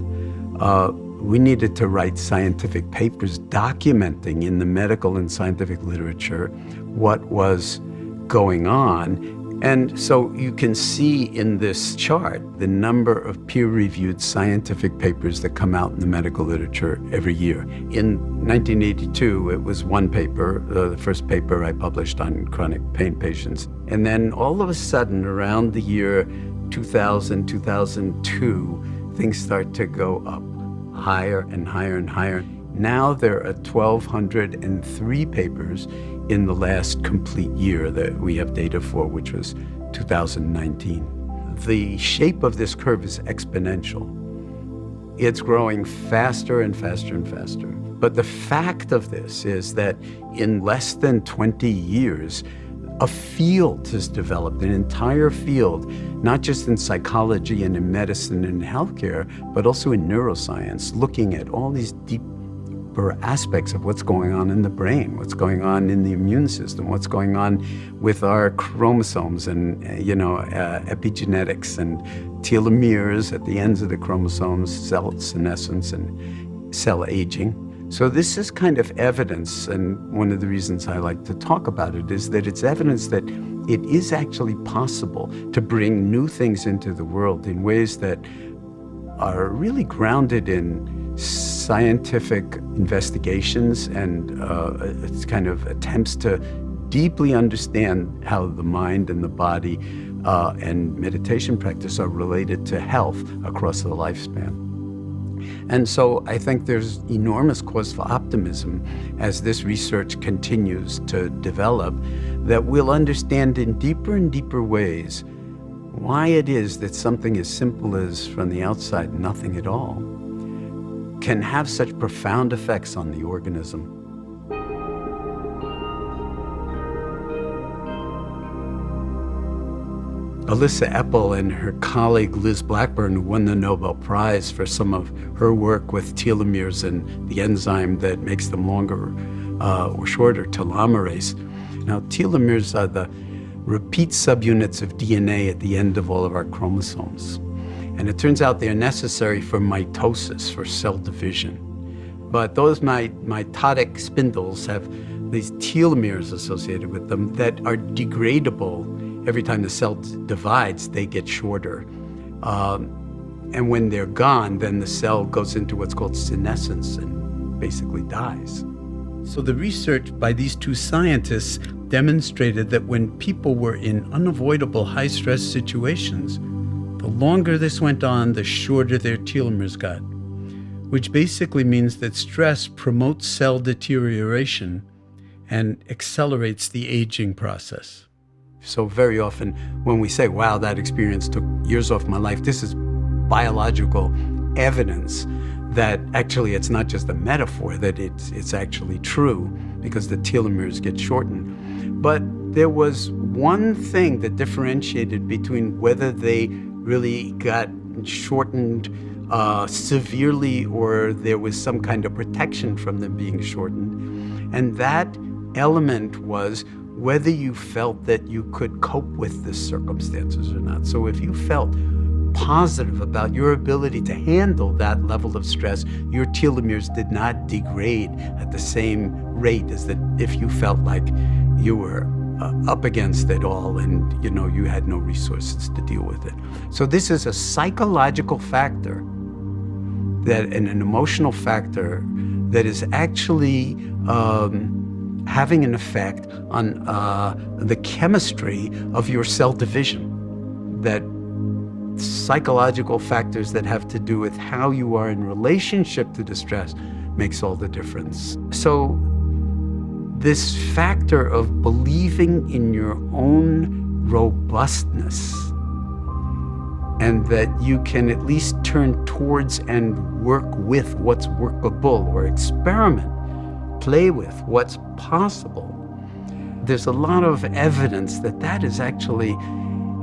we needed to write scientific papers documenting in the medical and scientific literature what was going on. And so you can see in this chart the number of peer-reviewed scientific papers that come out in the medical literature every year. In 1982, it was one paper, the first paper I published on chronic pain patients. And then all of a sudden, around the year 2000, 2002, things start to go up higher and higher and higher. Now there are 1,203 papers in the last complete year that we have data for, which was 2019. The shape of this curve is exponential. It's growing faster and faster and faster. But the fact of this is that in less than 20 years, a field has developed, an entire field, not just in psychology and in medicine and healthcare, but also in neuroscience, looking at all these deeper aspects of what's going on in the brain, what's going on in the immune system, what's going on with our chromosomes and, epigenetics and telomeres at the ends of the chromosomes, cell senescence and cell aging. So this is kind of evidence, and one of the reasons I like to talk about it is that it's evidence that it is actually possible to bring new things into the world in ways that are really grounded in scientific investigations and it's kind of attempts to deeply understand how the mind and the body and meditation practice are related to health across the lifespan. And so I think there's enormous cause for optimism as this research continues to develop, that we'll understand in deeper and deeper ways why it is that something as simple as, from the outside, nothing at all, can have such profound effects on the organism. Alyssa Epel and her colleague Liz Blackburn, who won the Nobel Prize for some of her work with telomeres and the enzyme that makes them longer or shorter, telomerase. Now, telomeres are the repeat subunits of DNA at the end of all of our chromosomes. And it turns out they're necessary for mitosis, for cell division. But those mitotic spindles have these telomeres associated with them that are degradable. Every time the cell divides, they get shorter. And when they're gone, then the cell goes into what's called senescence and basically dies. So the research by these two scientists demonstrated that when people were in unavoidable high-stress situations, the The longer this went on, the shorter their telomeres got, which basically means that stress promotes cell deterioration and accelerates the aging process. So very often when we say, wow, that experience took years off my life, this is biological evidence that actually it's not just a metaphor, that it's actually true, because the telomeres get shortened. But there was one thing that differentiated between whether they really got shortened severely or there was some kind of protection from them being shortened. And that element was whether you felt that you could cope with the circumstances or not. So if you felt positive about your ability to handle that level of stress, your telomeres did not degrade at the same rate as that if you felt like you were up against it all and you had no resources to deal with it. So this is a psychological factor and an emotional factor that is actually having an effect on the chemistry of your cell division. That psychological factors that have to do with how you are in relationship to the stress makes all the difference. So this factor of believing in your own robustness and that you can at least turn towards and work with what's workable or experiment, play with what's possible. There's a lot of evidence that that is actually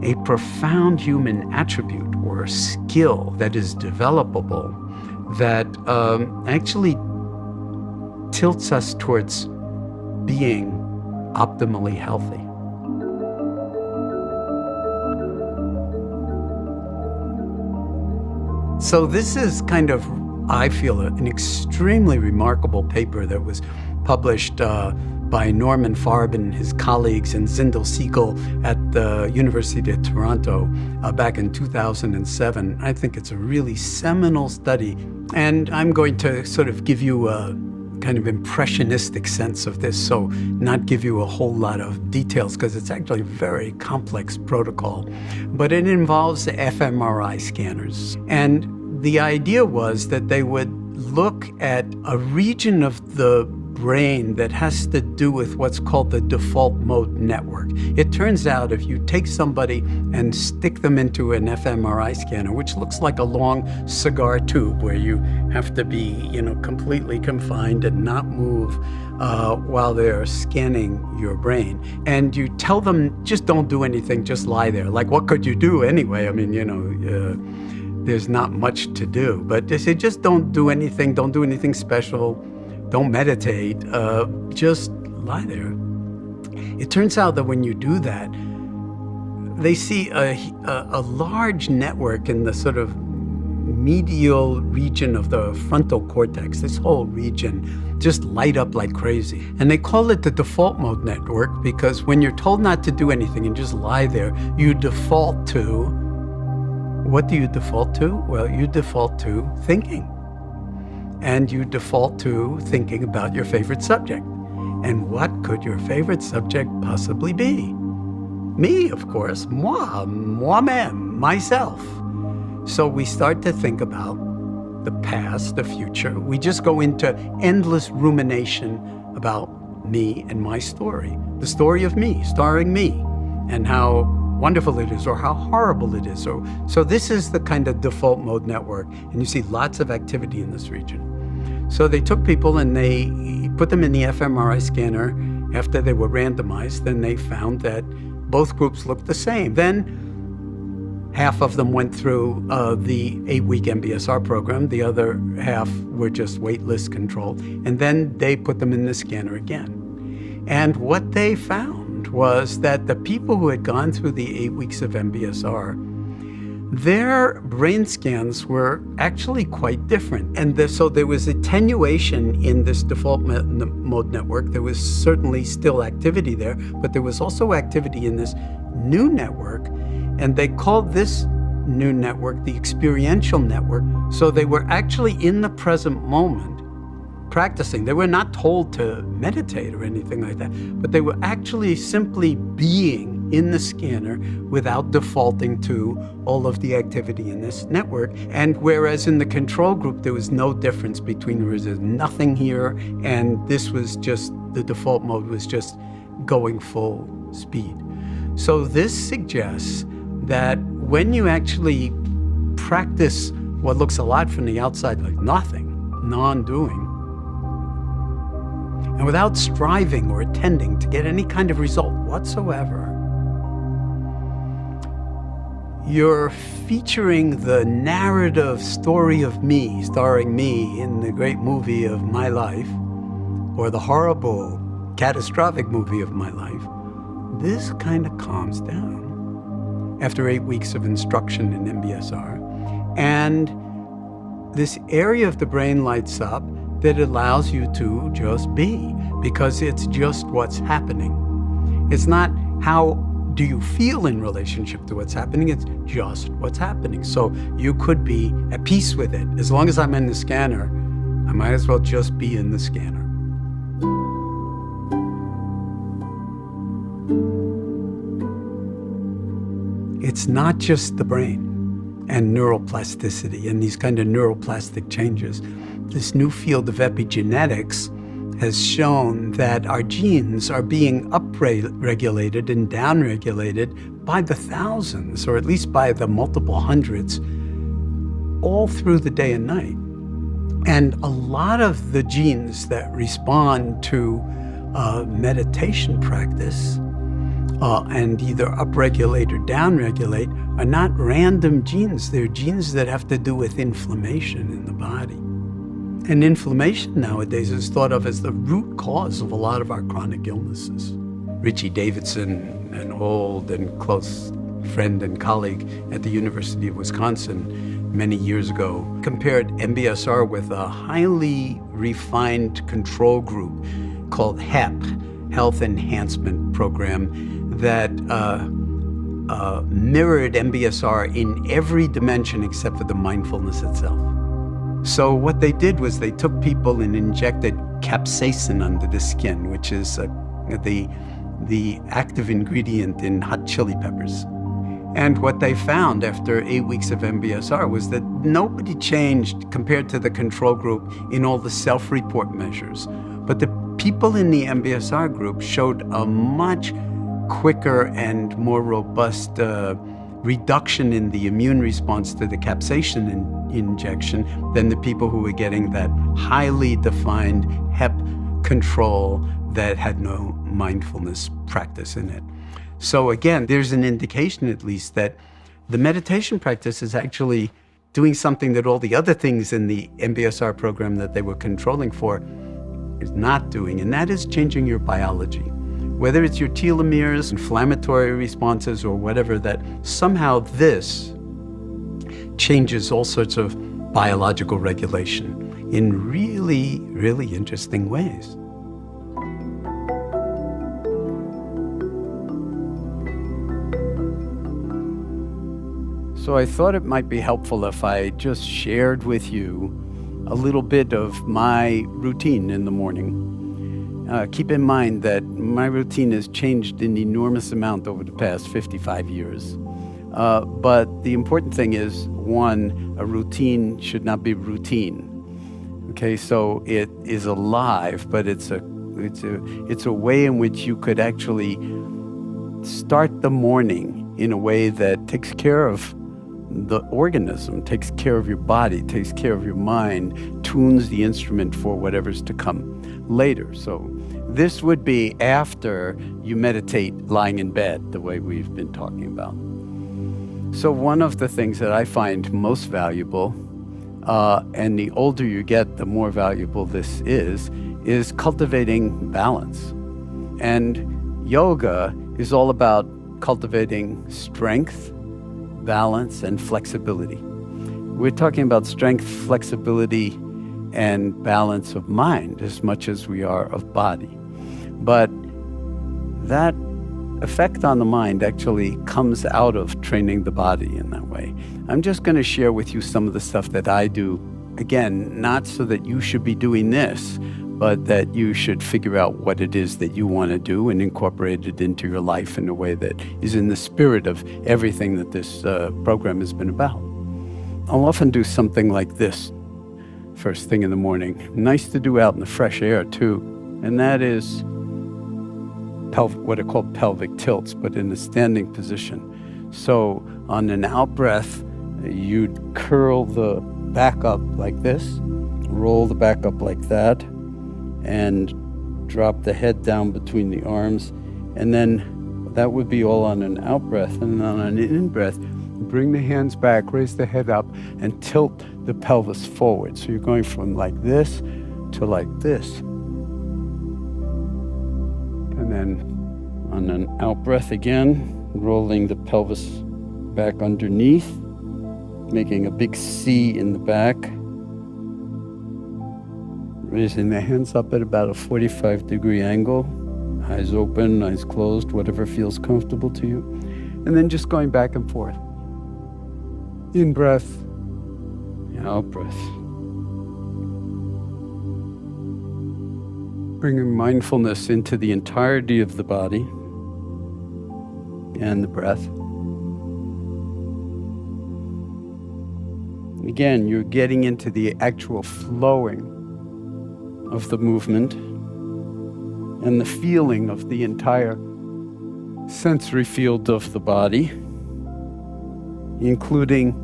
a profound human attribute or skill that is developable that actually tilts us towards being optimally healthy. So this is kind of, I feel, an extremely remarkable paper that was published by Norman Farb and his colleagues and Zindel Siegel at the University of Toronto back in 2007. I think it's a really seminal study, and I'm going to sort of give you a kind of impressionistic sense of this, so not give you a whole lot of details because it's actually a very complex protocol. But it involves the fMRI scanners. And the idea was that they would look at a region of the brain that has to do with what's called the default mode network. It turns out if you take somebody and stick them into an fMRI scanner, which looks like a long cigar tube where you have to be, completely confined and not move while they're scanning your brain, and you tell them, just don't do anything, just lie there. Like, what could you do anyway? I mean, there's not much to do. But they say, just don't do anything special. Don't meditate, just lie there. It turns out that when you do that, they see a large network in the sort of medial region of the frontal cortex, this whole region, just light up like crazy. And they call it the default mode network because when you're told not to do anything and just lie there, you default to, what do you default to? Well, you default to thinking. And you default to thinking about your favorite subject. And what could your favorite subject possibly be? Me, of course. Moi-même, myself. So we start to think about the past, the future. We just go into endless rumination about me and my story. The story of me, starring me, and how wonderful it is or how horrible it is. So this is the kind of default mode network, and you see lots of activity in this region. So they took people and they put them in the fMRI scanner after they were randomized, and they found that both groups looked the same. Then half of them went through the 8-week MBSR program. The other half were just waitlist control. And then they put them in the scanner again. And what they found was that the people who had gone through the 8 weeks of MBSR, their brain scans were actually quite different. And so there was attenuation in this default mode network. There was certainly still activity there, but there was also activity in this new network. And they called this new network the experiential network. So they were actually in the present moment practicing. They were not told to meditate or anything like that, but they were actually simply being in the scanner without defaulting to all of the activity in this network. And whereas in the control group, there was no difference between, there was nothing here, and this was just, the default mode was just going full speed. So this suggests that when you actually practice what looks a lot from the outside like nothing, non-doing, and without striving or attending to get any kind of result whatsoever, you're featuring the narrative story of me, starring me in the great movie of my life, or the horrible, catastrophic movie of my life. This kind of calms down after 8 weeks of instruction in MBSR. And this area of the brain lights up that allows you to just be, because it's just what's happening. It's not how do you feel in relationship to what's happening, it's just what's happening. So you could be at peace with it. As long as I'm in the scanner, I might as well just be in the scanner. It's not just the brain and neuroplasticity and these kind of neuroplastic changes. This new field of epigenetics has shown that our genes are being upregulated and downregulated by the thousands, or at least by the multiple hundreds, all through the day and night. And a lot of the genes that respond to meditation practice and either upregulate or downregulate are not random genes. They're genes that have to do with inflammation in the body. And inflammation nowadays is thought of as the root cause of a lot of our chronic illnesses. Richie Davidson, an old and close friend and colleague at the University of Wisconsin many years ago, compared MBSR with a highly refined control group called HEP, Health Enhancement Program, that mirrored MBSR in every dimension except for the mindfulness itself. So what they did was they took people and injected capsaicin under the skin, which is the active ingredient in hot chili peppers. And what they found after 8 weeks of MBSR was that nobody changed compared to the control group in all the self-report measures. But the people in the MBSR group showed a much quicker and more robust reduction in the immune response to the capsaicin injection than the people who were getting that highly defined HEP control that had no mindfulness practice in it. So again, there's an indication at least that the meditation practice is actually doing something that all the other things in the MBSR program that they were controlling for is not doing, and that is changing your biology. Whether it's your telomeres, inflammatory responses, or whatever, that somehow this changes all sorts of biological regulation in really, really interesting ways. So I thought it might be helpful if I just shared with you a little bit of my routine in the morning. Keep in mind that my routine has changed an enormous amount over the past 55 years. But the important thing is, one, a routine should not be routine. Okay, so it is alive, but it's a way in which you could actually start the morning in a way that takes care of the organism, takes care of your body, takes care of your mind, tunes the instrument for whatever's to come later. So this would be after you meditate lying in bed, the way we've been talking about. So one of the things that I find most valuable, and the older you get, the more valuable this is cultivating balance. And yoga is all about cultivating strength, balance, and flexibility. We're talking about strength, flexibility, and balance of mind as much as we are of body. But that effect on the mind actually comes out of training the body in that way. I'm just going to share with you some of the stuff that I do. Again, not so that you should be doing this, but that you should figure out what it is that you want to do and incorporate it into your life in a way that is in the spirit of everything that this program has been about. I'll often do something like this first thing in the morning. Nice to do out in the fresh air too, and that is what are called pelvic tilts, but in a standing position. So on an out breath, you'd curl the back up like this, roll the back up like that, and drop the head down between the arms. And then that would be all on an out breath. And on an in breath, bring the hands back, raise the head up, and tilt the pelvis forward. So you're going from like this to like this. And then on an out breath again, rolling the pelvis back underneath, making a big C in the back. Raising the hands up at about a 45-degree angle. Eyes open, eyes closed, whatever feels comfortable to you. And then just going back and forth. In breath, out breath. Bringing mindfulness into the entirety of the body and the breath. Again, you're getting into the actual flowing of the movement and the feeling of the entire sensory field of the body, including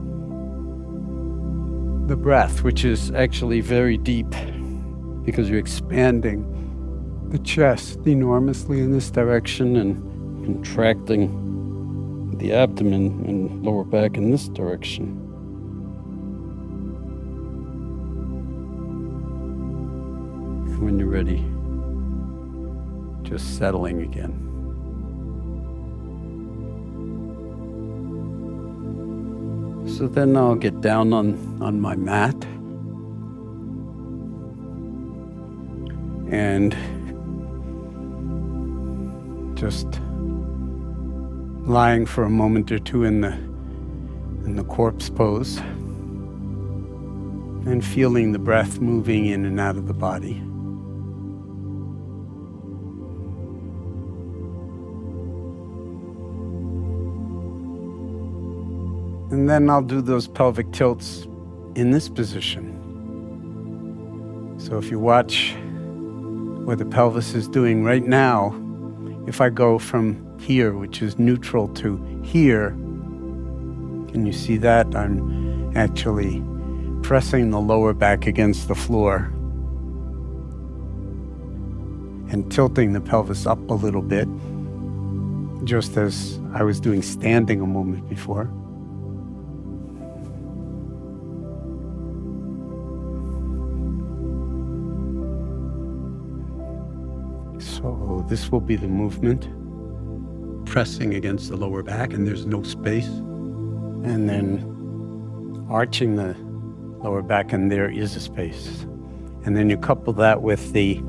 the breath, which is actually very deep because you're expanding the chest enormously in this direction and contracting the abdomen and lower back in this direction. When you're ready, just settling again. So then I'll get down on my mat and just lying for a moment or two in the corpse pose and feeling the breath moving in and out of the body. And then I'll do those pelvic tilts in this position. So if you watch what the pelvis is doing right now, if I go from here, which is neutral, to here, can you see that? I'm actually pressing the lower back against the floor and tilting the pelvis up a little bit, just as I was doing standing a moment before. So this will be the movement, pressing against the lower back, and there's no space. And then arching the lower back, and there is a space. And then you couple that with the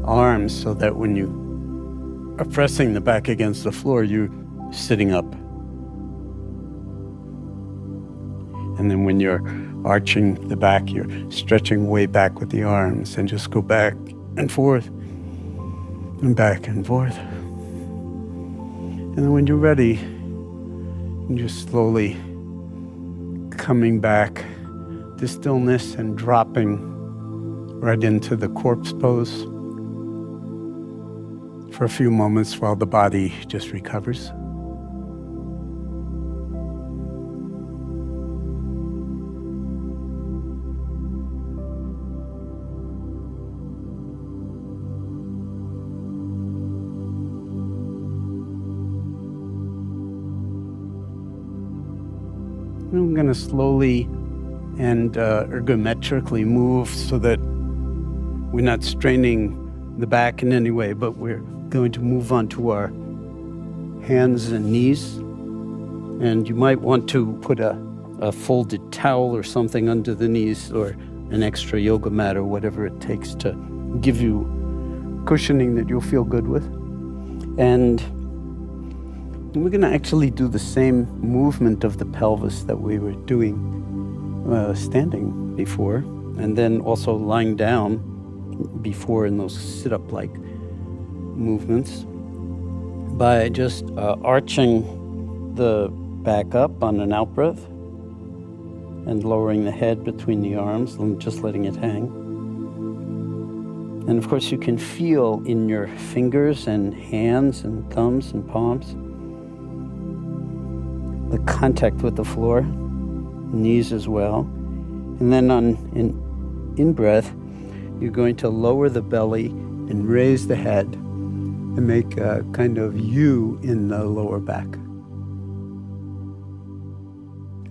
arms so that when you are pressing the back against the floor, you're sitting up. And then when you're arching the back, you're stretching way back with the arms, and just go back and forth. And back and forth. And then when you're ready, you're just slowly coming back to stillness and dropping right into the corpse pose for a few moments while the body just recovers. I'm going to slowly and ergometrically move so that we're not straining the back in any way, but we're going to move onto our hands and knees. And you might want to put a folded towel or something under the knees, or an extra yoga mat, or whatever it takes to give you cushioning that you'll feel good with. And we're going to actually do the same movement of the pelvis that we were doing standing before, and then also lying down before in those sit-up-like movements by just arching the back up on an out-breath and lowering the head between the arms and just letting it hang. And of course you can feel in your fingers and hands and thumbs and palms the contact with the floor, knees as well. And then on in-breath, you're going to lower the belly and raise the head and make a kind of U in the lower back.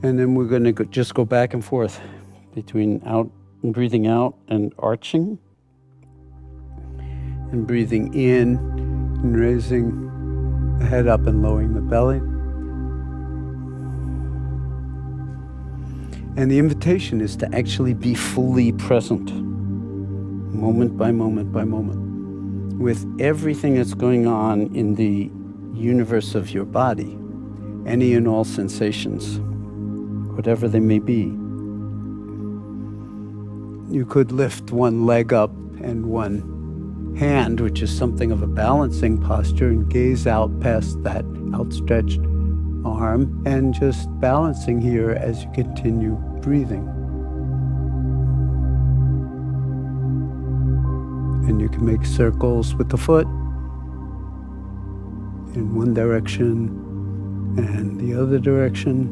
And then we're going to just go back and forth between out and breathing out and arching, and breathing in and raising the head up and lowering the belly. And the invitation is to actually be fully present, moment by moment by moment, with everything that's going on in the universe of your body, any and all sensations, whatever they may be. You could lift one leg up and one hand, which is something of a balancing posture, and gaze out past that outstretched arm and just balancing here as you continue breathing. And you can make circles with the foot in one direction and the other direction.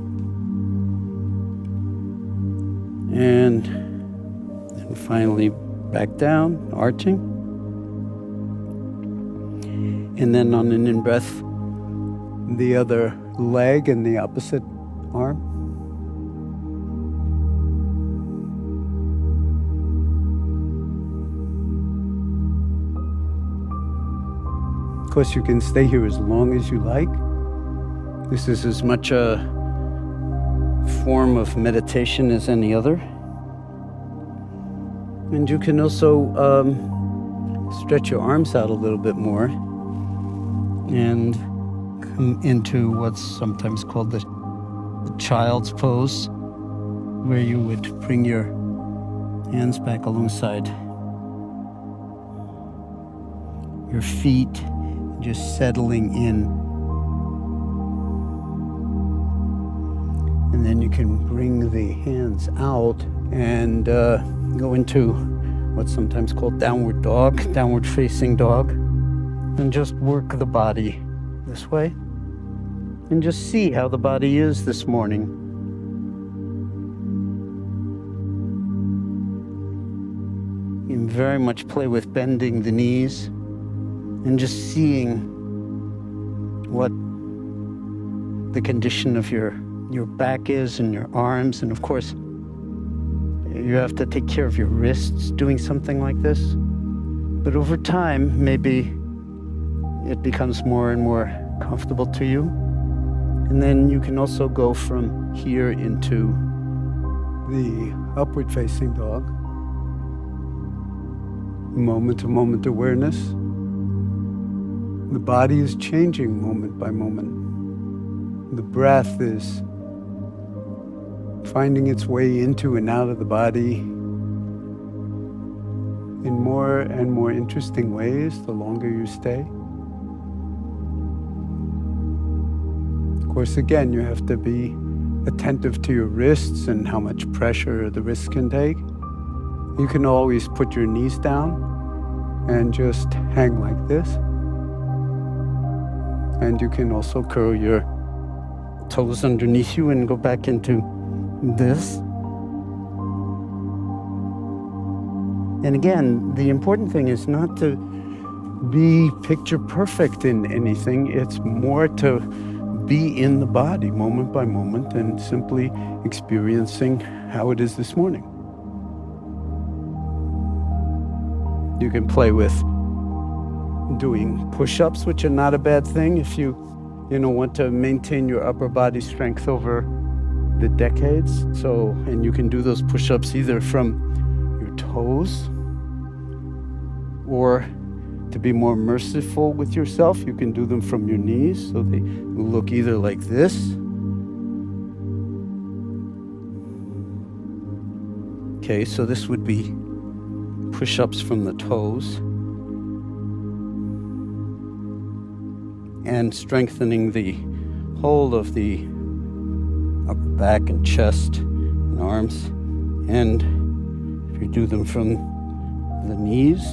And finally back down, arching. And then on an in-breath, the other leg and the opposite arm. Of course, you can stay here as long as you like. This is as much a form of meditation as any other. And you can also stretch your arms out a little bit more and come into what's sometimes called the child's pose, where you would bring your hands back alongside your feet, just settling in. And then you can bring the hands out and go into what's sometimes called downward dog, downward facing dog, and just work the body this way and just see how the body is this morning. You can very much play with bending the knees and just seeing what the condition of your back is and your arms. And of course, you have to take care of your wrists doing something like this. But over time, maybe it becomes more and more comfortable to you. And then you can also go from here into the upward facing dog. Moment to moment awareness. The body is changing moment by moment. The breath is finding its way into and out of the body in more and more interesting ways the longer you stay. Of course, again, you have to be attentive to your wrists and how much pressure the wrists can take. You can always put your knees down and just hang like this. And you can also curl your toes underneath you and go back into this. And again, the important thing is not to be picture perfect in anything. It's more to be in the body moment by moment and simply experiencing how it is this morning. You can play with doing push-ups, which are not a bad thing if you want to maintain your upper body strength over the decades. And you can do those push-ups either from your toes, or to be more merciful with yourself, you can do them from your knees, so they look either like this, okay, so this would be push-ups from the toes, and strengthening the whole of the upper back and chest and arms. And if you do them from the knees,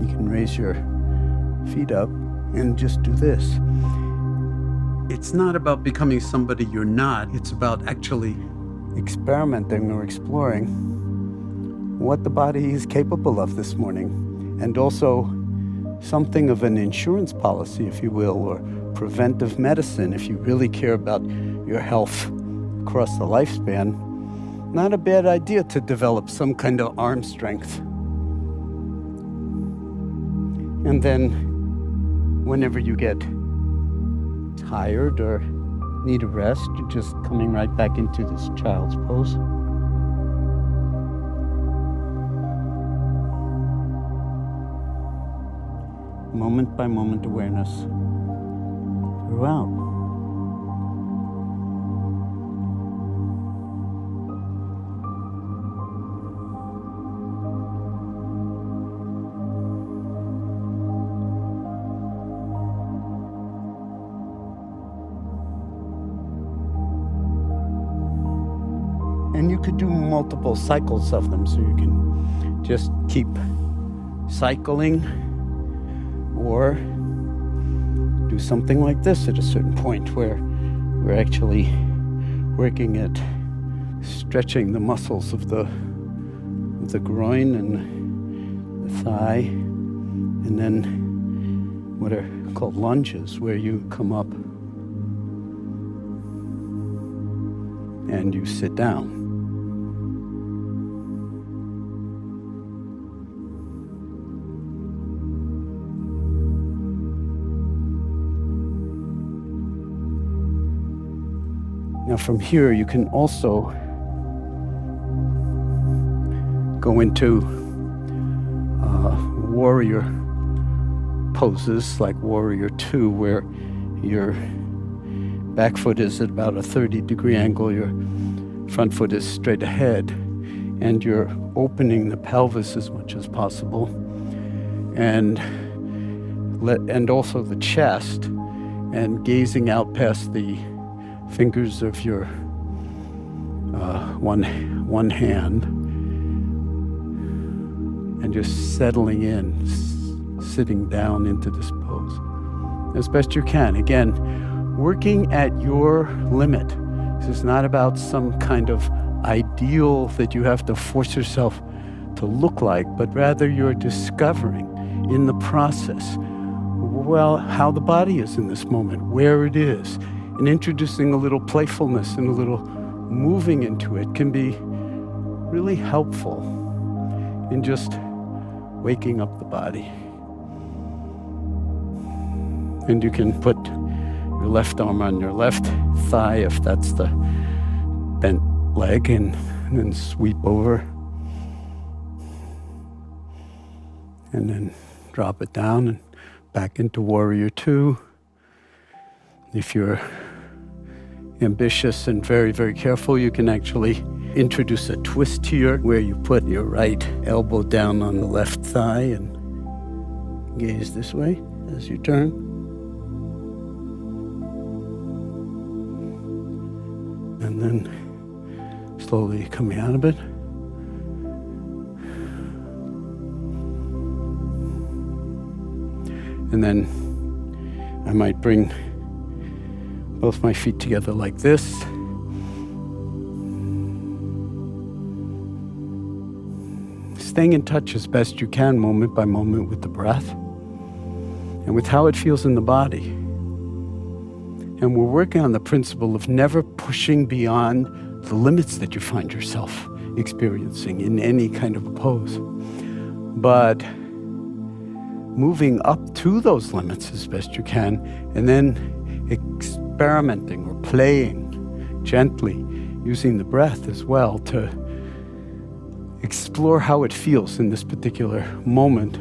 you can raise your feet up and just do this. It's not about becoming somebody you're not. It's about actually experimenting or exploring what the body is capable of this morning, and also something of an insurance policy, if you will, or preventive medicine, if you really care about your health across the lifespan. Not a bad idea to develop some kind of arm strength. And then whenever you get tired or need a rest, you're just coming right back into this child's pose. Moment by moment awareness throughout. And you could do multiple cycles of them, so you can just keep cycling, or do something like this at a certain point where we're actually working at stretching the muscles of the groin and the thigh, and then what are called lunges, where you come up and you sit down. Now from here, you can also go into warrior poses, like Warrior 2, where your back foot is at about a 30-degree angle, your front foot is straight ahead, and you're opening the pelvis as much as possible, and also the chest, and gazing out past the fingers of your one hand, and just settling in, sitting down into this pose as best you can. Again, working at your limit. This is not about some kind of ideal that you have to force yourself to look like, but rather you're discovering in the process, well, how the body is in this moment, where it is, and introducing a little playfulness and a little moving into it can be really helpful in just waking up the body. And you can put your left arm on your left thigh if that's the bent leg, and then sweep over, and then drop it down and back into Warrior 2. If you're ambitious and very, very careful, you can actually introduce a twist here where you put your right elbow down on the left thigh and gaze this way as you turn. And then slowly coming out of it. And then I might bring both my feet together like this. Staying in touch as best you can, moment by moment, with the breath and with how it feels in the body. And we're working on the principle of never pushing beyond the limits that you find yourself experiencing in any kind of a pose, but moving up to those limits as best you can, and then experimenting or playing gently, using the breath as well to explore how it feels in this particular moment.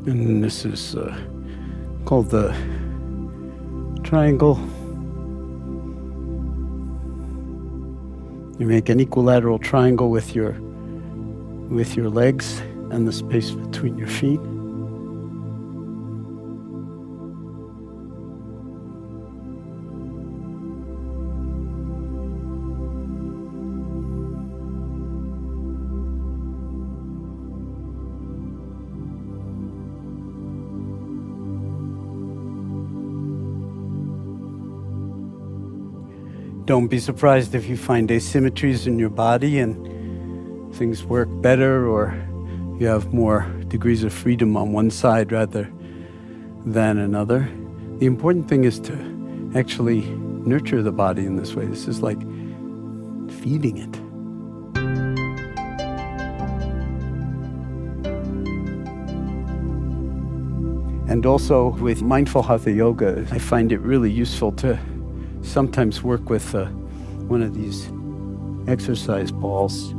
And this is called the triangle You make an equilateral triangle with your legs and the space between your feet. Don't be surprised if you find asymmetries in your body and things work better, or you have more degrees of freedom on one side rather than another. The important thing is to actually nurture the body in this way. This is like feeding it. And also with mindful hatha yoga, I find it really useful to sometimes work with one of these exercise balls.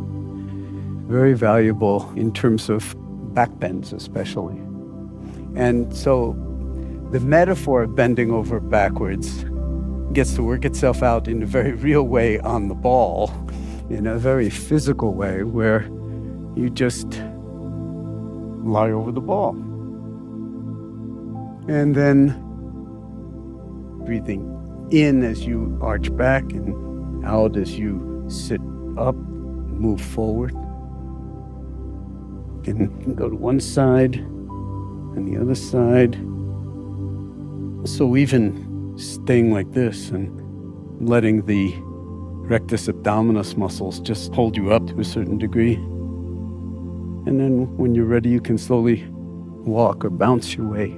Very valuable in terms of back bends especially. And so the metaphor of bending over backwards gets to work itself out in a very real way on the ball, in a very physical way where you just lie over the ball. And then breathing in as you arch back and out as you sit up, move forward. You can go to one side and the other side. So even staying like this and letting the rectus abdominis muscles just hold you up to a certain degree. And then when you're ready, you can slowly walk or bounce your way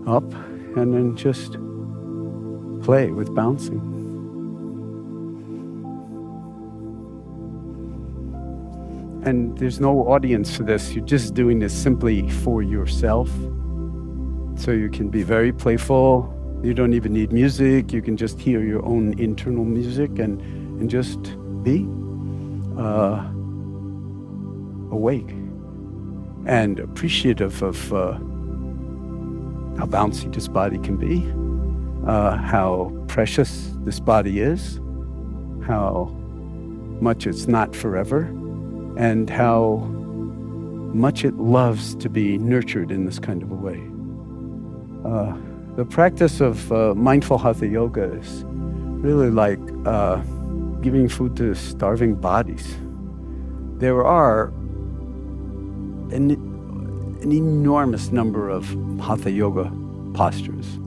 up and then just play with bouncing. And there's no audience for this. You're just doing this simply for yourself. So you can be very playful. You don't even need music. You can just hear your own internal music and just be awake and appreciative of how bouncy this body can be. How precious this body is, how much it's not forever, and how much it loves to be nurtured in this kind of a way. The practice of mindful hatha yoga is really like giving food to starving bodies. There are an enormous number of hatha yoga postures.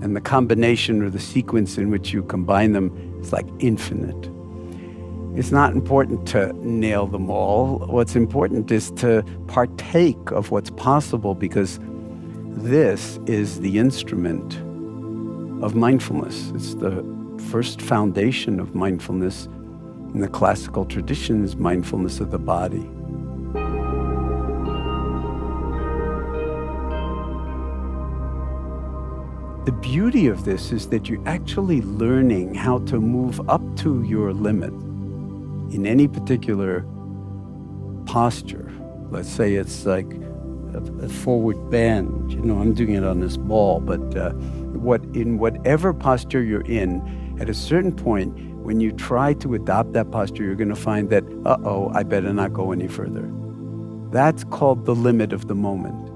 And the combination or the sequence in which you combine them is like infinite. It's not important to nail them all. What's important is to partake of what's possible, because this is the instrument of mindfulness. It's the first foundation of mindfulness in the classical tradition, is mindfulness of the body. The beauty of this is that you're actually learning how to move up to your limit in any particular posture. Let's say it's like a forward bend. You know, I'm doing it on this ball, but in whatever posture you're in, at a certain point, when you try to adopt that posture, you're going to find that, I better not go any further. That's called the limit of the moment.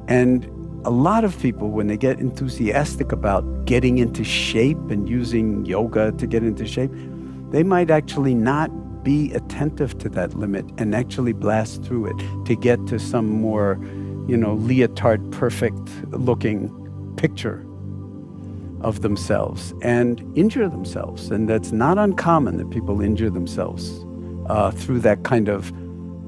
And a lot of people, when they get enthusiastic about getting into shape and using yoga to get into shape, they might actually not be attentive to that limit and actually blast through it to get to some more, leotard perfect looking picture of themselves and injure themselves. And that's not uncommon that people injure themselves through that kind of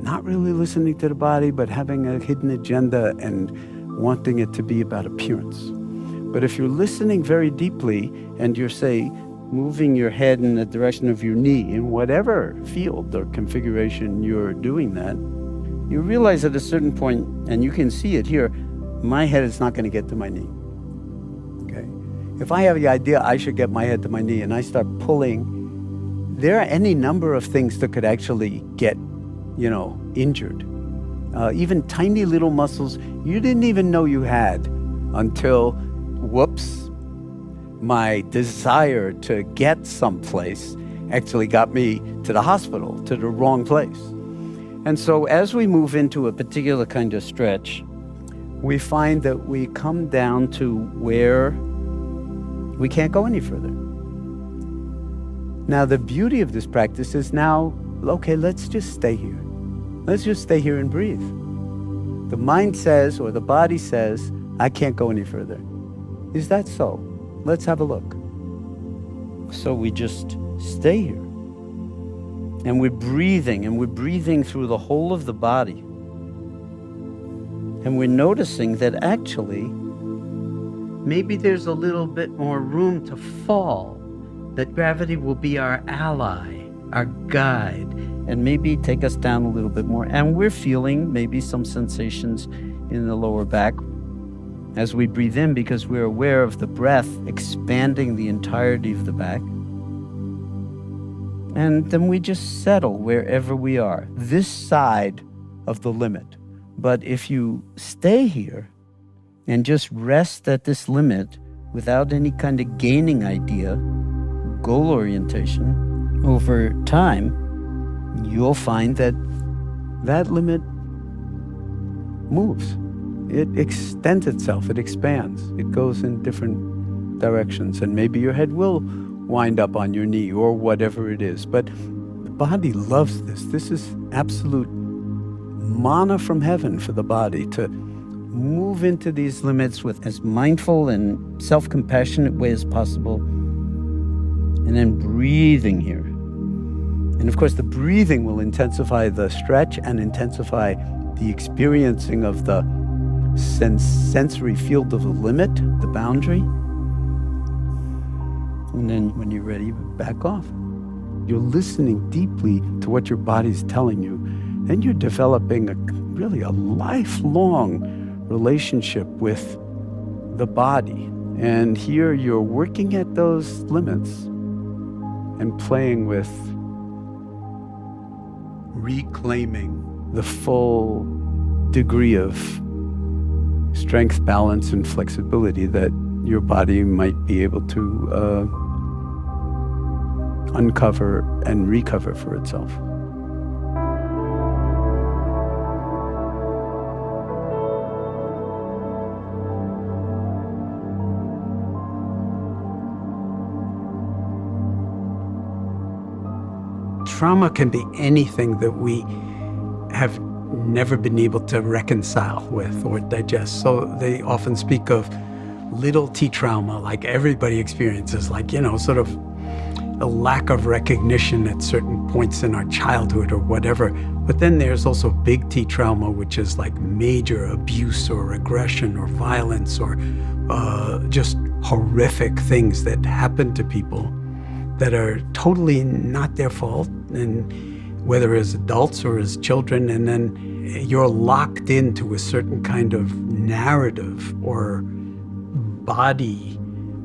not really listening to the body, but having a hidden agenda and wanting it to be about appearance. But if you're listening very deeply and you're, say, moving your head in the direction of your knee, in whatever field or configuration you're doing that, you realize at a certain point, and you can see it here, my head is not going to get to my knee. Okay? If I have the idea I should get my head to my knee and I start pulling, there are any number of things that could actually get, injured. Even tiny little muscles you didn't even know you had until, whoops, my desire to get someplace actually got me to the hospital, to the wrong place. And so as we move into a particular kind of stretch, we find that we come down to where we can't go any further. Now, the beauty of this practice is now, okay, let's just stay here. Let's just stay here and breathe. The mind says, or the body says, I can't go any further. Is that so? Let's have a look. So we just stay here. And we're breathing through the whole of the body. And we're noticing that actually, maybe there's a little bit more room to fall, that gravity will be our ally, our guide, and maybe take us down a little bit more. And we're feeling maybe some sensations in the lower back as we breathe in, because we're aware of the breath expanding the entirety of the back. And then we just settle wherever we are, this side of the limit. But if you stay here and just rest at this limit without any kind of gaining idea, goal orientation, over time, you'll find that that limit moves. It extends itself, it expands, it goes in different directions, and maybe your head will wind up on your knee or whatever it is. But the body loves this. This is absolute manna from heaven for the body to move into these limits with as mindful and self-compassionate way as possible, and then breathing here. And of course, the breathing will intensify the stretch and intensify the experiencing of the sensory field of the limit, the boundary. And then when you're ready, back off. You're listening deeply to what your body's telling you. Then you're developing really a lifelong relationship with the body. And here you're working at those limits and playing with reclaiming the full degree of strength, balance, and flexibility that your body might be able to uncover and recover for itself. Trauma can be anything that we have never been able to reconcile with or digest. So they often speak of little t trauma, like everybody experiences, like, sort of a lack of recognition at certain points in our childhood or whatever. But then there's also big T trauma, which is like major abuse or aggression or violence or just horrific things that happen to people that are totally not their fault, and whether as adults or as children, and then you're locked into a certain kind of narrative or body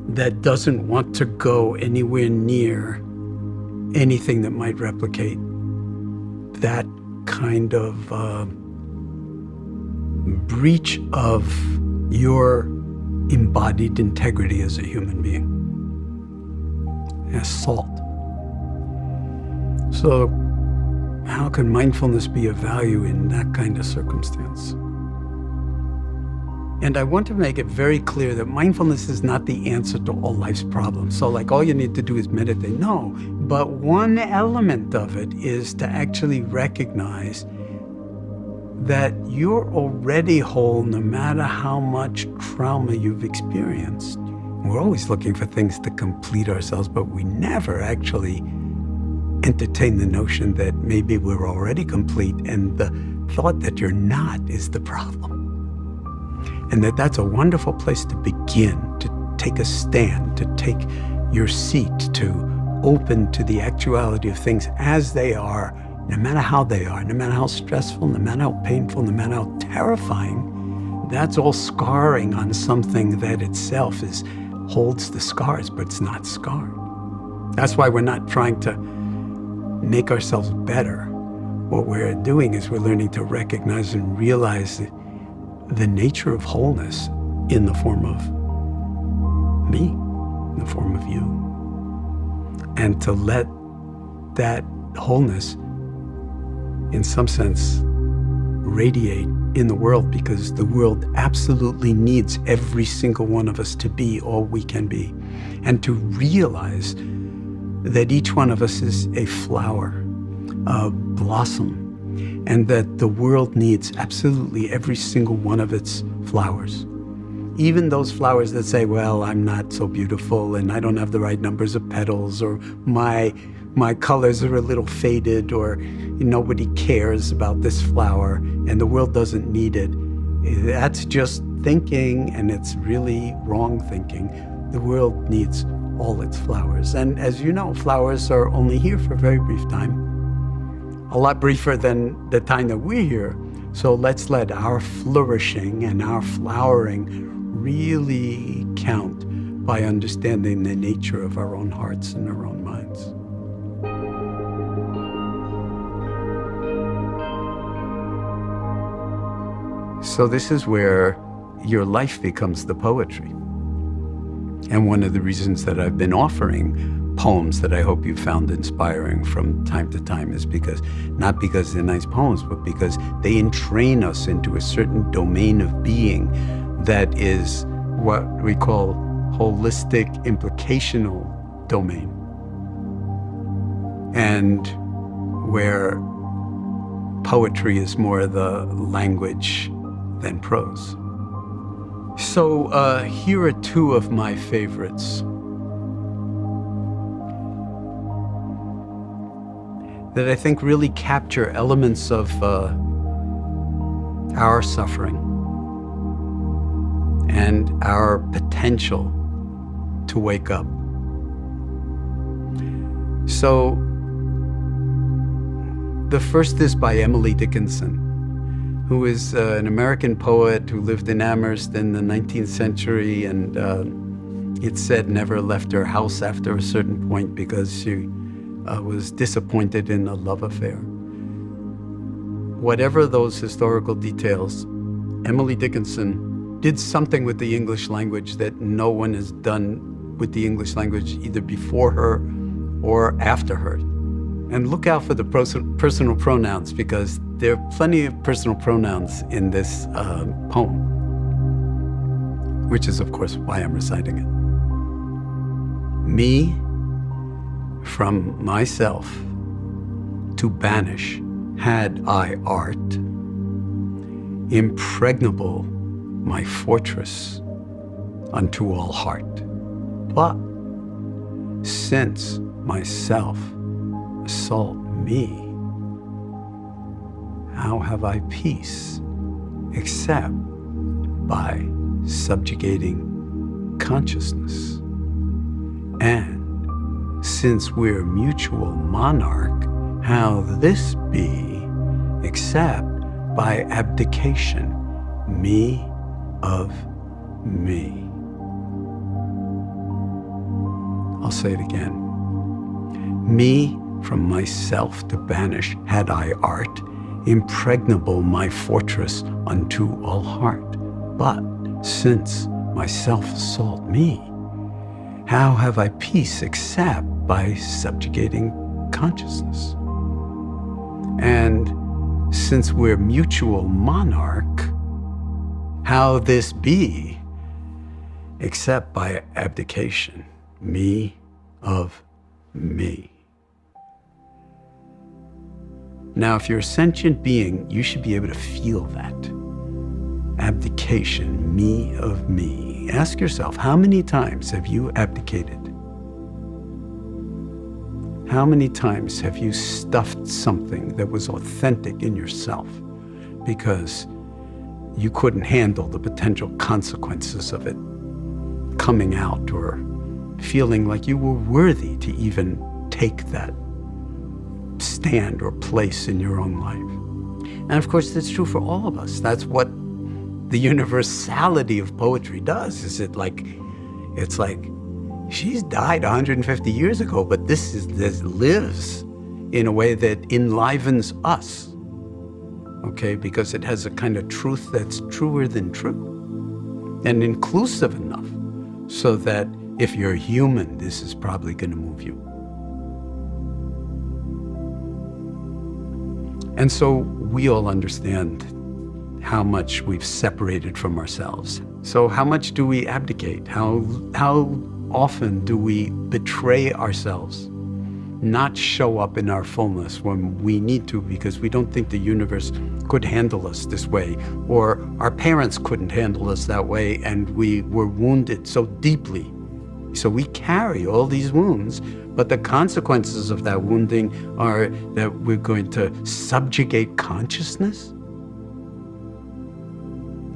that doesn't want to go anywhere near anything that might replicate that kind of breach of your embodied integrity as a human being. Assault. So how can mindfulness be of value in that kind of circumstance? And I want to make it very clear that mindfulness is not the answer to all life's problems. So like all you need to do is meditate. No, but one element of it is to actually recognize that you're already whole no matter how much trauma you've experienced. We're always looking for things to complete ourselves, but we never actually entertain the notion that maybe we're already complete, and the thought that you're not is the problem. And that's a wonderful place to begin, to take a stand, to take your seat, to open to the actuality of things as they are, no matter how they are, no matter how stressful, no matter how painful, no matter how terrifying. That's all scarring on something that itself holds the scars, but it's not scarred. That's why we're not trying to make ourselves better. What we're doing is we're learning to recognize and realize the nature of wholeness in the form of me, in the form of you. And to let that wholeness, in some sense, radiate in the world, because the world absolutely needs every single one of us to be all we can be, and to realize that each one of us is a flower, a blossom, and that the world needs absolutely every single one of its flowers. Even those flowers that say, well, I'm not so beautiful and I don't have the right numbers of petals, or my colors are a little faded, or nobody cares about this flower and the world doesn't need it. That's just thinking, and it's really wrong thinking. The world needs all its flowers. And as you know, flowers are only here for a very brief time, a lot briefer than the time that we're here. So let's let our flourishing and our flowering really count by understanding the nature of our own hearts and our own minds. So this is where your life becomes the poetry. And one of the reasons that I've been offering poems that I hope you found inspiring from time to time is because, not because they're nice poems, but because they entrain us into a certain domain of being that is what we call holistic implicational domain, and where poetry is more the language than prose. So here are two of my favorites that I think really capture elements of our suffering and our potential to wake up. So the first is by Emily Dickinson, who is an American poet who lived in Amherst in the 19th century, and it's said never left her house after a certain point because she was disappointed in a love affair. Whatever those historical details, Emily Dickinson did something with the English language that no one has done with the English language either before her or after her. And look out for the personal pronouns, because there are plenty of personal pronouns in this poem, which is, of course, why I'm reciting it. Me from myself to banish had I art, impregnable my fortress unto all heart. But since myself assault me, how have I peace except by subjugating consciousness? And since we're mutual monarch, how this be except by abdication, me of me? I'll say it again. Me from myself to banish had I art, impregnable my fortress unto all heart. But since myself assault me, how have I peace except by subjugating consciousness? And since we're mutual monarch, how this be except by abdication, me of me? Now, if you're a sentient being, you should be able to feel that. Abdication, me of me. Ask yourself, how many times have you abdicated? How many times have you stuffed something that was authentic in yourself because you couldn't handle the potential consequences of it coming out, or feeling like you were worthy to even take that stand or place in your own life? And of course, that's true for all of us. That's what the universality of poetry does. It's like she's died 150 years ago, but this lives in a way that enlivens us, okay? Because it has a kind of truth that's truer than true and inclusive enough so that if you're human, this is probably going to move you. And so we all understand how much we've separated from ourselves. So how much do we abdicate? How often do we betray ourselves, not show up in our fullness when we need to because we don't think the universe could handle us this way, or our parents couldn't handle us that way, and we were wounded so deeply. So we carry all these wounds, but the consequences of that wounding are that we're going to subjugate consciousness.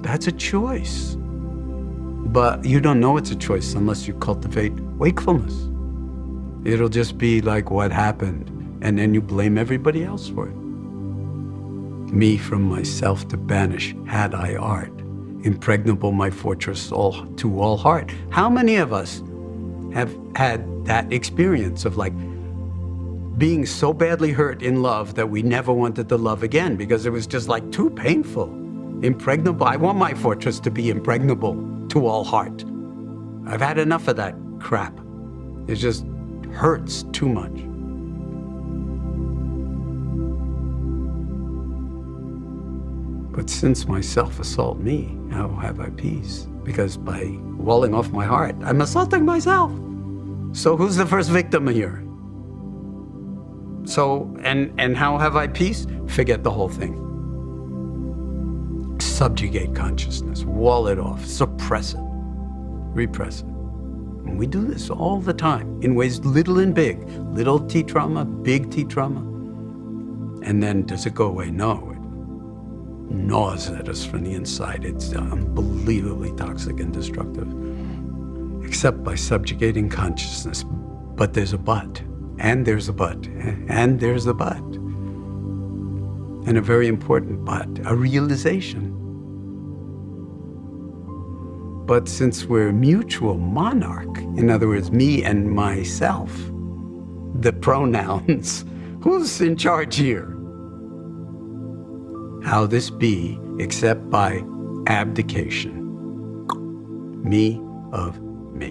That's a choice. But you don't know it's a choice unless you cultivate wakefulness. It'll just be like what happened, and then you blame everybody else for it. Me from myself to banish, had I art. Impregnable my fortress to all heart. How many of us have had that experience of like being so badly hurt in love that we never wanted to love again because it was just like too painful? Impregnable. I want my fortress to be impregnable to all heart. I've had enough of that crap. It just hurts too much. But since my self-assault me, how have I peace? Because by walling off my heart, I'm assaulting myself. So who's the first victim here? So, and how have I peace? Forget the whole thing. Subjugate consciousness, wall it off, suppress it, repress it. And we do this all the time in ways little and big. Little T trauma, big T trauma. And then does it go away? No. It gnaws at us from the inside. It's unbelievably toxic and destructive. Except by subjugating consciousness. But there's a but. And there's a but. And there's a but. And a very important but, a realization. But since we're mutual monarch, in other words, me and myself, the pronouns, who's in charge here? How this be except by abdication? Me of me.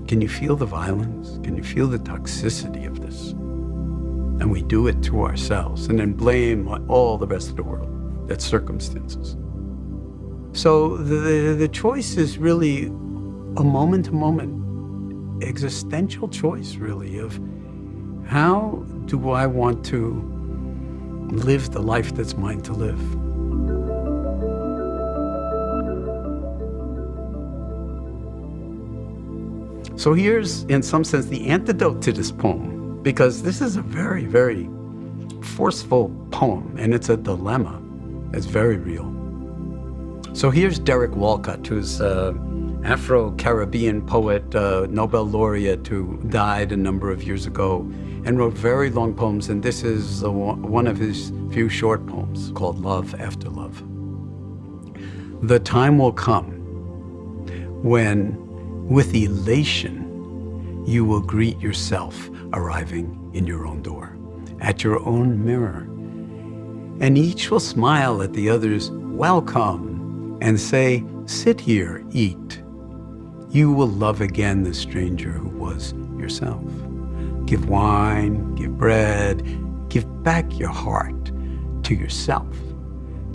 Can you feel the violence? Can you feel the toxicity of this? And we do it to ourselves and then blame all the rest of the world. That's circumstances. So the choice is really a moment-to-moment existential choice, really, of how do I want to live the life that's mine to live? So here's, in some sense, the antidote to this poem, because this is a very, very forceful poem, and it's a dilemma. It's very real. So here's Derek Walcott, who's an Afro-Caribbean poet, Nobel laureate, who died a number of years ago and wrote very long poems, and this is one of his few short poems called Love After Love. The time will come when, with elation, you will greet yourself arriving in your own door, at your own mirror, and each will smile at the other's welcome and say, sit here, eat. You will love again the stranger who was yourself. Give wine, give bread, give back your heart to yourself,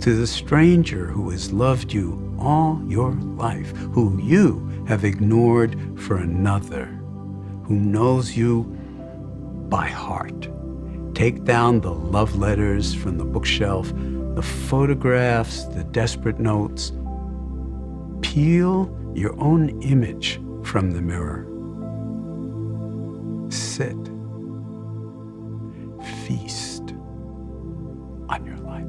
to the stranger who has loved you all your life, who you have ignored for another, who knows you by heart. Take down the love letters from the bookshelf, the photographs, the desperate notes. Peel your own image from the mirror. Sit. Feast on your life.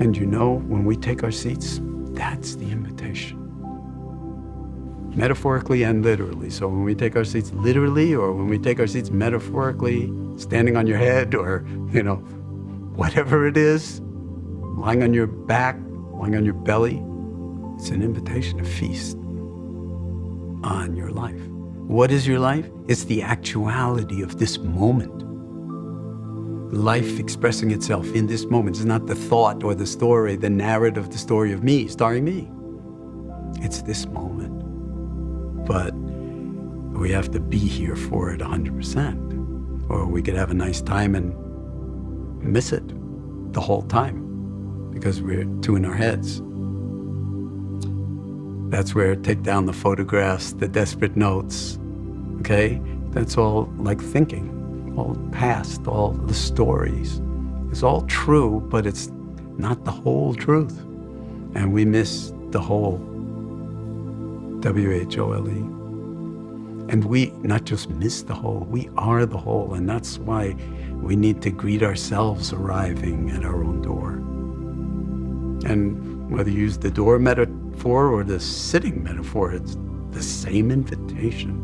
And you know, when we take our seats, that's the invitation. Metaphorically and literally. So when we take our seats literally, or when we take our seats metaphorically, standing on your head, or, whatever it is, lying on your back, lying on your belly, it's an invitation to feast on your life. What is your life? It's the actuality of this moment. Life expressing itself in this moment. It's not the thought or the story, the narrative, the story of me, starring me. It's this moment. But we have to be here for it 100%. Or we could have a nice time and miss it the whole time because we're too in our heads. That's where take down the photographs, the desperate notes, okay? That's all like thinking, all past, all the stories. It's all true, but it's not the whole truth. And we miss the whole, W-H-O-L-E. And we not just miss the whole, we are the whole. And that's why we need to greet ourselves arriving at our own door. And whether you use the door metaphor or the sitting metaphor, it's the same invitation.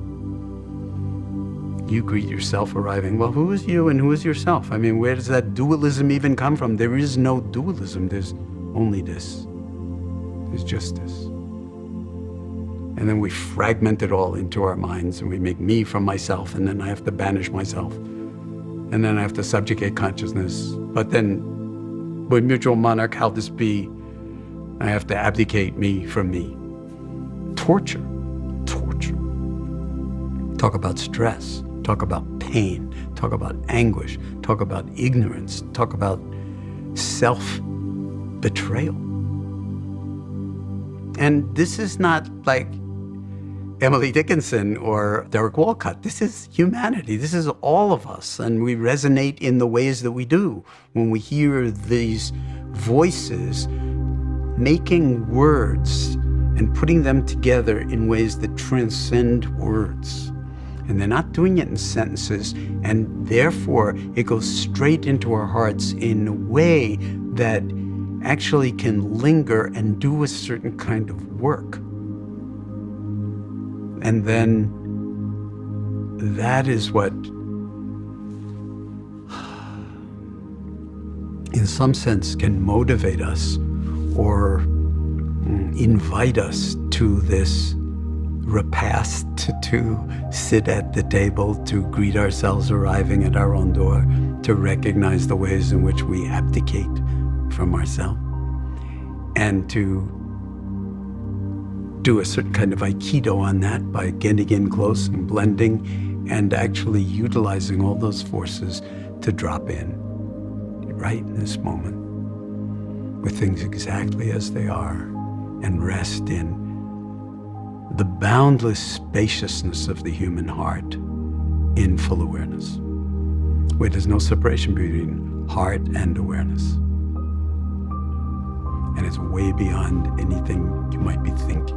You greet yourself arriving. Well, who is you and who is yourself? I mean, where does that dualism even come from? There is no dualism. There's only this. There's just this. And then we fragment it all into our minds and we make me from myself, and then I have to banish myself. And then I have to subjugate consciousness. But then with mutual monarch, how this be? I have to abdicate me from me. Torture. Talk about stress. Talk about pain. Talk about anguish. Talk about ignorance. Talk about self-betrayal. And this is not like Emily Dickinson or Derek Walcott. This is humanity. This is all of us. And we resonate in the ways that we do when we hear these voices making words and putting them together in ways that transcend words. And they're not doing it in sentences, and therefore it goes straight into our hearts in a way that actually can linger and do a certain kind of work. And then that is what, in some sense, can motivate us or invite us to this repast, to sit at the table, to greet ourselves arriving at our own door, to recognize the ways in which we abdicate from ourselves, and to do a certain kind of aikido on that by getting in close and blending and actually utilizing all those forces to drop in right in this moment with things exactly as they are and rest in the boundless spaciousness of the human heart in full awareness, where there's no separation between heart and awareness. And it's way beyond anything you might be thinking.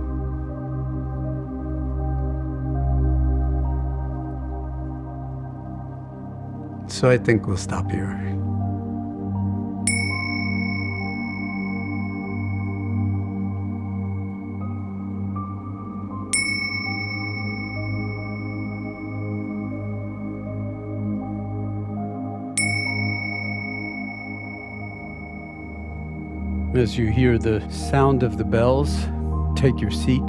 So I think we'll stop here. As you hear the sound of the bells, take your seat.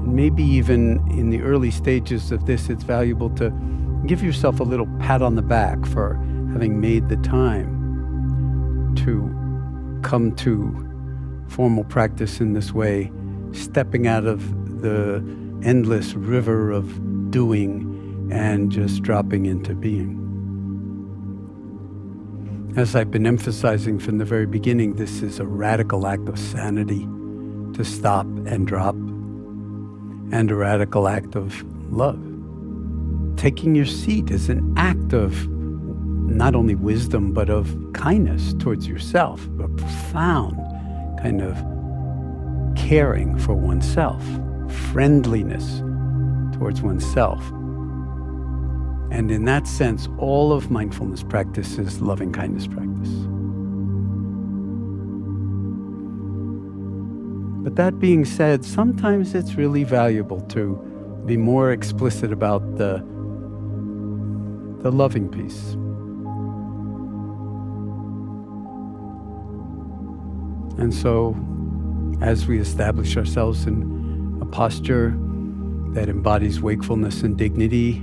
And maybe even in the early stages of this, it's valuable to give yourself a little pat on the back for having made the time to come to formal practice in this way, stepping out of the endless river of doing and just dropping into being. As I've been emphasizing from the very beginning, this is a radical act of sanity to stop and drop, and a radical act of love. Taking your seat is an act of not only wisdom, but of kindness towards yourself, a profound kind of caring for oneself, friendliness towards oneself. And in that sense, all of mindfulness practice is loving kindness practice. But that being said, sometimes it's really valuable to be more explicit about the loving piece. And so, as we establish ourselves in a posture that embodies wakefulness and dignity,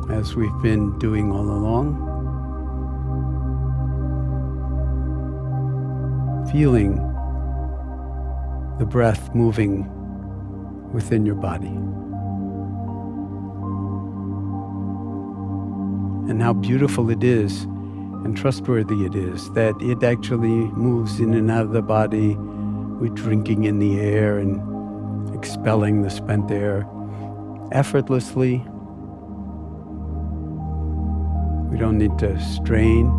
as we've been doing all along, feeling the breath moving within your body. and how beautiful it is and trustworthy it is, that it actually moves in and out of the body. We're drinking in the air and expelling the spent air effortlessly. We don't need to strain,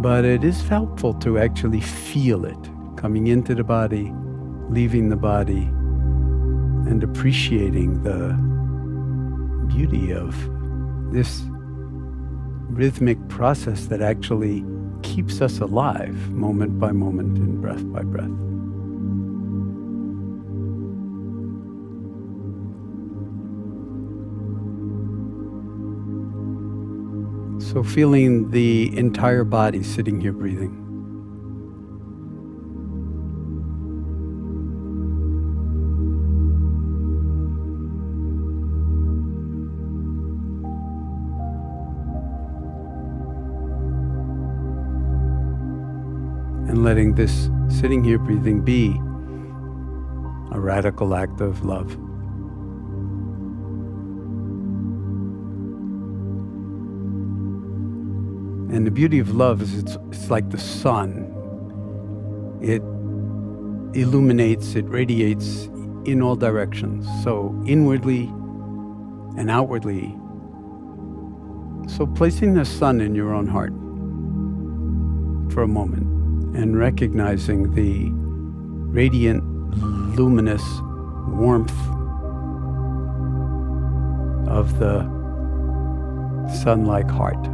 but it is helpful to actually feel it coming into the body, leaving the body, and appreciating the beauty of this rhythmic process that actually keeps us alive moment by moment and breath by breath. So feeling the entire body sitting here breathing. And letting this sitting here breathing be a radical act of love. And the beauty of love is it's like the sun. It illuminates, it radiates in all directions. So inwardly and outwardly. So placing the sun in your own heart for a moment and recognizing the radiant, luminous warmth of the sun-like heart.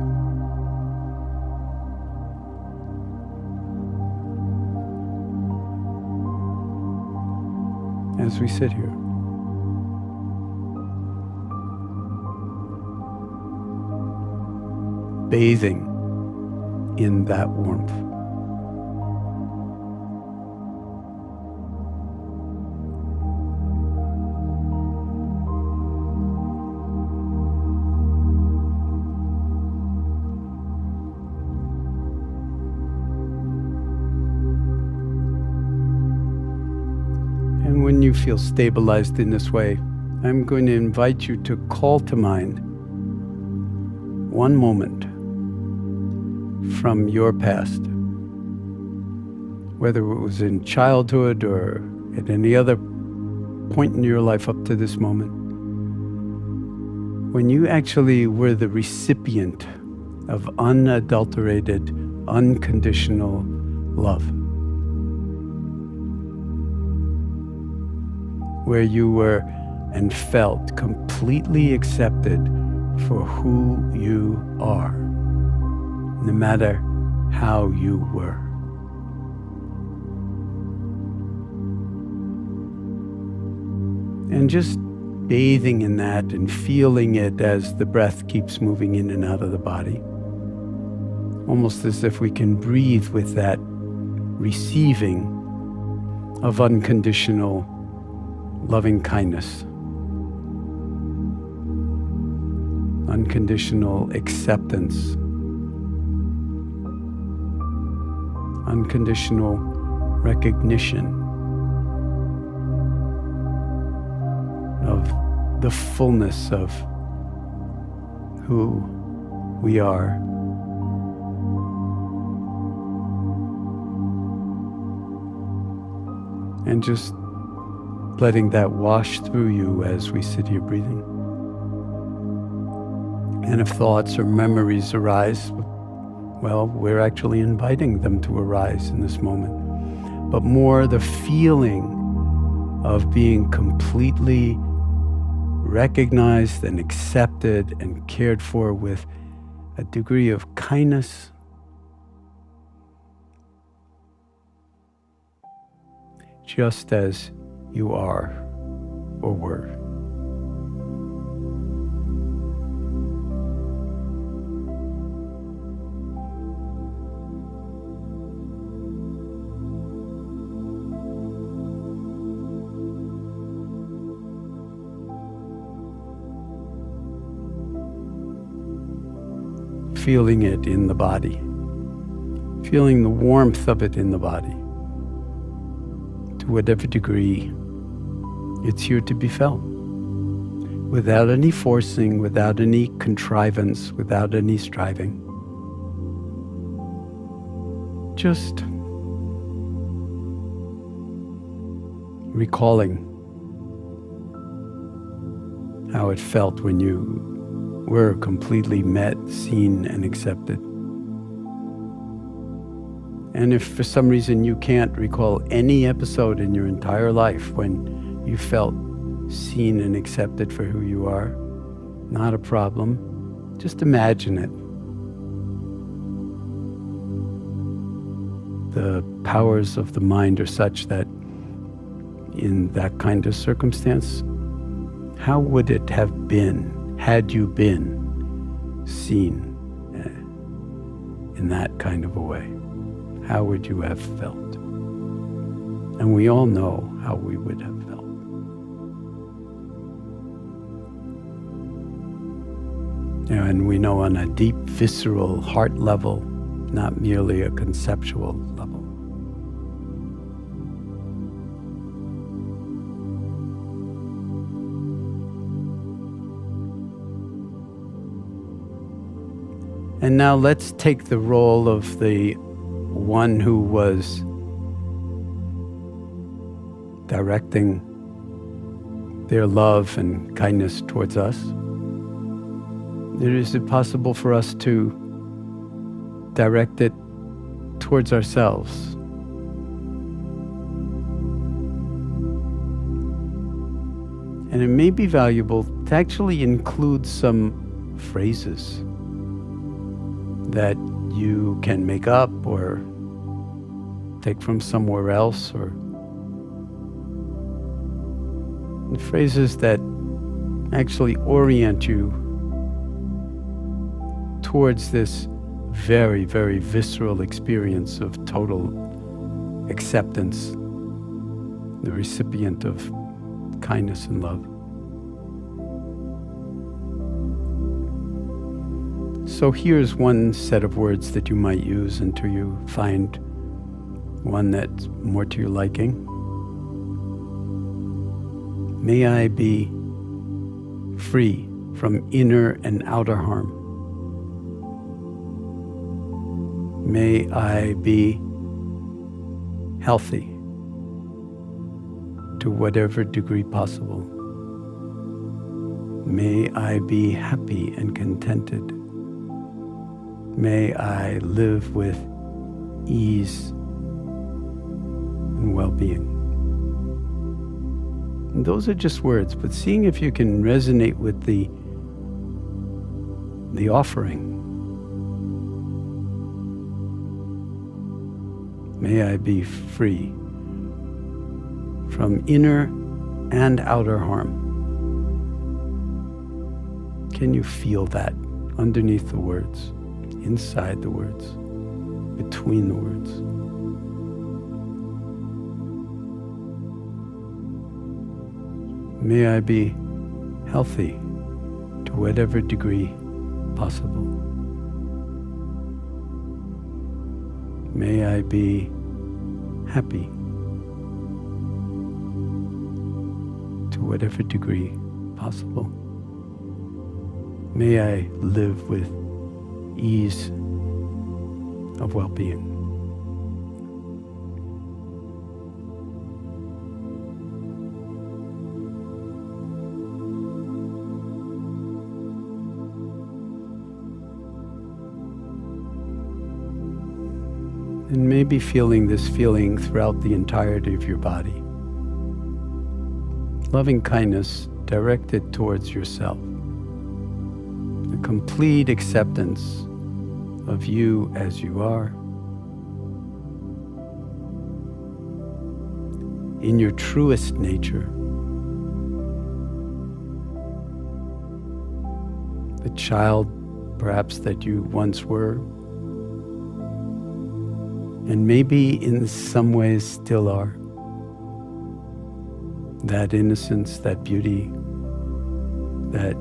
As we sit here. Bathing in that warmth. And when you feel stabilized in this way, I'm going to invite you to call to mind one moment from your past, whether it was in childhood or at any other point in your life up to this moment, when you actually were the recipient of unadulterated, unconditional love. Where you were and felt completely accepted for who you are, no matter how you were. And just bathing in that and feeling it as the breath keeps moving in and out of the body. Almost as if we can breathe with that receiving of unconditional loving kindness, unconditional acceptance, unconditional recognition of the fullness of who we are. And just letting that wash through you as we sit here breathing. And if thoughts or memories arise, well, we're actually inviting them to arise in this moment. But more the feeling of being completely recognized and accepted and cared for with a degree of kindness, just as you are or were. Feeling it in the body, feeling the warmth of it in the body, to whatever degree it's here to be felt. without any forcing, without any contrivance, without any striving. Just recalling how it felt when you were completely met, seen, and accepted. And if for some reason you can't recall any episode in your entire life when you felt seen and accepted for who you are, not a problem. Just imagine it. The powers of the mind are such that in that kind of circumstance, how would it have been had you been seen in that kind of a way? How would you have felt? And we all know how we would have felt. And we know on a deep, visceral heart level, not merely a conceptual level. And now let's take the role of the one who was directing their love and kindness towards us. Is it possible for us to direct it towards ourselves? And it may be valuable to actually include some phrases that you can make up or take from somewhere else, or phrases that actually orient you towards this very, very visceral experience of total acceptance, the recipient of kindness and love. So here's one set of words that you might use until you find one that's more to your liking. May I be free from inner and outer harm. May I be healthy to whatever degree possible. May I be happy and contented. May I live with ease and well-being. And those are just words, but seeing if you can resonate with the offering. May I be free from inner and outer harm. Can you feel that underneath the words, inside the words, between the words? May I be healthy to whatever degree possible. May I be happy to whatever degree possible. May I live with ease of well-being. And maybe feeling this feeling throughout the entirety of your body. Loving kindness directed towards yourself. A complete acceptance of you as you are, in your truest nature, the child perhaps that you once were, and maybe in some ways still are. That innocence, that beauty, that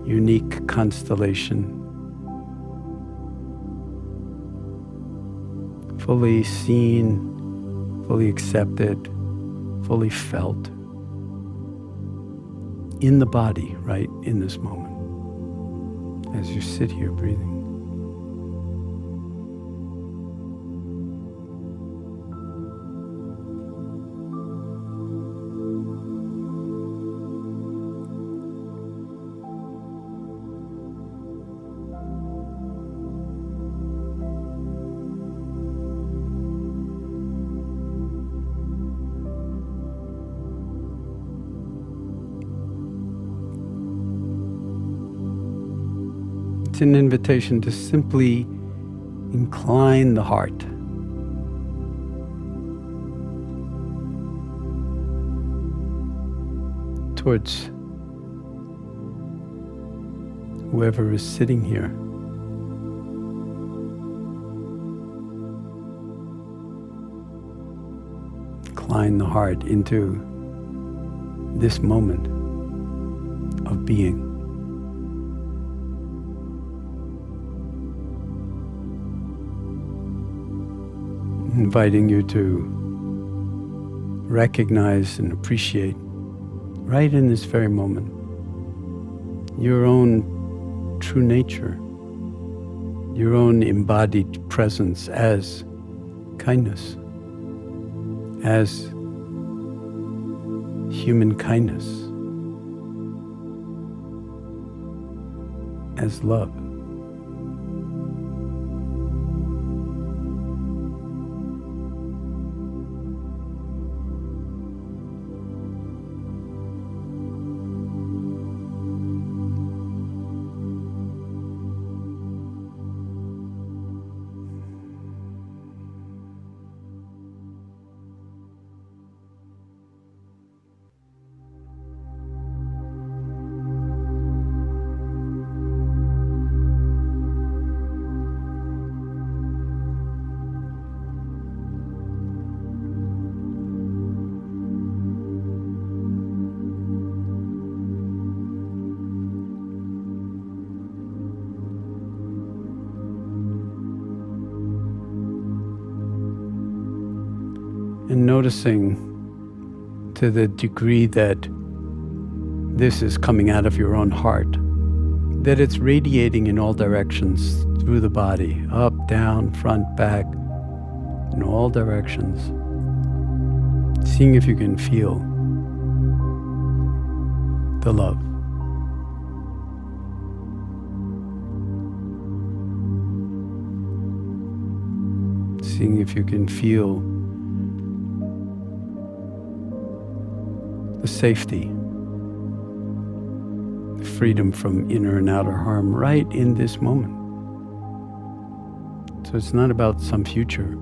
unique constellation, fully seen, fully accepted, fully felt, in the body, right in this moment, as you sit here breathing. It's an invitation to simply incline the heart towards whoever is sitting here. Incline the heart into this moment of being. Inviting you to recognize and appreciate right in this very moment your own true nature, your own embodied presence as kindness, as human kindness, as love. And noticing to the degree that this is coming out of your own heart, that it's radiating in all directions through the body, up, down, front, back, in all directions. Seeing if you can feel the love. Seeing if you can feel the safety, the freedom from inner and outer harm right in this moment. So it's not about some future,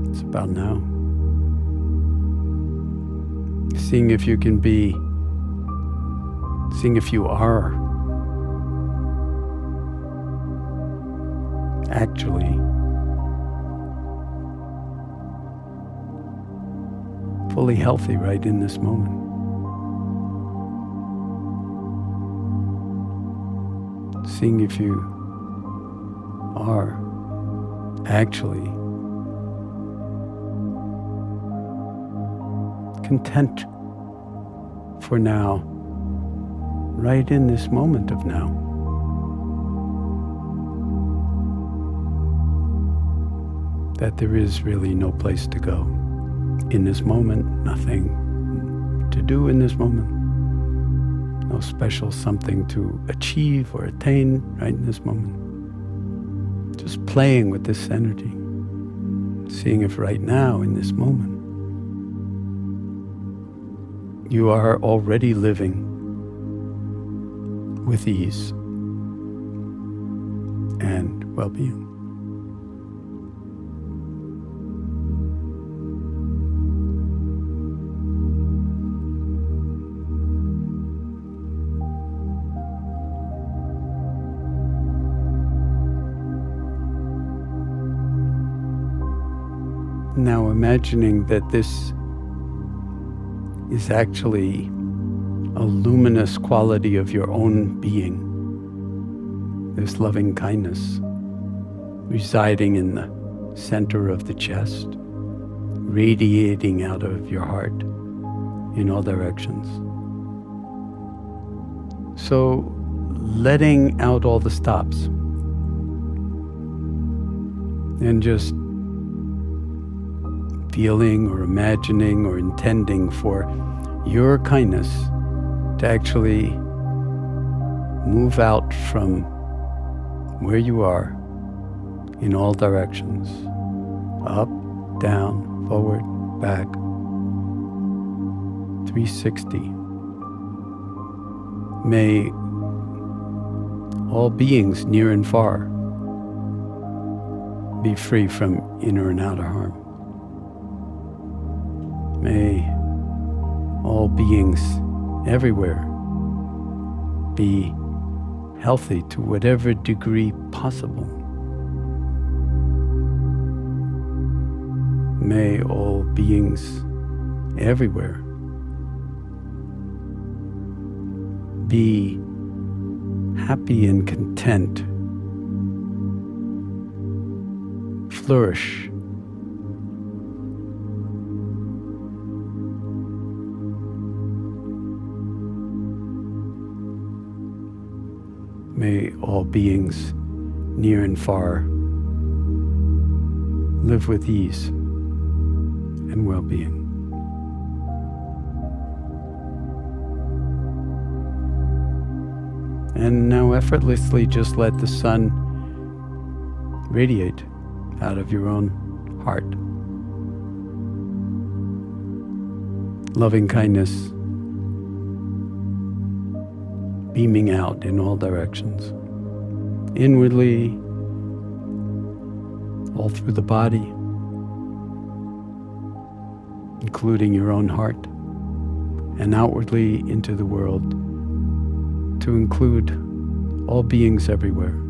it's about now. Seeing if you can be, seeing if you are actually fully healthy right in this moment. Seeing if you are actually content for now, right in this moment of now. That there is really no place to go. In this moment, nothing to do in this moment. No special something to achieve or attain right in this moment. Just playing with this energy. Seeing if right now, in this moment, you are already living with ease and well-being. Now imagining that this is actually a luminous quality of your own being, this loving kindness residing in the center of the chest, radiating out of your heart in all directions. So letting out all the stops and just feeling or imagining or intending for your kindness to actually move out from where you are in all directions, up, down, forward, back, 360. May all beings near and far be free from inner and outer harm. May all beings everywhere be healthy to whatever degree possible. May all beings everywhere be happy and content, flourish. May all beings near and far live with ease and well-being. And now effortlessly just let the sun radiate out of your own heart. Loving kindness beaming out in all directions, inwardly, all through the body, including your own heart, and outwardly into the world, to include all beings everywhere.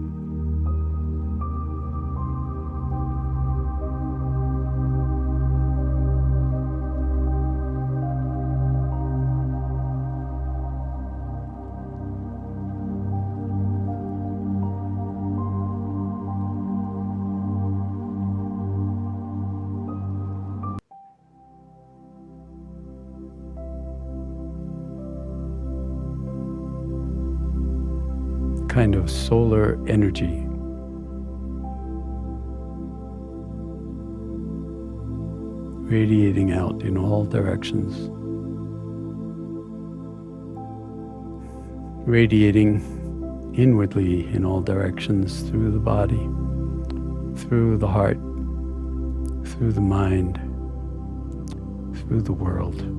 Kind of solar energy radiating out in all directions, radiating inwardly in all directions through the body, through the heart, through the mind, through the world.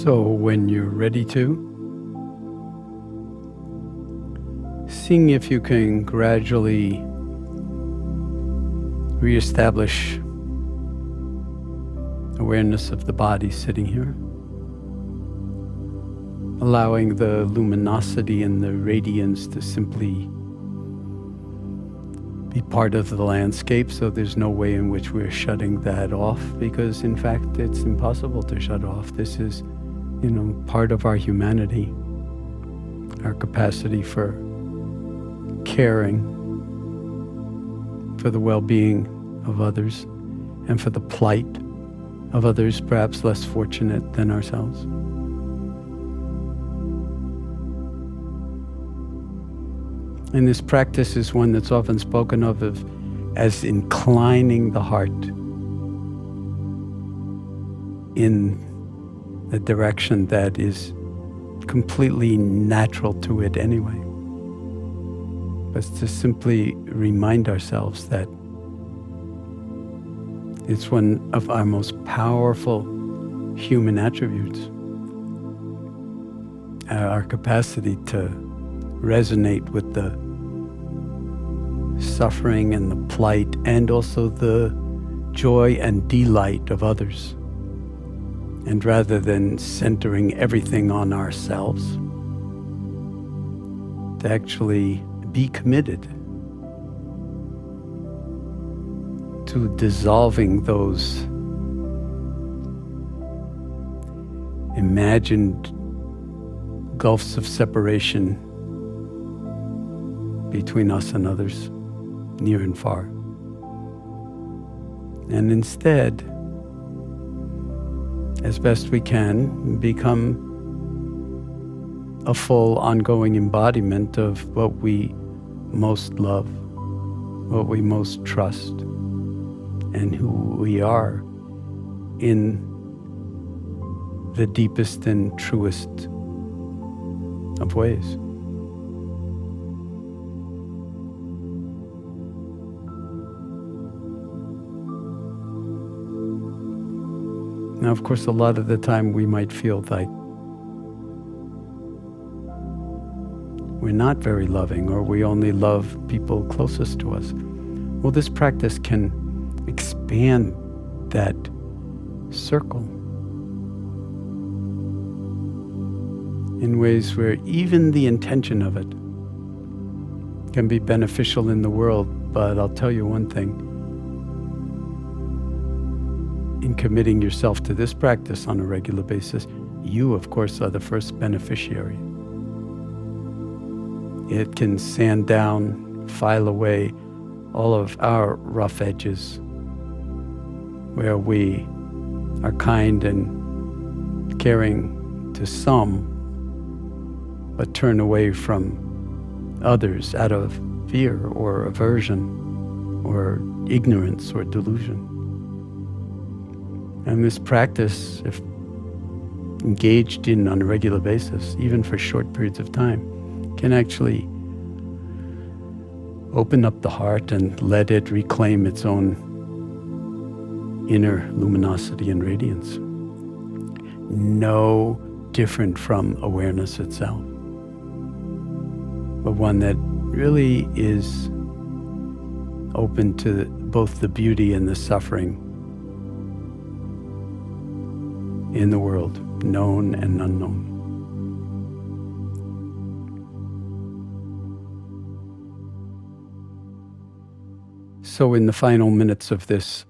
So when you're ready to, seeing if you can gradually reestablish awareness of the body sitting here, allowing the luminosity and the radiance to simply be part of the landscape, so there's no way in which we're shutting that off, because in fact it's impossible to shut off. This is, part of our humanity, our capacity for caring for the well-being of others and for the plight of others perhaps less fortunate than ourselves. And this practice is one that's often spoken of as inclining the heart in a direction that is completely natural to it anyway. But to simply remind ourselves that it's one of our most powerful human attributes, our capacity to resonate with the suffering and the plight, and also the joy and delight of others. And rather than centering everything on ourselves, to actually be committed to dissolving those imagined gulfs of separation between us and others, near and far. And instead, as best we can, become a full ongoing embodiment of what we most love, what we most trust, and who we are in the deepest and truest of ways. Now, of course, a lot of the time we might feel like we're not very loving, or we only love people closest to us. Well, this practice can expand that circle in ways where even the intention of it can be beneficial in the world. But I'll tell you one thing. In committing yourself to this practice on a regular basis, you, of course, are the first beneficiary. It can sand down, file away all of our rough edges, where we are kind and caring to some, but turn away from others out of fear or aversion or ignorance or delusion. And this practice, if engaged in on a regular basis, even for short periods of time, can actually open up the heart and let it reclaim its own inner luminosity and radiance. No different from awareness itself, but one that really is open to both the beauty and the suffering in the world, known and unknown. So in the final minutes of this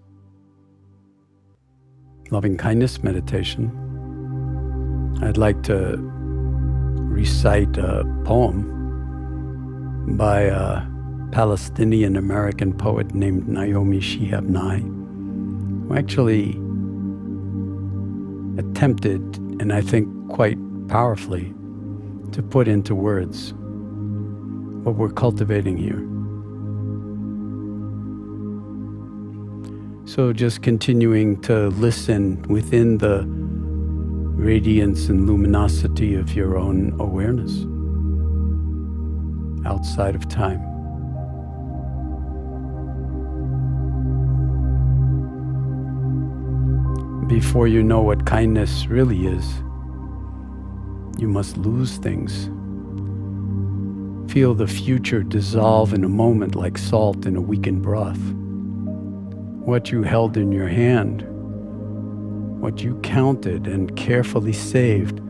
loving kindness meditation, I'd like to recite a poem by a Palestinian-American poet named Naomi Shihab Nye, who actually attempted, and I think quite powerfully, to put into words what we're cultivating here. So just continuing to listen within the radiance and luminosity of your own awareness, outside of time. Before you know what kindness really is, you must lose things. Feel the future dissolve in a moment like salt in a weakened broth. What you held in your hand, what you counted and carefully saved,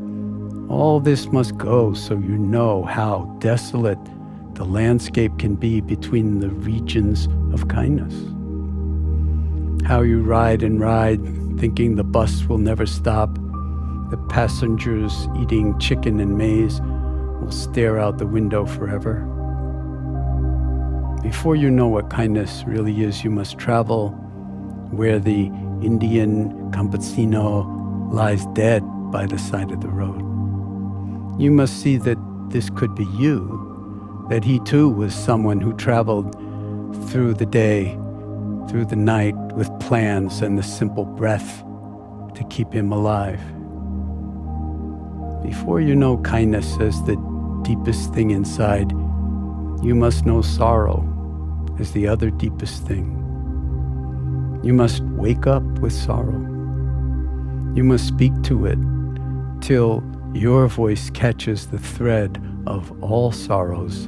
all this must go so you know how desolate the landscape can be between the regions of kindness. How you ride and ride, thinking the bus will never stop. The passengers eating chicken and maize will stare out the window forever. Before you know what kindness really is, you must travel where the Indian campesino lies dead by the side of the road. You must see that this could be you, that he too was someone who traveled through the day, through the night, with plans and the simple breath to keep him alive. Before you know kindness as the deepest thing inside, you must know sorrow as the other deepest thing. You must wake up with sorrow. You must speak to it till your voice catches the thread of all sorrows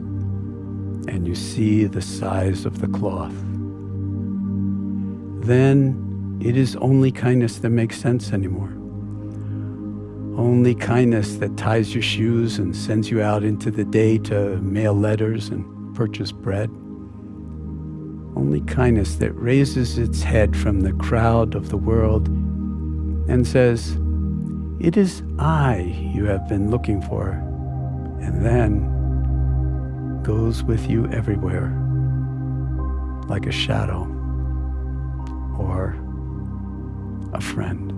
and you see the size of the cloth. Then it is only kindness that makes sense anymore. Only kindness that ties your shoes and sends you out into the day to mail letters and purchase bread. Only kindness that raises its head from the crowd of the world and says, "It is I you have been looking for," and then goes with you everywhere, like a shadow or a friend.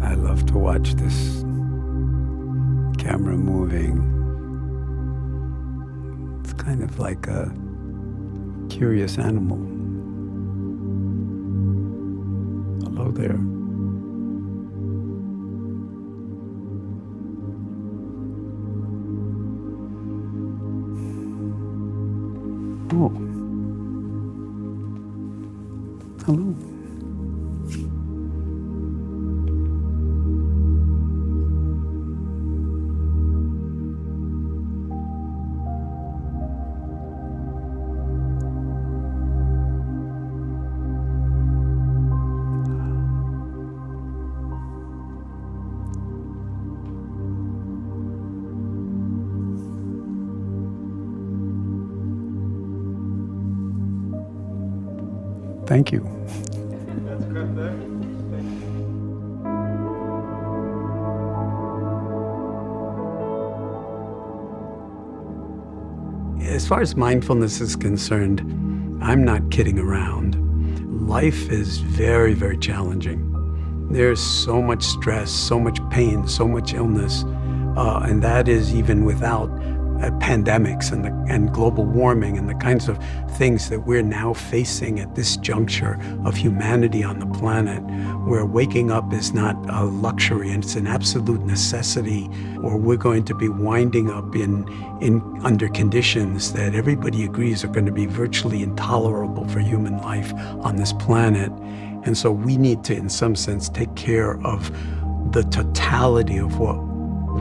I love to watch this camera moving. It's kind of like a curious animal. Hello there. Oh. Hello. Thank you. That's good there. As far as mindfulness is concerned, I'm not kidding around. Life is very, very challenging. There's so much stress, so much pain, so much illness, and that is even without pandemics and global warming and the kinds of things that we're now facing at this juncture of humanity on the planet, where waking up is not a luxury and it's an absolute necessity, or we're going to be winding up in under conditions that everybody agrees are going to be virtually intolerable for human life on this planet. And so we need to, in some sense, take care of the totality of what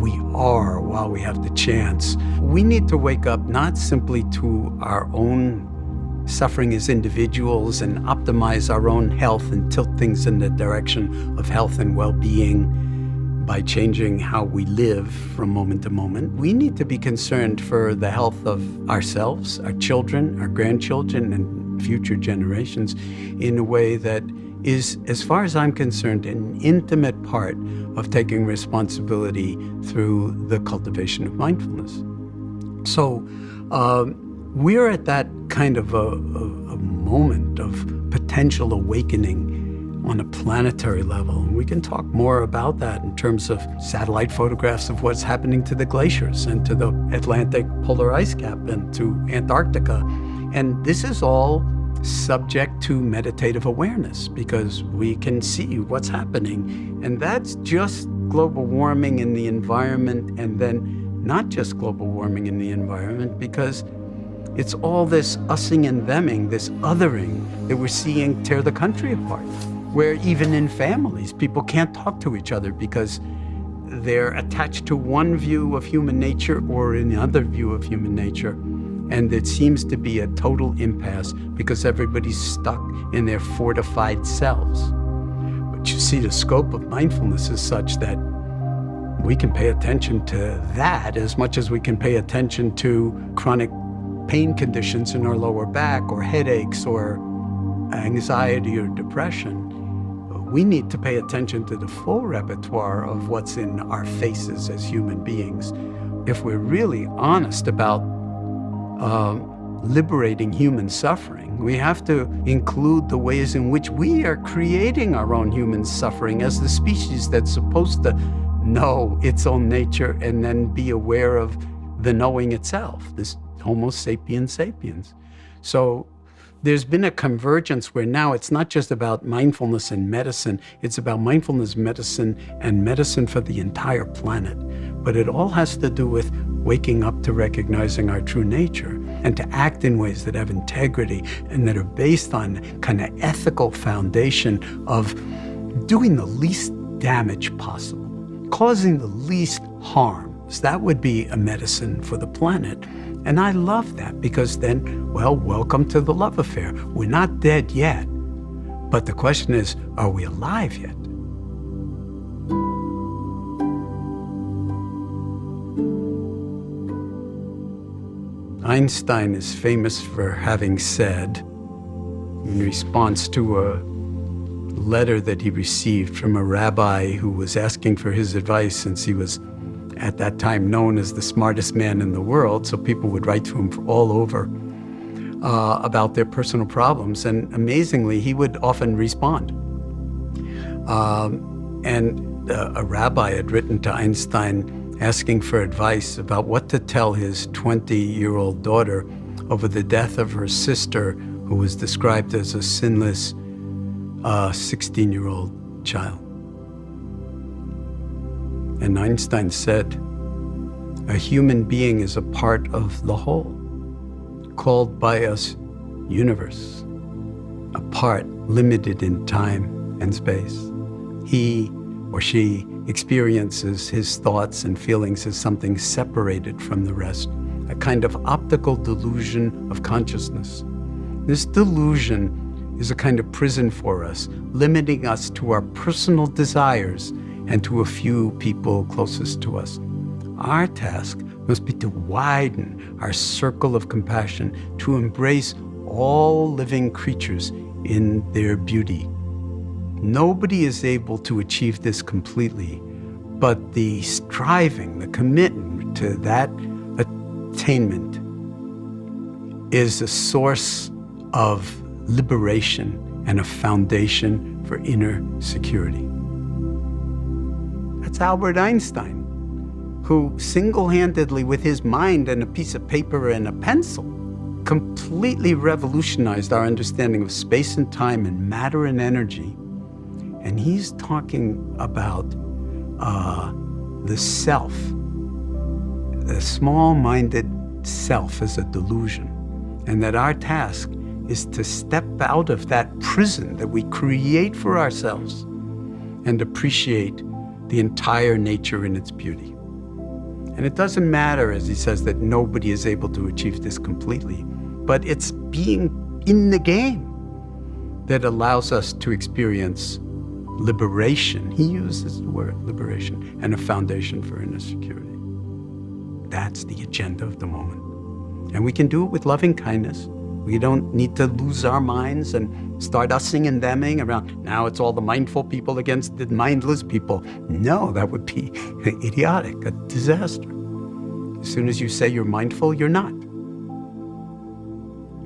we are while we have the chance. We need to wake up not simply to our own suffering as individuals and optimize our own health and tilt things in the direction of health and well-being by changing how we live from moment to moment. We need to be concerned for the health of ourselves, our children, our grandchildren, and future generations in a way that is, as far as I'm concerned, an intimate part of taking responsibility through the cultivation of mindfulness. So we're at that kind of a moment of potential awakening on a planetary level. We can talk more about that in terms of satellite photographs of what's happening to the glaciers and to the Atlantic polar ice cap and to Antarctica. And this is all subject to meditative awareness because we can see what's happening. And that's just global warming in the environment, and then not just global warming in the environment, because it's all this ussing and theming, this othering that we're seeing tear the country apart, where even in families, people can't talk to each other because they're attached to one view of human nature or another view of human nature. And it seems to be a total impasse because everybody's stuck in their fortified selves. But you see, the scope of mindfulness is such that we can pay attention to that as much as we can pay attention to chronic pain conditions in our lower back or headaches or anxiety or depression. We need to pay attention to the full repertoire of what's in our faces as human beings. If we're really honest about liberating human suffering, we have to include the ways in which we are creating our own human suffering as the species that's supposed to know its own nature and then be aware of the knowing itself, this Homo sapiens sapiens. So there's been a convergence where now it's not just about mindfulness and medicine, it's about mindfulness, medicine, and medicine for the entire planet. But it all has to do with waking up to recognizing our true nature and to act in ways that have integrity and that are based on kind of ethical foundation of doing the least damage possible, causing the least harm. So that would be a medicine for the planet. And I love that because then, well, welcome to the love affair. We're not dead yet. But the question is, are we alive yet? Einstein is famous for having said, in response to a letter that he received from a rabbi who was asking for his advice, since he was at that time known as the smartest man in the world, so people would write to him from all over about their personal problems, and amazingly, he would often respond. And a rabbi had written to Einstein asking for advice about what to tell his 20-year-old daughter over the death of her sister, who was described as a sinless 16-year-old child. And Einstein said, a human being is a part of the whole, called by us universe, a part limited in time and space. He or she experiences his thoughts and feelings as something separated from the rest, a kind of optical delusion of consciousness. This delusion is a kind of prison for us, limiting us to our personal desires and to a few people closest to us. Our task must be to widen our circle of compassion, to embrace all living creatures in their beauty. Nobody is able to achieve this completely, but the striving, the commitment to that attainment is a source of liberation and a foundation for inner security. That's Albert Einstein, who single-handedly, with his mind and a piece of paper and a pencil, completely revolutionized our understanding of space and time and matter and energy. And he's talking about the self, the small-minded self as a delusion, and that our task is to step out of that prison that we create for ourselves and appreciate the entire nature in its beauty. And it doesn't matter, as he says, that nobody is able to achieve this completely, but it's being in the game that allows us to experience liberation. He uses the word liberation, and a foundation for inner security. That's the agenda of the moment. And we can do it with loving kindness. We don't need to lose our minds and start ussing and theming around, now it's all the mindful people against the mindless people. No, that would be idiotic, a disaster. As soon as you say you're mindful, you're not.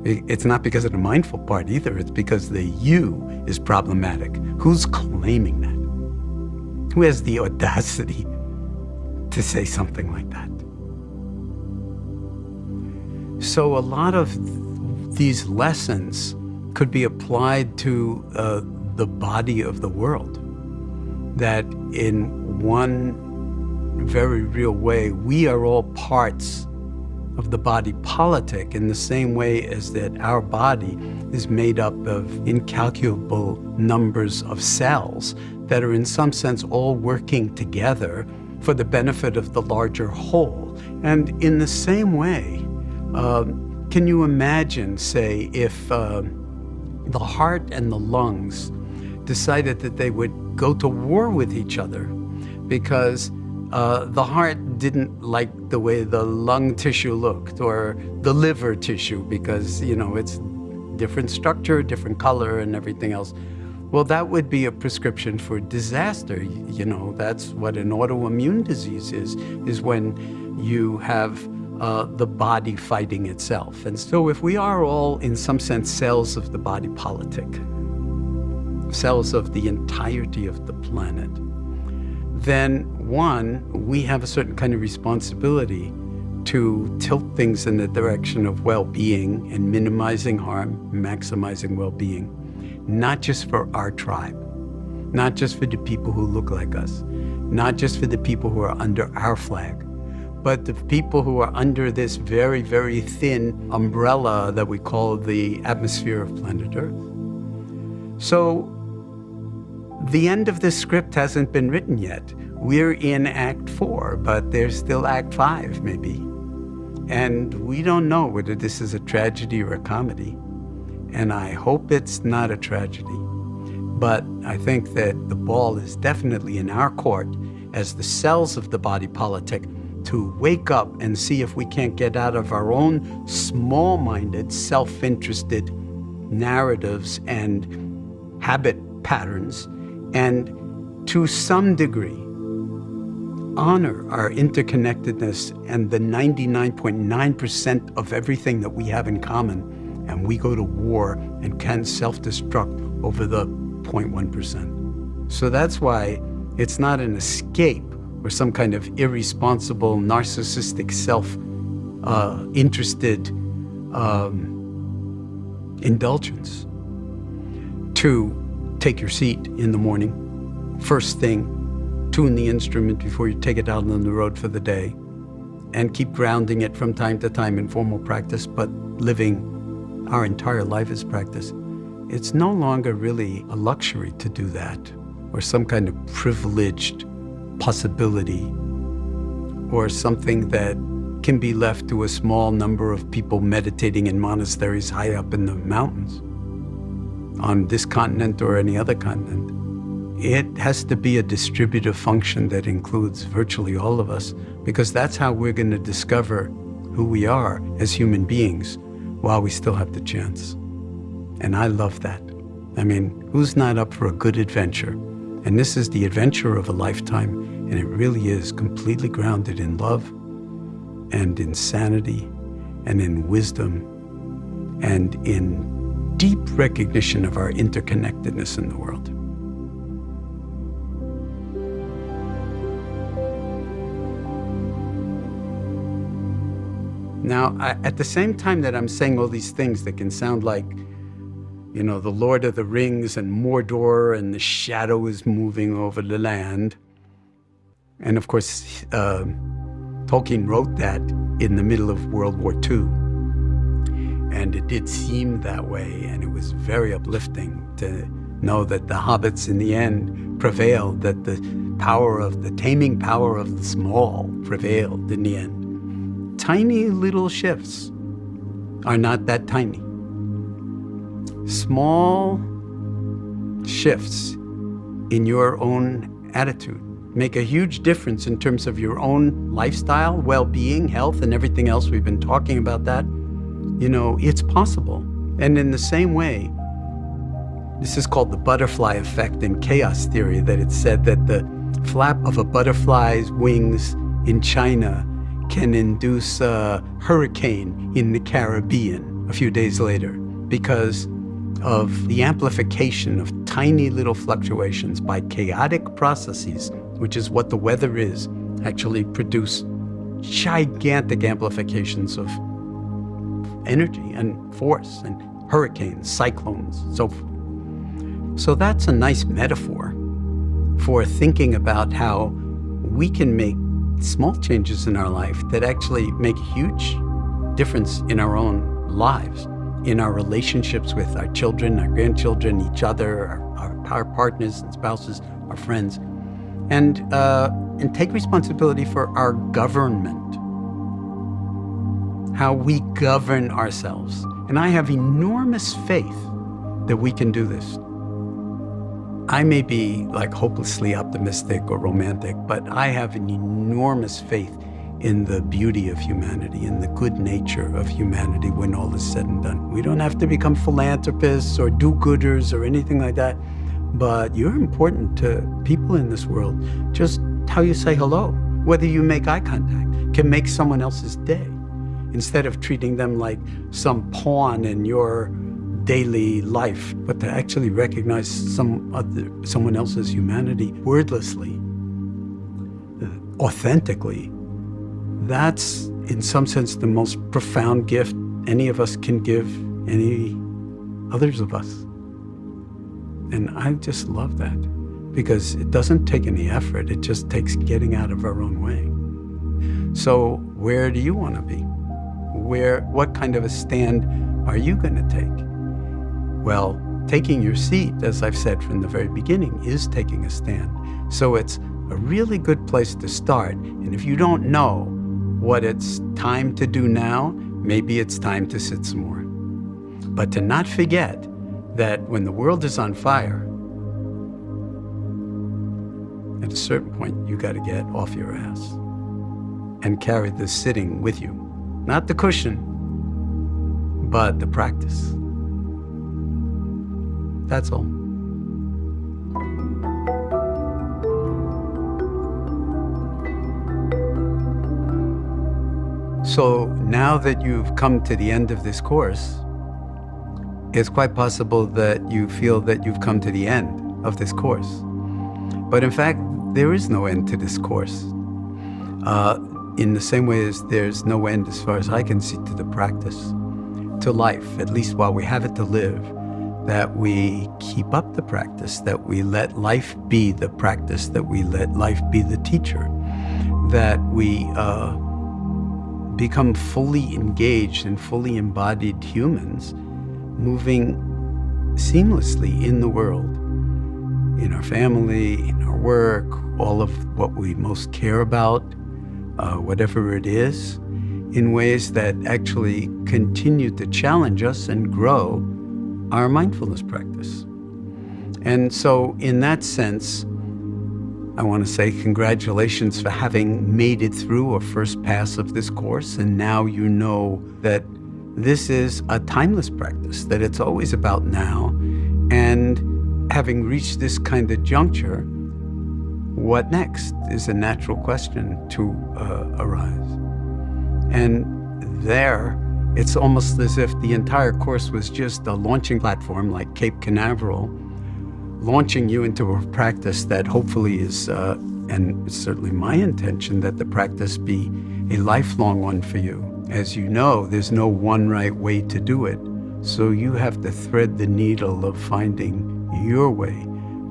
It's not because of the mindful part either. It's because the you is problematic. Who's claiming that? Who has the audacity to say something like that? So a lot of these lessons could be applied to the body of the world. That in one very real way, we are all parts of the body politic in the same way as that our body is made up of incalculable numbers of cells that are in some sense all working together for the benefit of the larger whole. And in the same way, can you imagine, say, if the heart and the lungs decided that they would go to war with each other because the heart didn't like the way the lung tissue looked, or the liver tissue because, it's different structure, different color, and everything else. Well, that would be a prescription for disaster. That's what an autoimmune disease is when you have the body fighting itself. And so if we are all, in some sense, cells of the body politic, cells of the entirety of the planet, then one, we have a certain kind of responsibility to tilt things in the direction of well-being and minimizing harm, maximizing well-being, not just for our tribe, not just for the people who look like us, not just for the people who are under our flag, but the people who are under this very, very thin umbrella that we call the atmosphere of planet Earth. So the end of this script hasn't been written yet. We're in Act 4, but there's still Act 5, maybe. And we don't know whether this is a tragedy or a comedy. And I hope it's not a tragedy. But I think that the ball is definitely in our court as the cells of the body politic to wake up and see if we can't get out of our own small-minded, self-interested narratives and habit patterns, and to some degree honor our interconnectedness and the 99.9% of everything that we have in common, and we go to war and can self-destruct over the 0.1%. So that's why it's not an escape or some kind of irresponsible, narcissistic, self-interested indulgence to take your seat in the morning, first thing, tune the instrument before you take it out on the road for the day, and keep grounding it from time to time in formal practice, but living our entire life as practice. It's no longer really a luxury to do that, or some kind of privileged possibility, or something that can be left to a small number of people meditating in monasteries high up in the mountains on this continent or any other continent. It has to be a distributive function that includes virtually all of us, because that's how we're going to discover who we are as human beings while we still have the chance. And I love that. I mean, who's not up for a good adventure? And this is the adventure of a lifetime, and it really is completely grounded in love and in sanity and in wisdom and in deep recognition of our interconnectedness in the world. Now, at the same time that I'm saying all these things that can sound like, the Lord of the Rings and Mordor and the shadow is moving over the land. And of course, Tolkien wrote that in the middle of World War II. And it did seem that way, and it was very uplifting to know that the hobbits in the end prevailed, that the taming power of the small prevailed in the end. Tiny little shifts are not that tiny. Small shifts in your own attitude make a huge difference in terms of your own lifestyle, well-being, health, and everything else. We've been talking about that. It's possible. And in the same way, this is called the butterfly effect in chaos theory, that it's said that the flap of a butterfly's wings in China can induce a hurricane in the Caribbean a few days later because of the amplification of tiny little fluctuations by chaotic processes, which is what the weather is, actually produce gigantic amplifications of energy and force and hurricanes, cyclones, so forth. So that's a nice metaphor for thinking about how we can make small changes in our life that actually make a huge difference in our own lives, in our relationships with our children, our grandchildren, each other, our partners and spouses, our friends, and take responsibility for our government, how we govern ourselves. And I have enormous faith that we can do this. I may be like hopelessly optimistic or romantic, but I have an enormous faith in the beauty of humanity, in the good nature of humanity when all is said and done. We don't have to become philanthropists or do-gooders or anything like that, but you're important to people in this world. Just how you say hello, whether you make eye contact, can make someone else's day, instead of treating them like some pawn in your daily life, but to actually recognize someone else's humanity wordlessly, authentically. That's, in some sense, the most profound gift any of us can give any others of us. And I just love that, because it doesn't take any effort. It just takes getting out of our own way. So where do you want to be? What kind of a stand are you going to take? Well, taking your seat, as I've said from the very beginning, is taking a stand. So it's a really good place to start. And if you don't know what it's time to do now, maybe it's time to sit some more. But to not forget that when the world is on fire, at a certain point, you got to get off your ass and carry the sitting with you. Not the cushion, but the practice. That's all. So now that you've come to the end of this course, it's quite possible that you feel that you've come to the end of this course. But in fact, there is no end to this course. In the same way as there's no end, as far as I can see, to the practice, to life, at least while we have it to live, that we keep up the practice, that we let life be the practice, that we let life be the teacher, that we become fully engaged and fully embodied humans, moving seamlessly in the world, in our family, in our work, all of what we most care about, whatever it is, in ways that actually continue to challenge us and grow our mindfulness practice. And so in that sense, I want to say congratulations for having made it through a first pass of this course. And now you know that this is a timeless practice, that it's always about now. And having reached this kind of juncture, what next is a natural question to arise. And there, it's almost as if the entire course was just a launching platform like Cape Canaveral, launching you into a practice that hopefully is, and it's certainly my intention, that the practice be a lifelong one for you. As you know, there's no one right way to do it. So you have to thread the needle of finding your way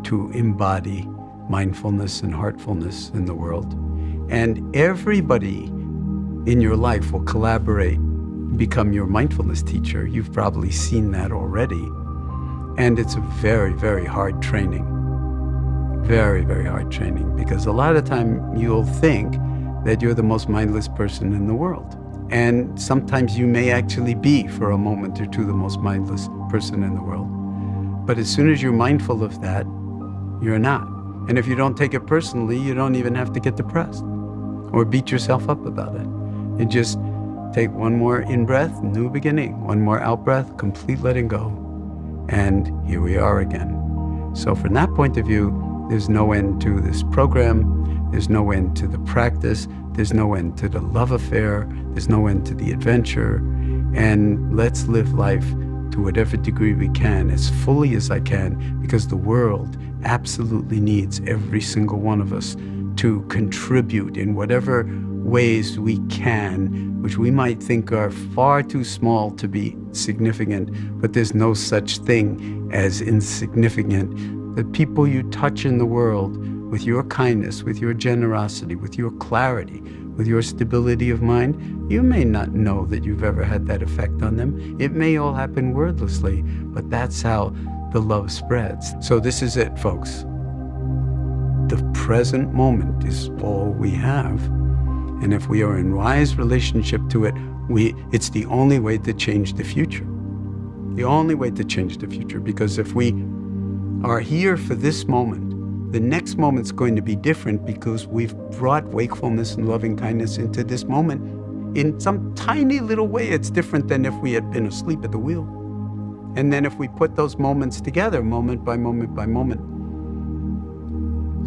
to embody mindfulness and heartfulness in the world. And everybody in your life will collaborate, become your mindfulness teacher. You've probably seen that already. And it's a very, very hard training. Very, very hard training, because a lot of the time you'll think that you're the most mindless person in the world. And sometimes you may actually be, for a moment or two, the most mindless person in the world. But as soon as you're mindful of that, you're not. And if you don't take it personally, you don't even have to get depressed or beat yourself up about it. You just take one more in-breath, new beginning, one more out-breath, complete letting go. And here we are again. So from that point of view, there's no end to this program. There's no end to the practice. There's no end to the love affair. There's no end to the adventure. And let's live life to whatever degree we can, as fully as I can, because the world absolutely needs every single one of us to contribute in whatever ways we can, which we might think are far too small to be significant, but there's no such thing as insignificant. The people you touch in the world with your kindness, with your generosity, with your clarity, with your stability of mind, you may not know that you've ever had that effect on them. It may all happen wordlessly, but that's how the love spreads. So this is it, folks. The present moment is all we have. And if we are in wise relationship to it, it's the only way to change the future. The only way to change the future, because if we are here for this moment, the next moment's going to be different because we've brought wakefulness and loving kindness into this moment. In some tiny little way, it's different than if we had been asleep at the wheel. And then if we put those moments together, moment by moment by moment,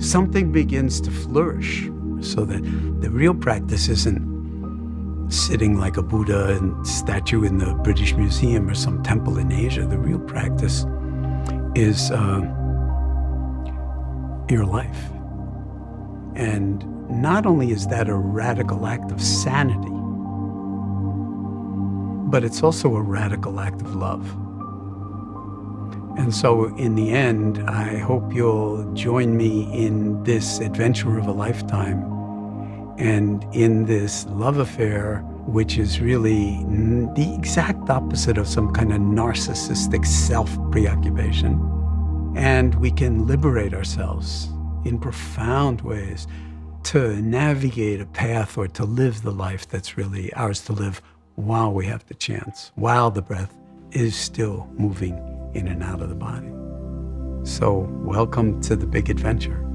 something begins to flourish. So that the real practice isn't sitting like a Buddha and statue in the British Museum or some temple in Asia. The real practice is your life. And not only is that a radical act of sanity, but it's also a radical act of love. And so in the end, I hope you'll join me in this adventure of a lifetime and in this love affair, which is really the exact opposite of some kind of narcissistic self-preoccupation. And we can liberate ourselves in profound ways to navigate a path or to live the life that's really ours to live while we have the chance, while the breath is still moving in and out of the body. So welcome to the big adventure.